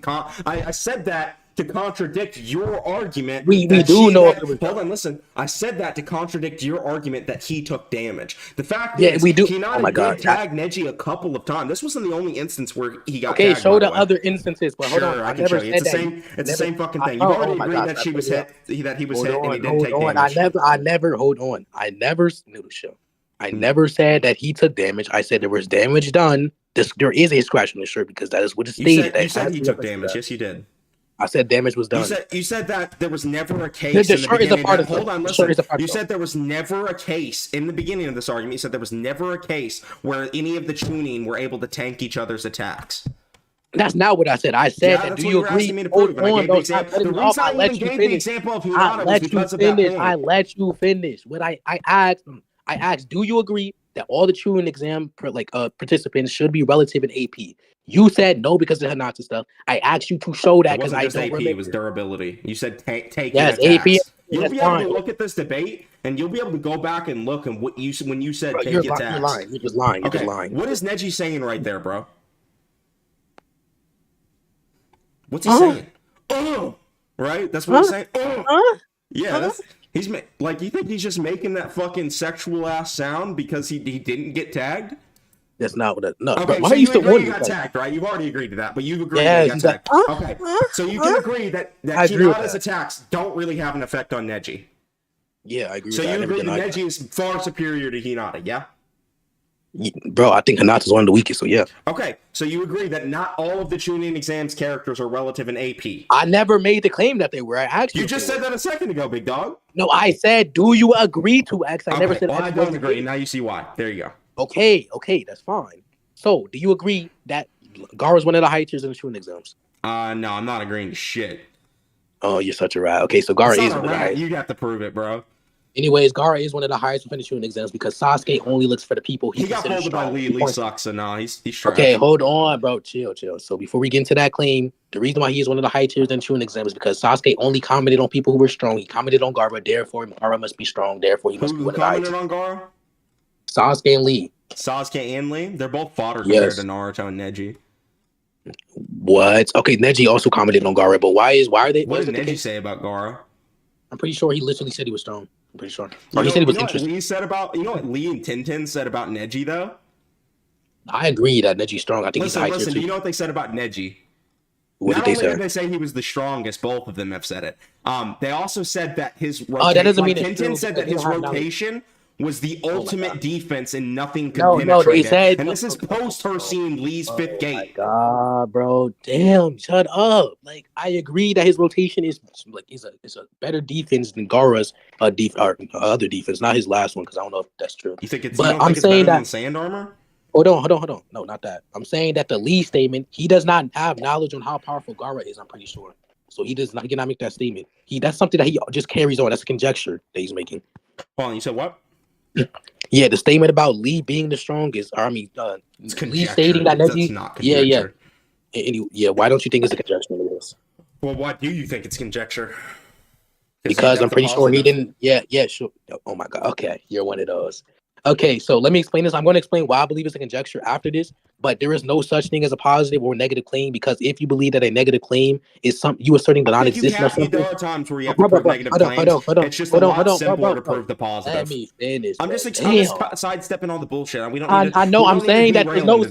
I said that to contradict your argument. We do know if it was Hold on, listen. I said that to contradict your argument that he took damage. The fact Yeah, is, we do. Hinata Oh my God. did tag Neji a couple of times. This wasn't the only instance where he got Okay, tagged, show by the way. other instances. But hold on, Sure, I can never show you. said It's the that. same. It's the same fucking thing. You've Oh already my agreed God, that she was hit. That he was Hold hit, and he on, didn't take hold on. damage. I never. Hold on. I never. Noodle show. I never said that he took damage. I said there was damage done. There is a scratch on the shirt because that is what it stated. You said he took damage. Yes, you did. I said damage was done. You said that there was never a case The in the shirt is a beginning. part of it. Hold on, The shirt listen. is a part You of it. said there was never a case in the beginning of this argument. You said there was never a case where any of the tuning were able to tank each other's attacks. That's not what I said. I said that. That's Do what you were agree? asking me to prove, and I gave the example. The reason I even gave the example of Hinata was because of that point. I let you finish. What I asked, do you agree that all the tuning exam participants should be relative in AP? You said no because of the Hinata stuff. I asked you to show that because I don't AP, remember. it was durability. You said take Yes, attacks. AP. You'll That's be able fine. to look at this debate, and you'll be able to go back and look at what you when you said Bro, take you're attacks. lying. You're just lying. You're Okay, just lying. what is Neji saying right there, bro? What's he saying? Oh, right? That's what he's saying. Yeah, he's like, you think he's just making that fucking sexual ass sound because he didn't get tagged? That's not what. No. Okay, Why so are you still agree wondering? you got tagged, right? You've already agreed to that, but you've agreed Yeah, that you got tagged. Okay, so you can agree that I agree with Hinata's that. attacks don't really have an effect on Neji. Yeah, I agree. So with that. you I never agree that denied Neji is far superior to Hinata, yeah? Bro, I think Hinata's one of the weakest, so yeah. Okay, so you agree that not all of the Chunin exams characters are relative in AP. I never made the claim that they were. I asked you. You just said that a second ago, big dog. No, I said, do you agree to X? I never said well, X I don't agree. Now you see why. There you go. Okay, that's fine. So, do you agree that Gaara's one of the high tiers in the Chunin exams? No, I'm not agreeing to shit. Oh, you're such a rat. Okay, so Gaara is one of the highest. You got to prove it, bro. Anyways, Gaara is one of the highest within the Chunin exams because Sasuke only looks for the people he got folded by Lee. Lee sucks, so no, he's trash. Okay, hold on, bro. Chill. So before we get into that claim, the reason why he is one of the high tiers in the Chunin exam is because Sasuke only commented on people who were strong. He commented on Gaara, therefore Gaara must be strong. Therefore, he must be one of the high tiers. Who commented on Gaara? Sasuke and Lee. Sasuke and Lee? They're both fodder compared to Naruto and Neji. What? Okay, Neji also commented on Gaara, but why are they? What did Neji say about Gaara? I'm pretty sure he literally said he was strong. I'm pretty sure. Or he said he was interesting. You know what Lee and Tintin said about Neji, though? I agree that Neji's strong. I think he's high tier too. Do you know what they said about Neji? What did they say? Not only did they say he was the strongest, both of them have said it. They also said that his rotation. Oh, that doesn't mean Tintin said that his rotation was the ultimate defense and nothing could penetrate they said, it. And this is post her seeing Lee's fifth gate. Oh my god, bro. Damn, shut up. Like, I agree that his rotation is a better defense than Gaara's other defense, not his last one, because I don't know if that's true. You think it's but I'm saying that sand armor? Hold on. No, not that. I'm saying that the Lee statement, he does not have knowledge on how powerful Gaara is, I'm pretty sure. So he cannot make that statement. That's something that he just carries on. That's a conjecture that he's making. Hold on, you said what? Yeah, the statement about Lee being the strongest. Lee stating that Neji. That's not conjecture. Why don't you think it's a conjecture? Well, why do you think it's conjecture? Because I'm pretty sure he didn't. Yeah, sure. Oh my god. Okay, you're one of those. Okay, so let me explain this. I'm going to explain why I believe it's a conjecture after this, but there is no such thing as a positive or negative claim, because if you believe that a negative claim is you asserting the non-existence of something. There are times where you have to prove negative claims. It's just a lot simpler to prove the positive. Let me finish. I'm just sidestepping all the bullshit. We don't. I know. I'm saying that there's no.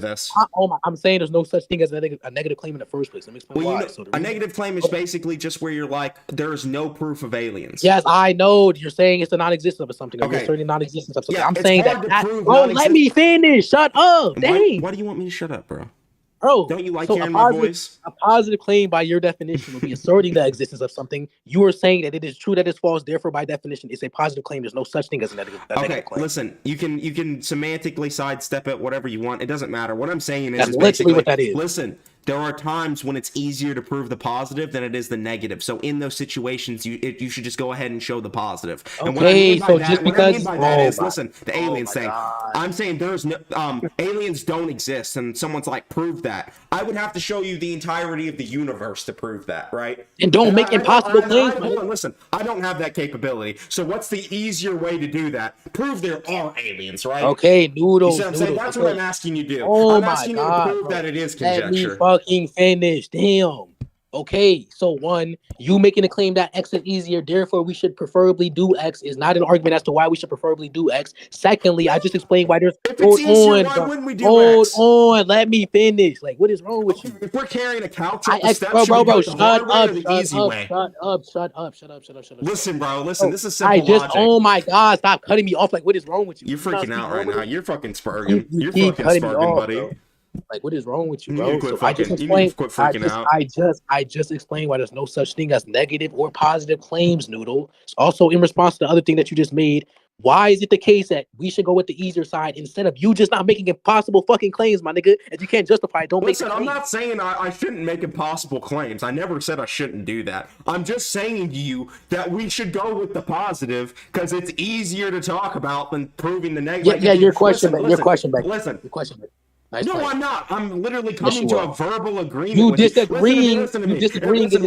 I'm saying there's no such thing as a negative claim in the first place. Let me explain why. A negative claim is basically just where you're like, there is no proof of aliens. Yes, I know. You're saying it's the non-existence of something. Okay. You're asserting non-existence of something. Yeah, I'm saying that. Bro, let me finish. Shut up. Dang. Why do you want me to shut up, bro? Bro, don't you like hearing my voice? A positive claim, by your definition, would be asserting the existence of something. You are saying that it is true that it's false. Therefore, by definition, it's a positive claim. There's no such thing as a negative claim. Listen. You can semantically sidestep it, whatever you want. It doesn't matter. What I'm saying is literally what that is. Listen. There are times when it's easier to prove the positive than it is the negative. So in those situations, you should just go ahead and show the positive. Okay, Listen, the aliens thing. I'm saying there's no aliens don't exist, and someone's like, prove that. I would have to show you the entirety of the universe to prove that, right? And don't make impossible claims. Listen, I don't have that capability. So what's the easier way to do that? Prove there are aliens, right? Okay, Noodles. You see what I'm saying? That's what I'm asking you to do. I'm asking you to prove that it is conjecture. Fucking finish. Damn. Okay, so one, you making a claim that X is easier, therefore we should preferably do X is not an argument as to why we should preferably do X. Secondly, I just explained why there's. Hold on, let me finish. Like, what is wrong with you? If we're carrying a couch up the steps, shut up. Listen, bro, this is simple logic. Oh my god, stop cutting me off. Like, what is wrong with you? You're freaking out right now. You're fucking spurging. You're fucking spurging, buddy. Bro. Like, what is wrong with you, bro? I just explained why there's no such thing as negative or positive claims, Noodle. Also, in response to the other thing that you just made, why is it the case that we should go with the easier side instead of you just not making impossible fucking claims, my nigga? If you can't justify it, don't make it. Listen, I'm not saying I shouldn't make impossible claims. I never said I shouldn't do that. I'm just saying to you that we should go with the positive because it's easier to talk about than proving the negative. Yeah, your question back. Listen. Your question back. Nice no, I'm not. I'm literally coming to a verbal agreement. You disagreeing. Listen to me.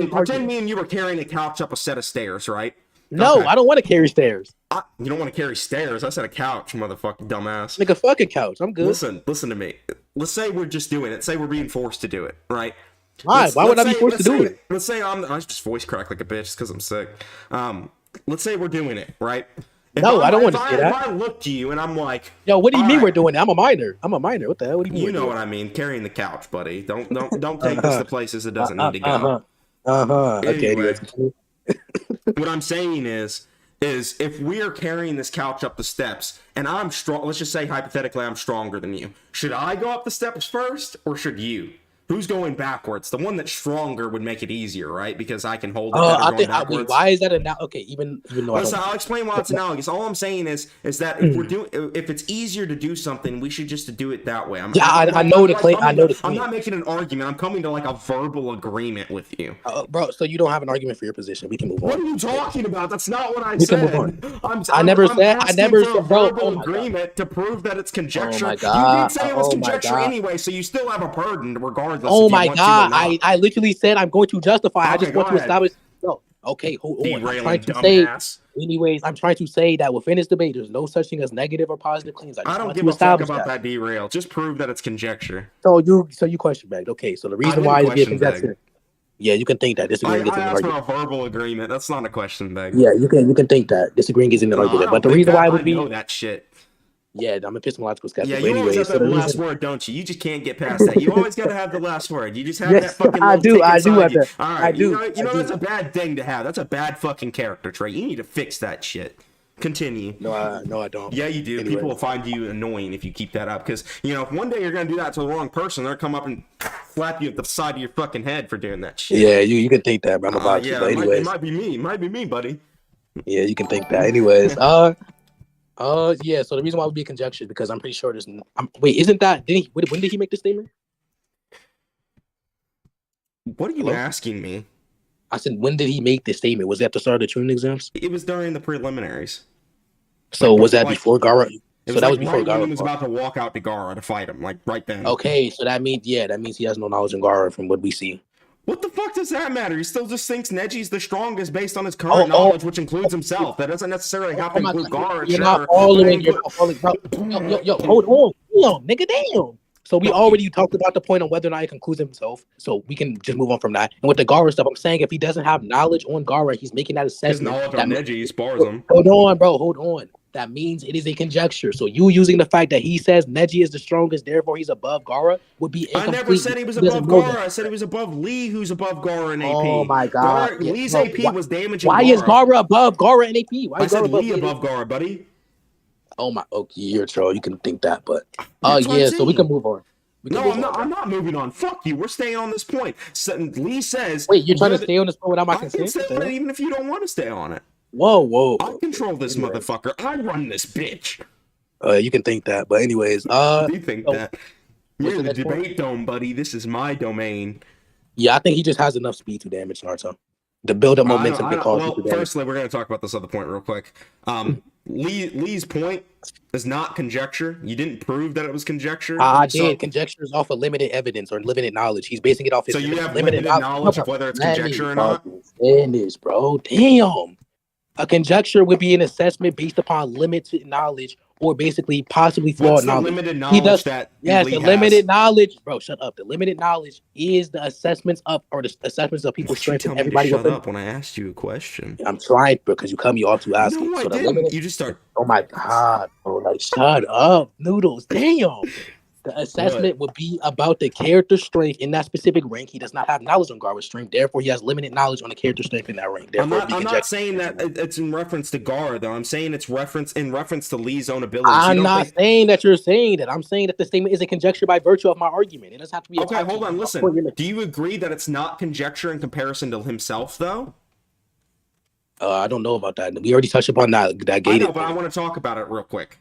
Pretend me and you were carrying a couch up a set of stairs, right? No, okay. I don't want to carry stairs. You don't want to carry stairs? I said a couch, motherfucking dumbass. Like a fucking couch. I'm good. Listen to me. Let's say we're just doing it. Say we're being forced to do it, right? Why? Why would I be forced to do it? Let's say I just voice crack like a bitch because I'm sick. Let's say we're doing it, right? I don't want to say that. If I look to you and I'm like, yo, what do you mean we're doing it? I'm a minor. What the hell? What do you mean? You know what I mean? Carrying the couch, buddy. Don't take this to places it doesn't need to go. Okay. What I'm saying is is if we are carrying this couch up the steps and I'm strong, let's just say hypothetically I'm stronger than you. Should I go up the steps first or should you? Who's going backwards? The one that's stronger would make it easier, right? Because I can hold it better going backwards. Wait, why is that okay? Even though listen, I'll explain why it's analogous. All I'm saying is that if it's easier to do something, we should just do it that way. I'm not making an argument. I'm coming to like a verbal agreement with you, bro. So you don't have an argument for your position. We can move on. What are you talking about? That's not what I said. We can move on. I never said verbal agreement to prove that it's conjecture. Oh my God. You did say it was conjecture anyway, so you still have a burden regardless. Oh my God! I literally said I'm going to justify. I just want to establish. No, okay, hold on. I'm trying to say that within this debate, there's no such thing as negative or positive claims. I don't give a fuck about that derail. Just prove that it's conjecture. So you question back. Okay, so the reason why it's conjecture. Yeah, you can think that disagreeing isn't an argument. For a verbal agreement. That's not a question, bag. Yeah, you can think that disagreeing isn't an argument. But the reason why it would be that shit. Yeah, I'm epistemological skeptic. Yeah, you always have the last word, don't you? You just can't get past that. You always got to have the last word. You just have that fucking. I do have that. All right, you know that's a bad thing to have. That's a bad fucking character trait. You need to fix that shit. Continue. No, I don't. Yeah, you do. Anyway. People will find you annoying if you keep that up. Because if one day you're gonna do that to the wrong person, they'll come up and slap you at the side of your fucking head for doing that shit. Yeah, you can think that, but I'm about you. But anyways, it might be me. It might be me, buddy. Yeah, you can think that. Anyways, yeah. So the reason why it would be conjecture because I'm pretty sure there's. Wait, isn't that? When did he make the statement? What are you asking me? I said, when did he make the statement? Was that at the start of the tuning exams? It was during the preliminaries. So was that before Gara? So that was before Gara. He was about to walk out to Gara to fight him, like right then. Okay, so that means he has no knowledge in Gara from what we see. What the fuck does that matter? He still just thinks Neji's the strongest based on his current knowledge, which includes himself. That doesn't necessarily have to include Gara. You're not following. Yo, hold on, nigga, damn. So we already talked about the point on whether or not he concludes himself. So we can just move on from that. And with the Gara stuff, I'm saying if he doesn't have knowledge on Gara, he's making that assessment. His knowledge on Neji, he spars him. Hold on, bro. Hold on. That means it is a conjecture. So you using the fact that he says Neji is the strongest, therefore he's above Gara, would be incomplete. I never said he was above Gara. I said he was above Lee, who's above Gara in AP. Oh my God. Lee's AP was damaging Why Gara. Is Gara above Gara in AP? I said Lee above Gara, buddy. Oh my, okay, you're a troll. You can think that, but yeah, so we can move on. I'm not moving on. Fuck you. We're staying on this point. So, Lee says. Wait, you're trying to stay on this point without my consent? I can stay on it even if you don't want to stay on it. Whoa. I control this motherfucker. I run this bitch. You can think that, but anyways, you think that. You're in the debate dome, buddy. This is my domain. Yeah, I think he just has enough speed to damage Naruto. The build-up momentum can cause you to damage. Firstly, we're going to talk about this other point real quick. Lee's point is not conjecture. You didn't prove that it was conjecture. I did. Conjecture is off of limited evidence or limited knowledge. He's basing it off his. So you have limited knowledge of whether it's conjecture or not. Finish, bro. Damn. A conjecture would be an assessment based upon limited knowledge or basically possibly flawed knowledge. Limited knowledge that the limited knowledge, bro. Shut up. The limited knowledge is the assessments of people's strength. And everybody shut up when I asked you a question. I'm trying because you cut me off to ask. No, I didn't. You just start. Oh my God, bro! Like, shut up, Noodles. Damn. The assessment would be about the character strength in that specific rank. He does not have knowledge on Gara's strength. Therefore, he has limited knowledge on the character strength in that rank. Therefore, I'm not saying that it's in reference to Gara, though. I'm saying it's in reference to Lee's own abilities. I'm not saying that you're saying that. I'm saying that the statement is a conjecture by virtue of my argument. It doesn't have to be. Okay, hold on. Listen. Do you agree that it's not conjecture in comparison to himself, though? I don't know about that. We already touched upon that. I know, but I want to talk about it real quick.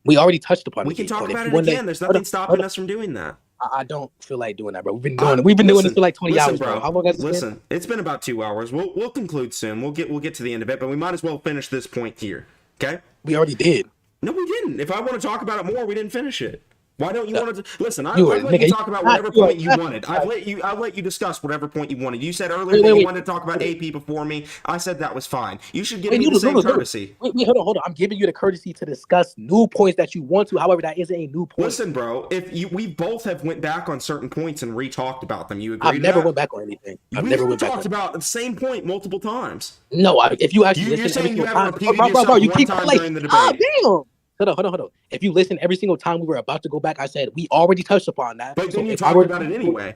We already touched upon it. We can talk about it again. There's nothing stopping us from doing that. I don't feel like doing that, bro. We've been doing this for like 20 hours, bro. How long has it been? It's been about 2 hours. We'll conclude soon. We'll get to the end of it, but we might as well finish this point here. Okay? We already did. No, we didn't. If I want to talk about it more, we didn't finish it. Why don't you want to listen? I've let you talk about whatever point you wanted. I've let you discuss whatever point you wanted. You said earlier that you wanted to talk about AP before me. I said that was fine. You should give me the same courtesy. Wait, hold on. I'm giving you the courtesy to discuss new points that you want to. However, that isn't a new point. Listen, bro. We both have went back on certain points and re-talked about them. You agree? I've never went back on anything. We talked about the same point multiple times. No, if you actually you're saying you haven't repeated yourself one time during the debate. Oh, damn. Hold on. If you listen every single time we were about to go back, I said we already touched upon that. But then you talked about it anyway.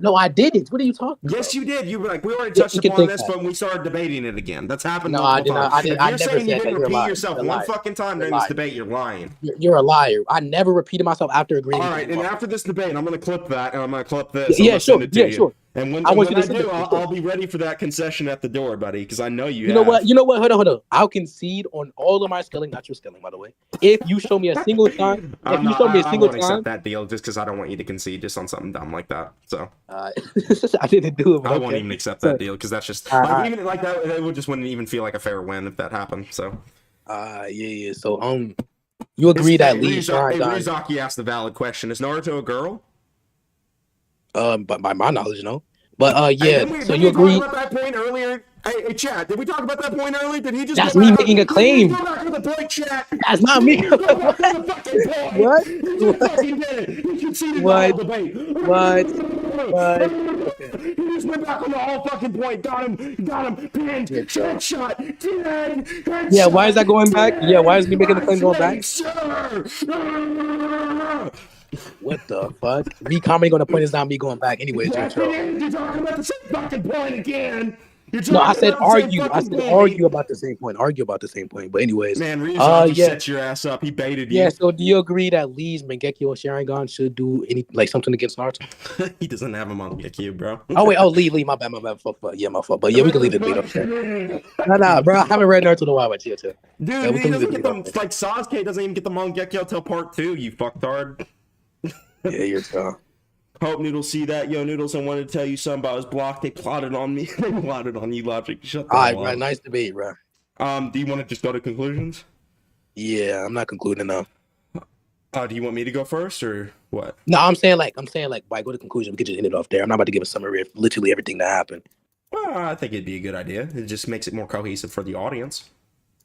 No, I didn't. What are you talking about? Yes, you did. You were like, we already Yeah, touched you can upon think this, that. but we started debating it again. That's happened No, I multiple did not. times. If I you're never saying you said that. didn't You're repeat lying. yourself You're one lying. fucking time You're during this lying. debate, you're lying. You're a liar. I never repeated myself after agreeing. All with right, you. and after this debate, I'm going to clip that, and I'm going to clip this. I'm Yeah, going to send sure. it to Yeah, you. sure. And when, I and want when you to I send it do, to me. I'll be ready for that concession at the door, buddy, because I know you You know what? have. You know what? Hold on. I'll concede on all of my skilling, not your skilling, by the way. If you show me a single time, I'm if you not. show me a I single won't accept time, that deal just because I don't want you to concede just on something dumb like that. So I didn't do it, but I won't okay. even accept So, that deal because that's just all like right. even like that. It would just wouldn't even feel like a fair win if that happened. So Yeah. So, you agree that Lee Sharingan, Ryuzaki asked the valid question: is Naruto a girl? but by my knowledge, no. But Hey, yeah. So didn't you we talk agree? about that point earlier? Hey, chat, did we talk about that point earlier? Did he just That's go me back? making a Please claim. go back to the point, chat. That's not me. Please go back to the fucking point. What? He just fucking did it. He conceded the whole debate. What? Okay. He just went back on the whole fucking point. Got him, pinned, headshot, dead, headshot. Yeah, why is that going back? Yeah, why is me making the claim going back? Sir. What the fuck? Me commenting on the point is not me going back. Anyways, Yes, it is. You're talking about the same fucking point again. No, I said argue. I said argue point. about the same point. Argue about the same point. But anyways, Man, Ryuzaki yeah. set your ass up. He baited you. Yeah. So do you agree that Lee's Mangekyo or Sharingan should do something against Naruto? He doesn't have him on Gekyu, bro. Lee. My bad. Fuck. Yeah, my fault. But yeah, we can leave the debate up there. Nah, bro. I haven't read Naruto in a while, but yeah, too. Dude, Yeah, he doesn't get them. Like Sasuke doesn't even get the Mangekyo till part 2. You fucktard. Yeah, you're tough. Hope Noodles see that. Yo, Noodles, I wanted to tell you something about his block. They plotted on me. They plotted on you, Logic. Shut the hell up. All right, bro. Nice debate, bro. Do you want to just go to conclusions? Yeah, I'm not concluding now. Do you want me to go first or what? No, I'm saying by go to conclusion, we could just end it off there. I'm not about to give a summary of literally everything that happened. Well, I think it'd be a good idea. It just makes it more cohesive for the audience.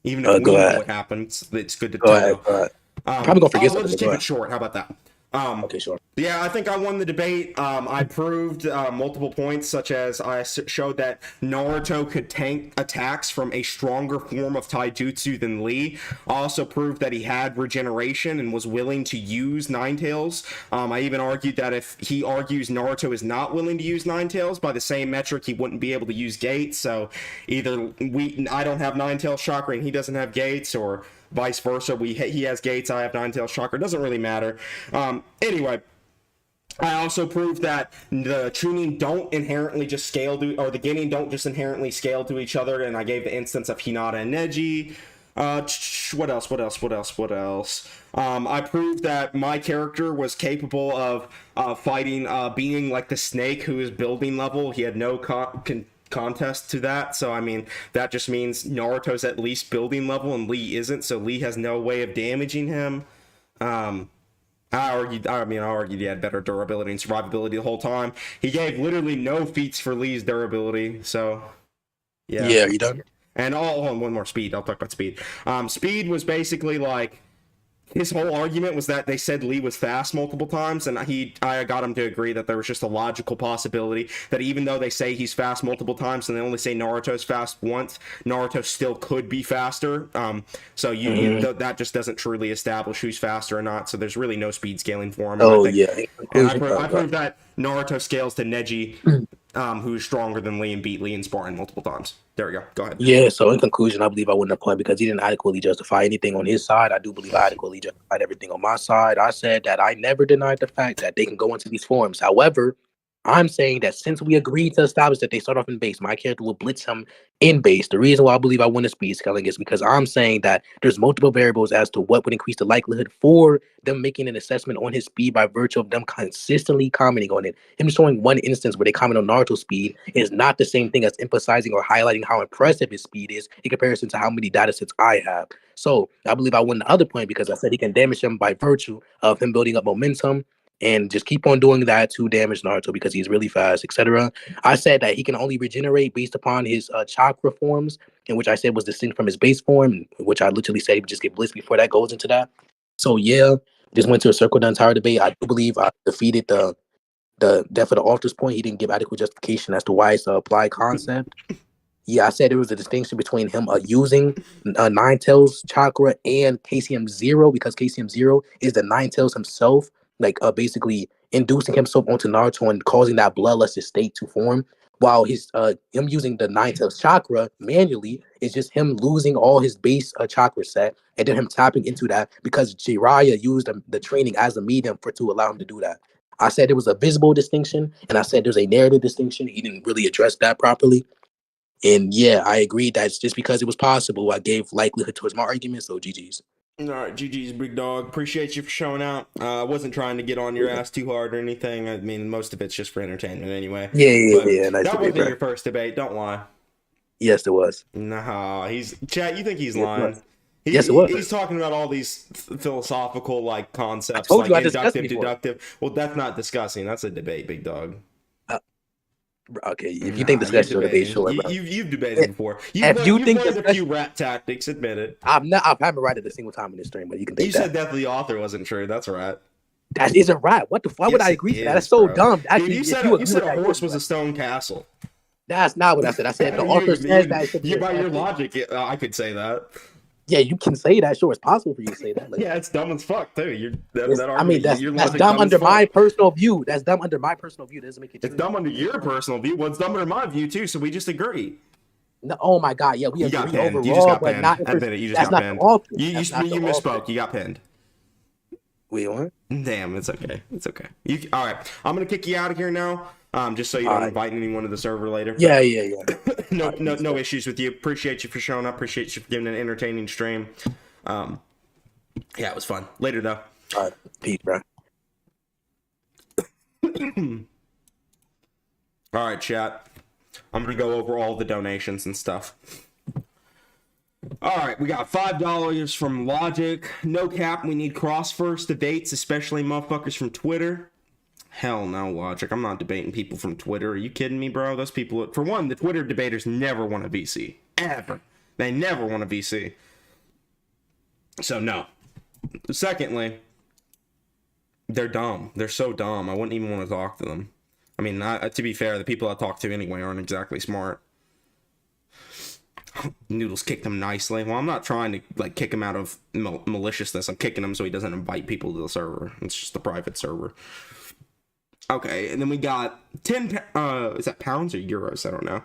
Even if we go know ahead. what happened, it's good to Go tell. ahead. Probably gonna forget We'll just something. keep it short. How about that? Okay, sure. Yeah, I think I won the debate. I proved multiple points, such as I showed that Naruto could tank attacks from a stronger form of taijutsu than Lee. I also proved that he had regeneration and was willing to use Ninetales. I even argued that if he argues Naruto is not willing to use Ninetales, by the same metric, he wouldn't be able to use Gates. So either I don't have Ninetales chakra and he doesn't have Gates, or vice versa. He has Gates, I have Ninetales chakra. It doesn't really matter. Anyway, I also proved that the Chunin don't inherently just scale to, or the Genin don't just inherently scale to each other, and I gave the instance of Hinata and Neji. What else? I proved that my character was capable of fighting, being like the snake who is building level. He had no contest to that, so I mean that just means Naruto's at least building level and Lee isn't, so Lee has no way of damaging him. I argued he had better durability and survivability the whole time. He gave literally no feats for Lee's durability, so yeah. Yeah, you done? And one more speed. I'll talk about speed. Speed was basically like, his whole argument was that they said Lee was fast multiple times, and I got him to agree that there was just a logical possibility that even though they say he's fast multiple times and they only say Naruto's fast once, Naruto still could be faster. So that just doesn't truly establish who's faster or not. So there's really no speed scaling for him. And I proved that Naruto scales to Neji, who's stronger than Lee and beat Lee in sparring multiple times. There we go. Go ahead. Yeah, so in conclusion, I believe I wouldn't have point because he didn't adequately justify anything on his side. I do believe I adequately justified everything on my side. I said that I never denied the fact that they can go into these forms. However, I'm saying that since we agreed to establish that they start off in base, my character will blitz him in base. The reason why I believe I win the speed scaling is because I'm saying that there's multiple variables as to what would increase the likelihood for them making an assessment on his speed by virtue of them consistently commenting on it. Him showing one instance where they comment on Naruto's speed is not the same thing as emphasizing or highlighting how impressive his speed is in comparison to how many data sets I have. So I believe I win the other point because I said he can damage him by virtue of him building up momentum and just keep on doing that to damage Naruto because he's really fast, etc. I said that he can only regenerate based upon his chakra forms, in which I said was distinct from his base form, which I literally said he would just get blitzed before that goes into that. So yeah, just went to a circle the entire debate. I do believe I defeated the death of the author's point. He didn't give adequate justification as to why it's an applied concept. Yeah, I said there was a distinction between him using Ninetales chakra and KCM 0 because KCM 0 is the Ninetales himself, like basically inducing himself onto Naruto and causing that bloodlusted state to form. While him using the ninth chakra manually is just him losing all his base chakra set and then him tapping into that because Jiraiya used the training as a medium to allow him to do that. I said there was a visible distinction and I said there's a narrative distinction. He didn't really address that properly. And yeah, I agree that's just because it was possible. I gave likelihood towards my argument, so GG's. All right, GG's, big dog. Appreciate you for showing out. I wasn't trying to get on your ass too hard or anything. I mean, most of it's just for entertainment anyway. Yeah. Nice that to wasn't be your first debate. Don't lie. Yes, it was. Nah, Chat, you think he's lying? Yes, it was. He's talking about all these philosophical like concepts, I told like you inductive, deductive. Well, that's not discussing. That's a debate, big dog. Okay, if you think discussion is a debate, sure. You've debated before. You've learned a few rap tactics, admit it. I haven't read it a single time in this stream, but you can think you said that the author wasn't true. That's right. That isn't right. What the fuck? Why would I agree to that? That's so dumb. Actually, dude, you said a horse was a stone castle. That's not what I said. I said the author says that. By your logic, I could say that. Yeah, you can say that. Sure, it's possible for you to say that. Like, yeah, it's dumb as fuck too. That's dumb under my personal view. That's dumb under my personal view. That doesn't make it true. It's dumb under your personal view. Well, it's dumb under my view too. So we just agree. No, oh my god, yeah, we agree overall. You just got but pinned. not I admit it. You just got pinned. You misspoke. You got pinned. Wait, what? Damn, it's okay. It's okay. All right, I'm gonna kick you out of here now. Just so you don't invite anyone to the server later. Yeah. No issues with you. Appreciate you for showing up. Appreciate you for giving an entertaining stream. Yeah, it was fun. Later though. All right, peace, bro. All right, chat. I'm gonna go over all the donations and stuff. All right, we got $5 from Logic. No cap. We need cross-first debates, especially motherfuckers from Twitter. Hell no, Logic. I'm not debating people from Twitter. Are you kidding me, bro? Those people, for one, the Twitter debaters never want a VC. Ever. They never want a VC. So, no. Secondly, they're dumb. They're so dumb. I wouldn't even want to talk to them. I mean, to be fair, the people I talk to anyway aren't exactly smart. Noodles kicked him nicely. Well, I'm not trying to, like, kick him out of maliciousness. I'm kicking him so he doesn't invite people to the server. It's just a private server. Okay, and then we got 10, is that pounds or euros? I don't know.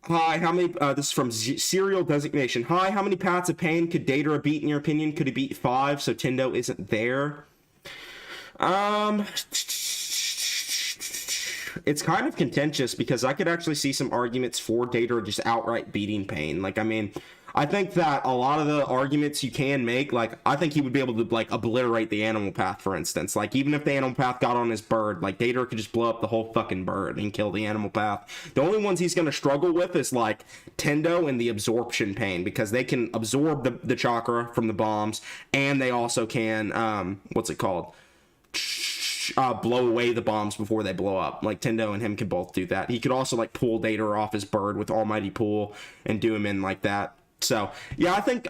Hi, how many, this is from Serial Designation. Hi, how many Paths of Pain could Datara beat in your opinion? Could he beat 5 so Tendo isn't there? It's kind of contentious because I could actually see some arguments for Datara just outright beating Pain. Like, I mean, I think that a lot of the arguments you can make, like, I think he would be able to, like, obliterate the Animal Path, for instance. Like, even if the Animal Path got on his bird, like, Datara could just blow up the whole fucking bird and kill the Animal Path. The only ones he's going to struggle with is, like, Tendo and the Absorption Pain, because they can absorb the chakra from the bombs, and they also can, what's it called? Blow away the bombs before they blow up. Like, Tendo and him can both do that. He could also, like, pull Datara off his bird with Almighty Pull and do him in like that. So, yeah, I think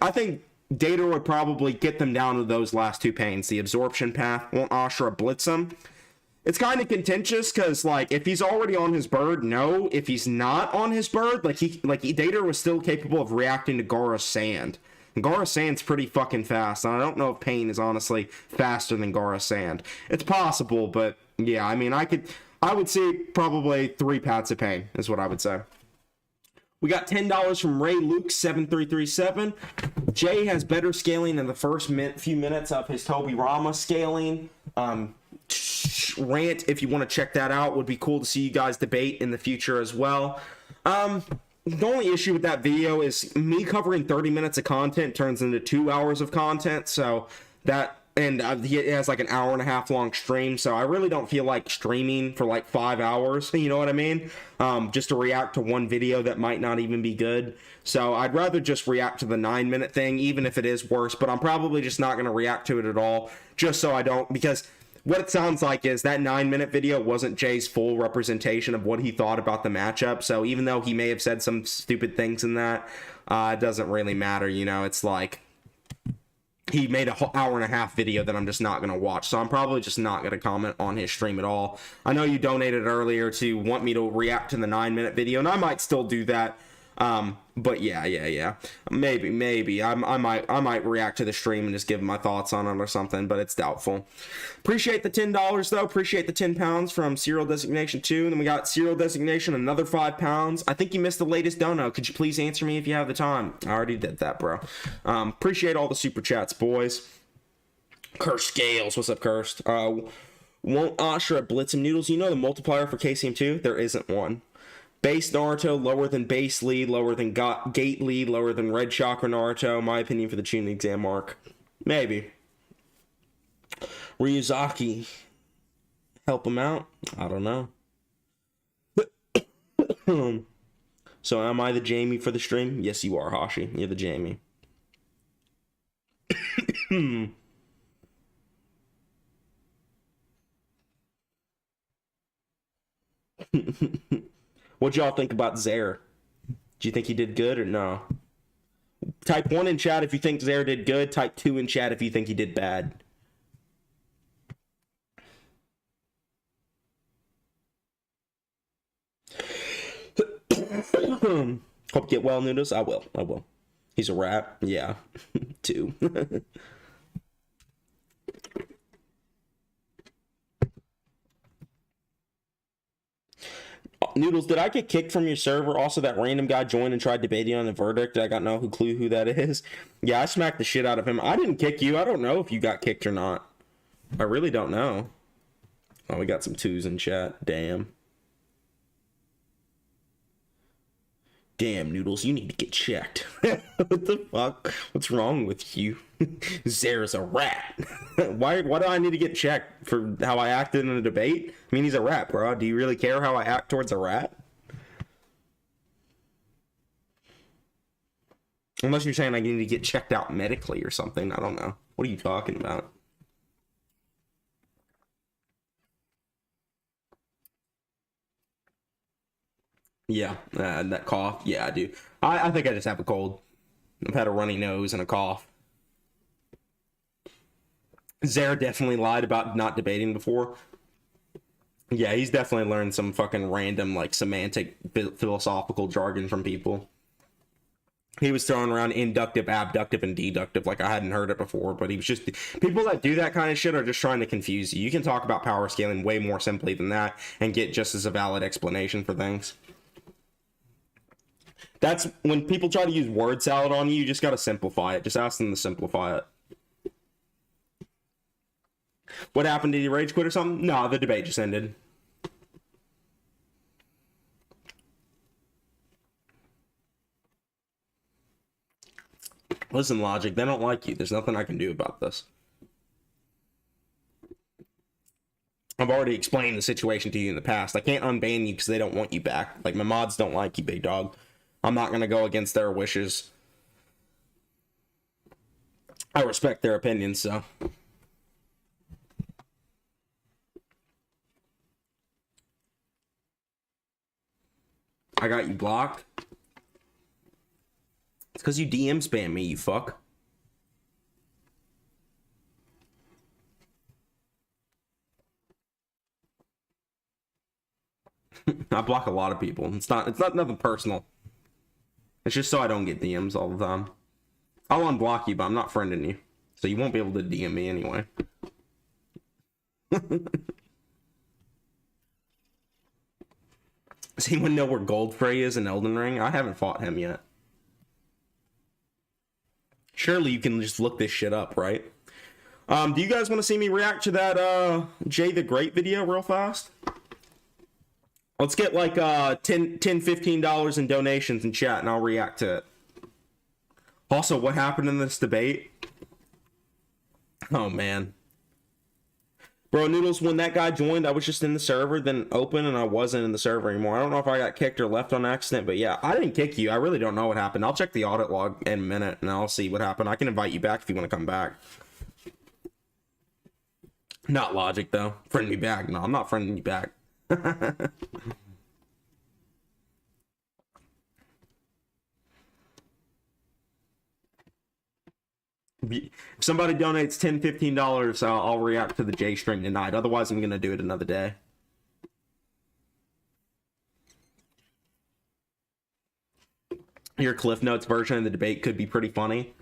Datara would probably get them down to those last two pains. The Absorption Path. Won't Ashura blitz him? It's kind of contentious because, like, if he's already on his bird, no. If he's not on his bird, Datara was still capable of reacting to Gaara's Sand. And Gaara's Sand's pretty fucking fast, and I don't know if Pain is honestly faster than Gaara's Sand. It's possible, but yeah, I mean, I would say probably 3 Paths of Pain is what I would say. We got $10 from Ray Luke 7337. Jay has better scaling in the first few minutes of his Toby Rama scaling. Rant, if you want to check that out, would be cool to see you guys debate in the future as well. The only issue with that video is me covering 30 minutes of content turns into 2 hours of content, so that, and he has like an hour and a half long stream, so I really don't feel like streaming for like 5 hours, you know what I mean? Just to react to one video that might not even be good. So I'd rather just react to the 9-minute thing, even if it is worse, but I'm probably just not going to react to it at all, just so I don't, because what it sounds like is that 9-minute video wasn't Jay's full representation of what he thought about the matchup. So even though he may have said some stupid things in that, it doesn't really matter. You know, it's like he made an hour and a half video that I'm just not going to watch. So I'm probably just not going to comment on his stream at all. I know you donated earlier to want me to react to the 9-minute video, and I might still do that. But yeah. Maybe. I might react to the stream and just give my thoughts on it or something, but it's doubtful. Appreciate the $10 though. Appreciate the 10 pounds from Serial Designation 2. And then we got Serial Designation, another 5 pounds. I think you missed the latest dono. Could you please answer me if you have the time? I already did that, bro. Appreciate all the super chats, boys. Cursed Scales. What's up, Cursed? Won't Ashura blitz him? Noodles, you know the multiplier for KCM2? There isn't one. Base Naruto lower than base Lee, lower than Gate Lee, lower than Red Chakra Naruto. My opinion for the tuning exam mark. Maybe. Ryuzaki. Help him out? I don't know. So am I the Jamie for the stream? Yes, you are, Hashi. You're the Jamie. What'd y'all think about Zaire? Do you think he did good or no? Type 1 in chat if you think Zaire did good. Type 2 in chat if you think he did bad. Hope you get well, Noodles. I will. He's a rat. Yeah. 2. Noodles, did I get kicked from your server? Also, that random guy joined and tried debating on the verdict. I got no clue who that is. Yeah, I smacked the shit out of him. I didn't kick you. I don't know if you got kicked or not. I really don't know. Oh, we got some 2s in chat. Damn. Damn, Noodles, you need to get checked. What the fuck? What's wrong with you? Zare's a rat. Why do I need to get checked for how I acted in a debate? I mean, he's a rat, bro. Do you really care how I act towards a rat? Unless you're saying I need to get checked out medically or something. I don't know. What are you talking about? Yeah, that cough. Yeah, I do. I think I just have a cold. I've had a runny nose and a cough. Zare definitely lied about not debating before. Yeah, he's definitely learned some fucking random, like, semantic, philosophical jargon from people. He was throwing around inductive, abductive, and deductive like I hadn't heard it before, but he was just... People that do that kind of shit are just trying to confuse you. You can talk about power scaling way more simply than that and get just as a valid explanation for things. That's when people try to use word salad on you, you just gotta simplify it. Just ask them to simplify it. What happened? Did he rage quit or something? No, the debate just ended. Listen, Logic, they don't like you. There's nothing I can do about this. I've already explained the situation to you in the past. I can't unban you because they don't want you back. Like, my mods don't like you, big dog. I'm not going to go against their wishes. I respect their opinions, so. I got you blocked. It's because you DM spam me, you fuck. I block a lot of people. It's not nothing personal. It's just so I don't get DMs all the time. I'll unblock you, but I'm not friending you. So you won't be able to DM me anyway. Does anyone know where Goldfrey is in Elden Ring? I haven't fought him yet. Surely you can just look this shit up, right? Do you guys want to see me react to that JTheGreat video real fast? Let's get like $10, $15 in donations in chat and I'll react to it. Also, what happened in this debate? Oh, man. Bro, Noodles, when that guy joined, I was just in the server, then open, and I wasn't in the server anymore. I don't know if I got kicked or left on accident, but yeah, I didn't kick you. I really don't know what happened. I'll check the audit log in a minute, and I'll see what happened. I can invite you back if you want to come back. Not Logic, though. Friend me back. No, I'm not friending you back. If somebody donates $10, $15, I'll react to the J stream tonight. Otherwise, I'm going to do it another day. your Cliff Notes version of the debate could be pretty funny.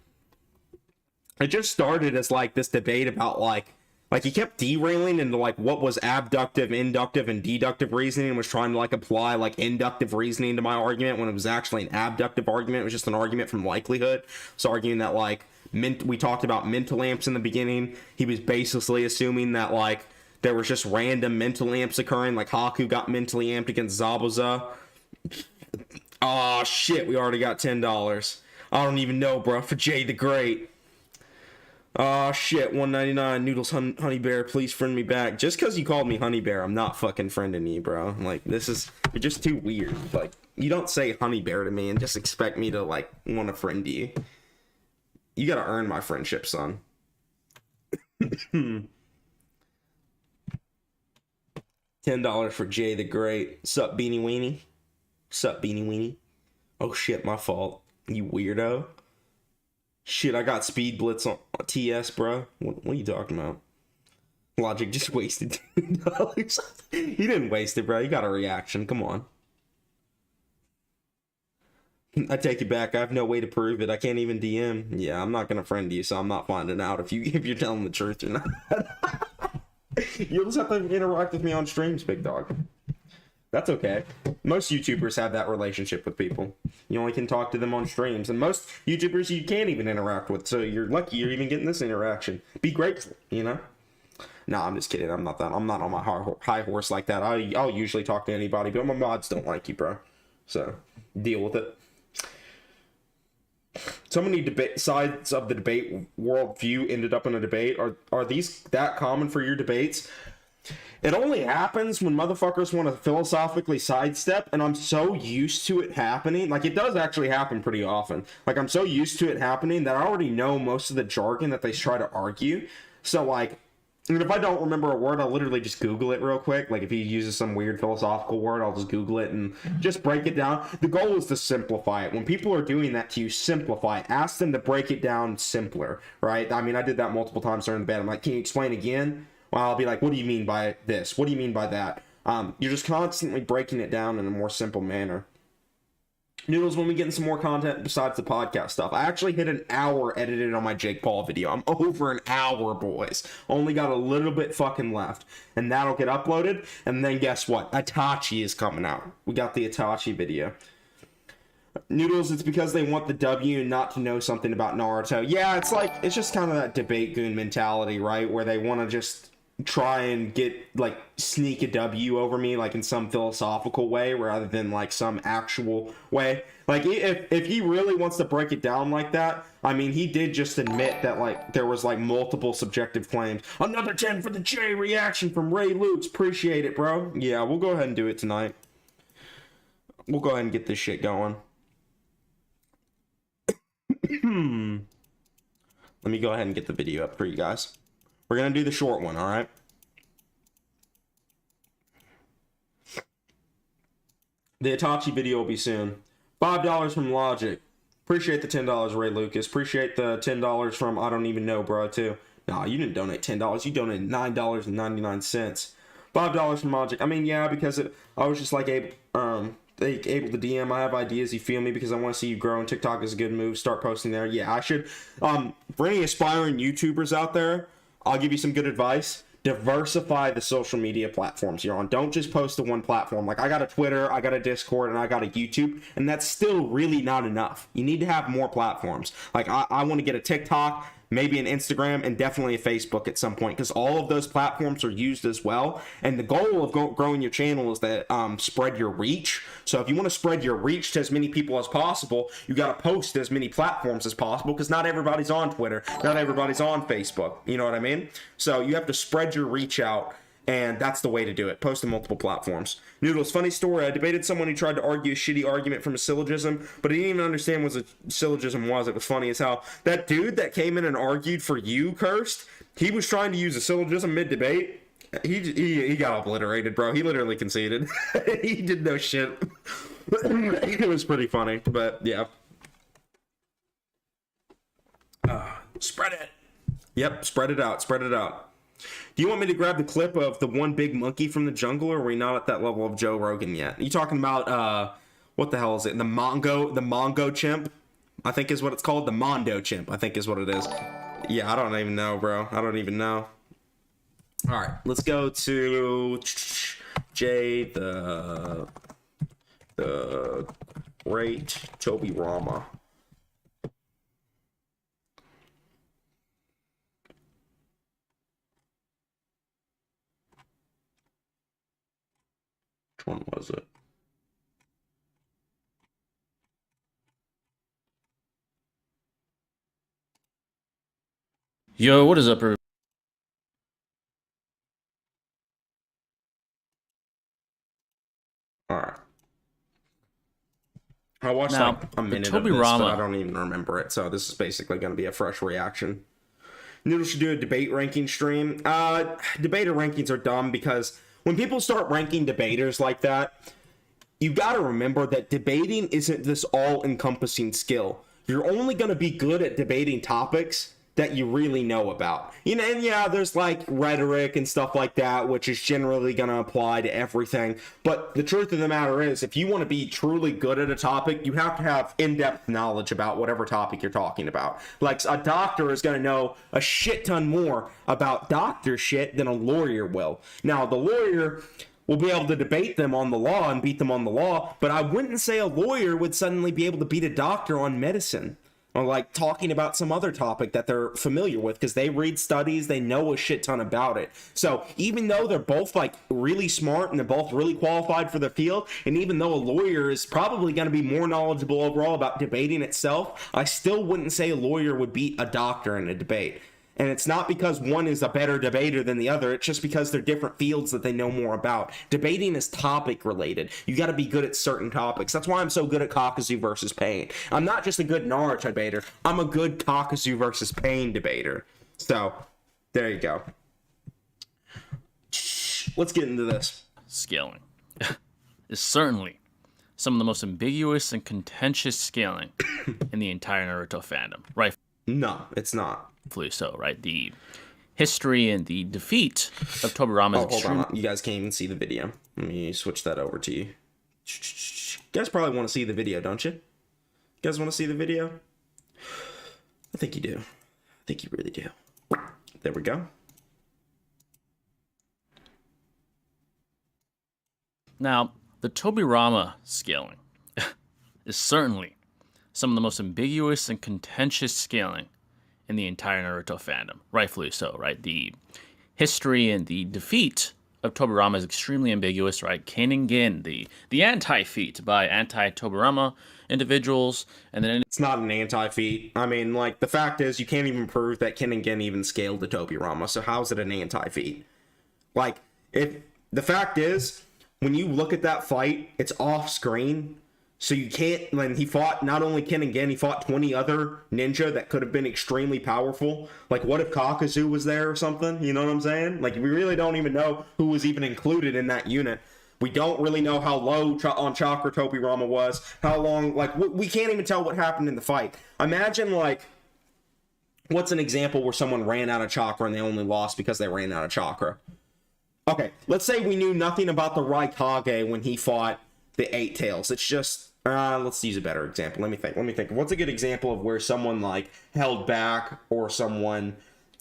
It just started as like this debate about like he kept derailing into like what was abductive, inductive, and deductive reasoning, and was trying to like apply like inductive reasoning to my argument when it was actually an abductive argument. It was just an argument from likelihood. So arguing that like we talked about mental amps in the beginning. He was basically assuming that like there was just random mental amps occurring, like Haku got mentally amped against Zabuza. Oh shit, we already got $10. I don't even know, bro, for JTheGreat. Oh shit, $1.99. Noodles, Honey Bear, please friend me back. Just because you called me Honey Bear, I'm not fucking friending you, bro. Like, you're just too weird. Like, you don't say Honey Bear to me and just expect me to, like, want to friend you. You gotta earn my friendship, son. $10 for JTheGreat. Sup, Beanie Weenie? Sup, Beanie Weenie? Oh shit, my fault. You weirdo. Shit, I got Speed Blitz on TS, bro. What are you talking about? Logic just wasted $2. He didn't waste it, bro. He got a reaction. Come on. I take it back. I have no way to prove it. I can't even DM. Yeah, I'm not gonna friend you, so I'm not finding out if you're telling the truth or not. You'll just have to interact with me on streams, big dog. That's okay. Most YouTubers have that relationship with people. You only can talk to them on streams, and most YouTubers you can't even interact with, so you're lucky you're even getting this interaction. Be grateful, you know? No, I'm just kidding. I'm not on my high horse like that. I'll usually talk to anybody, but my mods don't like you, bro. So, deal with it. So many sides of the debate worldview ended up in a debate. Are these that common for your debates? It only happens when motherfuckers want to philosophically sidestep, and I'm so used to it happening. Like, it does actually happen pretty often. Like, I'm so used to it happening that I already know most of the jargon that they try to argue. So, like, and if I don't remember a word, I'll literally just Google it real quick. Like, if he uses some weird philosophical word, I'll just Google it and just break it down. The goal is to simplify it. When people are doing that to you, simplify it. Ask them to break it down simpler, right? I mean, I did that multiple times during the debate. I'm like, can you explain again? Well, I'll be like, what do you mean by this? What do you mean by that? You're just constantly breaking it down in a more simple manner. Noodles, when we get in some more content besides the podcast stuff, I actually hit an hour edited on my Jake Paul video. I'm over an hour, boys. Only got a little bit fucking left. And that'll get uploaded. And then guess what? Itachi is coming out. We got the Itachi video. Noodles, it's because they want the W and not to know something about Naruto. Yeah, it's just kind of that debate goon mentality, right? Where they want to just try and get, like, sneak a W over me, like, in some philosophical way rather than, like, some actual way. Like, if he really wants to break it down like that, I mean, he did just admit that, like, there was, like, multiple subjective claims. Another 10 for the J reaction from Ray Lukes. Appreciate it, bro. Yeah, we'll go ahead and do it tonight. We'll go ahead and get this shit going. Let me go ahead and get the video up for you guys. We're going to do the short one, all right? The Itachi video will be soon. $5 from Logic. Appreciate the $10, Ray Lucas. Appreciate the $10 from I don't even know, bro, too. Nah, you didn't donate $10. You donated $9.99. $5 from Logic. I mean, yeah, because I was just like able to DM. I have ideas, you feel me, because I want to see you grow, and TikTok is a good move. Start posting there. Yeah, I should. For any aspiring YouTubers out there, I'll give you some good advice. Diversify the social media platforms you're on. Don't just post to one platform. Like, I got a Twitter, I got a Discord, and I got a YouTube, and that's still really not enough. You need to have more platforms. Like, I want to get a TikTok, maybe an Instagram, and definitely a Facebook at some point, because all of those platforms are used as well. And the goal of growing your channel is that spread your reach. So if you want to spread your reach to as many people as possible, you got to post to as many platforms as possible, because not everybody's on Twitter, not everybody's on Facebook. You know what I mean? So you have to spread your reach out, and that's the way to do it. Post to multiple platforms. Noodles, funny story. I debated someone who tried to argue a shitty argument from a syllogism, but he didn't even understand what a syllogism was. It was funny as hell. That dude that came in and argued for you, Cursed, he was trying to use a syllogism mid-debate. He got obliterated, bro. He literally conceded. He did no shit. It was pretty funny, but yeah. Spread it. Yep, spread it out. Spread it out. Do you want me to grab the clip of the one big monkey from the jungle, or are we not at that level of Joe Rogan yet? Are you talking about what the hell is it? The Mongo chimp, I think is what it's called. The Mondo chimp, I think is what it is. Yeah, I don't even know, bro. I don't even know. All right, let's go to the Great Toby Rama. Which one was it? Yo, what is up, everybody? All right. I watched Now, like a minute of Toby this, Rama. but I don't even remember it. So this is basically going to be a fresh reaction. Noodles should do a debate ranking stream. Debater rankings are dumb because when people start ranking debaters like that, you got to remember that debating isn't this all-encompassing skill. You're only going to be good at debating topics that you really know about. You know, and yeah, there's like rhetoric and stuff like that, which is generally going to apply to everything. But the truth of the matter is, if you want to be truly good at a topic, you have to have in-depth knowledge about whatever topic you're talking about. Like a doctor is going to know a shit ton more about doctor shit than a lawyer will. Now, the lawyer will be able to debate them on the law and beat them on the law, but I wouldn't say a lawyer would suddenly be able to beat a doctor on medicine or like talking about some other topic that they're familiar with because they read studies, they know a shit ton about it. So even though they're both like really smart and they're both really qualified for the field, and even though a lawyer is probably going to be more knowledgeable overall about debating itself, I still wouldn't say a lawyer would beat a doctor in a debate. And it's not because one is a better debater than the other. It's just because they're different fields that they know more about. Debating is topic related. You got to be good at certain topics. That's why I'm so good at Kakuzu versus Pain. I'm not just a good Naruto debater. I'm a good Kakuzu versus Pain debater. So, there you go. Let's get into this. Scaling is certainly some of the most ambiguous and contentious scaling in the entire Naruto fandom. Rightfully No, it's not. so, right? The history and the defeat of Tobirama is Hold on. You guys can't even see the video. Let me switch that over to you. You guys probably want to see the video, don't you? You guys want to see the video? I think you do. I think you really do. There we go. Now, the Tobirama scaling is certainly some of the most ambiguous and contentious scaling in the entire Naruto fandom. Rightfully so, right? The history and the defeat of Tobirama is extremely ambiguous, right? Keningen, the anti-feat by anti-Tobirama individuals, and then It's not an anti-feat. I mean, like, the fact is, you can't even prove that Keningen even scaled the Tobirama, so how's it an anti-feat? Like, if the fact is, when you look at that fight, it's off-screen, so you can't, when he fought not only Keningen, he fought 20 other ninja that could have been extremely powerful. Like, what if Kakuzu was there or something? You know what I'm saying? Like, we really don't even know who was even included in that unit. We don't really know how low on chakra Tobirama was, how long, like, we can't even tell what happened in the fight. Imagine, like, what's an example where someone ran out of chakra and they only lost because they ran out of chakra? Okay, let's say we knew nothing about the Raikage when he fought the Eight Tails. It's just, let's use a better example. Let me think. What's a good example of where someone, like, held back or someone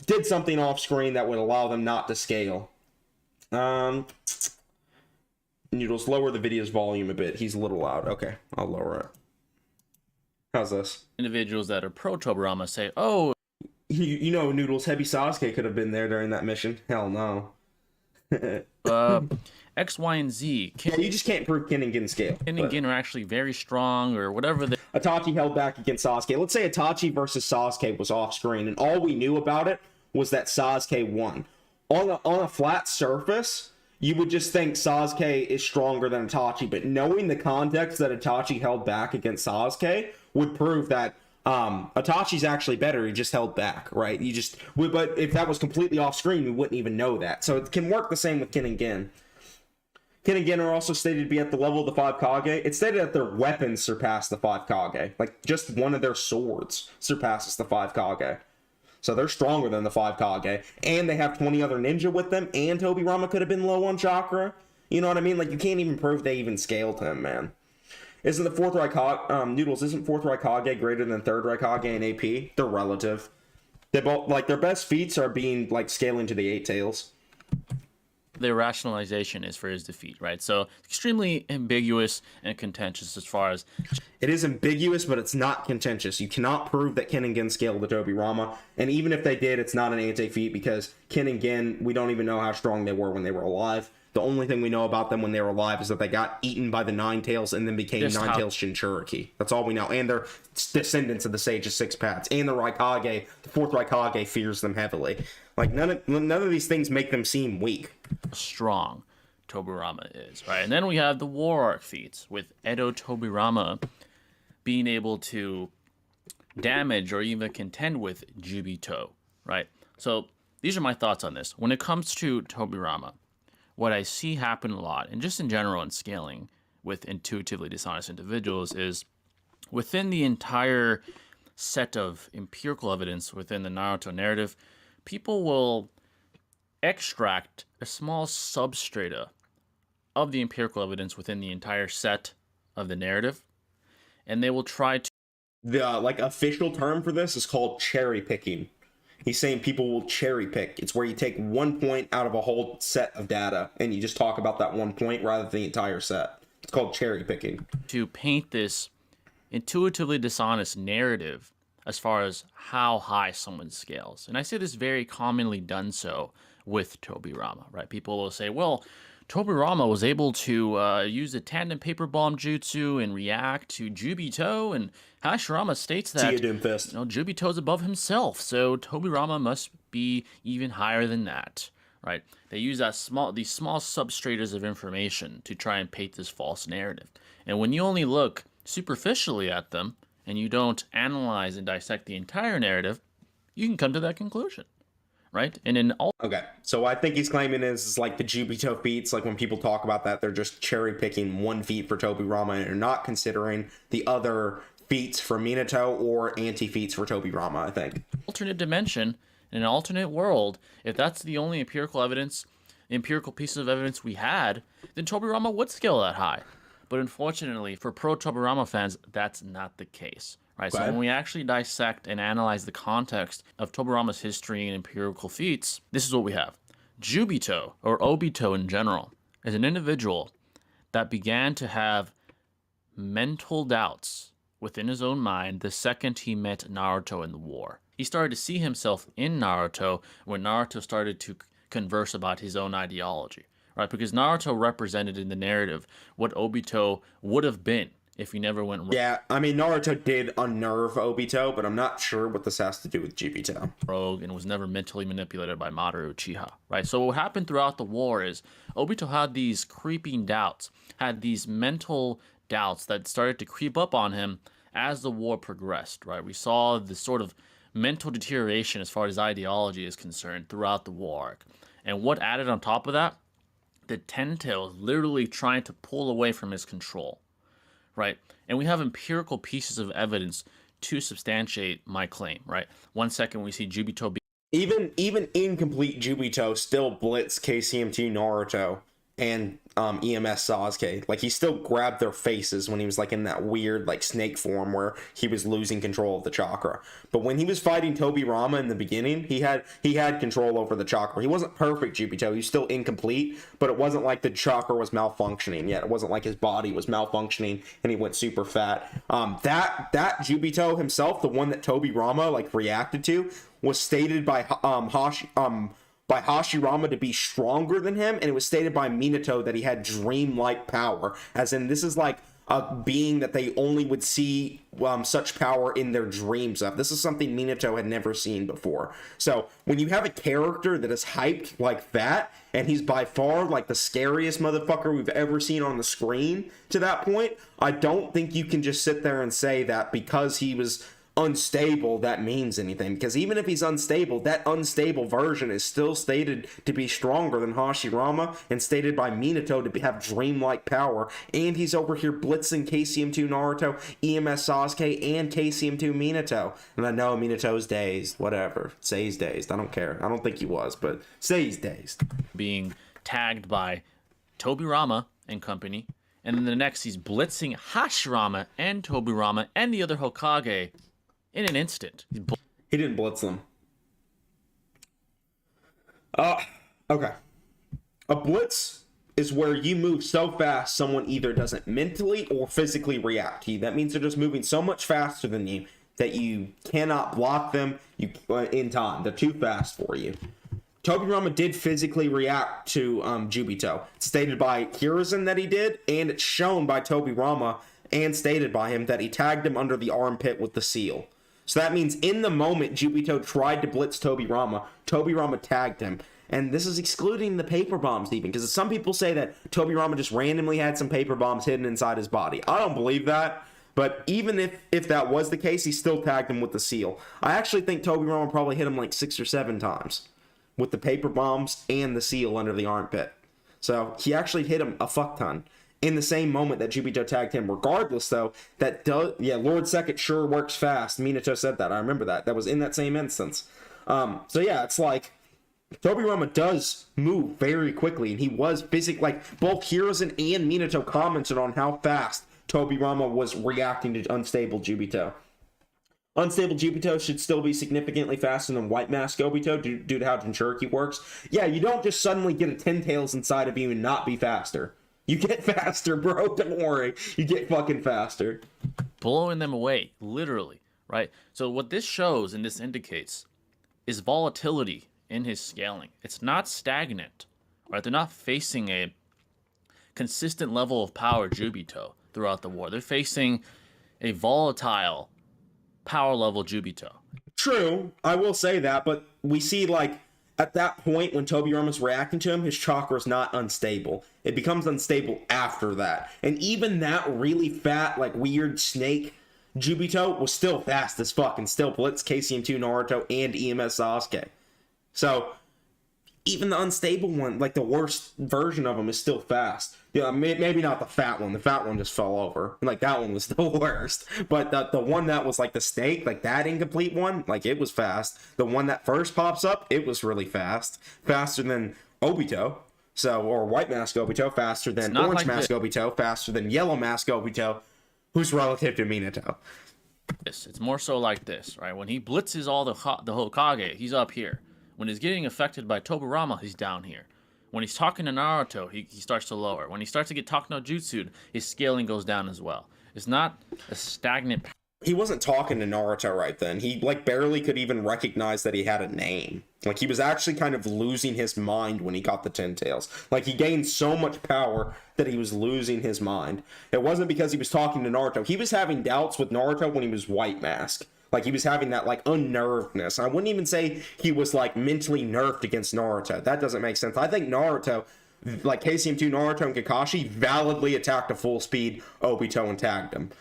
did something off screen that would allow them not to scale? Noodles, lower the video's volume a bit. He's a little loud. Okay, I'll lower it. How's this? individuals that are pro-Tobirama say, oh, You know, Noodles, Heavy Sasuke could have been there during that mission. Hell no. X, Y, and Z, Yeah, you just can't prove Keningen scale. Keningen are actually very strong or whatever. Itachi held back against Sasuke. Let's say Itachi versus Sasuke was off screen, and all we knew about it was that Sasuke won. On a flat surface, you would just think Sasuke is stronger than Itachi, but knowing the context that Itachi held back against Sasuke would prove that Itachi's actually better. He just held back, right? But if that was completely off screen, we wouldn't even know that. So it can work the same with Keningen. Keningen are also stated to be at the level of the 5 Kage. It's stated that their weapons surpass the 5 Kage. Like, just one of their swords surpasses the 5 Kage. So they're stronger than the 5 Kage. And they have 20 other ninja with them. And Tobirama could have been low on chakra. You know what I mean? Like, you can't even prove they even scaled him, man. Isn't the fourth Raikage, Noodles, isn't fourth Raikage greater than third Raikage in AP? They're relative. They both, like, their best feats are being, like, scaling to the 8 tails. Their rationalization is for his defeat, right? So extremely ambiguous and contentious as far as It is ambiguous, but it's not contentious. You cannot prove that Ken and Gin scaled the Tobirama, and even if they did, it's not an anti-feat because Ken and Gin, we don't even know how strong they were when they were alive. The only thing we know about them when they were alive is that they got eaten by the Nine Tails and then became Nine Tails Shinchuriki. That's all we know. And they're descendants of the Sage of Six Paths. And the Raikage, the fourth Raikage, fears them heavily. Like, none of these things make them seem weak. strong Tobirama is, right? And then we have the War Arc feats with Edo Tobirama being able to damage or even contend with Jubito, right? So these are my thoughts on this. When it comes to Tobirama, what I see happen a lot, and just in general in scaling with intuitively dishonest individuals, is within the entire set of empirical evidence within the Naruto narrative, people will extract a small substrata of the empirical evidence within the entire set of the narrative, and they will try to. The, like, official term for this is called cherry picking. He's saying people will cherry pick. It's where you take 1 point out of a whole set of data and you just talk about that 1 point rather than the entire set. It's called cherry picking. To paint this intuitively dishonest narrative as far as how high someone scales. And I see this very commonly done so with Tobirama, right? People will say, well, Tobirama was able to use the tandem paper bomb jutsu and react to Jubito, and Hashirama states that Jubito's above himself, so Tobirama must be even higher than that, right? They use these small substratas of information to try and paint this false narrative. And when you only look superficially at them and you don't analyze and dissect the entire narrative, you can come to that conclusion. Right? And in all. Okay, so I think he's claiming is like the Jubito feats, like when people talk about that, they're just cherry picking one feat for Tobirama and are not considering the other feats for Minato or anti-feats for Tobirama, I think. Alternate dimension, in an alternate world, if that's the only empirical pieces of evidence we had, then Tobirama would scale that high. But unfortunately, for pro Tobirama fans, that's not the case. Right, so when we actually dissect and analyze the context of Tobirama's history and empirical feats, this is what we have. Jubito, or Obito in general, is an individual that began to have mental doubts within his own mind the second he met Naruto in the war. He started to see himself in Naruto when Naruto started to converse about his own ideology, right? Because Naruto represented in the narrative what Obito would have been if he never went rogue. Yeah, I mean, Naruto did unnerve Obito, but I'm not sure what this has to do with Jubito. Rogue and was never mentally manipulated by Mamoru Uchiha, right? So what happened throughout the war is Obito had these creeping doubts, had these mental doubts that started to creep up on him as the war progressed, right? We saw this sort of mental deterioration as far as ideology is concerned throughout the war arc. And what added on top of that? The Ten Tails literally trying to pull away from his control. Right, and we have empirical pieces of evidence to substantiate my claim. Right, 1 second we see Jubito. Even incomplete Jubito still blitz KCM2 Naruto and EMS Sasuke. Like, he still grabbed their faces when he was like in that weird like snake form where he was losing control of the chakra. But when he was fighting Tobirama in the beginning, he had control over the chakra. He wasn't perfect Jubito, he was still incomplete, but it wasn't like the chakra was malfunctioning yet. It wasn't like his body was malfunctioning and he went super fat. That Jubito himself, the one that Tobirama like reacted to, was stated by Hashirama to be stronger than him, and it was stated by Minato that he had dream-like power, as in this is like a being that they only would see such power in their dreams of. This is something Minato had never seen before. So when you have a character that is hyped like that, and he's by far like the scariest motherfucker we've ever seen on the screen to that point, I don't think you can just sit there and say that because he was unstable that means anything, because even if he's unstable, that unstable version is still stated to be stronger than Hashirama and stated by Minato to have dreamlike power, and he's over here blitzing KCM2 Naruto, EMS Sasuke, and KCM2 Minato. And I know Minato's dazed, whatever, say he's dazed, I don't care, I don't think he was, but say he's dazed. Being tagged by Tobirama and company And then the next, he's blitzing Hashirama and Tobirama and the other Hokage in an instant. He didn't blitz them. Okay. A blitz is where you move so fast someone either doesn't mentally or physically react to you. That means they're just moving so much faster than you that you cannot block them in time. They're too fast for you. Tobirama did physically react to Jubito. It's stated by Hiruzen that he did, and it's shown by Tobirama and stated by him that he tagged him under the armpit with the seal. So that means in the moment Jubito tried to blitz Tobirama, Tobirama tagged him. And this is excluding the paper bombs even, because some people say that Tobirama just randomly had some paper bombs hidden inside his body. I don't believe that, but even if that was the case, he still tagged him with the seal. I actually think Tobirama probably hit him like 6 or 7 times with the paper bombs and the seal under the armpit. So he actually hit him a fuck ton in the same moment that Jubito tagged him. Regardless, though, Lord Second sure works fast. Minato said that. I remember that. That was in that same instance. So yeah, it's like Tobirama does move very quickly, and he was physically, like, both Hiruzen and Minato commented on how fast Tobirama was reacting to unstable Jubito. Unstable Jubito should still be significantly faster than White Mask Obito due to how Jinchuriki works. Yeah, you don't just suddenly get a 10 tails inside of you and not be faster. You get faster, bro. Don't worry. You get fucking faster. Blowing them away, literally, right? So what this shows and this indicates is volatility in his scaling. It's not stagnant, right? They're not facing a consistent level of power Jubito throughout the war. They're facing a volatile power level Jubito. True, I will say that, but we see, like, at that point when Tobirama's reacting to him, his chakra's not unstable. It becomes unstable after that. And even that really fat, like, weird snake Jubito was still fast as fuck and still blitzed KCM2 Naruto and EMS Sasuke. So even the unstable one, like the worst version of him, is still fast. Yeah, maybe not the fat one. The fat one just fell over. Like, that one was the worst. But the one that was like the snake, like that incomplete one, like, it was fast. The one that first pops up, it was really fast. Faster than Obito. Or White Mask Obito. Faster than Orange Mask Obito. Faster than Yellow Mask Obito, who's relative to Minato. It's more so like this, right? When he blitzes all the Hokage, he's up here. When he's getting affected by Tobirama, he's down here. When he's talking to Naruto, he starts to lower. When he starts to get talked no jutsu, his scaling goes down as well. It's not a stagnant. He wasn't talking to Naruto right then. He, like, barely could even recognize that he had a name. Like, he was actually kind of losing his mind when he got the 10 tails. Like, he gained so much power that he was losing his mind. It wasn't because he was talking to Naruto. He was having doubts with Naruto when he was White Mask. Like, he was having that, like, unnervedness. I wouldn't even say he was, like, mentally nerfed against Naruto. That doesn't make sense. I think Naruto, like KCM2 Naruto and Kakashi, validly attacked a full speed Obito and tagged him.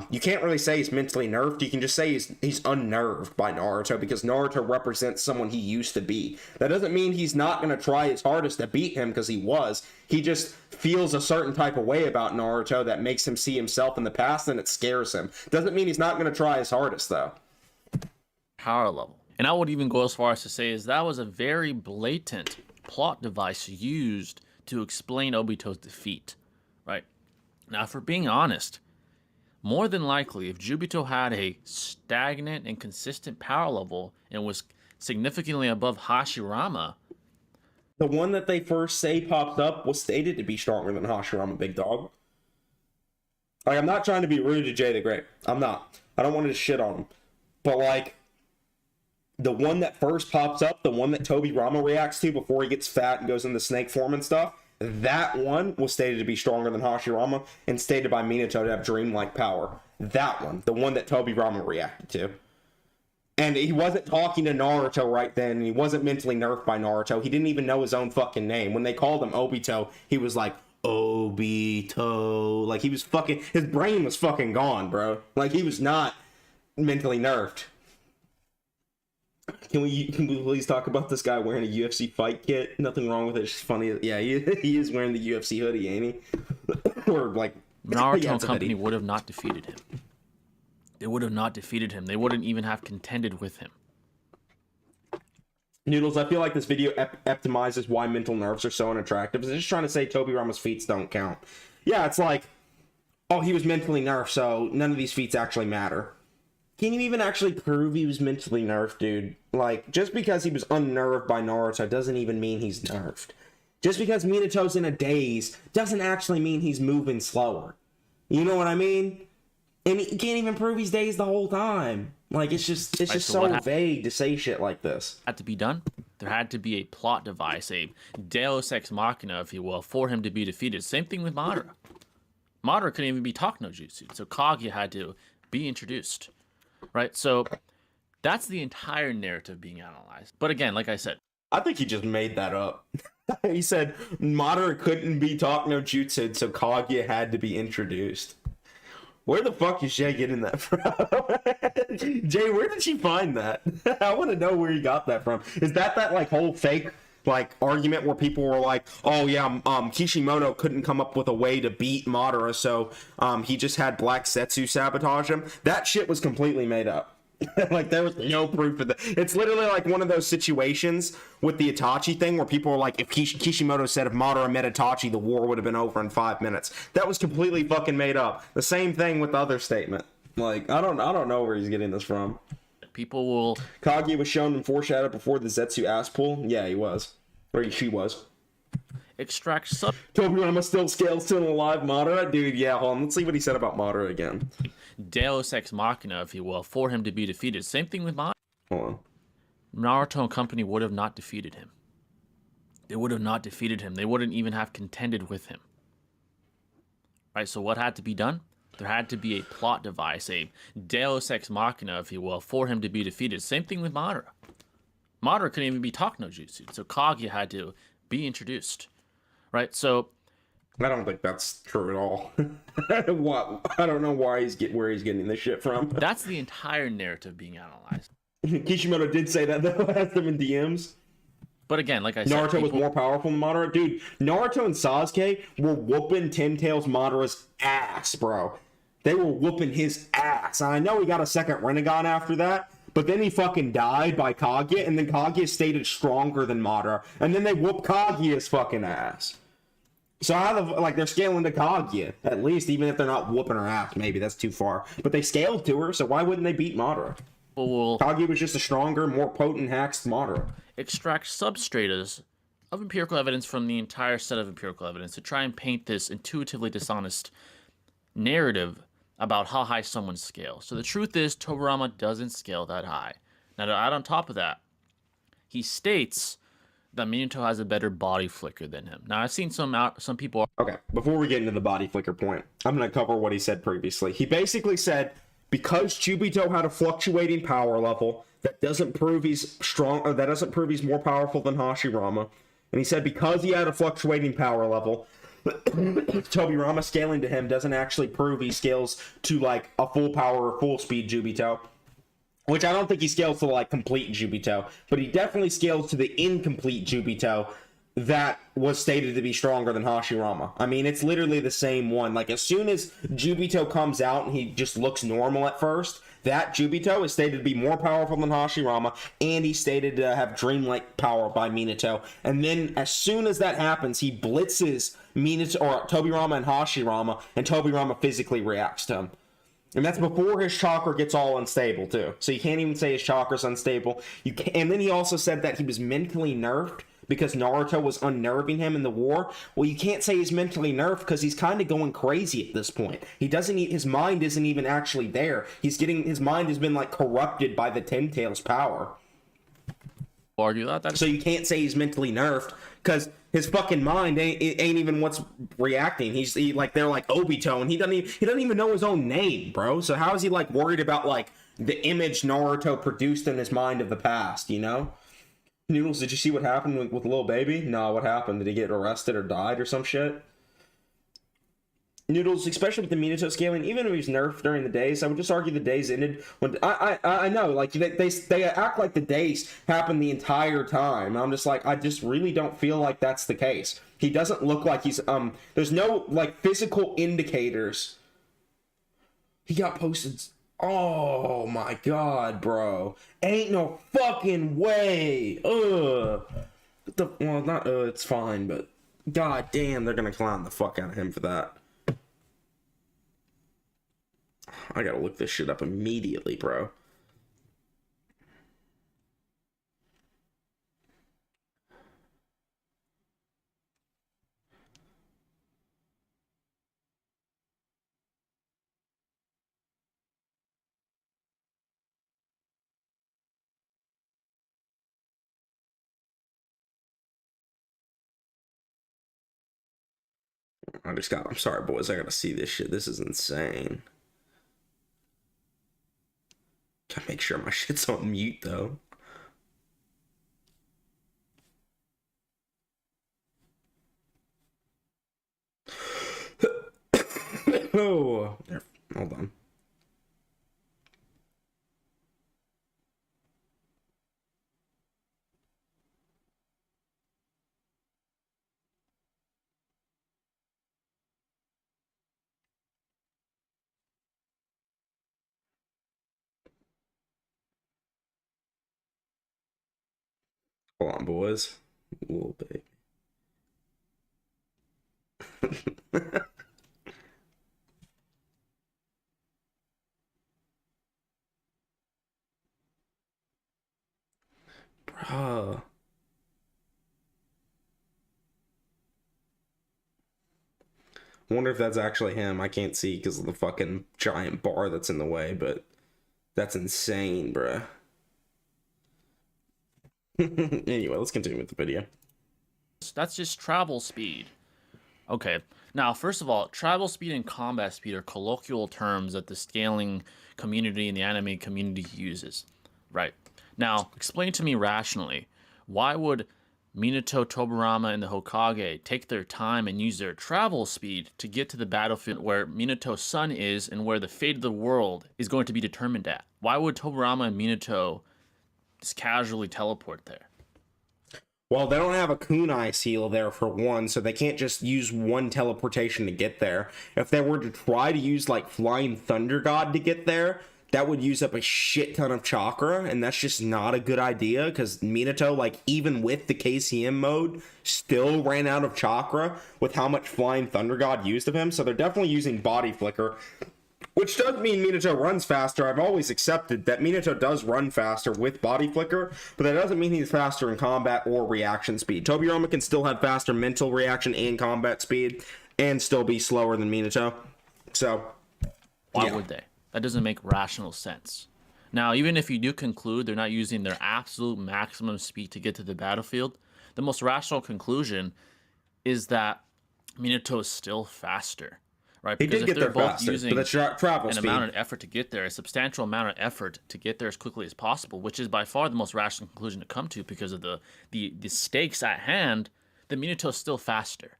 You can't really say he's mentally nerfed. You can just say he's unnerved by Naruto, because Naruto represents someone he used to be. That doesn't mean he's not going to try his hardest to beat him, because he was. He just feels a certain type of way about Naruto that makes him see himself in the past, and it scares him. Doesn't mean he's not going to try his hardest, though. Power level. And I would even go as far as to say is that was a very blatant plot device used to explain Obito's defeat, right? Now, if we're being honest, more than likely, if Jubito had a stagnant and consistent power level and was significantly above Hashirama, the one that they first say popped up was stated to be stronger than Hashirama, big dog. Like, I'm not trying to be rude to JTheGreat. I'm not. I don't want to shit on him. But, like, the one that first pops up, the one that Tobirama reacts to before he gets fat and goes into snake form and stuff, that one was stated to be stronger than Hashirama and stated by Minato to have dreamlike power. That one, the one that Tobirama reacted to. And he wasn't talking to Naruto right then, and he wasn't mentally nerfed by Naruto. He didn't even know his own fucking name. When they called him Obito, he was like, Obito. Like, he was fucking, his brain was fucking gone, bro. Like, he was not mentally nerfed. Can we please talk about this guy wearing a UFC fight kit? Nothing wrong with it. It's just funny. Yeah, he is wearing the UFC hoodie, ain't he? Or, like, Naruto and company would have not defeated him. They would have not defeated him. They wouldn't even have contended with him. Noodles, I feel like this video epitomizes why mental nerfs are so unattractive. It's just trying to say Tobirama's feats don't count. yeah, it's like, oh, he was mentally nerfed, so none of these feats actually matter. Can you even actually prove he was mentally nerfed, dude? Like, just because he was unnerved by Naruto doesn't even mean he's nerfed. Just because Minato's in a daze doesn't actually mean he's moving slower. You know what I mean? And he can't even prove he's dazed the whole time. Like, it's just so vague to say shit like this. Had to be done. There had to be a plot device, a Deus Ex Machina, if you will, for him to be defeated. Same thing with Madara. Madara couldn't even be talk no jutsu, so Kaguya had to be introduced. Right? So that's the entire narrative being analyzed. But again, like I said, I think he just made that up. He said Madara couldn't be talk no jutsu, so Kaguya had to be introduced. Where the fuck is Jay getting that from? Jay, where did she find that? I want to know where he got that from. Is that like whole fake like argument where people were like, oh yeah, Kishimoto couldn't come up with a way to beat Madara, so he just had Black Setsu sabotage him? That shit was completely made up. Like, there was no proof of that. It's literally like one of those situations with the Itachi thing where people are like, if Kishimoto said if Madara met Itachi, the war would have been over in 5 minutes. That was completely fucking made up. The same thing with the other statement. Like, I don't know where he's getting this from. People will... Kaguya was shown and foreshadowed before the Zetsu ass pull. Yeah, he was. Or she was. Extract sub... Tobirama still scales to an alive Madara? Dude, yeah, hold on. Let's see what he said about Madara again. Deus Ex Machina, if you will, for him to be defeated. Same thing with Madara. Hold on. Naruto and company would have not defeated him. They would have not defeated him. They wouldn't even have contended with him. Right, so what had to be done? There had to be a plot device, a Deus Ex Machina, if you will, for him to be defeated. Same thing with Madara. Madara couldn't even be talk no jutsu, so Kaguya had to be introduced. Right, so... I don't think that's true at all. What? I don't know why where he's getting this shit from. That's the entire narrative being analyzed. Kishimoto did say that though. Asked him in DMs. But again, like I said, Naruto was more powerful than Madara. Dude, Naruto and Sasuke were whooping Ten Tails Madara's ass, bro. They were whooping his ass. And I know he got a second Rinnegan after that, but then he fucking died by Kaguya, and then Kaguya stayed stronger than Madara, and then they whooped Kaguya's fucking ass. So how they're scaling to Kaguya, at least, even if they're not whooping her ass. Maybe that's too far. But they scaled to her, so why wouldn't they beat Madara? Kaguya was just a stronger, more potent hacks Madara. Extract substratas of empirical evidence from the entire set of empirical evidence to try and paint this intuitively dishonest narrative about how high someone scales. So the truth is, Tobirama doesn't scale that high. Now, to add on top of that, he states that Minato has a better body flicker than him. Now, I've seen some people... Okay, before we get into the body flicker point, I'm going to cover what he said previously. He basically said, because Chubito had a fluctuating power level, that doesn't prove he's strong, or that doesn't prove he's more powerful than Hashirama. And he said because he had a fluctuating power level, Tobirama scaling to him doesn't actually prove he scales to like a full power or full speed Jubito. Which I don't think he scales to like complete Jubito, but he definitely scales to the incomplete Jubito that was stated to be stronger than Hashirama. I mean, it's literally the same one. Like, as soon as Jubito comes out and he just looks normal at first, that Jubito is stated to be more powerful than Hashirama, and he's stated to have dreamlike power by Minato. And then, as soon as that happens, he blitzes Minato, or Tobirama and Hashirama, and Tobirama physically reacts to him. And that's before his chakra gets all unstable, too. So you can't even say his chakra's unstable. And then he also said that he was mentally nerfed because Naruto was unnerving him in the war. Well, you can't say he's mentally nerfed because he's kind of going crazy at this point. His mind isn't even actually there. His mind has been, like, corrupted by the Ten Tails power. Argue that. So you can't say he's mentally nerfed because his fucking mind ain't even what's reacting. They're like Obito, and he doesn't even know his own name, bro. So how is he like worried about like the image Naruto produced in his mind of the past? You know, Noodles, did you see what happened with Lil Baby? No, what happened? Did he get arrested or died or some shit? Noodles, especially with the Minato scaling, even if he's nerfed during the days, I would just argue the days ended when I know, like they act like the days happened the entire time. I'm just like, I just really don't feel like that's the case. He doesn't look like he's there's no like physical indicators. He got posted. Oh my god, bro. Ain't no fucking way. Well, not it's fine, but god damn, they're gonna clown the fuck out of him for that. I gotta look this shit up immediately, bro. I'm sorry, boys. I gotta see this shit. This is insane. Gotta make sure my shit's on mute, though. Oh, there. Hold on. Hold on, boys. A little bit. Bruh. I wonder if that's actually him. I can't see because of the fucking giant bar that's in the way, but that's insane, bruh. Anyway, let's continue with the video. That's just travel speed. Okay. Now, first of all, travel speed and combat speed are colloquial terms that the scaling community and the anime community uses. Right. Now, explain to me rationally, why would Minato, Tobirama, and the Hokage take their time and use their travel speed to get to the battlefield where Minato's sun is and where the fate of the world is going to be determined at? Why would Tobirama and Minato just casually teleport there? Well, they don't have a kunai seal there for one, so they can't just use one teleportation to get there. If they were to try to use like Flying Thunder God to get there, that would use up a shit ton of chakra, and that's just not a good idea, because Minato, like, even with the KCM mode, still ran out of chakra with how much Flying Thunder God used of him, so they're definitely using Body Flicker, which does mean Minato runs faster. I've always accepted that Minato does run faster with Body Flicker, but that doesn't mean he's faster in combat or reaction speed. Tobirama can still have faster mental reaction and combat speed, and still be slower than Minato, so... Why would they? That doesn't make rational sense. Now, even if you do conclude they're not using their absolute maximum speed to get to the battlefield, the most rational conclusion is that Minato is still faster, right? He Because did if get they're there both faster, using but that's travel an speed. amount of effort to get there, a substantial amount of effort to get there as quickly as possible, which is by far the most rational conclusion to come to because of the stakes at hand, then Minato is still faster.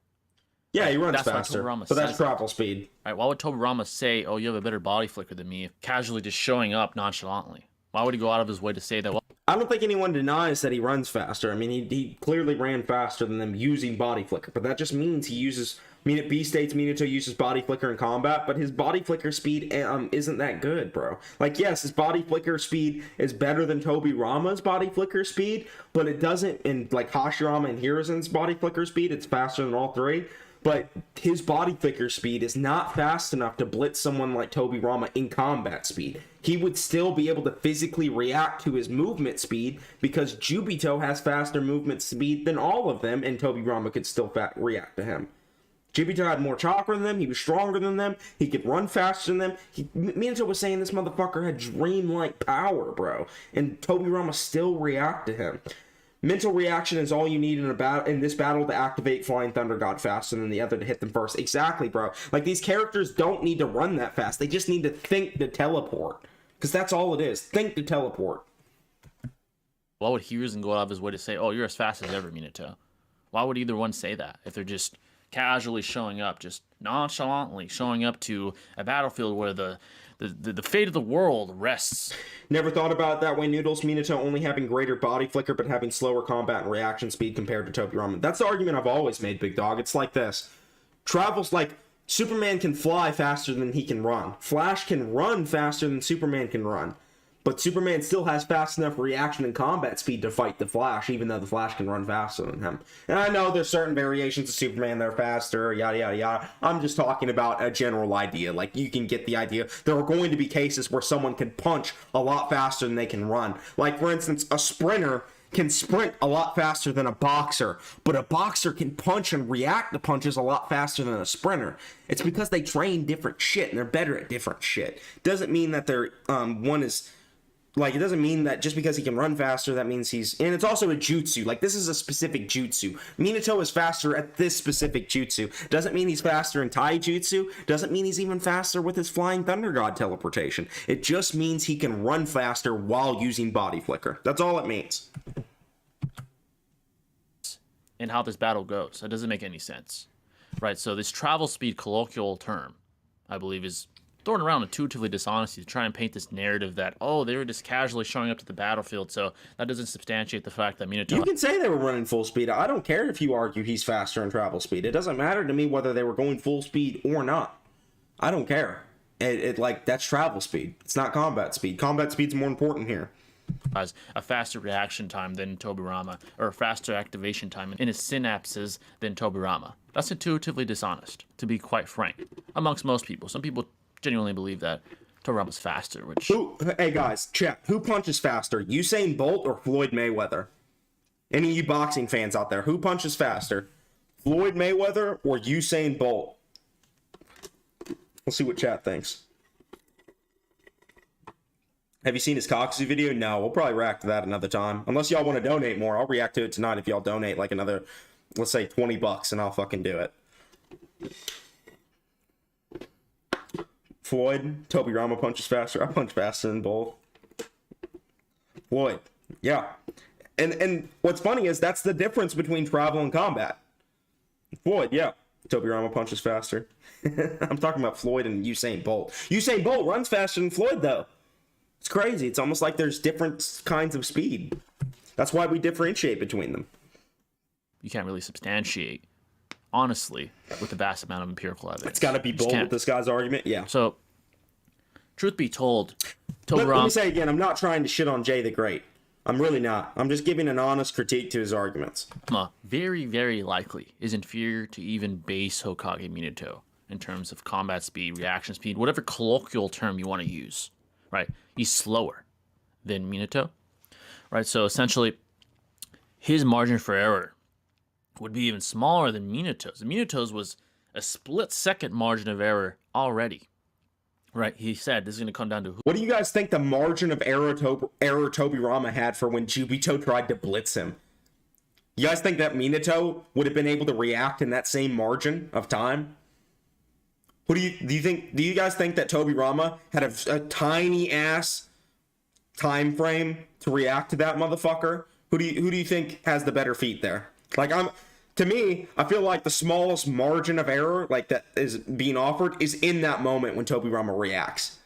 Yeah, he runs That's why faster, Tobirama but that's says it. travel speed. Right? Why would Tobirama say, "Oh, you have a better body flicker than me," casually just showing up nonchalantly? Why would he go out of his way to say that? Well, I don't think anyone denies that he runs faster. I mean, he clearly ran faster than them using Body Flicker, but that just means he uses... I mean, at B states, Minato uses Body Flicker in combat, but his Body Flicker speed isn't that good, bro. Like, yes, his Body Flicker speed is better than Tobirama's Body Flicker speed, but it doesn't... In, like, Hashirama and Hiruzen's Body Flicker speed, it's faster than all three. But his Body Flicker speed is not fast enough to blitz someone like Tobirama in combat speed. He would still be able to physically react to his movement speed because Jubito has faster movement speed than all of them, and Tobirama could still react to him. Jubito had more chakra than them, he was stronger than them, he could run faster than them. Minato was saying this motherfucker had dreamlike power, bro, and Tobirama still react to him. Mental reaction is all you need in this battle to activate Flying Thunder God faster than the other to hit them first. Exactly, bro. Like, these characters don't need to run that fast. They just need to think to teleport. Because that's all it is. Think to teleport. why would Hiruzen go out of his way to say, "Oh, you're as fast as ever, Minato"? Why would either one say that if they're just casually showing up, just nonchalantly showing up to a battlefield where the fate of the world rests? Never thought about it that way, Noodles. Minato only having greater body flicker but having slower combat and reaction speed compared to Tobirama. That's the argument I've always made, Big Dog. It's like this. Travels like Superman can fly faster than he can run. Flash can run faster than Superman can run. But Superman still has fast enough reaction and combat speed to fight the Flash, even though the Flash can run faster than him. And I know there's certain variations of Superman that are faster, yada, yada, yada. I'm just talking about a general idea. Like, you can get the idea. There are going to be cases where someone can punch a lot faster than they can run. Like, for instance, a sprinter can sprint a lot faster than a boxer, but a boxer can punch and react to punches a lot faster than a sprinter. It's because they train different shit, and they're better at different shit. Doesn't mean that they're, one is... Like, it doesn't mean that just because he can run faster, that means he's... And it's also a jutsu. Like, this is a specific jutsu. Minato is faster at this specific jutsu. Doesn't mean he's faster in taijutsu. Doesn't mean he's even faster with his Flying Thunder God teleportation. It just means he can run faster while using body flicker. That's all it means. And how this battle goes. That doesn't make any sense. Right, so this travel speed colloquial term, I believe, is thrown around intuitively dishonesty to try and paint this narrative that, oh, they were just casually showing up to the battlefield, so that doesn't substantiate the fact that Minato... You can say they were running full speed. I don't care if you argue he's faster in travel speed. It doesn't matter to me whether they were going full speed or not. I don't care. Like, that's travel speed. It's not combat speed. Combat speed's more important here. Has a faster reaction time than Tobirama, or a faster activation time in his synapses than Tobirama. That's intuitively dishonest, to be quite frank, amongst most people. Some people genuinely believe that Tobirama's faster, which... Hey guys, check. Who punches faster, Usain Bolt or Floyd Mayweather? Any of you boxing fans out there, who punches faster, Floyd Mayweather or Usain Bolt? We'll see what chat thinks. Have you seen his Coxie video? No, we'll probably react to that another time. Unless y'all want to donate more, I'll react to it tonight if y'all donate like another, let's say $20, and I'll fucking do it. Floyd, Tobirama punches faster. I punch faster than both. Floyd, yeah. And what's funny is that's the difference between travel and combat. Floyd, yeah. Tobirama punches faster. I'm talking about Floyd and Usain Bolt. Usain Bolt runs faster than Floyd, though. It's crazy. It's almost like there's different kinds of speed. That's why we differentiate between them. You can't really substantiate, honestly, with a vast amount of empirical evidence. It's got to be Bolt with this guy's argument. Yeah. So, truth be told, Let me say again, I'm not trying to shit on JTheGreat. I'm really not. I'm just giving an honest critique to his arguments. Very, very likely is inferior to even base Hokage Minato in terms of combat speed, reaction speed, whatever colloquial term you want to use. Right? He's slower than Minato. Right? So essentially, his margin for error would be even smaller than Minato's. Minato's was a split-second margin of error already. Right? He said this is going to come down to... What do you guys think the margin of error Tobirama had for when Jubito tried to blitz him? You guys think that Minato would have been able to react in that same margin of time? What do you guys think that Tobirama had a tiny ass time frame to react to that motherfucker? Who do you think has the better feet there? Like, to me, I feel like the smallest margin of error like that is being offered is in that moment when Tobirama reacts.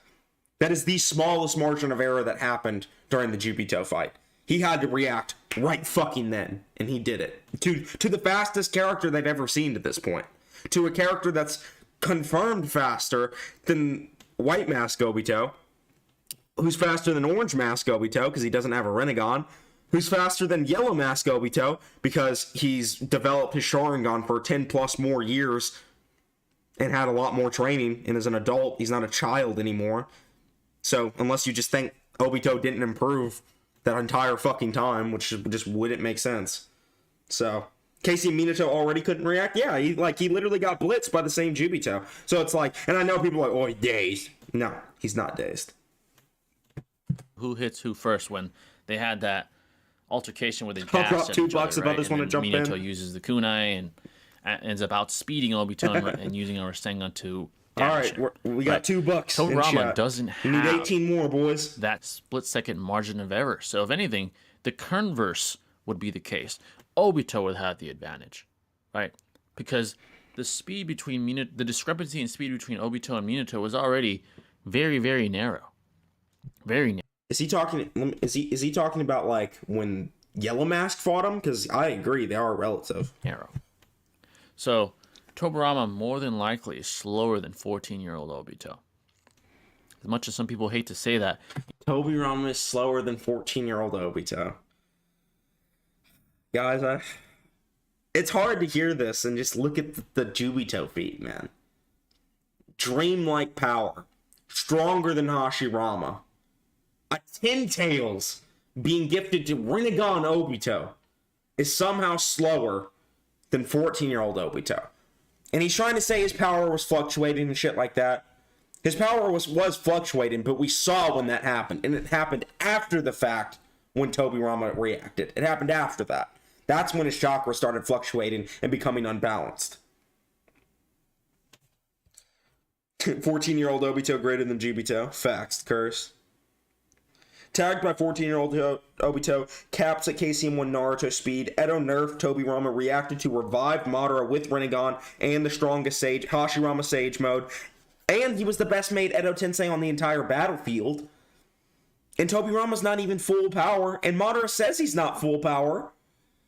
That is the smallest margin of error that happened during the Jubito fight. He had to react right fucking then, and he did it. To the fastest character they've ever seen to this point. To a character that's confirmed faster than White Mask Obito, who's faster than Orange Mask Obito because he doesn't have a Rinnegan, who's faster than Yellow Mask Obito because he's developed his Sharingan for 10 plus more years and had a lot more training, and as an adult, he's not a child anymore. So, unless you just think Obito didn't improve that entire fucking time, which just wouldn't make sense. So, Casey Minato already couldn't react? Yeah, he literally got blitzed by the same Jubito. So it's like, and I know people are like, oh, he's dazed. No, he's not dazed. Who hits who first when they had that altercation where they I'll drop dashed $2 if others want to jump Minato in. uses the kunai and ends up outspeeding Obito and using a Rasengan to All dash right, we got $2. Tobirama doesn't We need have 18 more, boys. that split-second margin of error. So if anything, the converse would be the case. Obito would have the advantage, right? Because the speed between the discrepancy in speed between Obito and Minato was already very, very narrow. Very narrow. Is he talking about like when Yellow Mask fought him? Because I agree, they are relative. Narrow. So Tobirama more than likely is slower than 14-year-old Obito. As much as some people hate to say that, Tobirama is slower than 14-year-old Obito. Guys, it's hard to hear this and just look at the Jubito feat, man. Dreamlike power. Stronger than Hashirama. A 10 tails being gifted to Rinnegan Obito is somehow slower than 14-year-old Obito. And he's trying to say his power was fluctuating and shit like that. His power was fluctuating, but we saw when that happened. And it happened after the fact when Tobirama reacted. It happened after that. That's when his chakra started fluctuating and becoming unbalanced. 14-year-old Obito greater than Jubito. Facts. Curse. Tagged by 14-year-old Obito, caps at KCM1 Naruto speed. Edo nerfed Tobirama, reacted to revived Madara with Rinnegan and the strongest Sage, Hashirama Sage mode. And he was the best made Edo Tensei on the entire battlefield. And Tobirama's not even full power. And Madara says he's not full power.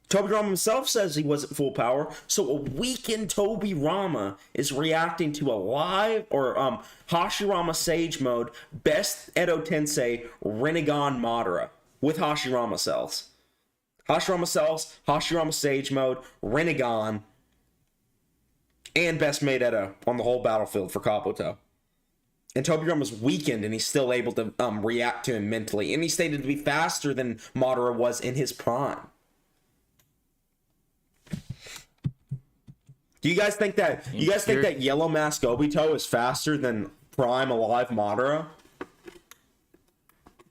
Tobirama himself says he wasn't full power. So a weakened Tobirama is reacting to a live or Hashirama Sage mode, best Edo Tensei Rinnegan Madara with Hashirama cells. Hashirama cells, Hashirama Sage mode, Rinnegan, and best made Edo on the whole battlefield for Kabuto. And Tobirama's weakened, and he's still able to react to him mentally. And he's stated to be faster than Madara was in his prime. Do you guys think that? You guys think that Yellow Mask Obito is faster than Prime Alive Madara?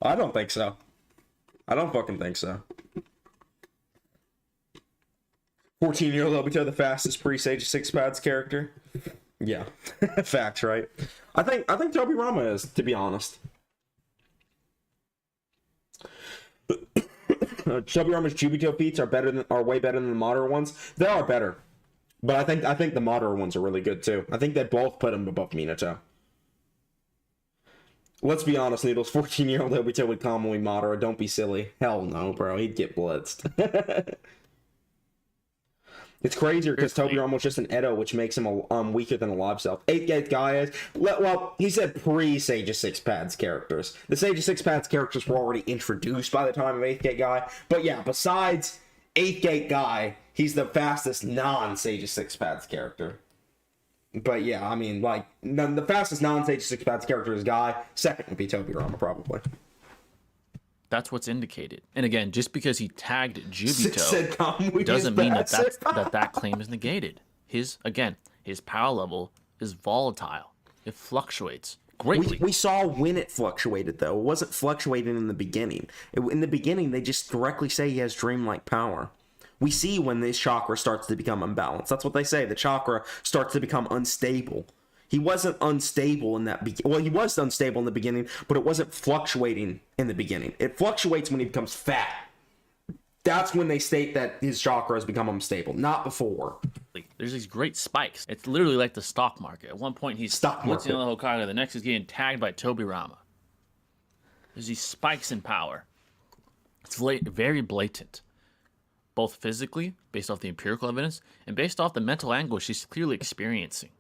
I don't think so. I don't fucking think so. 14-year-old Obito, the fastest pre-Sage 6 Pads character. Yeah, facts, right? I think Tobirama is, to be honest. Tobirama's Jubito feats are way better than the Madara ones. They are better, but I think the Madara ones are really good too. I think they both put him above Minato. Let's be honest, Noodles. 14-year-old Obito would commonly Madara. Don't be silly. Hell no, bro. He'd get blitzed. It's crazier because Tobirama was just an Edo, which makes him weaker than a live self. 8th Gate guy is... Well, he said pre-Sage of 6 Pads characters. The Sage of 6 Pads characters were already introduced by the time of 8th Gate guy. But yeah, besides 8th Gate guy, he's the fastest non-Sage of 6 Pads character. But yeah, I mean, like, the fastest non-Sage of 6 Pads character is Guy. Second would be Tobirama, probably. That's what's indicated. And again, just because he tagged Jubito doesn't mean that claim is negated. His power level is volatile. It fluctuates greatly. We saw when it fluctuated, though. It wasn't fluctuating in the beginning. In the beginning, they just directly say he has dreamlike power. We see when this chakra starts to become unbalanced. That's what they say. The chakra starts to become unstable. He wasn't unstable in that well, he was unstable in the beginning, but it wasn't fluctuating in the beginning. It fluctuates when he becomes fat. That's when they state that his chakra has become unstable, not before. There's these great spikes. It's literally like the stock market. At one point, he's blitzing on the Hokage. The next, he's getting tagged by Tobirama. There's these spikes in power. It's very blatant, both physically, based off the empirical evidence, and based off the mental anguish he's clearly experiencing.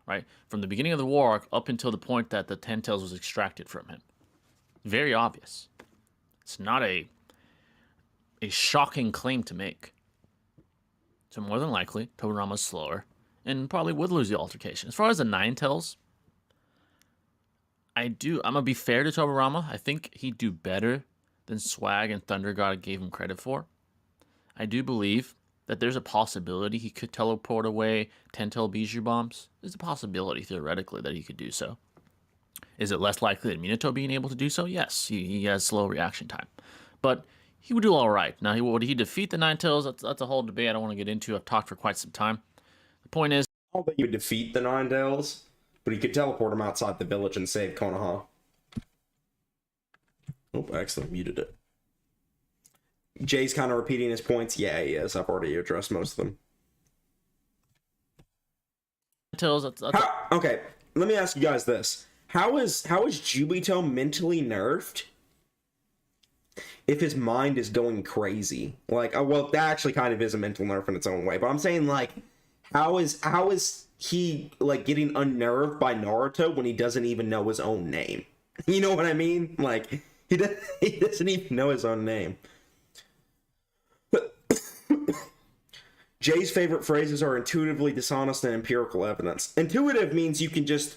Right? From the beginning of the war arc up until the point that the 10 tails was extracted from him. Very obvious. It's not a shocking claim to make. So more than likely, Tobirama's slower and probably would lose the altercation. As far as the 9 tails, I'm going to be fair to Tobirama. I think he'd do better than Swag and Thunder God gave him credit for. I do believe that there's a possibility he could teleport away 10-tail Bijou bombs. There's a possibility, theoretically, that he could do so. Is it less likely than Minato being able to do so? Yes, he has slow reaction time. But he would do all right. Now, would he defeat the 9 tails? That's a whole debate I don't want to get into. I've talked for quite some time. The point is... I don't think he would defeat the 9 tails, but he could teleport him outside the village and save Konoha. Oh, I accidentally muted it. Jay's kind of repeating his points. Yeah, he is. I've already addressed most of them. Okay, let me ask you guys this. How is Jubito mentally nerfed if his mind is going crazy? Like, well, that actually kind of is a mental nerf in its own way. But I'm saying, like, how is he, like, getting unnerved by Naruto when he doesn't even know his own name? You know what I mean? Like... He doesn't even know his own name. Jay's favorite phrases are intuitively dishonest and empirical evidence. Intuitive means you can just...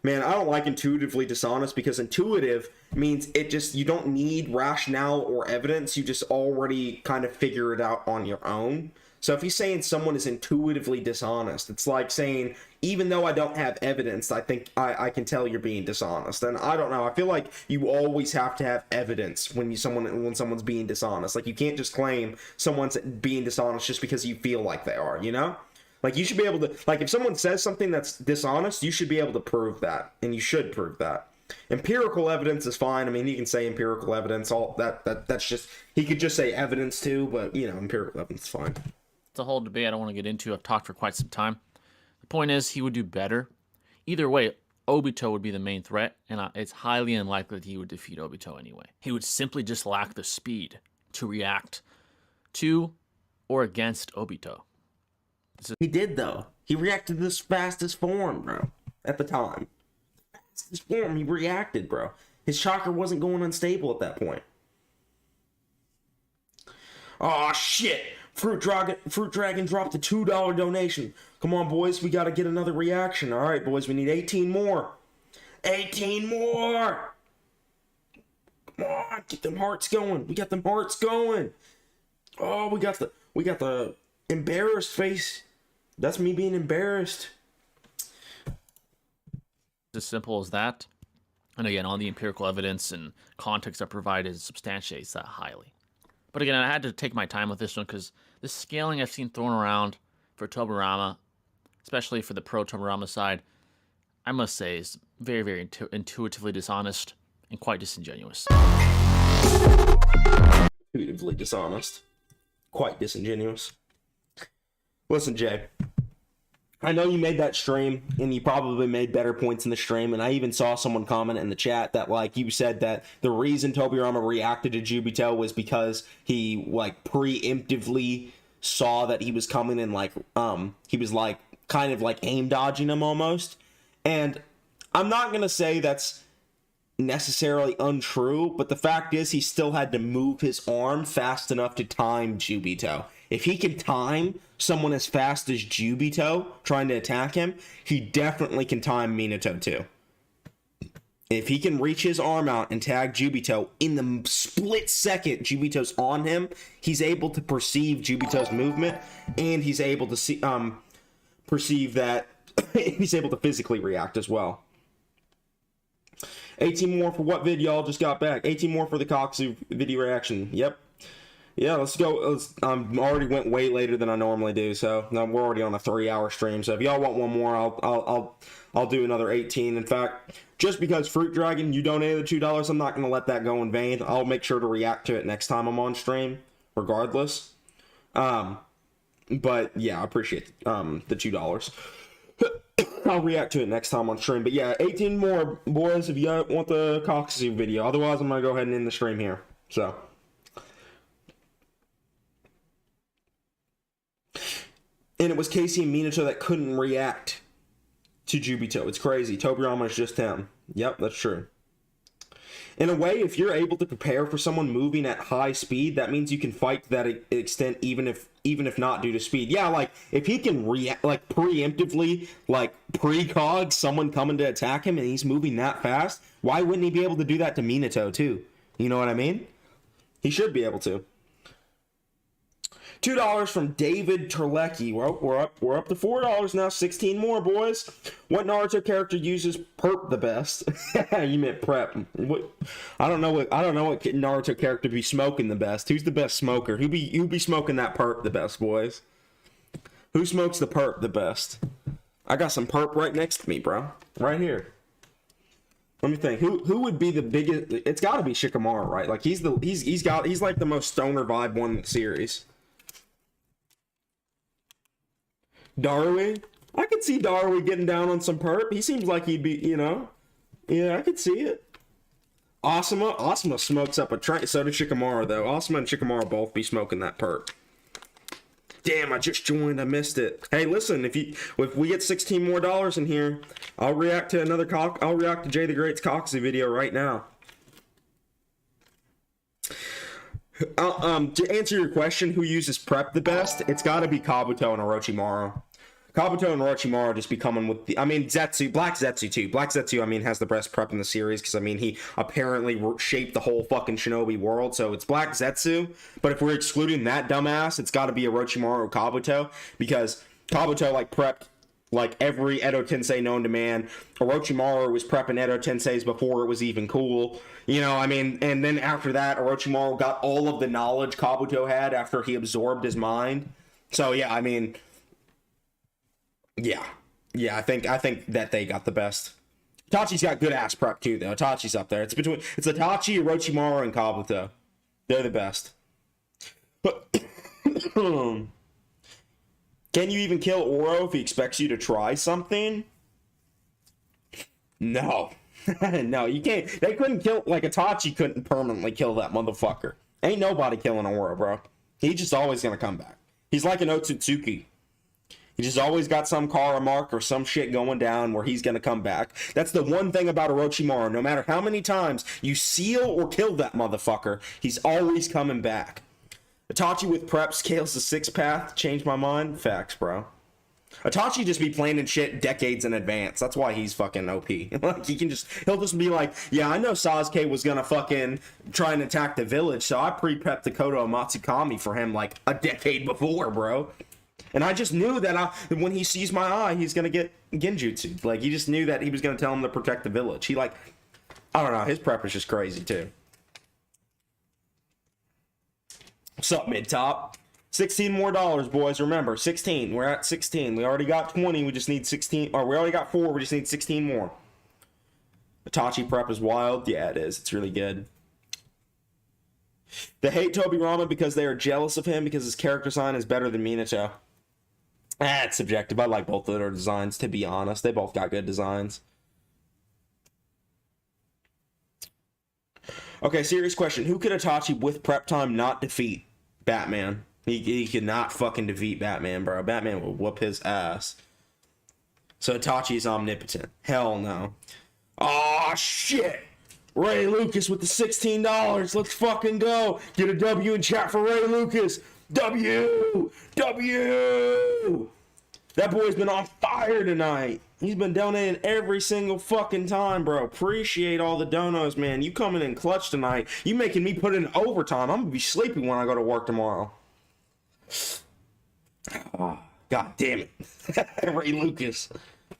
Man, I don't like intuitively dishonest, because intuitive means you don't need rationale or evidence. You just already kind of figure it out on your own. So if he's saying someone is intuitively dishonest, it's like saying, even though I don't have evidence, I think I can tell you're being dishonest. And I don't know. I feel like you always have to have evidence when someone's being dishonest. Like, you can't just claim someone's being dishonest just because you feel like they are, you know? Like, you should be able to, like, if someone says something that's dishonest, you should be able to prove that, and you should prove that. Empirical evidence is fine. I mean, he can say empirical evidence, that's just, he could just say evidence too, but, you know, empirical evidence is fine. It's a whole debate I don't want to get into. I've talked for quite some time. The point is, he would do better. Either way, Obito would be the main threat, and it's highly unlikely that he would defeat Obito anyway. He would simply just lack the speed to react to or against Obito. He did, though. He reacted to this fastest form, bro, at the time. Fastest form, he reacted, bro. His chakra wasn't going unstable at that point. Oh shit! Fruit Dragon dropped a $2 donation. Come on, boys, we gotta get another reaction. All right, boys, we need 18 more. 18 more! Come on, get them hearts going. We got them hearts going. Oh, we got the embarrassed face. That's me being embarrassed. As simple as that. And again, all the empirical evidence and context I provided substantiates that highly. But again, I had to take my time with this one because the scaling I've seen thrown around for Tobirama, especially for the pro Tobirama side, I must say is very, very intuitively dishonest and quite disingenuous. Intuitively dishonest. Quite disingenuous. Listen, Jay. I know you made that stream, and you probably made better points in the stream, and I even saw someone comment in the chat that, like, you said that the reason Tobirama reacted to Jubito was because he, like, preemptively saw that he was coming and, like, he was, like, kind of, like, aim dodging him almost. And I'm not gonna say that's necessarily untrue, but the fact is he still had to move his arm fast enough to time Jubito. If he can time someone as fast as Jubito trying to attack him, he definitely can time Minato too. If he can reach his arm out and tag Jubito in the split second Jubito's on him, he's able to perceive Jubito's movement, and he's able to perceive that he's able to physically react as well. 18 more for what vid y'all just got back? 18 more for the Koksu video reaction. Yep. Yeah, let's go. Already went way later than I normally do, so we're already on a 3-hour stream. So if y'all want one more, I'll do another 18. In fact, just because Fruit Dragon, you donated the $2, I'm not gonna let that go in vain. I'll make sure to react to it next time I'm on stream, regardless. But yeah, I appreciate the $2. I'll react to it next time on stream. But yeah, 18 more, boys, if you want the Koksu video. Otherwise, I'm gonna go ahead and end the stream here. So. And it was Casey and Minato that couldn't react to Jubito. It's crazy. Tobirama is just him. Yep, that's true. In a way, if you're able to prepare for someone moving at high speed, that means you can fight to that extent, even if not due to speed. Yeah, like, if he can react, like, preemptively, like, precog someone coming to attack him and he's moving that fast, why wouldn't he be able to do that to Minato, too? You know what I mean? He should be able to. $2 from David Terlecki. Well, we're up to $4 now. 16 more, boys. What Naruto character uses perp the best? You meant prep. What? I don't know what Naruto character be smoking the best. Who's the best smoker? Who be smoking that perp the best, boys? Who smokes the perp the best? I got some perp right next to me, bro. Right here. Let me think. Who would be the biggest? It's got to be Shikamaru, right? Like he's like the most stoner vibe one in the series. Darui? I could see Darui getting down on some perp. He seems like he'd be, you know. Yeah, I could see it. Asuma smokes up a train. So did Shikamaru, though. Asuma and Shikamaru both be smoking that perp. Damn, I just joined. I missed it. Hey, listen, if we get 16 more dollars in here, I'll react to I'll react to JTheGreat's Coxie video right now. To answer your question, who uses prep the best? It's got to be Kabuto and Orochimaru. Kabuto and Orochimaru just be coming with the... I mean, Zetsu, Black Zetsu too. Black Zetsu, I mean, has the best prep in the series because, I mean, he apparently shaped the whole fucking shinobi world. So it's Black Zetsu. But if we're excluding that dumbass, it's got to be Orochimaru or Kabuto because Kabuto, like, prepped, like, every Edo Tensei known to man. Orochimaru was prepping Edo Tenseis before it was even cool. You know, I mean, and then after that, Orochimaru got all of the knowledge Kabuto had after he absorbed his mind. So, yeah, I mean... Yeah, I think that they got the best. Itachi's got good ass prep too, though. Itachi's up there. It's Itachi, Orochimaru, and Kabuto. They're the best. But can you even kill Oro if he expects you to try something? No, no, you can't. They couldn't kill, like, Itachi couldn't permanently kill that motherfucker. Ain't nobody killing Oro, bro. He's just always gonna come back. He's like an Otsutsuki. He just always got some Kara mark or some shit going down where he's going to come back. That's the one thing about Orochimaru. No matter how many times you seal or kill that motherfucker, he's always coming back. Itachi with prep scales the sixth path. Changed my mind. Facts, bro. Itachi just be planning shit decades in advance. That's why he's fucking OP. Like, he'll just be like, yeah, I know Sasuke was going to fucking try and attack the village, so I pre-prepped the Kodo and Matsukami for him like a decade before, bro. And I just knew that when he sees my eye, he's going to get genjutsu. Like, he just knew that he was going to tell him to protect the village. He, like, I don't know. His prep is just crazy, too. What's up, mid-top? 16 more dollars, boys. Remember, 16. We're at 16. We already got 20. We just need 16. Or we already got 4. We just need 16 more. Itachi prep is wild. Yeah, it is. It's really good. They hate Tobirama because they are jealous of him because his character design is better than Minato. It's subjective. I like both of their designs, to be honest. They both got good designs. Okay, serious question. Who could Itachi with prep time not defeat? Batman. He could not fucking defeat Batman, bro. Batman will whoop his ass. So Itachi is omnipotent. Hell no. Aw, shit. Ray Lucas with the $16. Let's fucking go. Get a W in chat for Ray Lucas. W! W! That boy's been on fire tonight. He's been donating every single fucking time, bro. Appreciate all the donos, man. You coming in clutch tonight. You making me put in overtime. I'm gonna be sleepy when I go to work tomorrow. Oh, God damn it. Ray Lucas.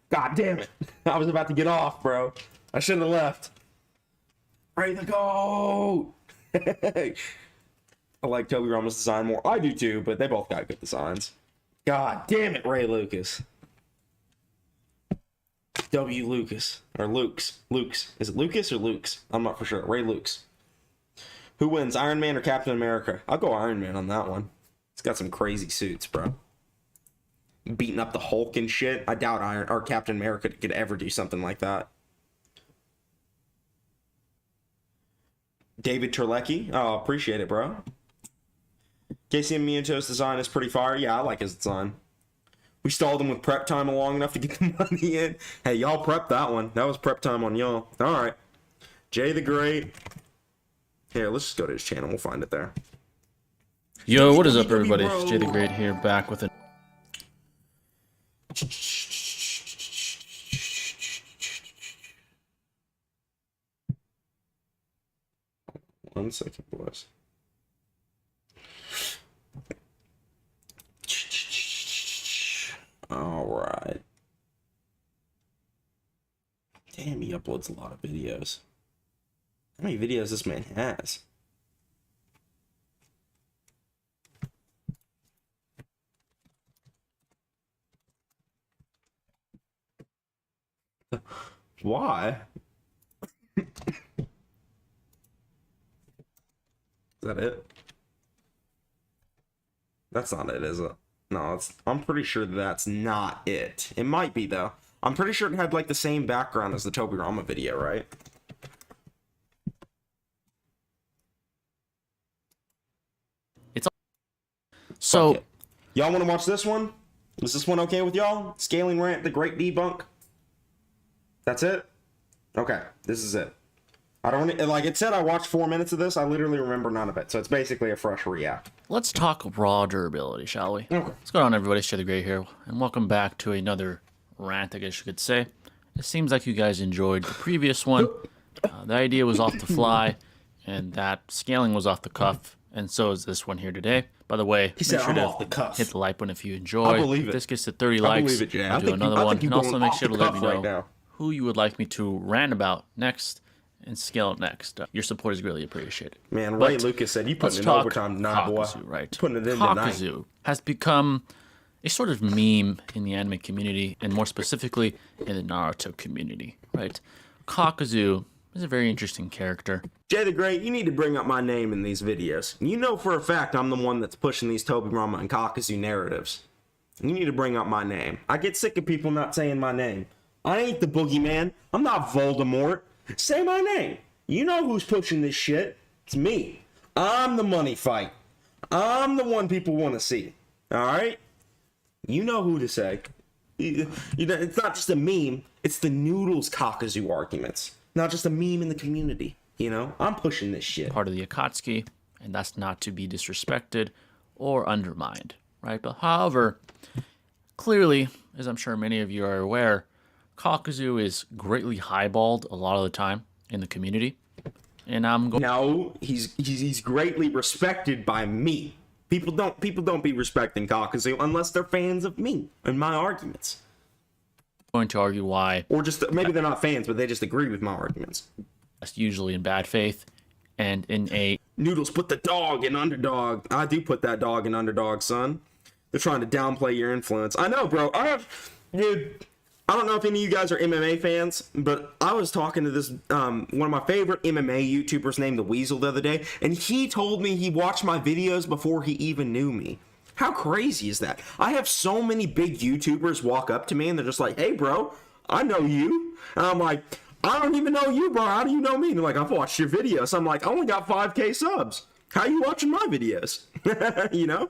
God damn it. I was about to get off, bro. I shouldn't have left. Ray the GOAT. I like Tobirama's design more. I do too, but they both got good designs. God damn it, Ray Lucas. W. Lucas. Or Lukes. Lukes. Is it Lucas or Lukes? I'm not for sure. Ray Lukes. Who wins, Iron Man or Captain America? I'll go Iron Man on that one. It's got some crazy suits, bro. Beating up the Hulk and shit. I doubt Captain America could ever do something like that. David Terlecki. Oh, appreciate it, bro. Casey and Miyato's design is pretty fire. Yeah, I like his design. We stalled him with prep time long enough to get the money in. Hey, y'all prepped that one. That was prep time on y'all. All right. JTheGreat. Here, let's just go to his channel. We'll find it there. Yo, what is up, everybody? It's JTheGreat here, back with a... One second, boys. All right. Damn, he uploads a lot of videos. How many videos this man has? Why? Is that it? That's not it, is it? No, I'm pretty sure that's not it. It might be, though. I'm pretty sure it had, like, the same background as the Tobirama video, right? It's so... Okay. Y'all want to watch this one? Is this one okay with y'all? Scaling Rant, the Great Debunk? That's it? Okay, this is it. I don't like it said I watched 4 minutes of this. I literally remember none of it, so it's basically a fresh recap. Let's talk raw durability, shall we? Okay. What's going on, everybody? It's JTheGreat here, and welcome back to another rant, I guess you could say. It seems like you guys enjoyed the previous one. The idea was off the fly, and that scaling was off the cuff, and so is this one here today. By the way, He said, make sure "I'm to off the cuff." hit the like button if you enjoy. I believe If it. this gets to 30 I likes, believe it, Jay. I'll do another one. And also make sure to let me know now. who you would like me to rant about next and scale next. Your support is greatly appreciated. Man, But Ray Lucas said, "You let's putting in talk overtime tonight, boy. Kakuzu, right? Putting it in tonight." Kakuzu has become a sort of meme in the anime community, and more specifically in the Naruto community, right? Kakuzu is a very interesting character. JTheGreat, you need to bring up my name in these videos. You know for a fact I'm the one that's pushing these Tobirama and Kakuzu narratives. You need to bring up my name. I get sick of people not saying my name. I ain't the boogeyman. I'm not Voldemort. Say my name. You know who's pushing this shit. It's me. I'm the money fight. I'm the one people want to see. Alright? You know who to say. It's not just a meme. It's the Noodles Kakuzu arguments. Not just a meme in the community. You know? I'm pushing this shit. Part of the Akatsuki, and that's not to be disrespected or undermined, right? But however, clearly, as I'm sure many of you are aware, Kakuzu is greatly highballed a lot of the time in the community. And I'm going No, he's greatly respected by me. People don't be respecting Kakuzu unless they're fans of me and my arguments. to argue why Or just maybe they're not fans, but they just agree with my arguments. that's usually in bad faith and in a Noodles, put the dog in underdog. I do put that dog in underdog, son. They're trying to downplay your influence. I know, bro. Dude, I don't know if any of you guys are MMA fans, but I was talking to this, one of my favorite MMA YouTubers named The Weasel the other day, and he told me he watched my videos before he even knew me. How crazy is that? I have so many big YouTubers walk up to me and they're just like, "Hey, bro, I know you." And I'm like, "I don't even know you, bro. How do you know me?" And they're like, "I've watched your videos." I'm like, "I only got 5K subs. How you watching my videos?" You know?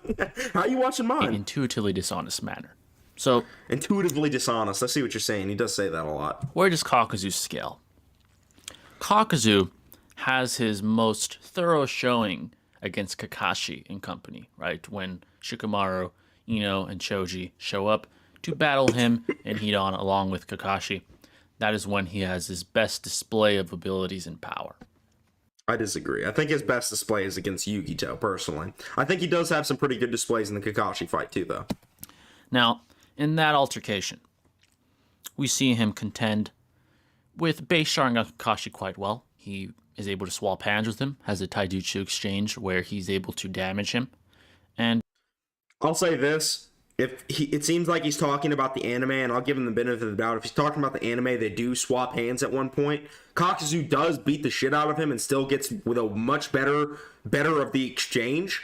How you watching mine? intuitively dishonest manner. So Intuitively dishonest. I see what you're saying. He does say that a lot. where does Kakuzu scale? Kakuzu has his most thorough showing against Kakashi and company, right? When Shikamaru, Ino, and Choji show up to battle him and Hidan along with Kakashi. That is when he has his best display of abilities and power. I disagree. I think his best display is against Yugito, personally. I think he does have some pretty good displays in the Kakashi fight, too, though. Now, in that altercation, we see him contend with base Sharingan Kakashi quite well. He is able to swap hands with him, has a Taijutsu exchange where he's able to damage him. And I'll say this. It seems like he's talking about the anime, and I'll give him the benefit of the doubt. If he's talking about the anime, they do swap hands at one point. Kakuzu does beat the shit out of him and still gets with a much better of the exchange,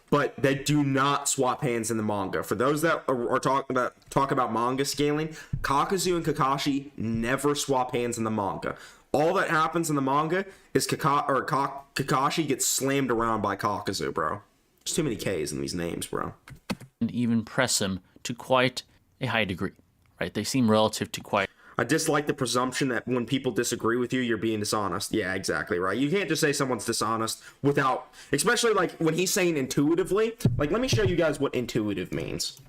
but they do not swap hands in the manga. For those that are talk about manga scaling, Kakuzu and Kakashi never swap hands in the manga. All that happens in the manga is Kakashi gets slammed around by Kakuzu, bro. There's too many K's in these names, bro. even press him to quite a high degree, right? They seem relative to quite. I dislike the presumption that when people disagree with you, you're being dishonest. Yeah, exactly, right? You can't just say someone's dishonest without, especially like when he's saying intuitively. Like, let me show you guys what intuitive means.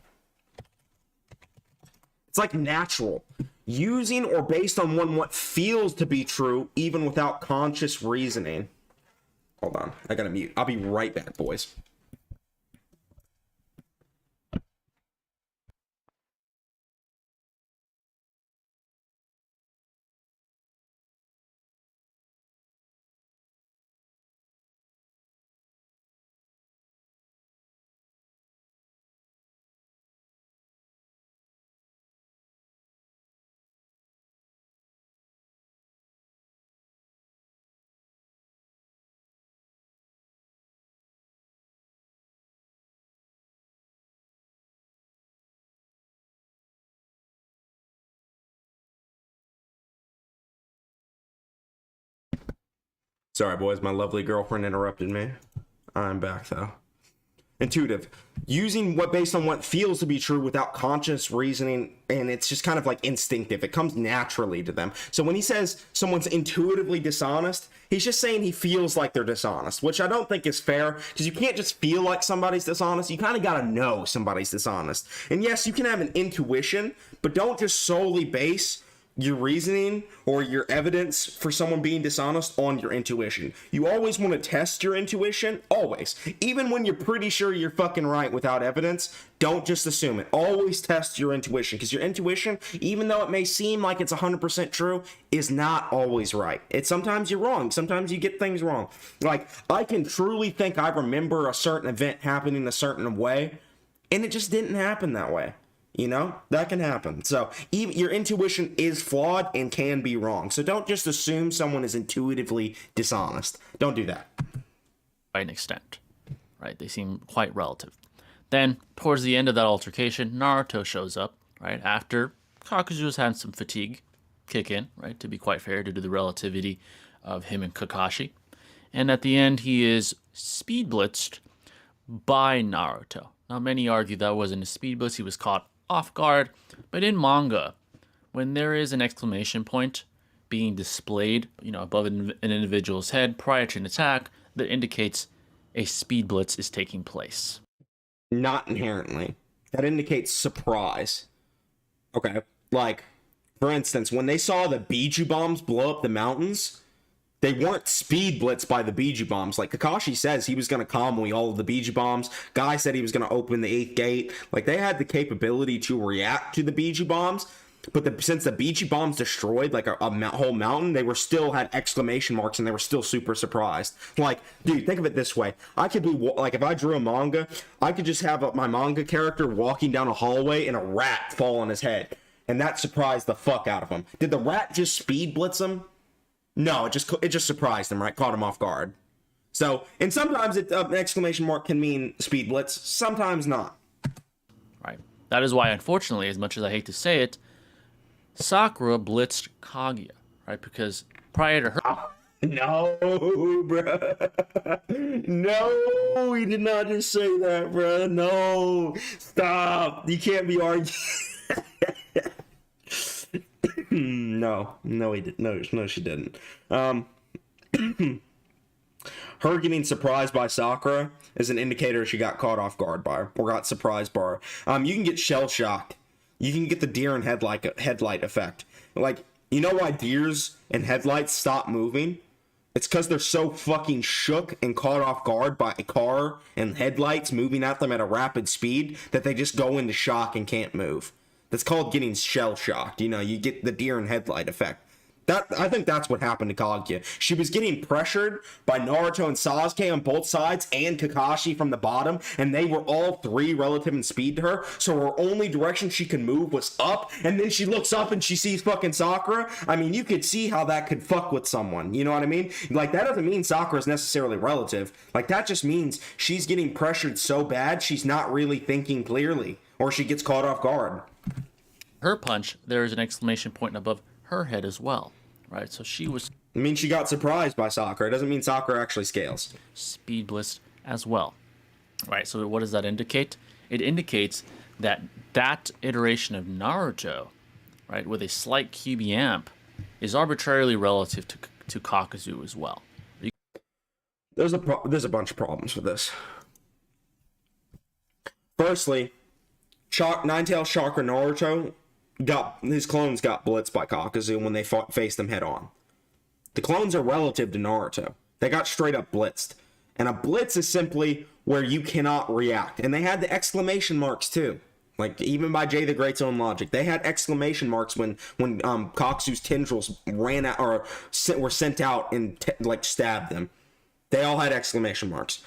It's like natural. Using or based on what feels to be true, even without conscious reasoning. Hold on, I gotta mute. I'll be right back, boys. Sorry, boys, my lovely girlfriend interrupted me. I'm back, though. Intuitive. Using what based on what feels to be true without conscious reasoning, and it's just kind of like instinctive. It comes naturally to them. So when he says someone's intuitively dishonest, he's just saying he feels like they're dishonest, which I don't think is fair, because you can't just feel like somebody's dishonest. You kind of got to know somebody's dishonest. And yes, you can have an intuition, but don't just solely base your reasoning or your evidence for someone being dishonest on your intuition. You always want to test your intuition, always. Even when you're pretty sure you're fucking right without evidence, don't just assume it. Always test your intuition, because your intuition, even though it may seem like it's 100% true, is not always right. Sometimes you're wrong. Sometimes you get things wrong. Like, I can truly think I remember a certain event happening a certain way, and it just didn't happen that way. You know, that can happen. So even your intuition is flawed and can be wrong. So don't just assume someone is intuitively dishonest. Don't do that. By an extent, right? They seem quite relative. Then, towards the end of that altercation, Naruto shows up, right? After Kakuzu's had some fatigue kick in, right? To be quite fair, due to the relativity of him and Kakashi. And at the end, he is speed blitzed by Naruto. Now, many argue that wasn't a speed blitz. He was caught off guard, but in manga, when there is an exclamation point being displayed, above an individual's head prior to an attack, that indicates a speed blitz is taking place. Not inherently. That indicates surprise. Okay, like, for instance, when they saw the Biju bombs blow up the mountains, they weren't speed blitzed by the Biju bombs. Like, Kakashi says he was going to combo all of the Biju bombs. Guy said he was going to open the 8th gate. Like, they had the capability to react to the Biju bombs. But since the Biju bombs destroyed, like, a whole mountain, they still had exclamation marks, and they were still super surprised. Like, dude, think of it this way. I could be, like, if I drew a manga, I could just have my manga character walking down a hallway and a rat fall on his head. And that surprised the fuck out of him. Did the rat just speed blitz him? No, it just surprised him, right? Caught him off guard. So, and sometimes an exclamation mark can mean speed blitz, sometimes not. Right. That is why, unfortunately, as much as I hate to say it, Sakura blitzed Kaguya, right? Because prior to her... No, bruh. No, he did not just say that, bruh. No, stop. You can't be arguing. No, he didn't. No, she didn't. Her getting surprised by Sakura is an indicator she got caught off guard by her, or got surprised by her. You can get shell shocked. You can get the deer and headlight effect. Like, you know why deers and headlights stop moving? It's because they're so fucking shook and caught off guard by a car and headlights moving at them at a rapid speed that they just go into shock and can't move. That's called getting shell shocked. You get the deer and headlight effect. I think that's what happened to Kaguya. She was getting pressured by Naruto and Sasuke on both sides and Kakashi from the bottom, and they were all 3 relative in speed to her, so her only direction she could move was up, and then she looks up and she sees fucking Sakura. I mean, you could see how that could fuck with someone, you know what I mean? Like, that doesn't mean Sakura's necessarily relative. Like, that just means she's getting pressured so bad she's not really thinking clearly, or she gets caught off guard. Her punch, there is an exclamation point above her head as well, right? So she was... I mean, she got surprised by Sakura. It doesn't mean Sakura actually scales. Speed blitzed as well, right? So what does that indicate? It indicates that iteration of Naruto, right, with a slight QB amp, is arbitrarily relative to Kakuzu as well. There's a bunch of problems with this. Firstly, Nine-Tail Chakra Naruto his clones got blitzed by Kakuzu when they faced them head on. The clones are relative to Naruto. They got straight up blitzed. And a blitz is simply where you cannot react. And they had the exclamation marks too. Like, even by JTheGreat's own logic. They had exclamation marks when Kakuzu's tendrils ran out or were sent out and stabbed them. They all had exclamation marks.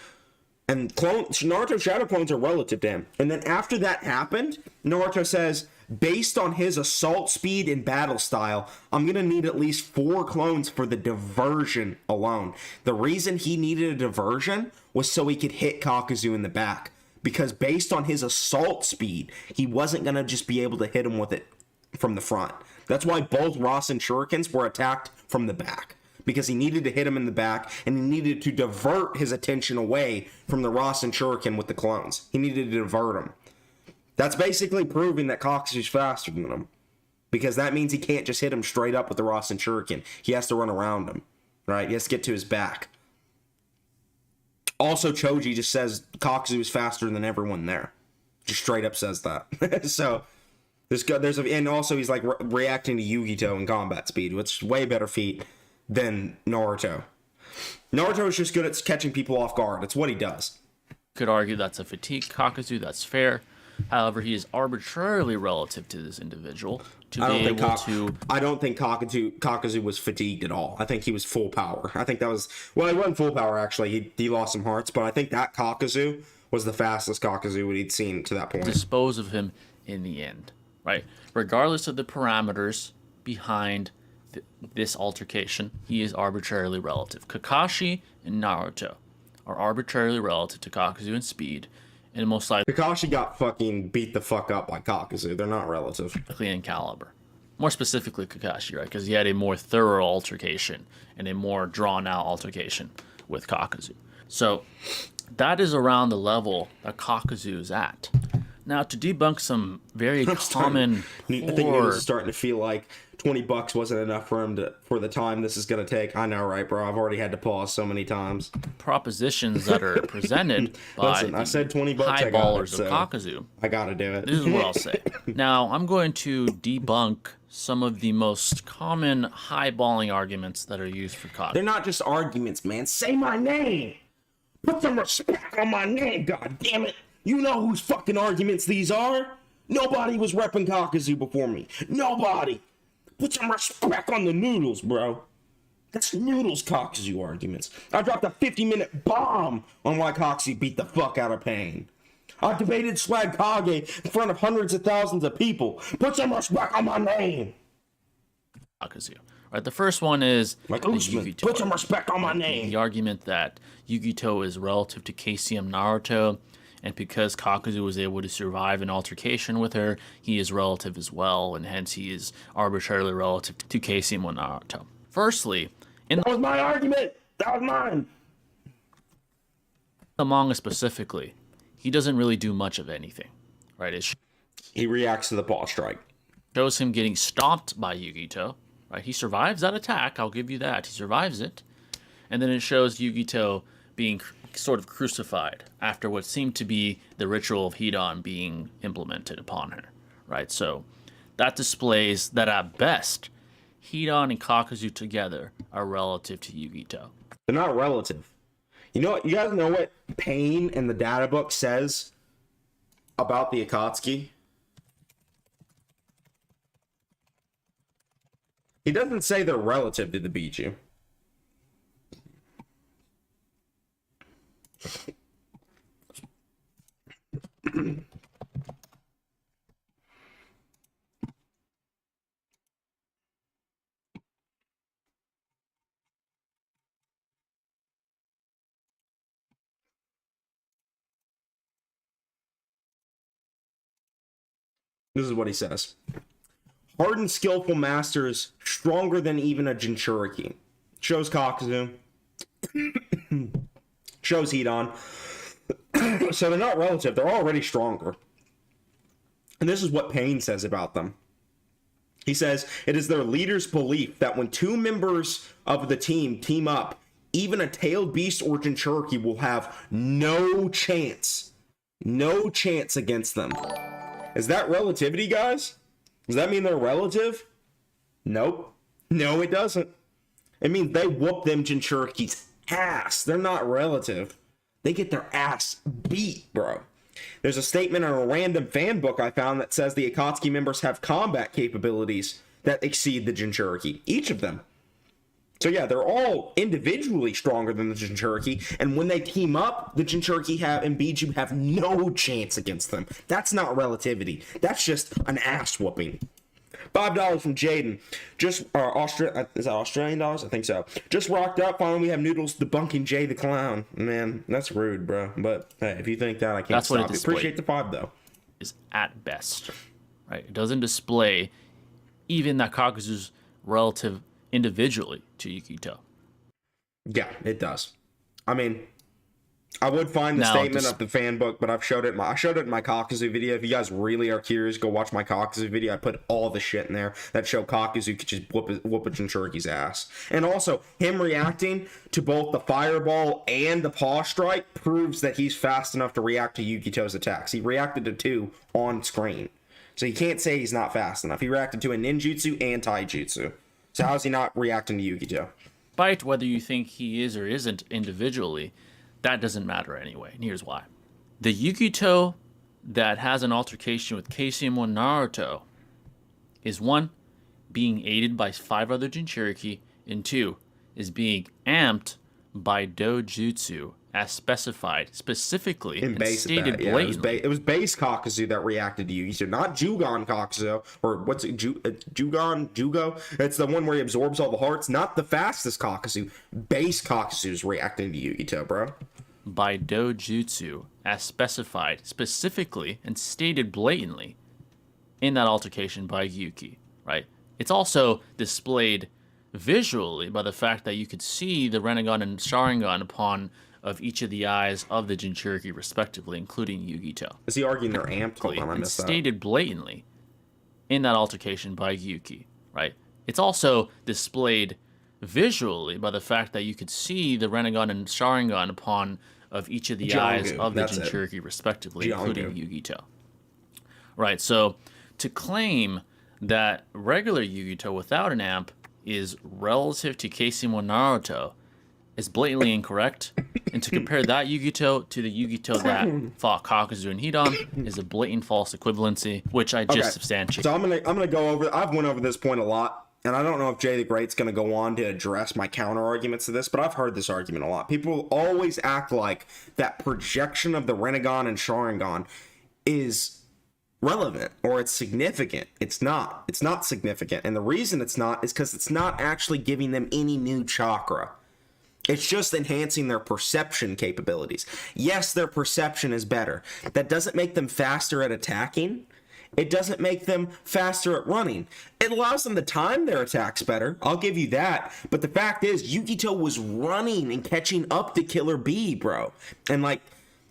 And Naruto shadow clones are relative to him. And then after that happened, Naruto says, based on his assault speed and battle style, I'm going to need at least 4 clones for the diversion alone. The reason he needed a diversion was so he could hit Kakuzu in the back. Because based on his assault speed, he wasn't going to just be able to hit him with it from the front. That's why both Rasen shurikens were attacked from the back. because he needed to hit him in the back, and he needed to divert his attention away from the Rasen Shuriken with the clones. He needed to divert him. That's basically proving that Kakuzu's faster than him, because that means he can't just hit him straight up with the Rasen Shuriken. He has to run around him, right? He has to get to his back. Also, Choji just says Kakuzu is faster than everyone there. Just straight up says that. So and also he's like reacting to Yugito in combat speed, which is way better feat than Naruto. Naruto is just good at catching people off guard. It's what he does. Could argue that's a fatigue Kakuzu. That's fair. However, he is arbitrarily relative to this individual to be able to. I don't think Kakuzu was fatigued at all. I think he was full power. I think that was he wasn't full power actually. He lost some hearts, but I think that Kakuzu was the fastest Kakuzu we'd seen to that point. Dispose of him in the end, right? Regardless of the parameters behind this altercation, he is arbitrarily relative. Kakashi and Naruto are arbitrarily relative to Kakuzu in speed, and most likely Kakashi got fucking beat the fuck up by Kakuzu. They're not relative. in caliber. More specifically Kakashi, right? Because he had a more thorough altercation and a more drawn-out altercation with Kakuzu. So that is around the level that Kakuzu is at. Now, to debunk some very common I think he was starting to feel like $20 wasn't enough for him for the time this is going to take. I know, right, bro? I've already had to pause so many times. propositions that are presented by Listen, I said $20. high I got ballers it, so of Kakuzu. I got to do it. This is what I'll say. Now, I'm going to debunk some of the most common high-balling arguments that are used for Kakuzu. They're not just arguments, man. Say my name. Put some respect on my name, god damn it. You know whose fucking arguments these are? Nobody was repping Kakuzu before me. Nobody. Put some respect on the Noodles, bro. That's Noodles Kakuzu arguments. I dropped a 50-minute bomb on why Kakuzu beat the fuck out of Pain. I debated Swag Kage in front of hundreds of thousands of people. Put some respect on my name. Kakuzu. Right, the first one is Like Usman. Put some respect on my name. the argument that Yugito is relative to KCM Naruto, and because Kakuzu was able to survive an altercation with her, he is relative as well, and hence he is arbitrarily relative to KCM Naruto. Firstly, in That was my argument. That was mine. the manga specifically, he doesn't really do much of anything, right? It He reacts to the ball strike. shows him getting stomped by Yugito, right? He survives that attack, I'll give you that. He survives it. And then it shows Yugito being sort of crucified after what seemed to be the ritual of Hidan being implemented upon her, right? So that displays that at best, Hidan and Kakuzu together are relative to Yugito. They're not relative. You know what? You guys know what Pain in the data book says about the Akatsuki? He doesn't say they're relative to the Biju. This is what he says. Hardened, skillful masters, stronger than even a Jinchuriki. Shows Kakuzu. Shows Hidan. So they're not relative. They're already stronger. And this is what Pain says about them. He says, it is their leader's belief that when two members of the team up, even a tailed beast or Jinchuriki will have no chance. No chance against them. Is that relativity, guys? Does that mean they're relative? Nope. No, it doesn't. It means they whoop them Jinchuriki's ass. They're not relative. They get their ass beat, bro. There's a statement in a random fan book I found that says the Akatsuki members have combat capabilities that exceed the Jinchuriki. Each of them. So yeah, they're all individually stronger than the Jinchuriki, and when they team up, the Jinchuriki and Biju have no chance against them. That's not relativity. That's just an ass whooping. $5 from Jaden. Just is that Australian dollars? I think so. Just rocked up. Finally, we have Noodles debunking Jay the Clown. Man, that's rude, bro. But hey, if you think that, I can't That's what stop it you. displayed. Appreciate the $5 though. Is at best, right? It doesn't display even that Kakuzu's relative individually to Yukito. Yeah, it does. I mean, I would find the Now, statement of the fan book, but I showed it in my Kakuzu video. If you guys really are curious, go watch my Kakuzu video. I put all the shit in there that show Kakuzu could just whoop a Jinchuriki's ass. And also, him reacting to both the fireball and the paw strike proves that he's fast enough to react to Yukito's attacks. He reacted to 2 on screen. So you can't say he's not fast enough. He reacted to a ninjutsu and taijutsu. So how's he not reacting to Yukito? Despite whether you think he is or isn't individually, that doesn't matter anyway, and here's why. The Yukito that has an altercation with KCM1 Naruto is 1, being aided by 5 other Jinchuriki, and 2, is being amped by dojutsu as specified specifically and stated blatantly. It was base Kakuzu that reacted to Yukito, not Jugon Kakuzu, or what's it, Jugo? It's the one where he absorbs all the hearts, not the fastest Kakuzu. Base Kakuzu's reacting to Yukito, bro. By dojutsu as specified specifically and stated blatantly in that altercation by Yuki, right? It's also displayed visually by the fact that you could see the Rinnegan and Sharingan upon of each of the eyes of the Jinchuriki respectively, including Yukito. Is he arguing they're amped? Hold on, I missed that. Stated blatantly in that altercation by Yuki, right? It's also displayed visually by the fact that you could see the Rinnegan and Sharingan upon of each of the eyes of the Jinchuriki respectively, including Yukito. Right, so to claim that regular Yukito without an amp is relative to KCM1 Naruto is blatantly incorrect, and to compare that Yukito to the Yukito that fought Kakuzu and Hidan is a blatant false equivalency, which I just substantiate. So I'm gonna go over. I've went over this point a lot. And I don't know if JTheGreat's going to go on to address my counter arguments to this, but I've heard this argument a lot. People always act like that projection of the Rinnegan and Sharingan is relevant or it's significant. It's not. It's not significant. And the reason it's not is because it's not actually giving them any new chakra. It's just enhancing their perception capabilities. Yes, their perception is better. That doesn't make them faster at attacking. It doesn't make them faster at running. It allows them to time their attacks better. I'll give you that. But the fact is, Yukito was running and catching up to Killer Bee, bro. And like,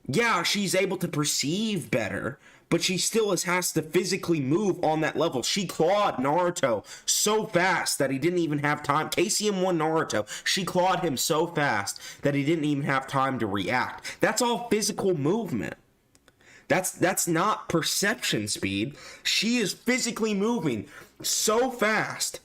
yeah, she's able to perceive better, but she still has to physically move on that level. She clawed Naruto so fast that he didn't even have time. KCM1 Naruto, she clawed him so fast that he didn't even have time to react. That's all physical movement. That's not perception speed. She is physically moving so fast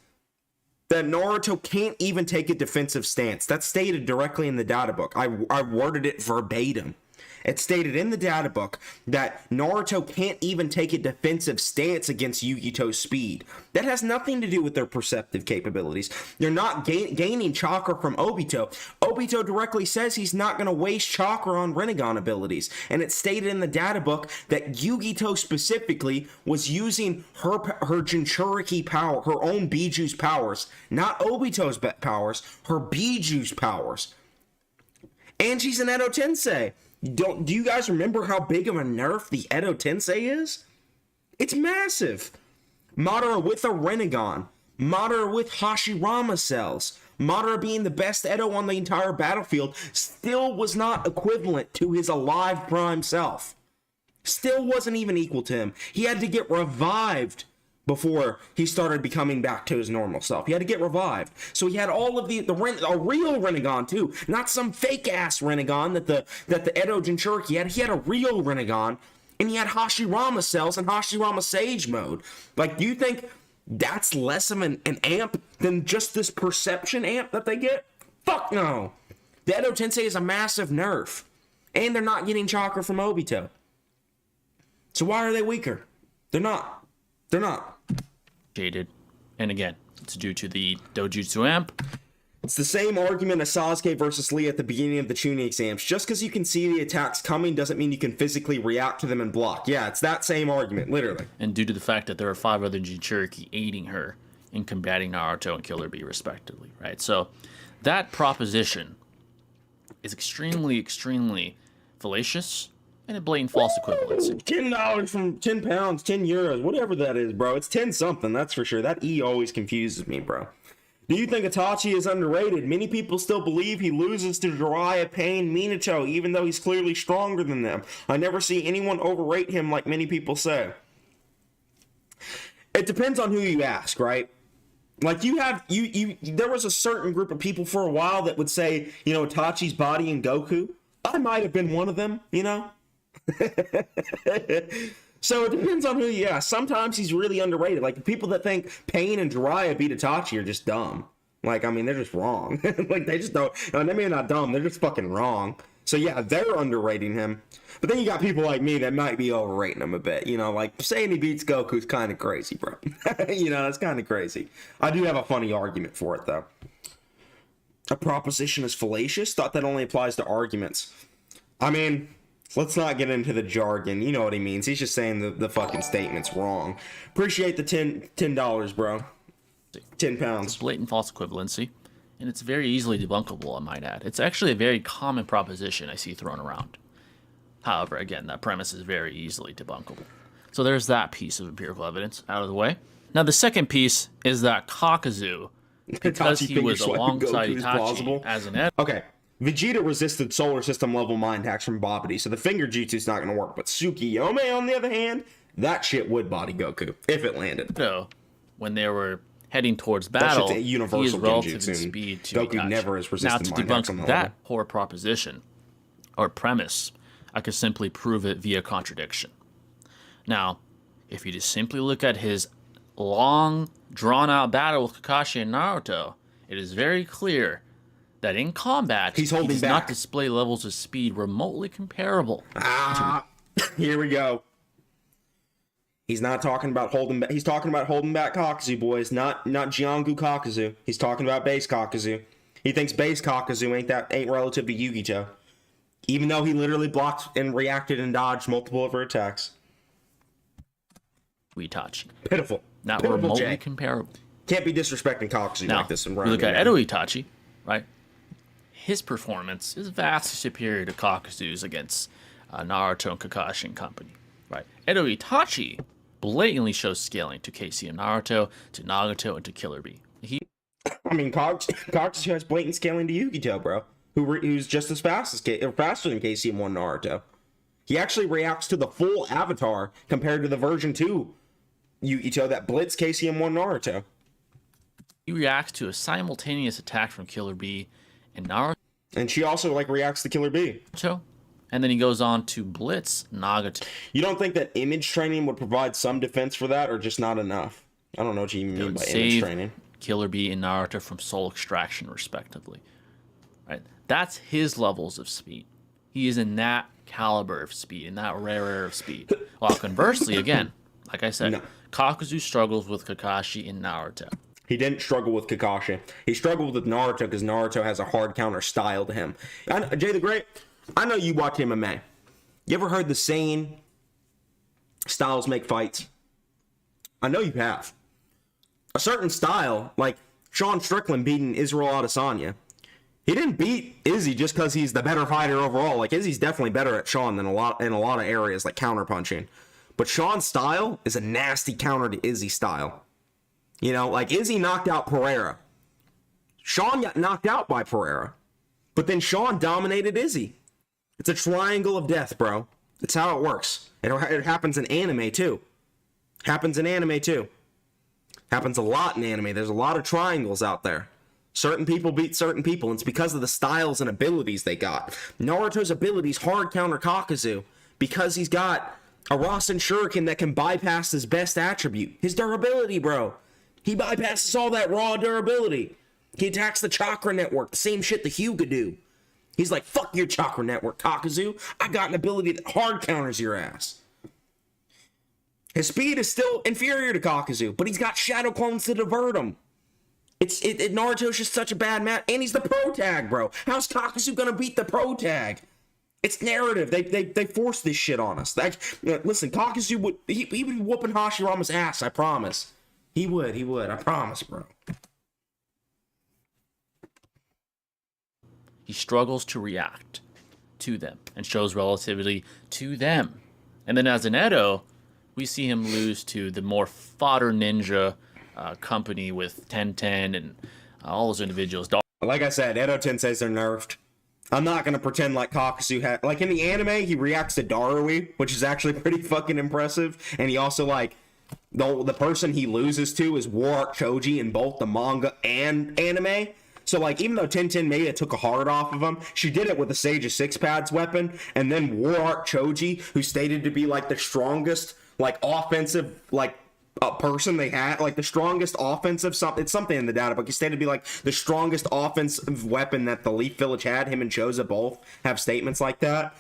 that Naruto can't even take a defensive stance. That's stated directly in the data book. I worded it verbatim. It's stated in the data book that Naruto can't even take a defensive stance against Yukito's speed. That has nothing to do with their perceptive capabilities. They're not gaining chakra from Obito. Obito directly says he's not going to waste chakra on Rinnegan abilities. And it's stated in the data book that Yukito specifically was using her Jinchuriki power, her own Bijuu's powers, not Obito's powers, her Bijuu's powers. And she's an Edo Tensei. Do you guys remember how big of a nerf the Edo Tensei is? It's massive. Madara with a Rinnegan. Madara with Hashirama cells. Madara being the best Edo on the entire battlefield still was not equivalent to his alive prime self. Still wasn't even equal to him. He had to get revived before he started becoming back to his normal self. He had to get revived. So he had all of a real Rinnegan too, not some fake ass Rinnegan that the Edo Jinchuriki had. He had a real Rinnegan, and he had Hashirama cells and Hashirama Sage mode. Like, do you think that's less of an amp than just this perception amp that they get? Fuck no. The Edo Tensei is a massive nerf, and they're not getting chakra from Obito. So why are they weaker? They're not. They're not. Jaded. And again, it's due to the dojutsu amp. It's the same argument as Sasuke versus Lee at the beginning of the Chunin exams. Just because you can see the attacks coming doesn't mean you can physically react to them and block. Yeah, it's that same argument, literally. And due to the fact that there are 5 other Jinchuriki aiding her in combating Naruto and Killer Bee, respectively, right? So that proposition is extremely, extremely fallacious and a blatant false equivalency. $10 from 10 pounds, 10 euros, whatever that is, bro. It's 10 something, that's for sure. That E always confuses me, bro. Do you think Itachi is underrated? Many people still believe he loses to Jiraiya, Pain, Minato, even though he's clearly stronger than them. I never see anyone overrate him like many people say. It depends on who you ask, right? Like there was a certain group of people for a while that would say, you know, Itachi's body and Goku. I might have been one of them, you know? So it depends on who you ask. Sometimes he's really underrated. Like, the people that think Pain and Jiraiya beat Itachi are just dumb. Like, I mean, they're just wrong. Like, they just don't. I mean, they're not dumb. They're just fucking wrong. So, yeah, they're underrating him. But then you got people like me that might be overrating him a bit. You know, like, saying he beats Goku's kind of crazy, bro. You know, that's kind of crazy. I do have a funny argument for it, though. A proposition is fallacious? Thought that only applies to arguments. I mean, let's not get into the jargon. You know what he means. He's just saying the fucking statement's wrong. Appreciate the $10, bro. 10 pounds. It's blatant false equivalency, and it's very easily debunkable, I might add. It's actually a very common proposition I see thrown around. However, again, that premise is very easily debunkable. So there's that piece of empirical evidence out of the way. Now, the second piece is that Kakuzu, because he was alongside Itachi as an editor. Okay. Vegeta resisted solar system level mind hacks from Babidi, so the finger jutsu's not going to work. But Tsukiyome, on the other hand, that shit would body Goku if it landed. So, when they were heading towards battle, a universal he is relative genjutsu, in speed to Goku Itachi. never has resisted now, to mind hacks on debunk the that level. poor proposition or premise, I could simply prove it via contradiction. Now, if you just simply look at his long, drawn-out battle with Kakashi and Naruto, it is very clear that in combat, He's he holding does back. not display levels of speed remotely comparable. Here we go. He's not talking about holding back. He's talking about holding back Kakuzu, boys. Not Jiangu Kakuzu. He's talking about base Kakuzu. He thinks base Kakuzu ain't relative to Yugito, even though he literally blocked and reacted and dodged multiple of her attacks. Itachi. Pitiful. Not Pitiful, remotely Jay. comparable. Can't be disrespecting Kakuzu Now, like this. you look at Edo Itachi, right? His performance is vastly superior to Kakuzu's against Naruto and Kakashi and company, right? Edo Itachi blatantly shows scaling to Casey and Naruto, to Nagato, and to Killer Bee. I mean, Kakuzu has blatant scaling to Yugito, bro. Who's just as fast as faster than Casey and 1 Naruto. He actually reacts to the full avatar compared to the version 2 Yugito that blitz Casey and 1 Naruto. He reacts to a simultaneous attack from Killer Bee and Naruto, And she also reacts to Killer Bee. and then he goes on to blitz Nagato. You don't think that image training would provide some defense for that, or just not enough? I don't know what you mean by image Save training. Killer Bee and Naruto from soul extraction, respectively. Right? That's his levels of speed. He is in that caliber of speed, in that rare of speed. While conversely, again, like I said, Kakuzu struggles with Kakashi and Naruto. He didn't struggle with Kakashi. He struggled with Naruto because Naruto has a hard counter style to him. JTheGreat, I know you watch MMA. You ever heard the saying, styles make fights? I know you have. A certain style, like Sean Strickland beating Israel Adesanya, he didn't beat Izzy just because he's the better fighter overall. Like, Izzy's definitely better at Sean than in a lot of areas, like counter punching. But Sean's style is a nasty counter to Izzy's style. You know, like Izzy knocked out Pereira. Sean got knocked out by Pereira. But then Sean dominated Izzy. It's a triangle of death, bro. That's how it works. It happens in anime, too. Happens a lot in anime. There's a lot of triangles out there. Certain people beat certain people, and it's because of the styles and abilities they got. Naruto's abilities hard counter Kakuzu because he's got a Rasen Shuriken that can bypass his best attribute. His durability, bro. He bypasses all that raw durability. He attacks the chakra network, the same shit the Hyuga do. He's like, fuck your chakra network, Kakuzu. I got an ability that hard counters your ass. His speed is still inferior to Kakuzu, but he's got shadow clones to divert him. Naruto's just such a bad match, and he's the pro tag, bro. How's Kakuzu gonna beat the pro tag? It's narrative. They force this shit on us. Listen, Kakuzu would be whooping Hashirama's ass. I promise. He would. I promise, bro. He struggles to react to them and shows relativity to them. And then as an Edo, we see him lose to the more fodder ninja company with 1010 and all those individuals. Like I said, Edo Tensei's are nerfed. I'm not gonna pretend like Kakasu had, like, in the anime he reacts to Darui, which is actually pretty fucking impressive, and he also, like, the person he loses to is War Art Choji in both the manga and anime. So, like, even though Tenten Maya took a heart off of him, she did it with the Sage of Six Pads weapon, and then War Art Choji, who stated to be, like, the strongest, like, offensive, like, person they had, like the strongest offensive, it's something in the data book. He stated to be like the strongest offensive weapon that the Leaf Village had. Him and Choza both have statements like that,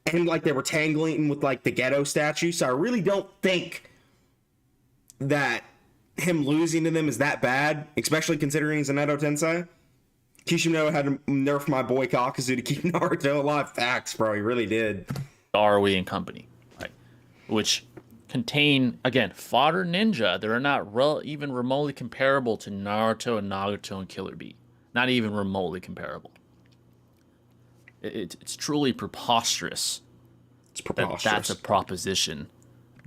and like they were tangling with like the ghetto statue. So I really don't think that him losing to them is that bad, especially considering he's an Edo Tensei. Kishimoto had to nerf my boy Kakazu to keep Naruto alive. Facts, bro. He really did. Darui and company, right? Which contain, again, fodder ninja that are not even remotely comparable to Naruto and Nagato and Killer Bee. Not even remotely comparable. It's truly preposterous. It's preposterous. That's a proposition.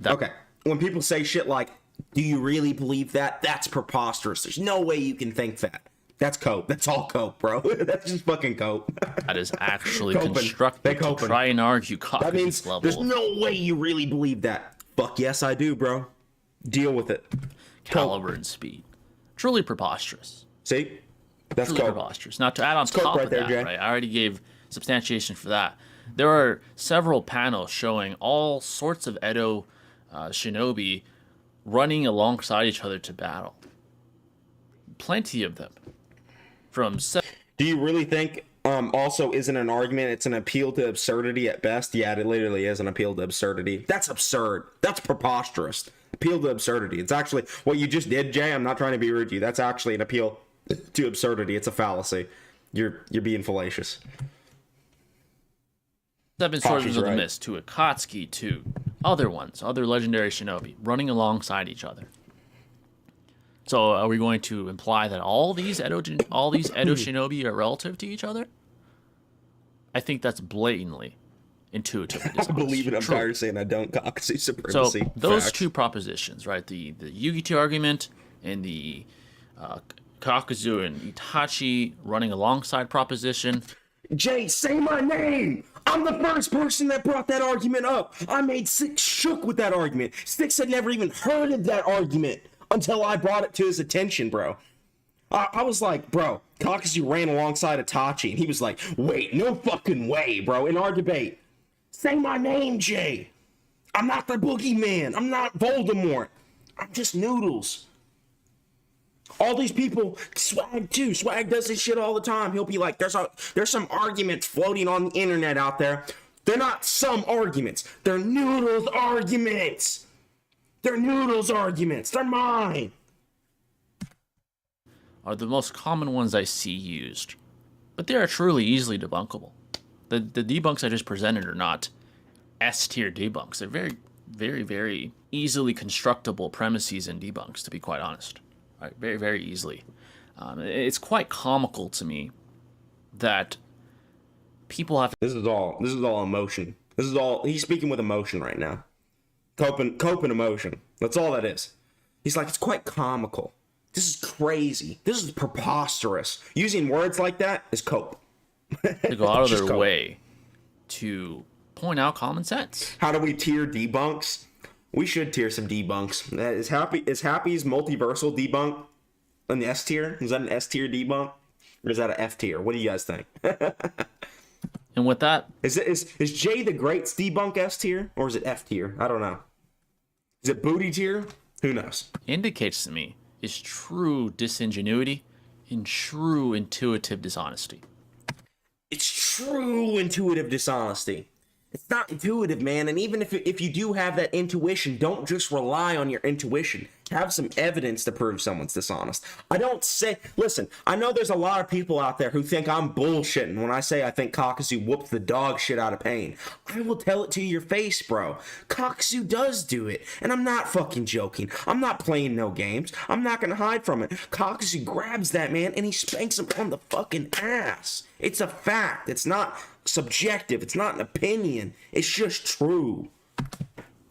Okay. When people say shit like, do you really believe that? That's preposterous. There's no way you can think that. That's cope. That's all cope, bro. That's just fucking cope. That is actually constructive to try and argue Kakazu's that means level. There's no way you really believe that. Fuck yes, I do, bro. Deal with it. Caliber and speed. Truly preposterous. See? That's Truly preposterous. Now, to add on top right of there, that, Jay. right, I already gave substantiation for that. There are several panels showing all sorts of Edo shinobi running alongside each other to battle. Plenty of them. Do you really think also isn't an argument, it's an appeal to absurdity at best? Yeah, it literally is an appeal to absurdity. That's absurd. That's preposterous. Appeal to absurdity. It's actually what you just did, Jay. I'm not trying to be rude to you. That's actually an appeal to absurdity. It's a fallacy. You're being fallacious. 7 Swordsmen of the Mist, to Akatsuki, to other ones, other legendary shinobi, running alongside each other. So are we going to imply that all these Edo shinobi are relative to each other? I think that's blatantly intuitively dishonest. I believe it. I'm tired of saying I don't. Kakashi supremacy. So those Facts. two propositions, right? The Yugito argument and the Kakuzu and Itachi running alongside proposition. Jay, say my name. I'm the first person that brought that argument up. I made Six shook with that argument. Six had never even heard of that argument until I brought it to his attention, bro. I was like, bro, Kakashi ran alongside Itachi, and he was like, wait, no fucking way, bro. In our debate, say my name, Jay. I'm not the boogeyman. I'm not Voldemort. I'm just Noodles. All these people, Swag too. Swag does this shit all the time. He'll be like, there's some arguments floating on the internet out there. They're not some arguments. They're Noodles arguments. They're Noodles arguments. They're mine. Are the most common ones I see used, but they are truly easily debunkable. The debunks I just presented are not S-tier debunks. They're very, very, very easily constructible premises and debunks, to be quite honest. Right? Very, very easily. It's quite comical to me that people have. This is all emotion. This is all. He's speaking with emotion right now. Cope and emotion. That's all that is. He's like, it's quite comical. This is crazy. This is preposterous. Using words like that is cope. To go out of their way to point out common sense. How do we tier debunks? We should tier some debunks. Is Happy's multiversal debunk an S tier? Is that an S tier debunk? Or is that an F tier? What do you guys think? And with that, is JTheGreat's debunk S tier? Or is it F tier? I don't know. Is it booty tier? Who knows? indicates to me is true disingenuity and true intuitive dishonesty. It's true intuitive dishonesty. It's not intuitive, man. And even if you do have that intuition, don't just rely on your intuition. Have some evidence to prove someone's dishonest. Listen, I know there's a lot of people out there who think I'm bullshitting when I say I think Kakazu whooped the dog shit out of Pain. I will tell it to your face, bro. Kakazu does do it. And I'm not fucking joking. I'm not playing no games. I'm not gonna hide from it. Kakazu grabs that man and he spanks him on the fucking ass. It's a fact. It's not subjective. It's not an opinion. It's just true.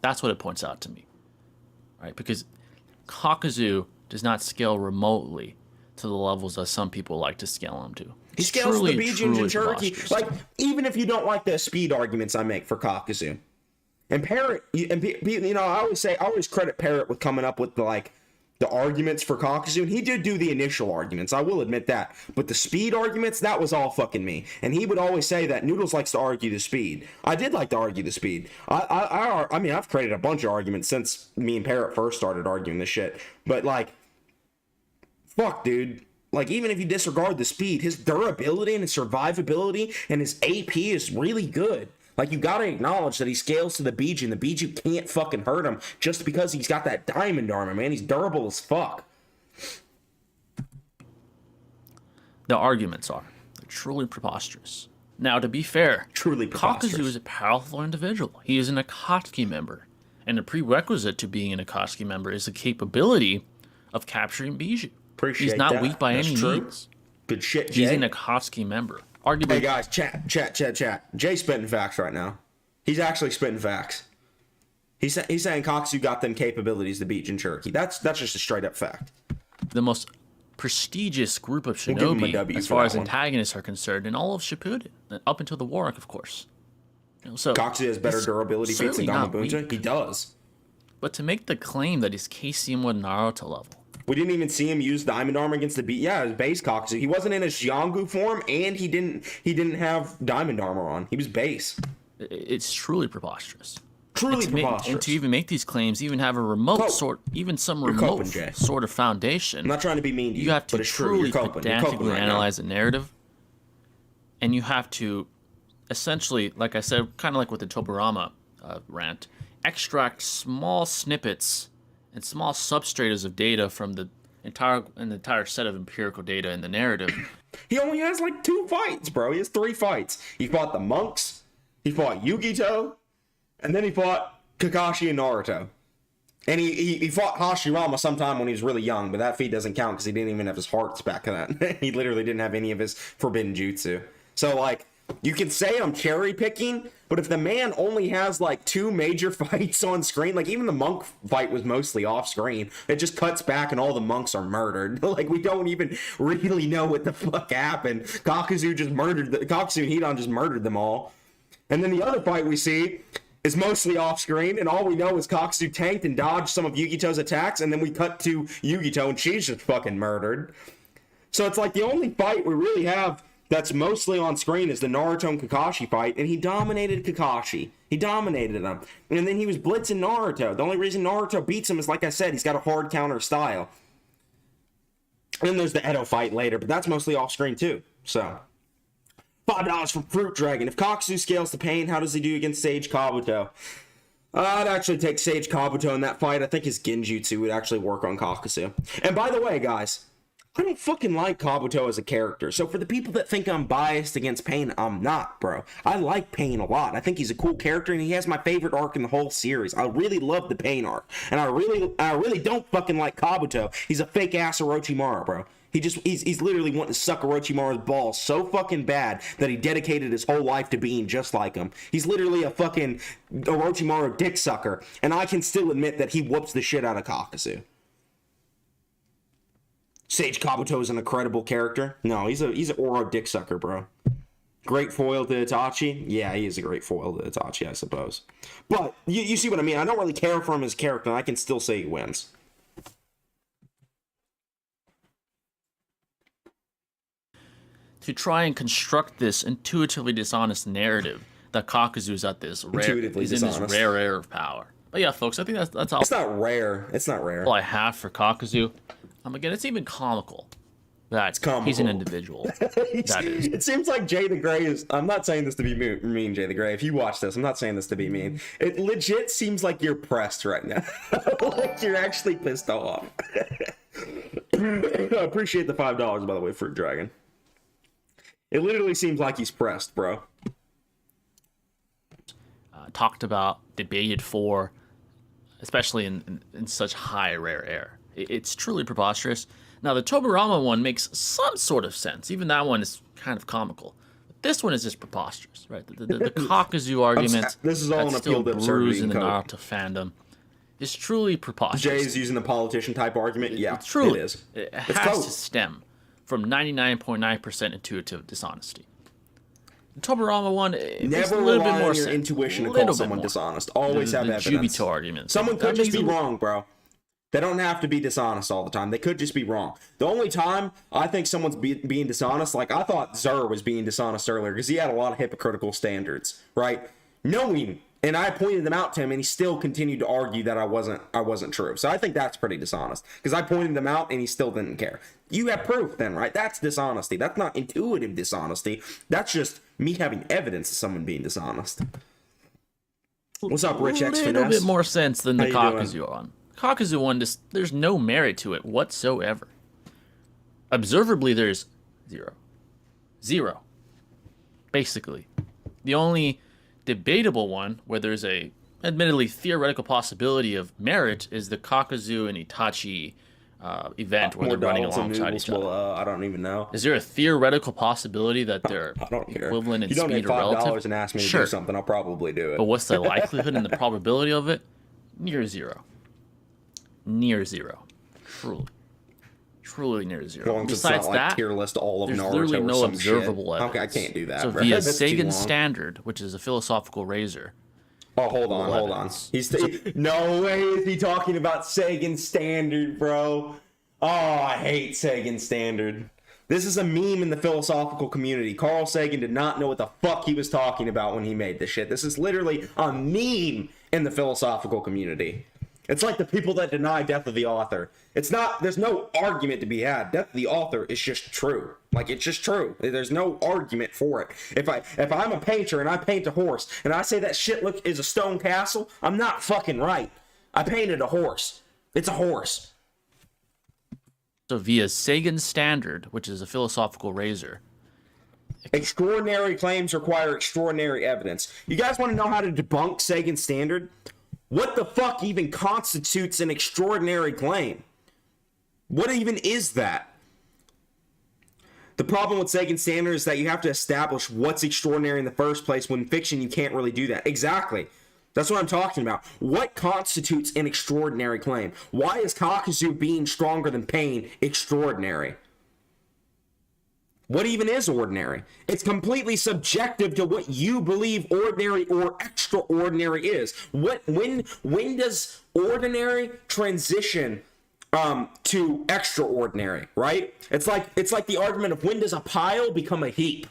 That's what it points out to me, right? Because Kakazu does not scale remotely to the levels that some people like to scale him to. He It's scales truly, the Bijin truly Jinchuriki. preposterous. Like, even if you don't like the speed arguments I make for Kakuzu. And Parrot, you know, I always credit Parrot with coming up with the arguments for Kakuzu, and he did do the initial arguments, I will admit that. But the speed arguments, that was all fucking me. And he would always say that Noodles likes to argue the speed. I did like to argue the speed. I mean, I've created a bunch of arguments since me and Parrot first started arguing this shit. But, like, fuck, dude. Like, even if you disregard the speed, his durability and his survivability and his AP is really good. Like, you gotta acknowledge that he scales to the Bijin. The Bijin can't fucking hurt him just because he's got that diamond armor, man. He's durable as fuck. The arguments are truly preposterous. Now, to be fair, Truly preposterous. Kakuzu is a powerful individual. He is an Akatsuki member. And the prerequisite to being an Akatsuki member is the capability of capturing Bijou. Appreciate He's not that. weak by That's any true. means. Good shit, Jay. He's an Akatsuki member. Arguably, Hey, guys, chat. Jay's spitting facts right now. He's actually spitting facts. He's saying Kakuzu got them capabilities to beat Jinchuriki. That's just a straight up fact. the most prestigious group of We'll give him a shinobi W as for far that as one. antagonists are concerned in all of Shippuden, up until the war arc, of course. You know, so Kakuzu has better it's durability feats than certainly not Gamabunta. weak. He does. But to make the claim that he's KCM1 Naruto level, We didn't even see him use diamond armor against the beat. Yeah, his base Kakuzu. He wasn't in his Jiangu form, and he didn't have diamond armor on. He was base. it's truly preposterous. Truly And preposterous. to even make these claims, even have a remote Cope. sort, even some You're remote coping, Jay. sort of foundation, I'm not trying to be mean to you. you have to but it's true. truly You're coping. You're pedantically coping right now. analyze the narrative, and you have to essentially, like I said, kind of like with the Toburama rant, extract small snippets and small substratas of data from the entire set of empirical data in the narrative. He only has like 2 fights, bro. He has 3 fights. He fought the monks, he fought Yugito, and then he fought Kakashi and Naruto. And he fought Hashirama sometime when he was really young, but that feat doesn't count because he didn't even have his hearts back then. He literally didn't have any of his forbidden jutsu. So, like, you can say I'm cherry picking, but if the man only has like 2 major fights on screen, like even the monk fight was mostly off screen, it just cuts back and all the monks are murdered. Like, we don't even really know what the fuck happened. Kakuzu and Hidan just murdered them all. And then the other fight we see is mostly off screen, and all we know is Kakuzu tanked and dodged some of Yugito's attacks, and then we cut to Yugito and she's just fucking murdered. So it's like the only fight we really have that's mostly on screen is the Naruto and Kakashi fight, and he dominated Kakashi. He dominated him. And then he was blitzing Naruto. The only reason Naruto beats him is, like I said, he's got a hard counter style. And then there's the Edo fight later, but that's mostly off screen too. So, $5 from Fruit Dragon. If Kakuzu scales to pain, how does he do against Sage Kabuto? I'd actually take Sage Kabuto in that fight. I think his Genjutsu would actually work on Kakuzu. And by the way, guys, I don't fucking like Kabuto as a character. So for the people that think I'm biased against Pain, I'm not, bro. I like Pain a lot. I think he's a cool character, and he has my favorite arc in the whole series. I really love the Pain arc. And I really don't fucking like Kabuto. He's a fake ass Orochimaru, bro. He's literally wanting to suck Orochimaru's balls so fucking bad that he dedicated his whole life to being just like him. He's literally a fucking Orochimaru dick sucker, and I can still admit that he whoops the shit out of Kakuzu. Sage Kabuto is an incredible character. No, he's an Oro dick sucker, bro. Great foil to Itachi. Yeah, he is a great foil to Itachi, I suppose. But you see what I mean. I don't really care for him as a character, and I can still say he wins. To try and construct this intuitively dishonest narrative that Kakuzu is at this rare, Intuitively is in this dishonest. rare air of power. But yeah, folks, I think that's all It's not rare. It's not rare. I have for Kakuzu. Again, it's even comical that he's an comical. individual. That is. It seems like JTheGreat is. I'm not saying this to be mean, JTheGreat. If you watch this, I'm not saying this to be mean. It legit seems like you're pressed right now. Like you're actually pissed off. I appreciate the $5, by the way, Fruit Dragon. It literally seems like he's pressed, bro. Talked about, debated for, especially in such high rare air. It's truly preposterous. Now, the Toburama one makes some sort of sense. Even that one is kind of comical. But this one is just preposterous, right? The Kakuzu argument This is all that's an still appeal to absurdity bruised in and the cope. Naruto fandom is truly preposterous. Jay's using the politician type argument. Yeah, Truly, it is. It It's has cope. to stem from 99.9% intuitive dishonesty. The Tobirama one, it makes Never a little rely bit more on your sense. intuition to Little call bit someone more. dishonest. Always have the evidence. Jubito argument. Someone That could just makes be it- wrong, bro. They don't have to be dishonest all the time. They could just be wrong. The only time I think someone's being dishonest, like I thought Zur was being dishonest earlier because he had a lot of hypocritical standards, right? Knowing, and I pointed them out to him, and he still continued to argue that I wasn't true. So I think that's pretty dishonest because I pointed them out and he still didn't care. You have proof then, right? That's dishonesty. That's not intuitive dishonesty. That's just me having evidence of someone being dishonest. What's up, Rich X A little Finesse? bit more sense than the How you doing? Kakuzu one. Kakuzu one, there's no merit to it whatsoever. Observably, there's zero. Basically. The only debatable one, where there's a admittedly theoretical possibility of merit, is the Kakuzu and Itachi event where More they're running dollars and alongside noodles, each other. well, I don't even know. Is there a theoretical possibility that they're I don't care. equivalent in You donate speed or relative? $5 and ask me to Sure. do something, I'll probably do it. But what's the likelihood and the probability of it? Near zero. Near zero. Truly near zero. Going to Besides not like that, tier list all of there's Naruto literally or no some observable shit. evidence. Okay, I can't do that. So bro. via That's too Sagan long. standard, which is a philosophical razor. Oh, hold on. evidence. No way is he talking about Sagan standard, bro. Oh, I hate Sagan standard. This is a meme in the philosophical community. Carl Sagan did not know what the fuck he was talking about when he made this shit. This is literally a meme in the philosophical community. It's like the people that deny death of the author. It's not, there's no argument to be had. Death of the author is just true. Like, it's just true. There's no argument for it. If I'm a painter and I paint a horse and I say that shit is a stone castle, I'm not fucking right. I painted a horse. It's a horse. So via Sagan standard, which is a philosophical razor. Extraordinary claims require extraordinary evidence. You guys want to know how to debunk Sagan standard? What the fuck even constitutes an extraordinary claim? What even is that? The problem with Sagan standard is that you have to establish what's extraordinary in the first place. When in fiction, you can't really do that. Exactly. That's what I'm talking about. What constitutes an extraordinary claim? Why is Kakuzu being stronger than Pain extraordinary? What even is ordinary? It's completely subjective to what you believe ordinary or extraordinary is. When does ordinary transition to extraordinary, right? It's like the argument of when does a pile become a heap?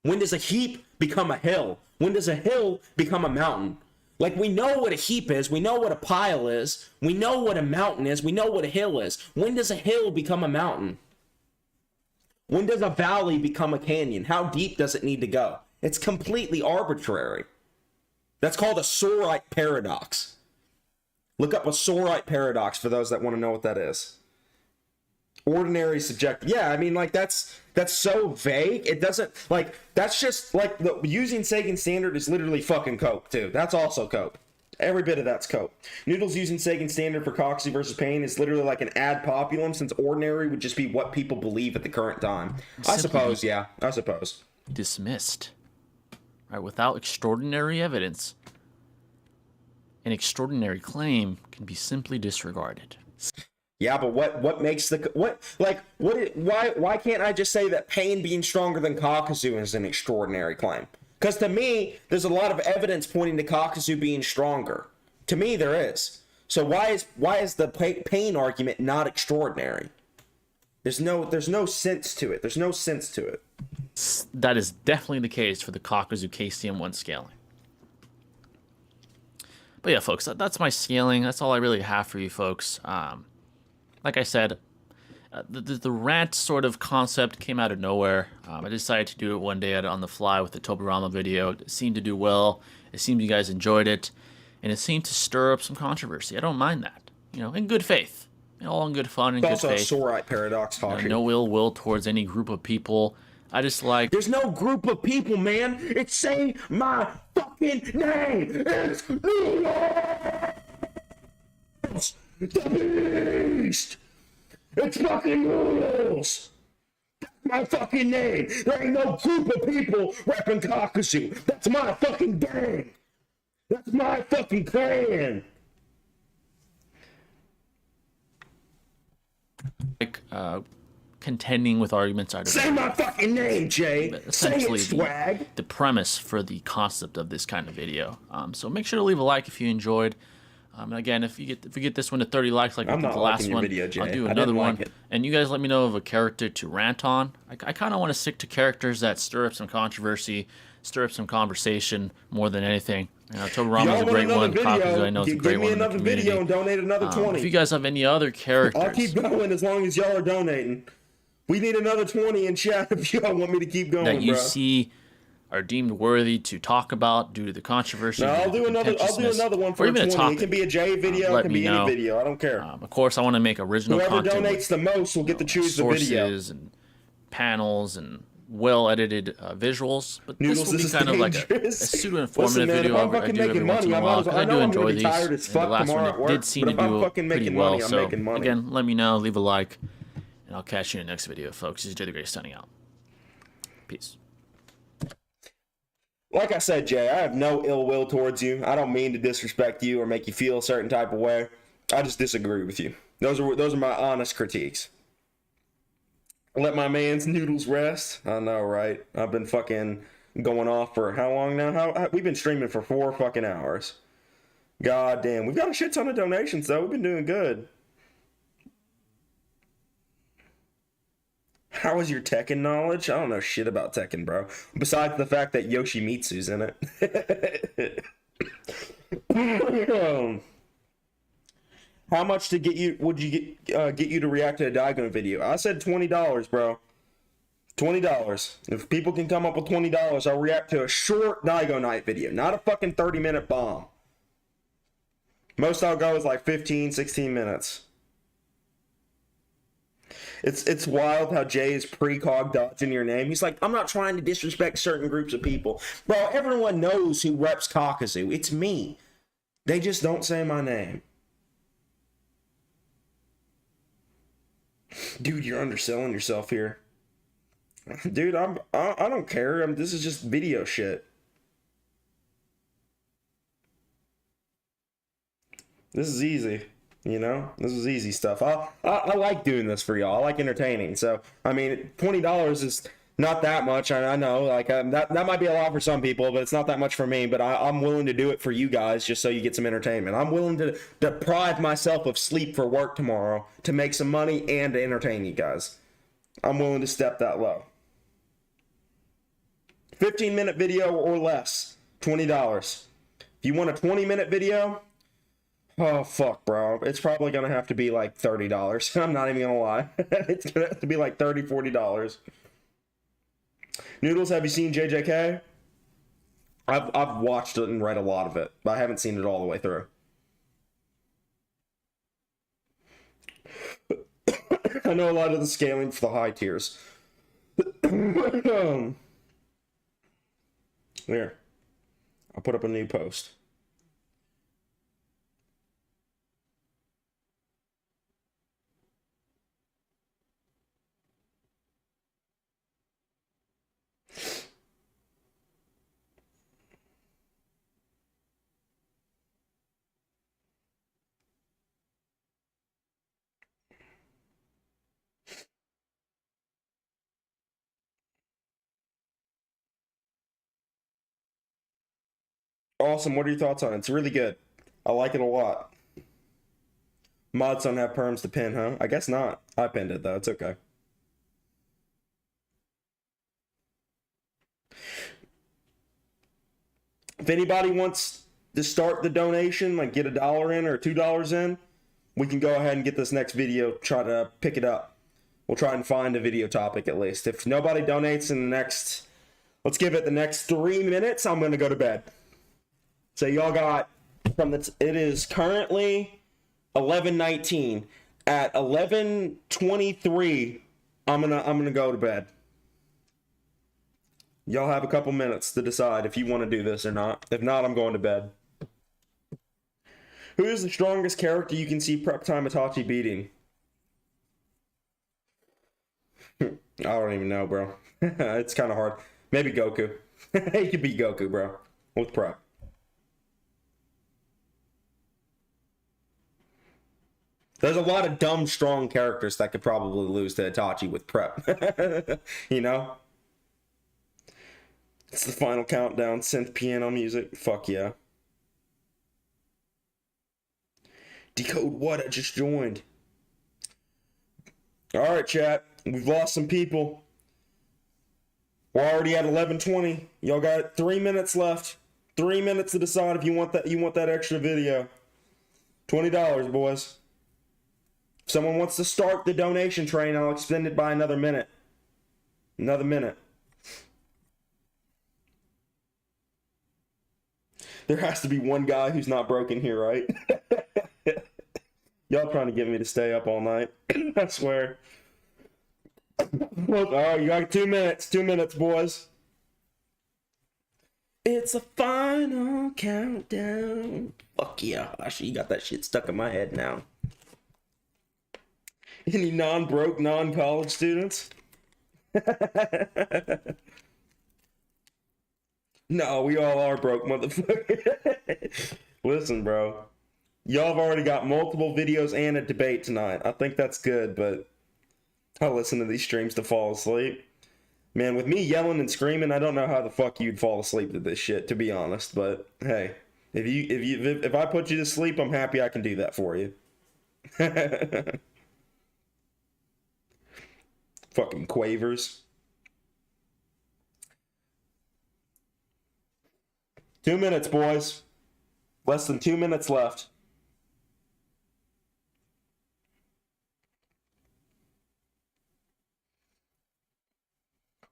When does a heap become a hill? When does a hill become a mountain? Like, we know what a heap is, we know what a pile is, we know what a mountain is, we know what a hill is. When does a hill become a mountain? When does a valley become a canyon? How deep does it need to go? It's completely arbitrary. That's called a Sorite paradox. Look up a Sorite paradox for those that want to know what that is. Ordinary subjective. Yeah, I mean, like, that's so vague. It doesn't, like, that's just, like, using Sagan standard is literally fucking cope, too. That's also cope. Every bit of that's cope. Noodles using Sagan standard for Coxie versus Pain is literally like an ad populum, since ordinary would just be what people believe at the current time. I suppose, yeah. I suppose. Dismissed. Right, without extraordinary evidence, an extraordinary claim can be simply disregarded. Yeah, but what makes why can't I just say that Pain being stronger than Kakuzu is an extraordinary claim? Because to me, there's a lot of evidence pointing to Kakuzu being stronger. To me, there is. So why is the Pain argument not extraordinary? There's no sense to it. There's no sense to it. That is definitely the case for the Kakuzu KCM1 scaling. But yeah, folks, that's my scaling. That's all I really have for you folks. Like I said, the rant sort of concept came out of nowhere. I decided to do it one day on the fly with the Tobirama video. It seemed to do well. It seemed you guys enjoyed it. And it seemed to stir up some controversy. I don't mind that. You know, in good faith. All in good fun and good It's faith. also a Sorite paradox, Hashi. No ill will towards any group of people. I just like... There's no group of people, man. It's saying my fucking name. It's Noodles, the Beast. It's fucking Noodles. That's my fucking name. There ain't no group of people repping Kakuzu. That's my fucking gang. That's my fucking clan. contending with arguments are Say my fucking name, Jay. Say it, swag. The premise for the concept of this kind of video. So make sure to leave a like if you enjoyed. And again, if we get this one to 30 likes, like we did the last one, video, Jay. I'll do another one. And you guys let me know of a character to rant on. I kind of want to stick to characters that stir up some controversy, stir up some conversation more than anything. You know, Tobirama is a great one. Kakuzu, I know, is a great one in the community. Give me another video and donate another 20. If you guys have any other characters, I'll keep going as long as y'all are donating. We need another 20 in chat if y'all want me to keep going, that you bro. see are deemed worthy to talk about due to the controversy. No, I'll do another one for 20. It can be a J video, it can be any video. I don't care. Of course, I want to make original Whoever content. Whoever donates the most will get to choose the video. Sources and panels and well-edited visuals. But Noodles, this will be kind of like a pseudo-informative video I do every once in a while, because I do enjoy these. And the last one did seem to do pretty well. So, again, let me know, leave a like, and I'll catch you in the next video, folks. This is JTheGreat signing out. Peace. Like I said, Jay, I have no ill will towards you. I don't mean to disrespect you or make you feel a certain type of way. I just disagree with you. Those are my honest critiques. Let my man's Noodles rest. I know, right? I've been fucking going off for how long now? We've been streaming for 4 fucking hours. God damn. We've got a shit ton of donations, though. We've been doing good. How is your Tekken knowledge? I don't know shit about Tekken, bro. Besides the fact that Yoshimitsu's in it. How much to get you? Would you get you to react to a Dygoknight video? I said $20, bro. $20. If people can come up with $20, I'll react to a short Dygoknight video, not a fucking 30-minute bomb. Most I'll go is like 15, 16 minutes. It's wild how Jay is precog dodging your name. He's like, I'm not trying to disrespect certain groups of people. Bro, everyone knows who reps Kakuzu. It's me. They just don't say my name. Dude, you're underselling yourself here. Dude, I don't care. This is just video shit. This is easy. You know, this is easy stuff. I like doing this for y'all. I like entertaining. So, I mean, $20 is not that much. I know, like, that might be a lot for some people, but it's not that much for me. But I'm willing to do it for you guys just so you get some entertainment. I'm willing to deprive myself of sleep for work tomorrow to make some money and to entertain you guys. I'm willing to step that low. 15-minute video or less, $20. If you want a 20-minute video, oh, fuck, bro. It's probably going to have to be like $30. I'm not even going to lie. It's going to have to be like $30, $40. Noodles, have you seen JJK? I've watched it and read a lot of it, but I haven't seen it all the way through. I know a lot of the scaling for the high tiers. There. I'll put up a new post. Awesome. What are your thoughts on it? It's really good. I like it a lot. Mods don't have perms to pin, huh? I guess not. I pinned it, though. It's okay. If anybody wants to start the donation, like get $1 in or $2 in, we can go ahead and get this next video, try to pick it up. We'll try and find a video topic at least. If nobody donates in the next, let's give it the next 3 minutes, I'm going to go to bed. So y'all got from the it is currently 11:19. At 11:23, I'm gonna go to bed. Y'all have a couple minutes to decide if you want to do this or not. If not, I'm going to bed. Who is the strongest character you can see prep time Itachi beating? I don't even know, bro. It's kind of hard. Maybe Goku. He could beat Goku, bro, with prep. There's a lot of dumb, strong characters that could probably lose to Itachi with prep. You know? It's the final countdown, synth piano music. Fuck yeah. Decode what? I just joined. Alright, chat. We've lost some people. We're already at 11:20. Y'all got 3 minutes left. 3 minutes to decide if you want that extra video. $20, boys. If someone wants to start the donation train, I'll extend it by another minute. Another minute. There has to be one guy who's not broken here, right? Y'all trying to get me to stay up all night. I swear. Look, alright, you got 2 minutes. 2 minutes, boys. It's a final countdown. Fuck yeah, Hashi. You got that shit stuck in my head now. Any non-broke, non-college students? No, we all are broke, motherfucker. Listen, bro. Y'all have already got multiple videos and a debate tonight. I think that's good, but I'll listen to these streams to fall asleep. Man, with me yelling and screaming, I don't know how the fuck you'd fall asleep to this shit, to be honest. But hey, if I put you to sleep, I'm happy I can do that for you. Fucking quavers. 2 minutes, boys. Less than 2 minutes left.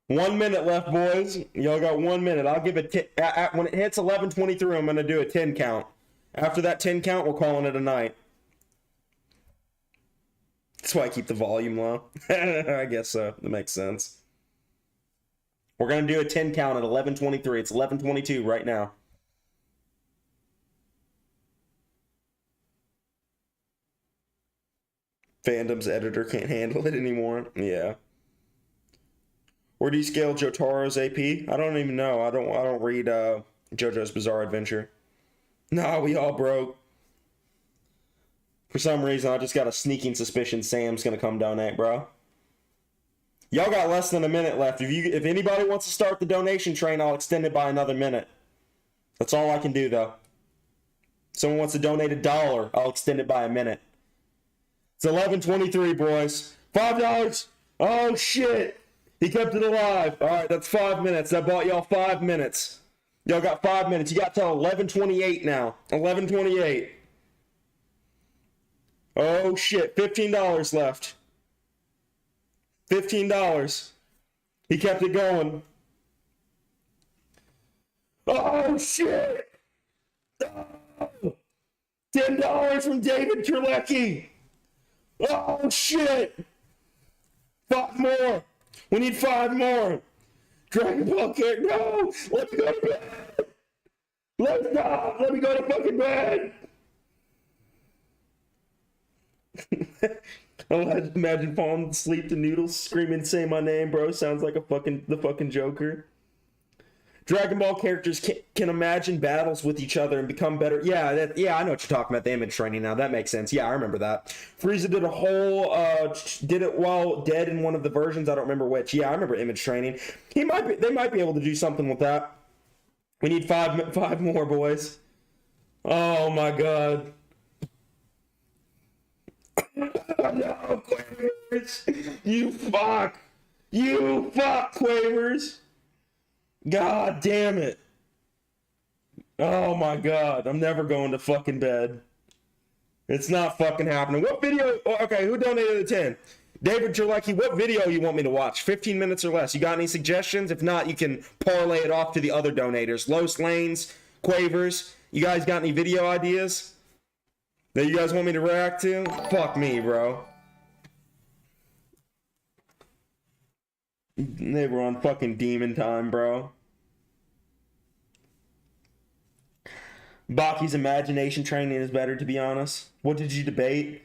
One minute left, boys. Y'all got 1 minute. I'll give it when it hits 11:23. I'm gonna do a 10 count. After that 10 count, we're calling it a night. That's why I keep the volume low. I guess so. That makes sense. We're gonna do a 10 count at 11:23. It's 11:22 right now. Fandom's editor can't handle it anymore. Yeah. Where do you scale Jotaro's AP? I don't even know. I don't read JoJo's Bizarre Adventure. Nah, we all broke. For some reason, I just got a sneaking suspicion Sam's gonna come donate, bro. Y'all got less than a minute left. If anybody wants to start the donation train, I'll extend it by another minute. That's all I can do, though. Someone wants to donate $1, I'll extend it by a minute. It's 11:23, boys. $5. Oh shit! He kept it alive. All right, that's 5 minutes. I bought y'all 5 minutes. Y'all got 5 minutes. You got till 11:28 now. 11:28. Oh shit! $15 left. $15. He kept it going. Oh shit! Oh, $10 from David Terlecki. Oh shit! 5 more. We need 5 more. Dragon Ball kick. No! Let me go to bed. Let's go. Let me go to fucking bed. Imagine falling asleep to Noodles screaming, "Say my name, bro." Sounds like the fucking Joker. Dragon Ball characters can imagine battles with each other and become better. Yeah, I know what you're talking about. The image training now. That makes sense. Yeah, I remember that. Frieza did a whole, did it while dead in one of the versions. I don't remember which. Yeah, I remember image training. They might be able to do something with that. We need 5 more, boys. Oh my god. No, Quavers. You fuck, Quavers. God damn it. Oh my god, I'm never going to fucking bed. It's not fucking happening. What video? Okay, who donated the 10? David Terlecki, what video you want me to watch? 15 minutes or less. You got any suggestions? If not, you can parlay it off to the other donators. Los Lanes, Quavers. You guys got any video ideas that you guys want me to react to? Fuck me, bro. They were on fucking demon time, bro. Baki's imagination training is better, to be honest. What did you debate?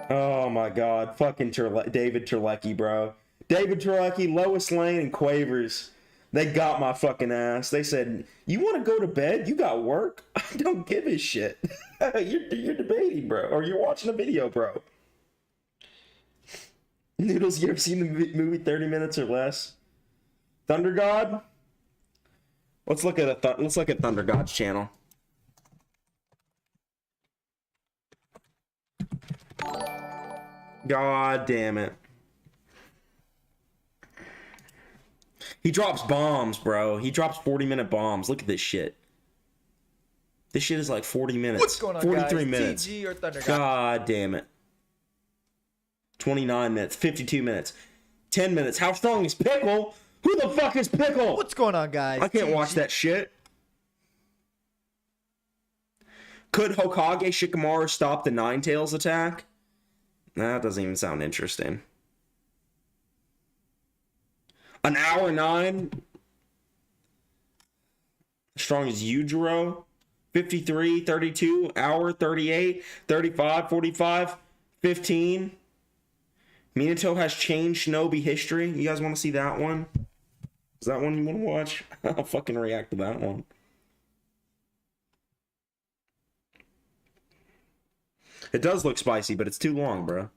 Oh my god. Fucking David Terlecki, bro. David Terlecki, Lois Lane, and Quavers. They got my fucking ass. They said, "You want to go to bed? You got work? I don't give a shit. you're debating, bro, or you're watching a video, bro." Noodles, you ever seen the movie 30 Minutes or Less? Thunder God? Let's look at Thunder God's channel. God damn it. He drops bombs, bro. He drops 40-minute bombs. Look at this shit. This shit is like 40 minutes. What's going on, 43 guys? minutes. TG or Thunder God? God damn it. 29 minutes. 52 minutes. 10 minutes. How strong is Pickle? Who the fuck is Pickle? What's going on, guys? I can't TG. watch that shit. Could Hokage Shikamaru stop the Ninetales attack? Nah, that doesn't even sound interesting. An hour 9. Strong as Yujiro. 53, 32, hour 38, 35, 45, 15. Minato has changed Shinobi history. You guys want to see that one? Is that one you want to watch? I'll fucking react to that one. It does look spicy, but it's too long, bro.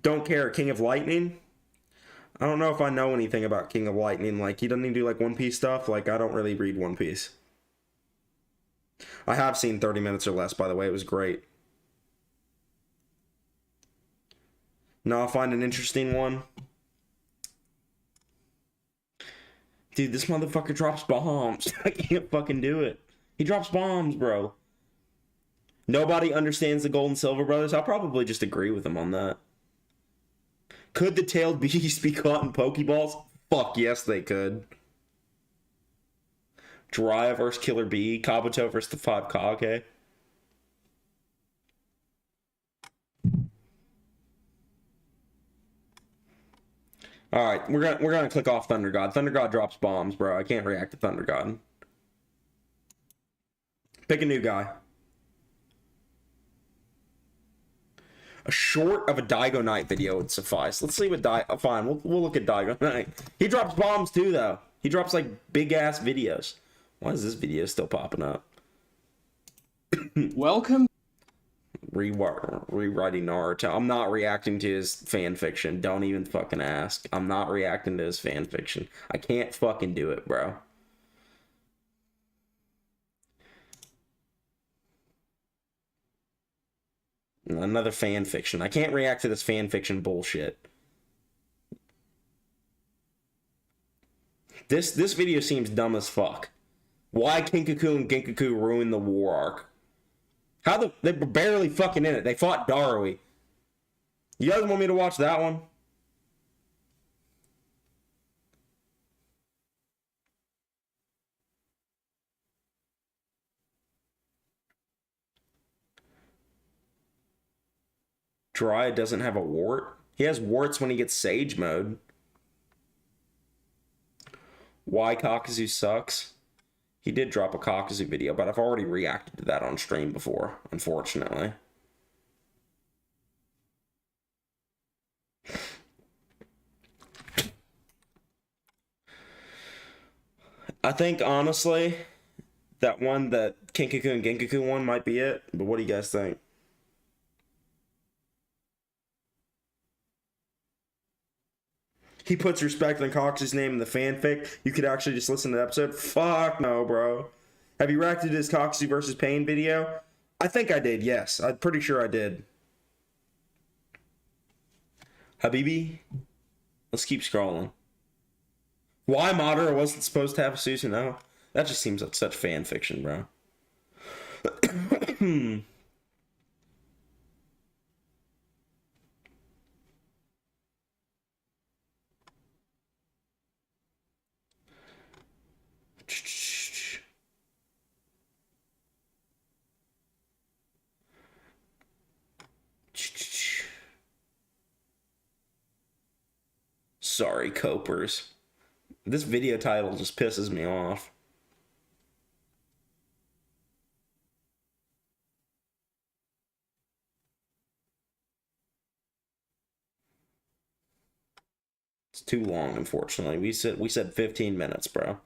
Don't care. King of Lightning? I don't know if I know anything about King of Lightning. Like, he doesn't even do, like, One Piece stuff. Like, I don't really read One Piece. I have seen 30 Minutes or Less, by the way. It was great. Now I'll find an interesting one. Dude, this motherfucker drops bombs. I can't fucking do it. He drops bombs, bro. Nobody understands the Gold and Silver Brothers. I'll probably just agree with him on that. Could the tailed beast be caught in Pokeballs? Fuck yes, they could. Jiraiya versus Killer Bee. Kabuto versus the 5 Kage. Alright, we're gonna click off Thunder God. Thunder God drops bombs, bro. I can't react to Thunder God. Pick a new guy. A short of a Dygoknight video would suffice. Let's see what fine, we'll look at Dygoknight. He drops bombs too, though. He drops like big ass videos. Why is this video still popping up? Welcome. Rewriting Naruto. I'm not reacting to his fan fiction. Don't even fucking ask. I'm not reacting to his fan fiction. I can't fucking do it, bro. Another fan fiction. I can't react to this fan fiction bullshit. This video seems dumb as fuck. Why Kinkaku and Genkaku ruined the war arc? They were barely fucking in it. They fought Darui. You guys want me to watch that one? Jiraiya doesn't have a wart? He has warts when he gets Sage mode. Why Kakazu sucks? He did drop a Kakazu video, but I've already reacted to that on stream before, unfortunately. I think, honestly, that Kinkaku and Genkaku one might be it, but what do you guys think? He puts respect on Cox's name in the fanfic. You could actually just listen to the episode. Fuck no, bro. Have you reacted to his Coxy versus Pain video? I think I did, yes. I'm pretty sure I did. Habibi? Let's keep scrolling. Why Madara wasn't supposed to have a Susanoo? That just seems like such fan fiction, bro. Sorry, Copers. This video title just pisses me off. It's too long, unfortunately. We said 15 minutes, bro.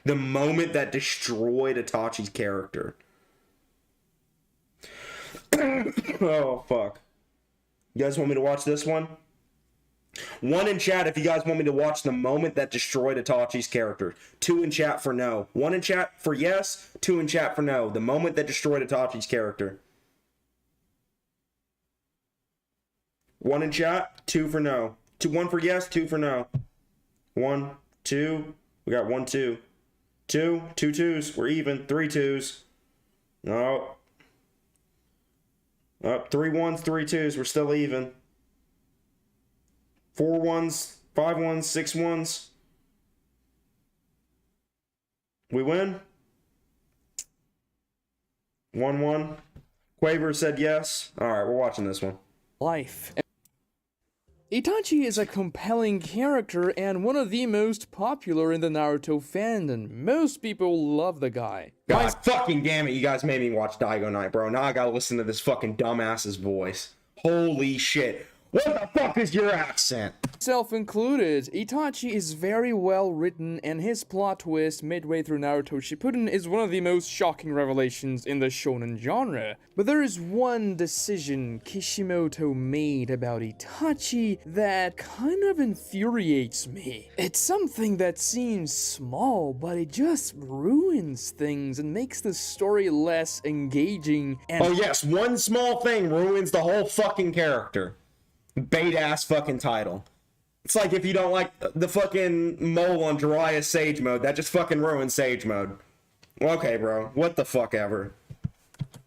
The moment that destroyed Itachi's character. Oh, fuck. You guys want me to watch this one? One in chat if you guys want me to watch the moment that destroyed Itachi's character. 2 in chat for no. 1 in chat for yes, 2 in chat for no. The moment that destroyed Itachi's character. 1 in chat, 2 for no. 1 for yes, 2 for no. 1, 2. We got 1, 2. 2 twos. We're even. 3 twos. No. Up 3 1s, 3 2s. We're still even. 4 1s, 5 1s, 6 1s. We win. 1 1. Quaver said yes. All right, we're watching this one. Life. Itachi is a compelling character and one of the most popular in the Naruto fandom. Most people love the guy. God fucking damn it, you guys made me watch Dygoknight, bro. Now I gotta listen to this fucking dumbass's voice. Holy shit. What the fuck is your accent? Self included, Itachi is very well written and his plot twist midway through Naruto Shippuden is one of the most shocking revelations in the shonen genre. But there is one decision Kishimoto made about Itachi that kind of infuriates me. It's something that seems small, but it just ruins things and makes the story less engaging and— Oh yes, one small thing ruins the whole fucking character. Bait-ass fucking title. It's like if you don't like the fucking mole on Jiraiya Sage Mode, that just fucking ruins Sage Mode. Okay, bro. What the fuck ever.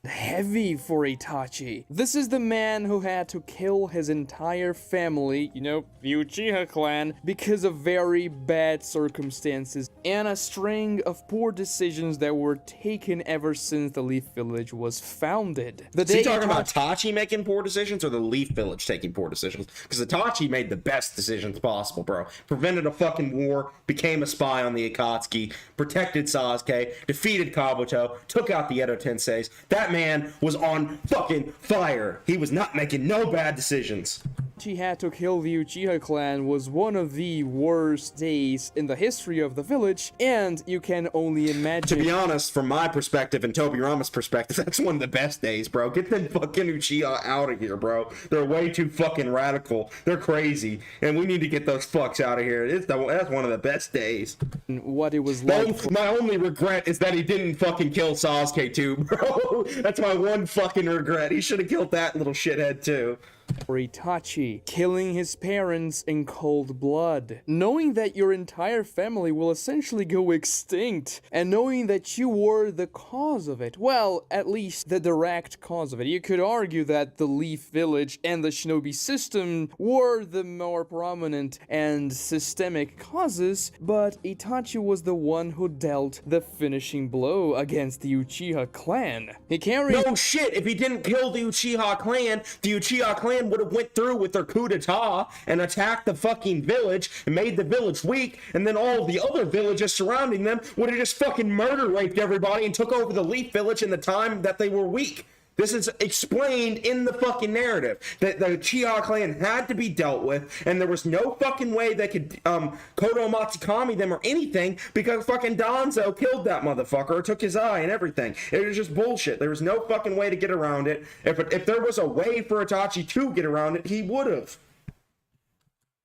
heavy for Itachi. This is the man who had to kill his entire family, you know, the Uchiha clan, because of very bad circumstances and a string of poor decisions that were taken ever since the Leaf Village was founded. Is he talking about Itachi making poor decisions or the Leaf Village taking poor decisions? Because Itachi made the best decisions possible, bro. Prevented a fucking war, became a spy on the Akatsuki, protected Sasuke, defeated Kabuto, took out the Edo Tenseis. That man was on fucking fire. He was not making no bad decisions. He had to kill the Uchiha clan was one of the worst days in the history of the village, and you can only imagine— To be honest, from my perspective and Tobirama's perspective, that's one of the best days, bro. Get them fucking Uchiha out of here, bro. They're way too fucking radical. They're crazy, and we need to get those fucks out of here. That's one of the best days. what it was like. My only regret is that he didn't fucking kill Sasuke too, bro. That's my one fucking regret. He should have killed that little shithead too. For Itachi, killing his parents in cold blood, knowing that your entire family will essentially go extinct, and knowing that you were the cause of it. Well, at least the direct cause of it. You could argue that the Leaf Village and the Shinobi system were the more prominent and systemic causes, but Itachi was the one who dealt the finishing blow against the Uchiha clan. He carried— No shit, if he didn't kill the Uchiha clan would have went through with their coup d'etat and attacked the fucking village and made the village weak, and then all the other villages surrounding them would have just fucking murder raped everybody and took over the Leaf Village in the time that they were weak. This is explained in the fucking narrative that the Uchiha clan had to be dealt with, and there was no fucking way they could Kodo Matsukami them or anything because fucking Danzo killed that motherfucker or took his eye and everything. It was just bullshit. There was no fucking way to get around it. If there was a way for Itachi to get around it, he would have.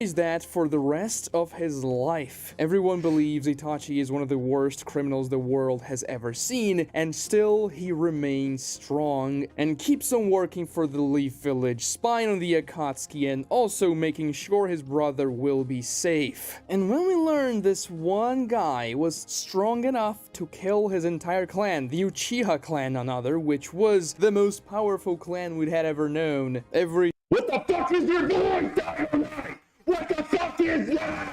Is that for the rest of his life. Everyone believes Itachi is one of the worst criminals the world has ever seen, and still he remains strong and keeps on working for the Leaf Village, spying on the Akatsuki, and also making sure his brother will be safe. And when we learn this one guy was strong enough to kill his entire clan, the Uchiha clan another, which was the most powerful clan we'd had ever known, What the fuck is your voice, Dynamite? What the fuck is that?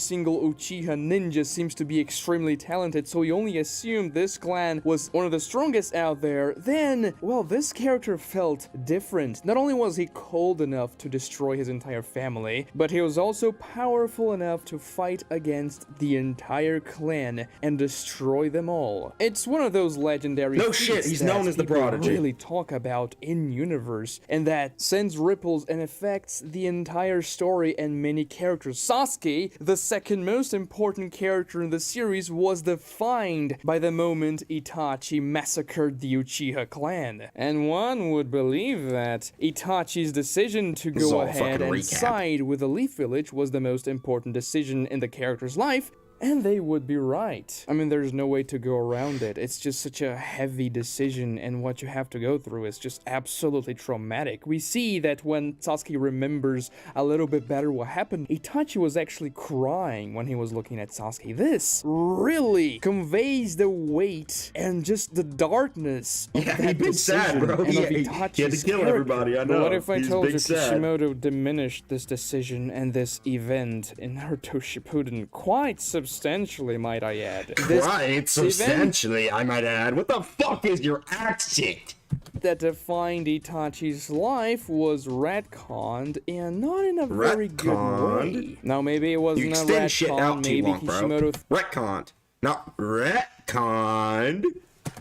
single Uchiha ninja seems to be extremely talented, so he only assumed this clan was one of the strongest out there, then, well, this character felt different. Not only was he cold enough to destroy his entire family, but he was also powerful enough to fight against the entire clan and destroy them all. It's one of those legendary No shit, he's known as the people Prodigy. really talk about in universe, and that sends ripples and affects the entire story and many characters. Sasuke, the second most important character in the series, was defined by the moment Itachi massacred the Uchiha clan. And one would believe that Itachi's decision to This is go all a ahead fucking and recap. side with the Leaf Village was the most important decision in the character's life. And they would be right. I mean, there's no way to go around it. It's just such a heavy decision, and what you have to go through is just absolutely traumatic. We see that when Sasuke remembers a little bit better what happened, Itachi was actually crying when he was looking at Sasuke. This really conveys the weight and just the darkness of Yeah, that he'd been sad, decision bro. and Yeah, of he had to Itachi's kill character. everybody, I But what know. if I He's told big you sad. Kishimoto diminished this decision and this event in Naruto Shippuden quite substantially, might I add. This Right, substantially, I might add. What the fuck is your accent? that defined Itachi's life was retconned, and not in a very good Retconned? way. Now, maybe it You wasn't a extend shit retcon, out too maybe long, bro. Kishimoto Retconned. Not retconned.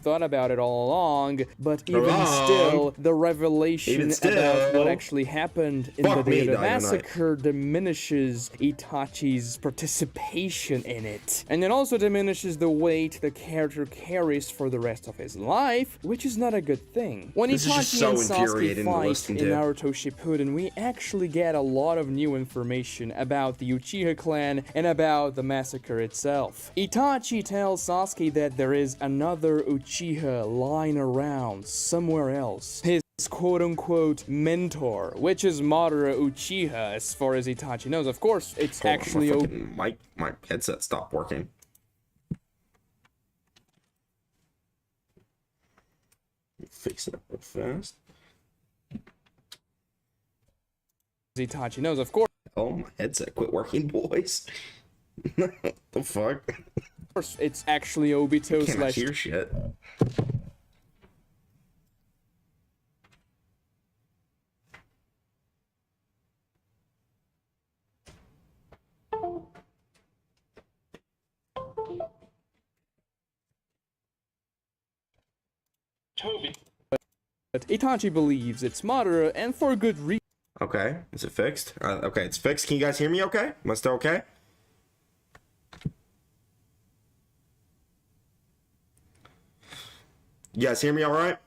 thought about it all along, but even Wrong. still, the revelation Even still. about what actually happened in Fuck the me, day of the Dygoknight. massacre diminishes Itachi's participation in it. And it also diminishes the weight the character carries for the rest of his life, which is not a good thing. When This is just Itachi so and Sasuke infuriating to fight listen in to. Naruto Shippuden, we actually get a lot of new information about the Uchiha clan and about the massacre itself. Itachi tells Sasuke that there is another Uchiha lying around somewhere else. His quote-unquote mentor, which is Madara Uchiha as far as Itachi knows. Of course, it's Hold on, actually my headset stopped working. Fix it up real fast. Itachi knows. Of course, Oh, my headset quit working, boys. What the fuck? it's actually Obito Can't slash hear shit. But Itachi believes it's Madara, and for good reason. Okay, is it fixed? Okay, it's fixed. Can you guys hear me okay? Am I still okay? You guys hear me all right?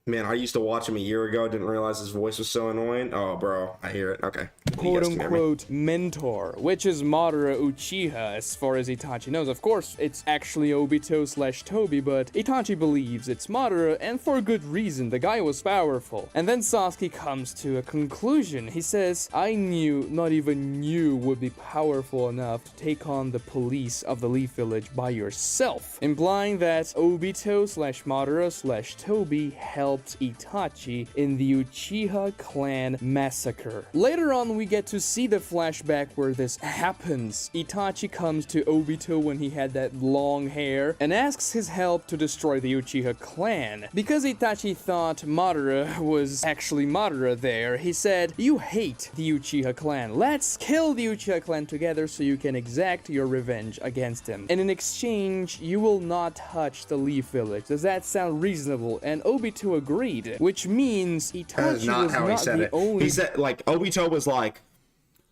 Man, I used to watch him a year ago. Didn't realize his voice was so annoying. Oh, bro, I hear it. Okay. You guys can hear me. Quote-unquote mentor, which is Madara Uchiha as far as Itachi knows. Of course, it's actually Obito slash Tobi, but Itachi believes it's Madara, and for good reason. The guy was powerful. And then Sasuke comes to a conclusion. He says, I knew not even you would be powerful enough to take on the police of the Leaf Village by yourself, implying that Obito slash Madara slash Tobi helped Itachi in the Uchiha clan massacre. Later on, we get to see the flashback where this happens. Itachi comes to Obito when he had that long hair and asks his help to destroy the Uchiha clan. Because Itachi thought Madara was actually Madara there, he said, you hate the Uchiha clan. Let's kill the Uchiha clan together so you can exact your revenge against him. And in exchange, you will not touch the Leaf Village. Does that sound reasonable? And Obito agreed, which means That is Itachi not was how he not said the it. only He said, like, Obito was like,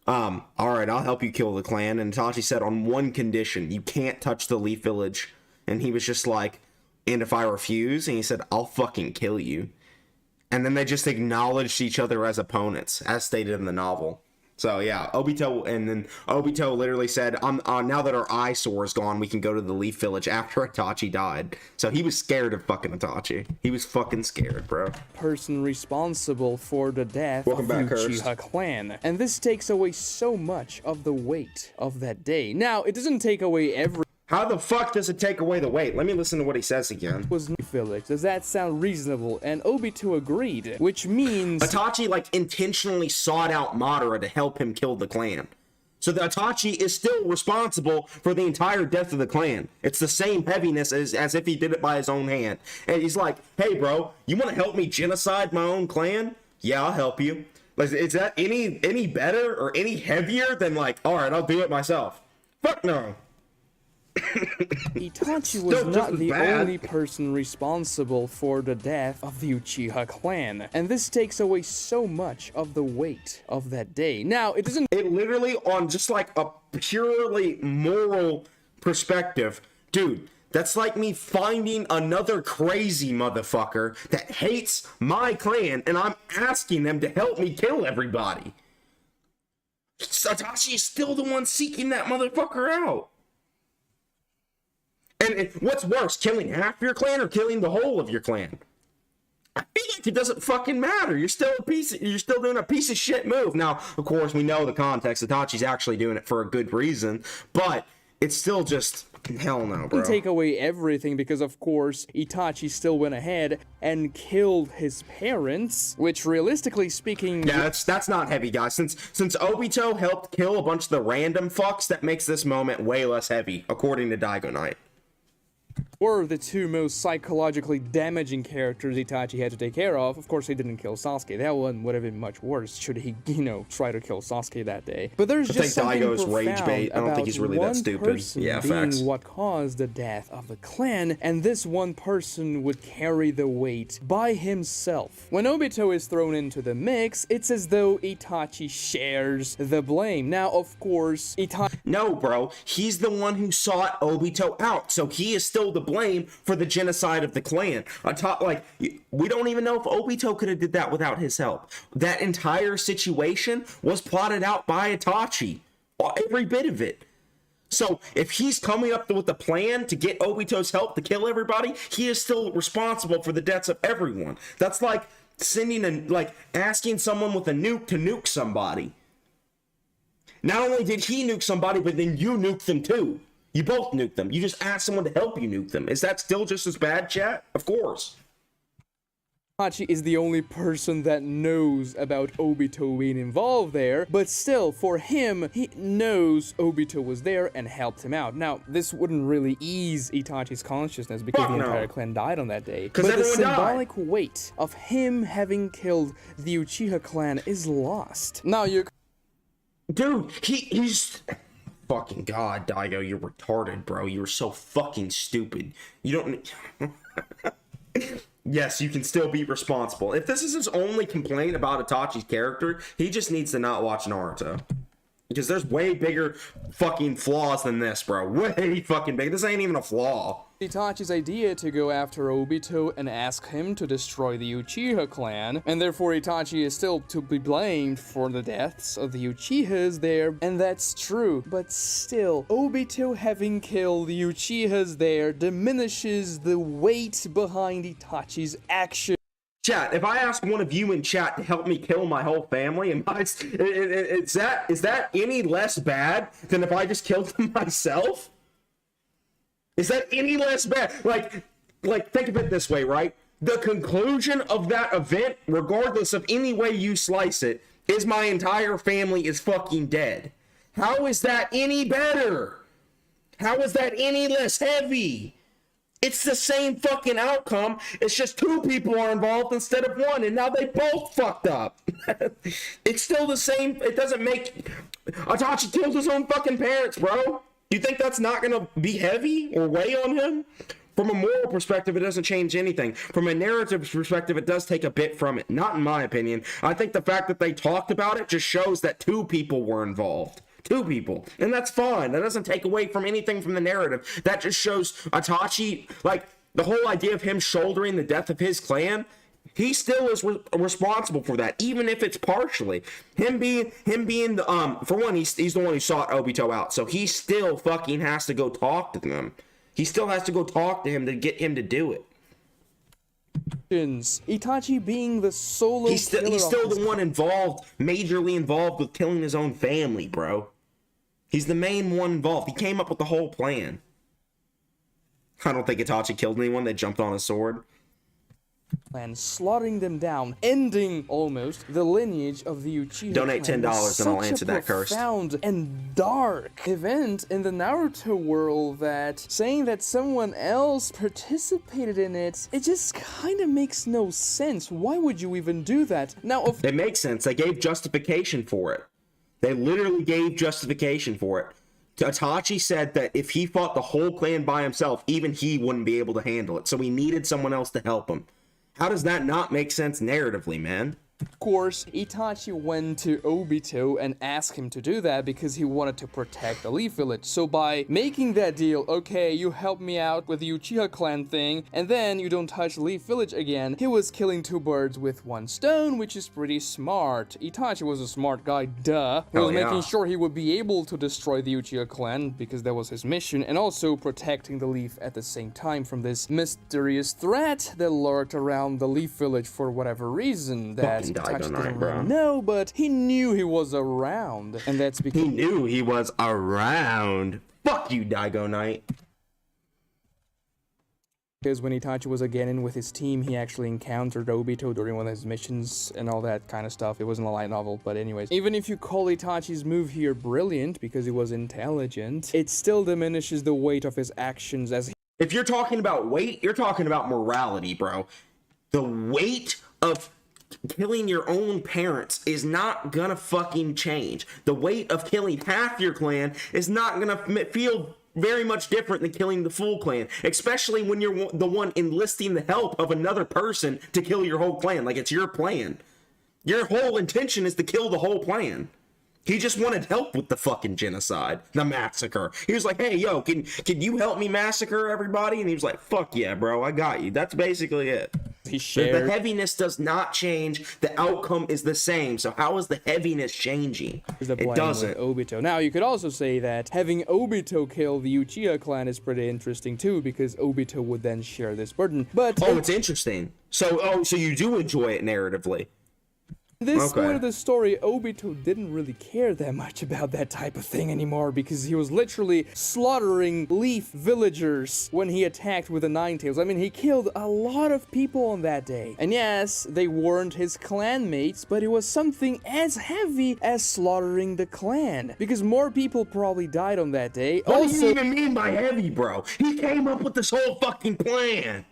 all right, I'll help you kill the clan. And Itachi said, on one condition, you can't touch the Leaf Village. And he was just like, and if I refuse? And he said, I'll fucking kill you. And then they just acknowledged each other as opponents, as stated in the novel. So yeah, Obito literally said, now that our eyesore is gone, we can go to the Leaf Village after Itachi died. So he was scared of fucking Itachi. He was fucking scared, bro. person responsible for the death Welcome of back, the Hurst. Uchiha clan. And this takes away so much of the weight of that day. Now, it doesn't take away every How the fuck does it take away the weight? Let me listen to what he says again. Was Felix. Does that sound reasonable? And Obito agreed, which means Itachi, like, intentionally sought out Madara to help him kill the clan. So the Itachi is still responsible for the entire death of the clan. It's the same heaviness as if he did it by his own hand. And he's like, hey, bro, you want to help me genocide my own clan? Yeah, I'll help you. Like, is that any better or any heavier than, like, all right, I'll do it myself? Fuck no. Itachi was not the only person responsible for the death of the Uchiha clan, and this takes away so much of the weight of that day. Now, it doesn't. It literally, on just like a purely moral perspective, dude, that's like me finding another crazy motherfucker that hates my clan, and I'm asking them to help me kill everybody. Satoshi is still the one seeking that motherfucker out. And what's worse, killing half your clan or killing the whole of your clan? I feel like it doesn't fucking matter. You're still doing a piece of shit move. Now, of course, we know the context. Itachi's actually doing it for a good reason, but it's still just hell no, bro. Take away everything because, of course, Itachi still went ahead and killed his parents, which, realistically speaking, yeah, that's not heavy, guys. Since Obito helped kill a bunch of the random fucks, that makes this moment way less heavy, according to Dygoknight. were the two most psychologically damaging characters Itachi had to take care of. Of course, he didn't kill Sasuke. That one would have been much worse should he, try to kill Sasuke that day. But there's just something Daigo's profound rage bait. I don't think he's really that stupid. Yeah, being facts. what caused the death of the clan, and this one person would carry the weight by himself. When Obito is thrown into the mix, it's as though Itachi shares the blame. Now, of course, Itachi... No, bro. He's the one who sought Obito out, so he is still to blame for the genocide of the clan. We don't even know if Obito could have did that without his help. That entire situation was plotted out by Itachi. Every bit of it. So if he's coming up with a plan to get Obito's help to kill everybody, he is still responsible for the deaths of everyone. That's like asking someone with a nuke to nuke somebody. Not only did he nuke somebody, but then you nuked them too. You both nuked them. You just asked someone to help you nuke them. Is that still just as bad, chat? Of course. Itachi is the only person that knows about Obito being involved there, but still, for him, he knows Obito was there and helped him out. Now, this wouldn't really ease Itachi's consciousness because the entire clan died on that day. But the symbolic weight of him having killed the Uchiha clan is lost. Now, Dude, he's... Fucking God, Daigo, you're retarded, bro. You're so fucking stupid. You don't... Yes, you can still be responsible. If this is his only complaint about Itachi's character, he just needs to not watch Naruto. Because there's way bigger fucking flaws than this, bro. Way fucking big. This ain't even a flaw. Itachi's idea to go after Obito and ask him to destroy the Uchiha clan, and therefore Itachi is still to be blamed for the deaths of the Uchihas there, and that's true. But still, Obito having killed the Uchihas there diminishes the weight behind Itachi's action. Chat, if I ask one of you in chat to help me kill my whole family, is that any less bad than if I just killed them myself? Is that any less bad? Like, think of it this way, right? The conclusion of that event, regardless of any way you slice it, is my entire family is fucking dead. How is that any better? How is that any less heavy? It's the same fucking outcome. It's just two people are involved instead of one, and now they both fucked up. It's still the same. It doesn't make... Itachi killed his own fucking parents, bro. You think that's not gonna be heavy or weigh on him? From a moral perspective, it doesn't change anything. From a narrative perspective, it does take a bit from it. Not in my opinion. I think the fact that they talked about it just shows that two people were involved. Two people. And that's fine. That doesn't take away from anything from the narrative. That just shows Itachi, like, the whole idea of him shouldering the death of his clan, he still is responsible for that, even if it's partially. Him being for one, he's the one who sought Obito out, so he still fucking has to go talk to them. He still has to go talk to him to get him to do it. Itachi being the solo he's still the one majorly involved with killing his own family, bro. He's the main one involved. He came up with the whole plan. I don't think Itachi killed anyone. They jumped on a sword. clan, slaughtering them down, ending almost the lineage of the Uchiha Donate clan. $10 and I'll answer that curse. Such a profound and dark event in the Naruto world that saying that someone else participated in it, it just kind of makes no sense. Why would you even do that? Now, It makes sense. They gave justification for it. They literally gave justification for it. Itachi said that if he fought the whole clan by himself, even he wouldn't be able to handle it. So he needed someone else to help him. How does that not make sense narratively, man? Of course, Itachi went to Obito and asked him to do that because he wanted to protect the Leaf Village. So by making that deal, okay, you help me out with the Uchiha clan thing, and then you don't touch the Leaf Village again, he was killing two birds with one stone, which is pretty smart. Itachi was a smart guy, duh. He was making sure he would be able to destroy the Uchiha clan, because that was his mission, and also protecting the Leaf at the same time from this mysterious threat that lurked around the Leaf Village for whatever reason that Itachi didn't really know, but he knew he was around, and that's because he knew he was around. Fuck you, Dygoknight. Because when Itachi was again in with his team, he actually encountered Obito during one of his missions and all that kind of stuff. It wasn't a light novel, but anyways. Even if you call Itachi's move here brilliant because he was intelligent, it still diminishes the weight of his actions as If you're talking about weight, you're talking about morality, bro. The weight of killing your own parents is not gonna fucking change. The weight of killing half your clan is not gonna feel very much different than killing the full clan, especially when you're the one enlisting the help of another person to kill your whole clan. Like, it's your plan. Your whole intention is to kill the whole clan. He just wanted help with the fucking genocide, the massacre. He was like, hey, yo, can you help me massacre everybody? And he was like, fuck yeah, bro, I got you. That's basically it. he shared. The heaviness does not change. The outcome is the same. So how is the heaviness changing? It doesn't. Obito. Now, you could also say that having Obito kill the Uchiha clan is pretty interesting too, because Obito would then share this burden. But oh, it's interesting. So you do enjoy it narratively. This point of the story, Obito didn't really care that much about that type of thing anymore because he was literally slaughtering Leaf villagers when he attacked with the Nine Tails. I mean, he killed a lot of people on that day. And yes, they weren't his clanmates, but it was something as heavy as slaughtering the clan because more people probably died on that day. What do you even mean by heavy, bro? He came up with this whole fucking plan.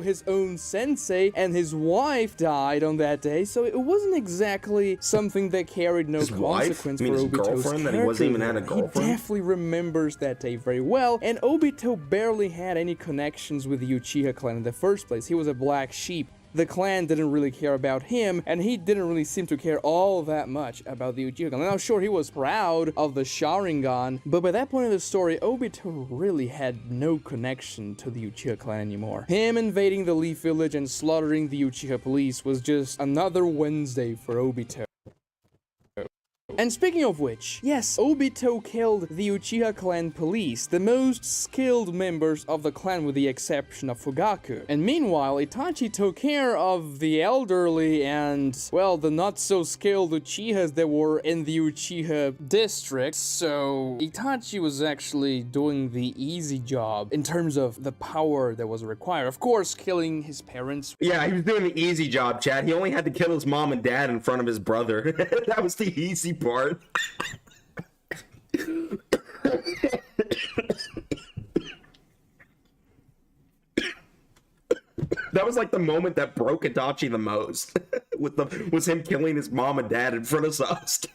His own sensei and his wife died on that day, so it wasn't exactly something that carried no consequence for Obito's character. That he wasn't even had a girlfriend? He definitely remembers that day very well, and Obito barely had any connections with the Uchiha clan in the first place. He was a black sheep. The clan didn't really care about him, and he didn't really seem to care all that much about the Uchiha clan. Now, sure, he was proud of the Sharingan, but by that point in the story, Obito really had no connection to the Uchiha clan anymore. Him invading the Leaf Village and slaughtering the Uchiha police was just another Wednesday for Obito. And speaking of which, yes, Obito killed the Uchiha clan police, the most skilled members of the clan with the exception of Fugaku. And meanwhile, Itachi took care of the elderly and, well, the not-so-skilled Uchihas that were in the Uchiha district, so Itachi was actually doing the easy job in terms of the power that was required. Of course, killing his parents. Yeah, he was doing the easy job, Chad. He only had to kill his mom and dad in front of his brother. That was the easy part. That was like the moment that broke Itachi the most. was him killing his mom and dad in front of Sasuke.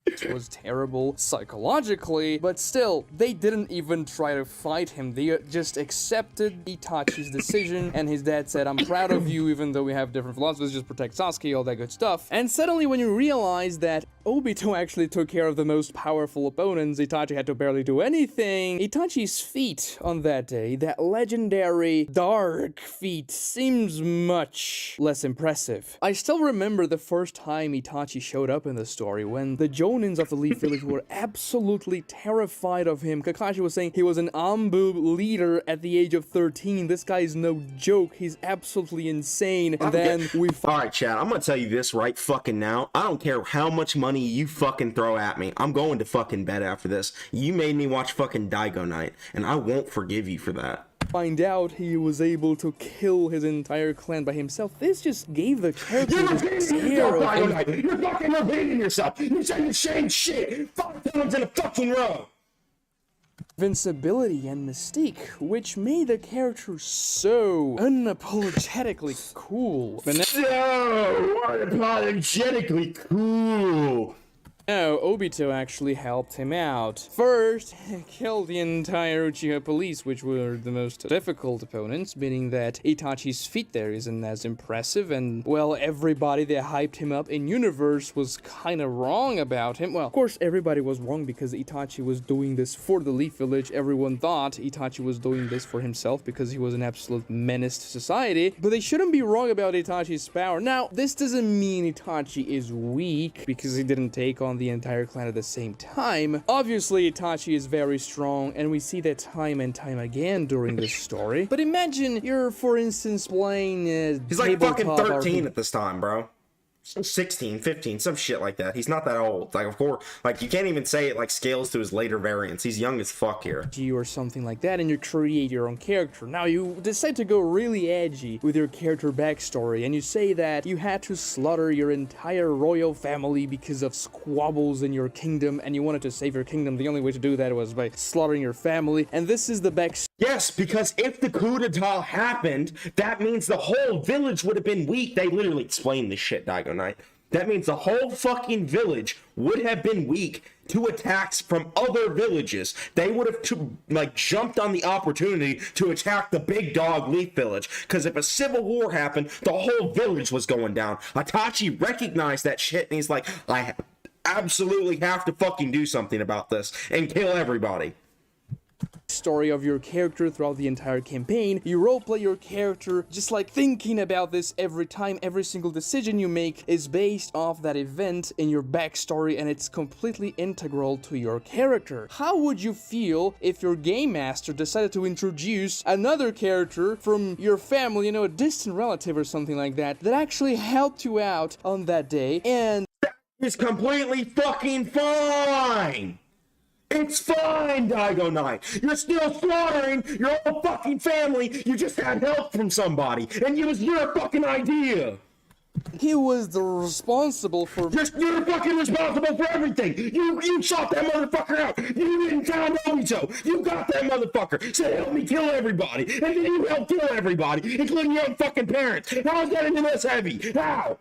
It was terrible psychologically, but still, they didn't even try to fight him. They just accepted Itachi's decision, and his dad said, I'm proud of you, even though we have different philosophies, just protect Sasuke, all that good stuff. And suddenly, when you realize that Obito actually took care of the most powerful opponents, Itachi had to barely do anything. Itachi's feat on that day, that legendary dark feat, seems much less impressive. I still remember the first time Itachi showed up in the story, when the Jonins of the Leaf Village were absolutely terrified of him. Kakashi was saying he was an Anbu leader at the age of 13. This guy is no joke. He's absolutely insane. And then we... Alright, Chad, I'm gonna tell you this right fucking now. I don't care how much money money you fucking throw at me. I'm going to fucking bed after this. You made me watch fucking Dygoknight, and I won't forgive you for that. Find out he was able to kill his entire clan by himself. This just gave the character You're this repeating air yourself, of Dygoknight. You're fucking repeating yourself. You're saying the same shit 5 times in a fucking row. invincibility and mystique, which made the character so unapologetically cool. But So unapologetically cool. now, Obito actually helped him out. First, he killed the entire Uchiha police, which were the most difficult opponents, meaning that Itachi's feat there isn't as impressive, and, well, everybody that hyped him up in universe was kinda wrong about him. Well, of course, everybody was wrong because Itachi was doing this for the Leaf Village. Everyone thought Itachi was doing this for himself because he was an absolute menace to society, but they shouldn't be wrong about Itachi's power. Now, this doesn't mean Itachi is weak because he didn't take on the entire clan at the same time. Obviously, Itachi is very strong, and we see that time and time again during this story. But imagine you're, for instance, playing He's like fucking tabletop 13 RPG. at this time, bro. 16, 15, some shit like that. He's not that old. Like, of course, like, you can't even say it, like, scales to his later variants. He's young as fuck here. Or something like that, and you create your own character. Now you decide to go really edgy with your character backstory, and you say that you had to slaughter your entire royal family because of squabbles in your kingdom, and you wanted to save your kingdom. The only way to do that was by slaughtering your family, and this is the backstory. Yes, because if the coup d'etat happened, that means the whole village would have been weak. They literally explained this shit, Dygoknight. That means the whole fucking village would have been weak to attacks from other villages. They would have jumped on the opportunity to attack the big dog Leaf Village. Because if a civil war happened, the whole village was going down. Itachi recognized that shit, and he's like, I absolutely have to fucking do something about this and kill everybody. Story of your character throughout the entire campaign. You roleplay your character, just like thinking about this every time. Every single decision you make is based off that event in your backstory, and it's completely integral to your character. How would you feel if your game master decided to introduce another character from your family, you know, a distant relative or something like that, that actually helped you out on that day, and It's completely fucking fine. It's fine, Dygoknight. You're still slaughtering your whole fucking family. You just had help from somebody, and it was your fucking idea. he was the responsible for You're fucking responsible for everything. You shot that motherfucker out. You didn't find Obito. You got that motherfucker. Said help me kill everybody, and then you helped kill everybody, including your own fucking parents. How is that any less heavy? How?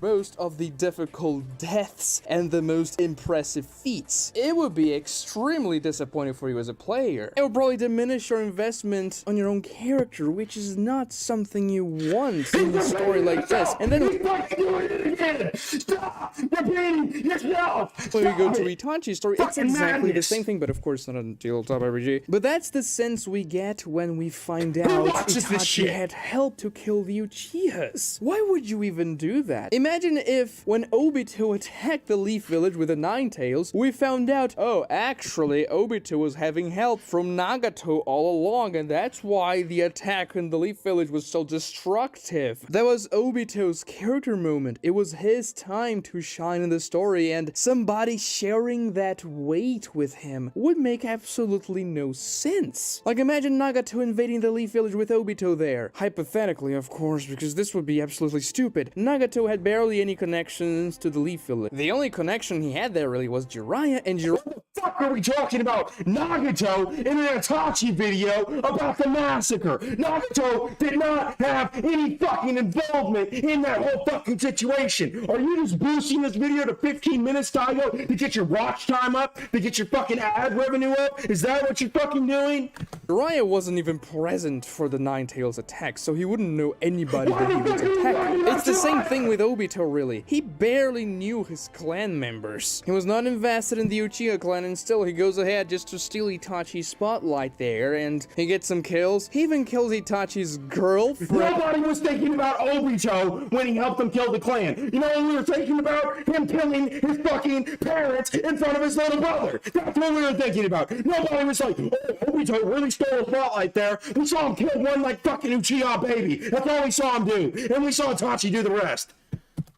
most of the difficult deaths and the most impressive feats. It would be extremely disappointing for you as a player. It would probably diminish your investment on your own character, which is not something you want in a story like this. And then He's fucking doing it again. Stop repeating yourself. when we go to Itachi's story, it's Fucking exactly the madness. same thing, but of course not on tabletop RPG. But that's the sense we get when we find out watches this Itachi shit? had helped to kill the Uchihas. Why would you even do that? Imagine if, when Obito attacked the Leaf Village with the Nine Tails, we found out, oh, actually, Obito was having help from Nagato all along, and that's why the attack in the Leaf Village was so destructive. That was Obito's character moment. It was his time to shine in the story, and somebody sharing that weight with him would make absolutely no sense. Like, imagine Nagato invading the Leaf Village with Obito there. Hypothetically, of course, because this would be absolutely stupid. Nagato had barely any connections to the Leaf Village. The only connection he had there really was Jiraiya, and Jiraiya What the fuck are we talking about? Nagato in an Itachi video about the massacre. Nagato did not have any fucking involvement in that whole fucking situation. Are you just boosting this video to 15 minutes, Daigo, to get your watch time up? To get your fucking ad revenue up? Is that what you're fucking doing? wasn't even present for the Nine Tails attack, so he wouldn't know anybody that he was attacking. It's the same thing with Obito, really. He barely knew his clan members. He was not invested in the Uchiha clan, and still he goes ahead just to steal Itachi's spotlight there, and he gets some kills. He even kills Itachi's girlfriend. Nobody was thinking about Obito when he helped them kill the clan. You know what we were thinking about? Him killing his fucking parents in front of his little brother. That's what we were thinking about. Nobody was like, oh, Obito really stole a spotlight there. We saw him kill one like fucking Uchiha baby. That's all we saw him do. And we saw Itachi do the rest.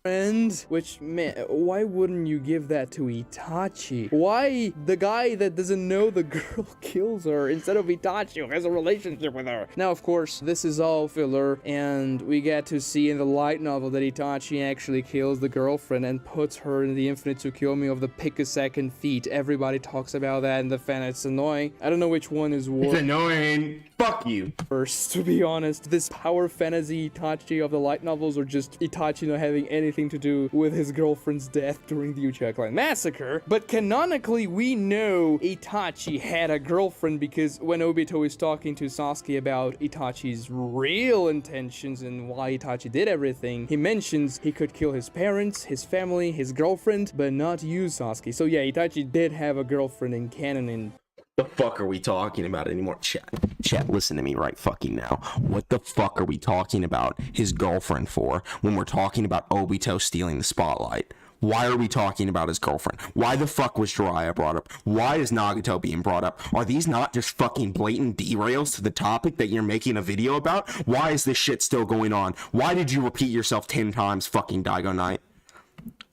And which, man, why wouldn't you give that to Itachi? Why the guy that doesn't know the girl kills her instead of Itachi who has a relationship with her? Now, of course, this is all filler, and we get to see in the light novel that Itachi actually kills the girlfriend and puts her in the infinite Tsukuyomi of the pick-a-second feat. Everybody talks about that in the fan. It's annoying. I don't know which one is worse. It's annoying. Fuck you. First, to be honest, this power fantasy Itachi of the light novels, or just Itachi not having anything to do with his girlfriend's death during the Uchiha Clan massacre. But canonically, we know Itachi had a girlfriend, because when Obito is talking to Sasuke about Itachi's real intentions and why Itachi did everything, he mentions he could kill his parents, his family, his girlfriend, but not you, Sasuke. So yeah, Itachi did have a girlfriend in canon. In the fuck are we talking about anymore? Chat, listen to me right fucking now. What the fuck are we talking about his girlfriend for when we're talking about Obito stealing the spotlight? Why are we talking about his girlfriend? Why the fuck was Jiraiya brought up? Why is Nagato being brought up? Are these not just fucking blatant derails to the topic that you're making a video about? Why is this shit still going on? Why did you repeat yourself 10 times, fucking Dygoknight?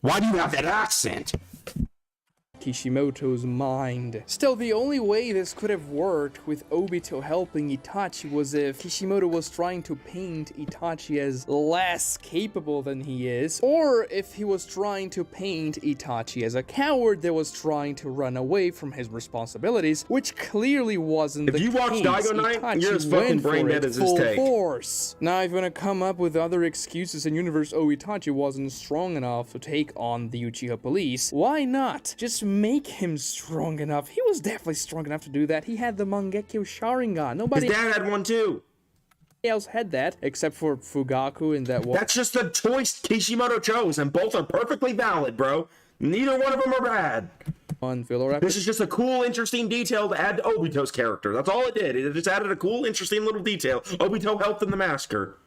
Why do you have that accent? Kishimoto's mind. Still, the only way this could have worked with Obito helping Itachi was if Kishimoto was trying to paint Itachi as less capable than he is, or if he was trying to paint Itachi as a coward that was trying to run away from his responsibilities, which clearly wasn't the case. If you watch Dygoknight, you're as fucking brain dead as his take. Force. Now, if you want to come up with other excuses in universe, oh, Itachi wasn't strong enough to take on the Uchiha police, why not? Just make him strong enough. He was definitely strong enough to do that. He had the Mangekyo Sharingan. Nobody His dad had one too. else had that, except for Fugaku in that one. That's just the choice Kishimoto chose, and both are perfectly valid, bro. Neither one of them are bad. This is just a cool, interesting detail to add to Obito's character. That's all it did. It just added a cool, interesting little detail. Obito helped in the massacre.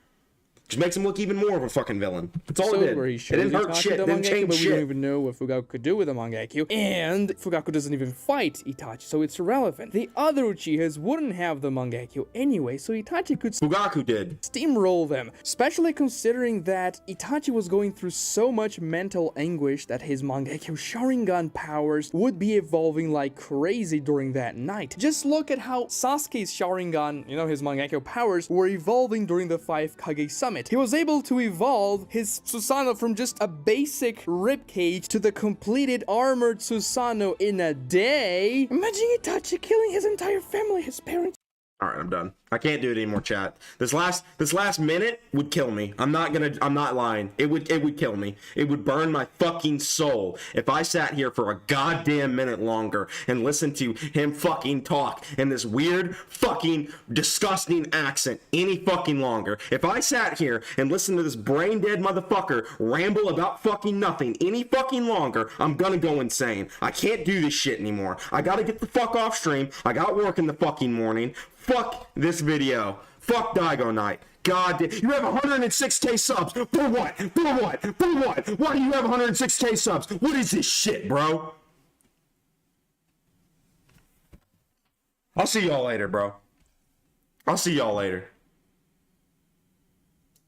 Just makes him look even more of a fucking villain. That's all it did. It didn't hurt shit. It didn't change but shit. We don't even know what Fugaku could do with a Mangekyo. And Fugaku doesn't even fight Itachi, so it's irrelevant. The other Uchihas wouldn't have the Mangekyo anyway, so Itachi could Fugaku did. steamroll them. Especially considering that Itachi was going through so much mental anguish that his Mangekyo Sharingan powers would be evolving like crazy during that night. Just look at how Sasuke's Sharingan, you know, his Mangekyo powers, were evolving during the 5 Kage Summit. He was able to evolve his Susanoo from just a basic ribcage to the completed armored Susanoo in a day. Imagine Itachi killing his entire family, his parents. All right, I'm done. I can't do it anymore, chat. This last minute would kill me. I'm not lying. It would kill me. It would burn my fucking soul if I sat here for a goddamn minute longer and listened to him fucking talk in this weird fucking disgusting accent any fucking longer. If I sat here and listened to this brain dead motherfucker ramble about fucking nothing any fucking longer, I'm gonna go insane. I can't do this shit anymore. I gotta get the fuck off stream. I got work in the fucking morning. Fuck this video. Fuck Dygoknight. God damn. You have 106k subs. For what? For what? For what? Why do you have 106k subs? What is this shit, bro? I'll see y'all later, bro. I'll see y'all later.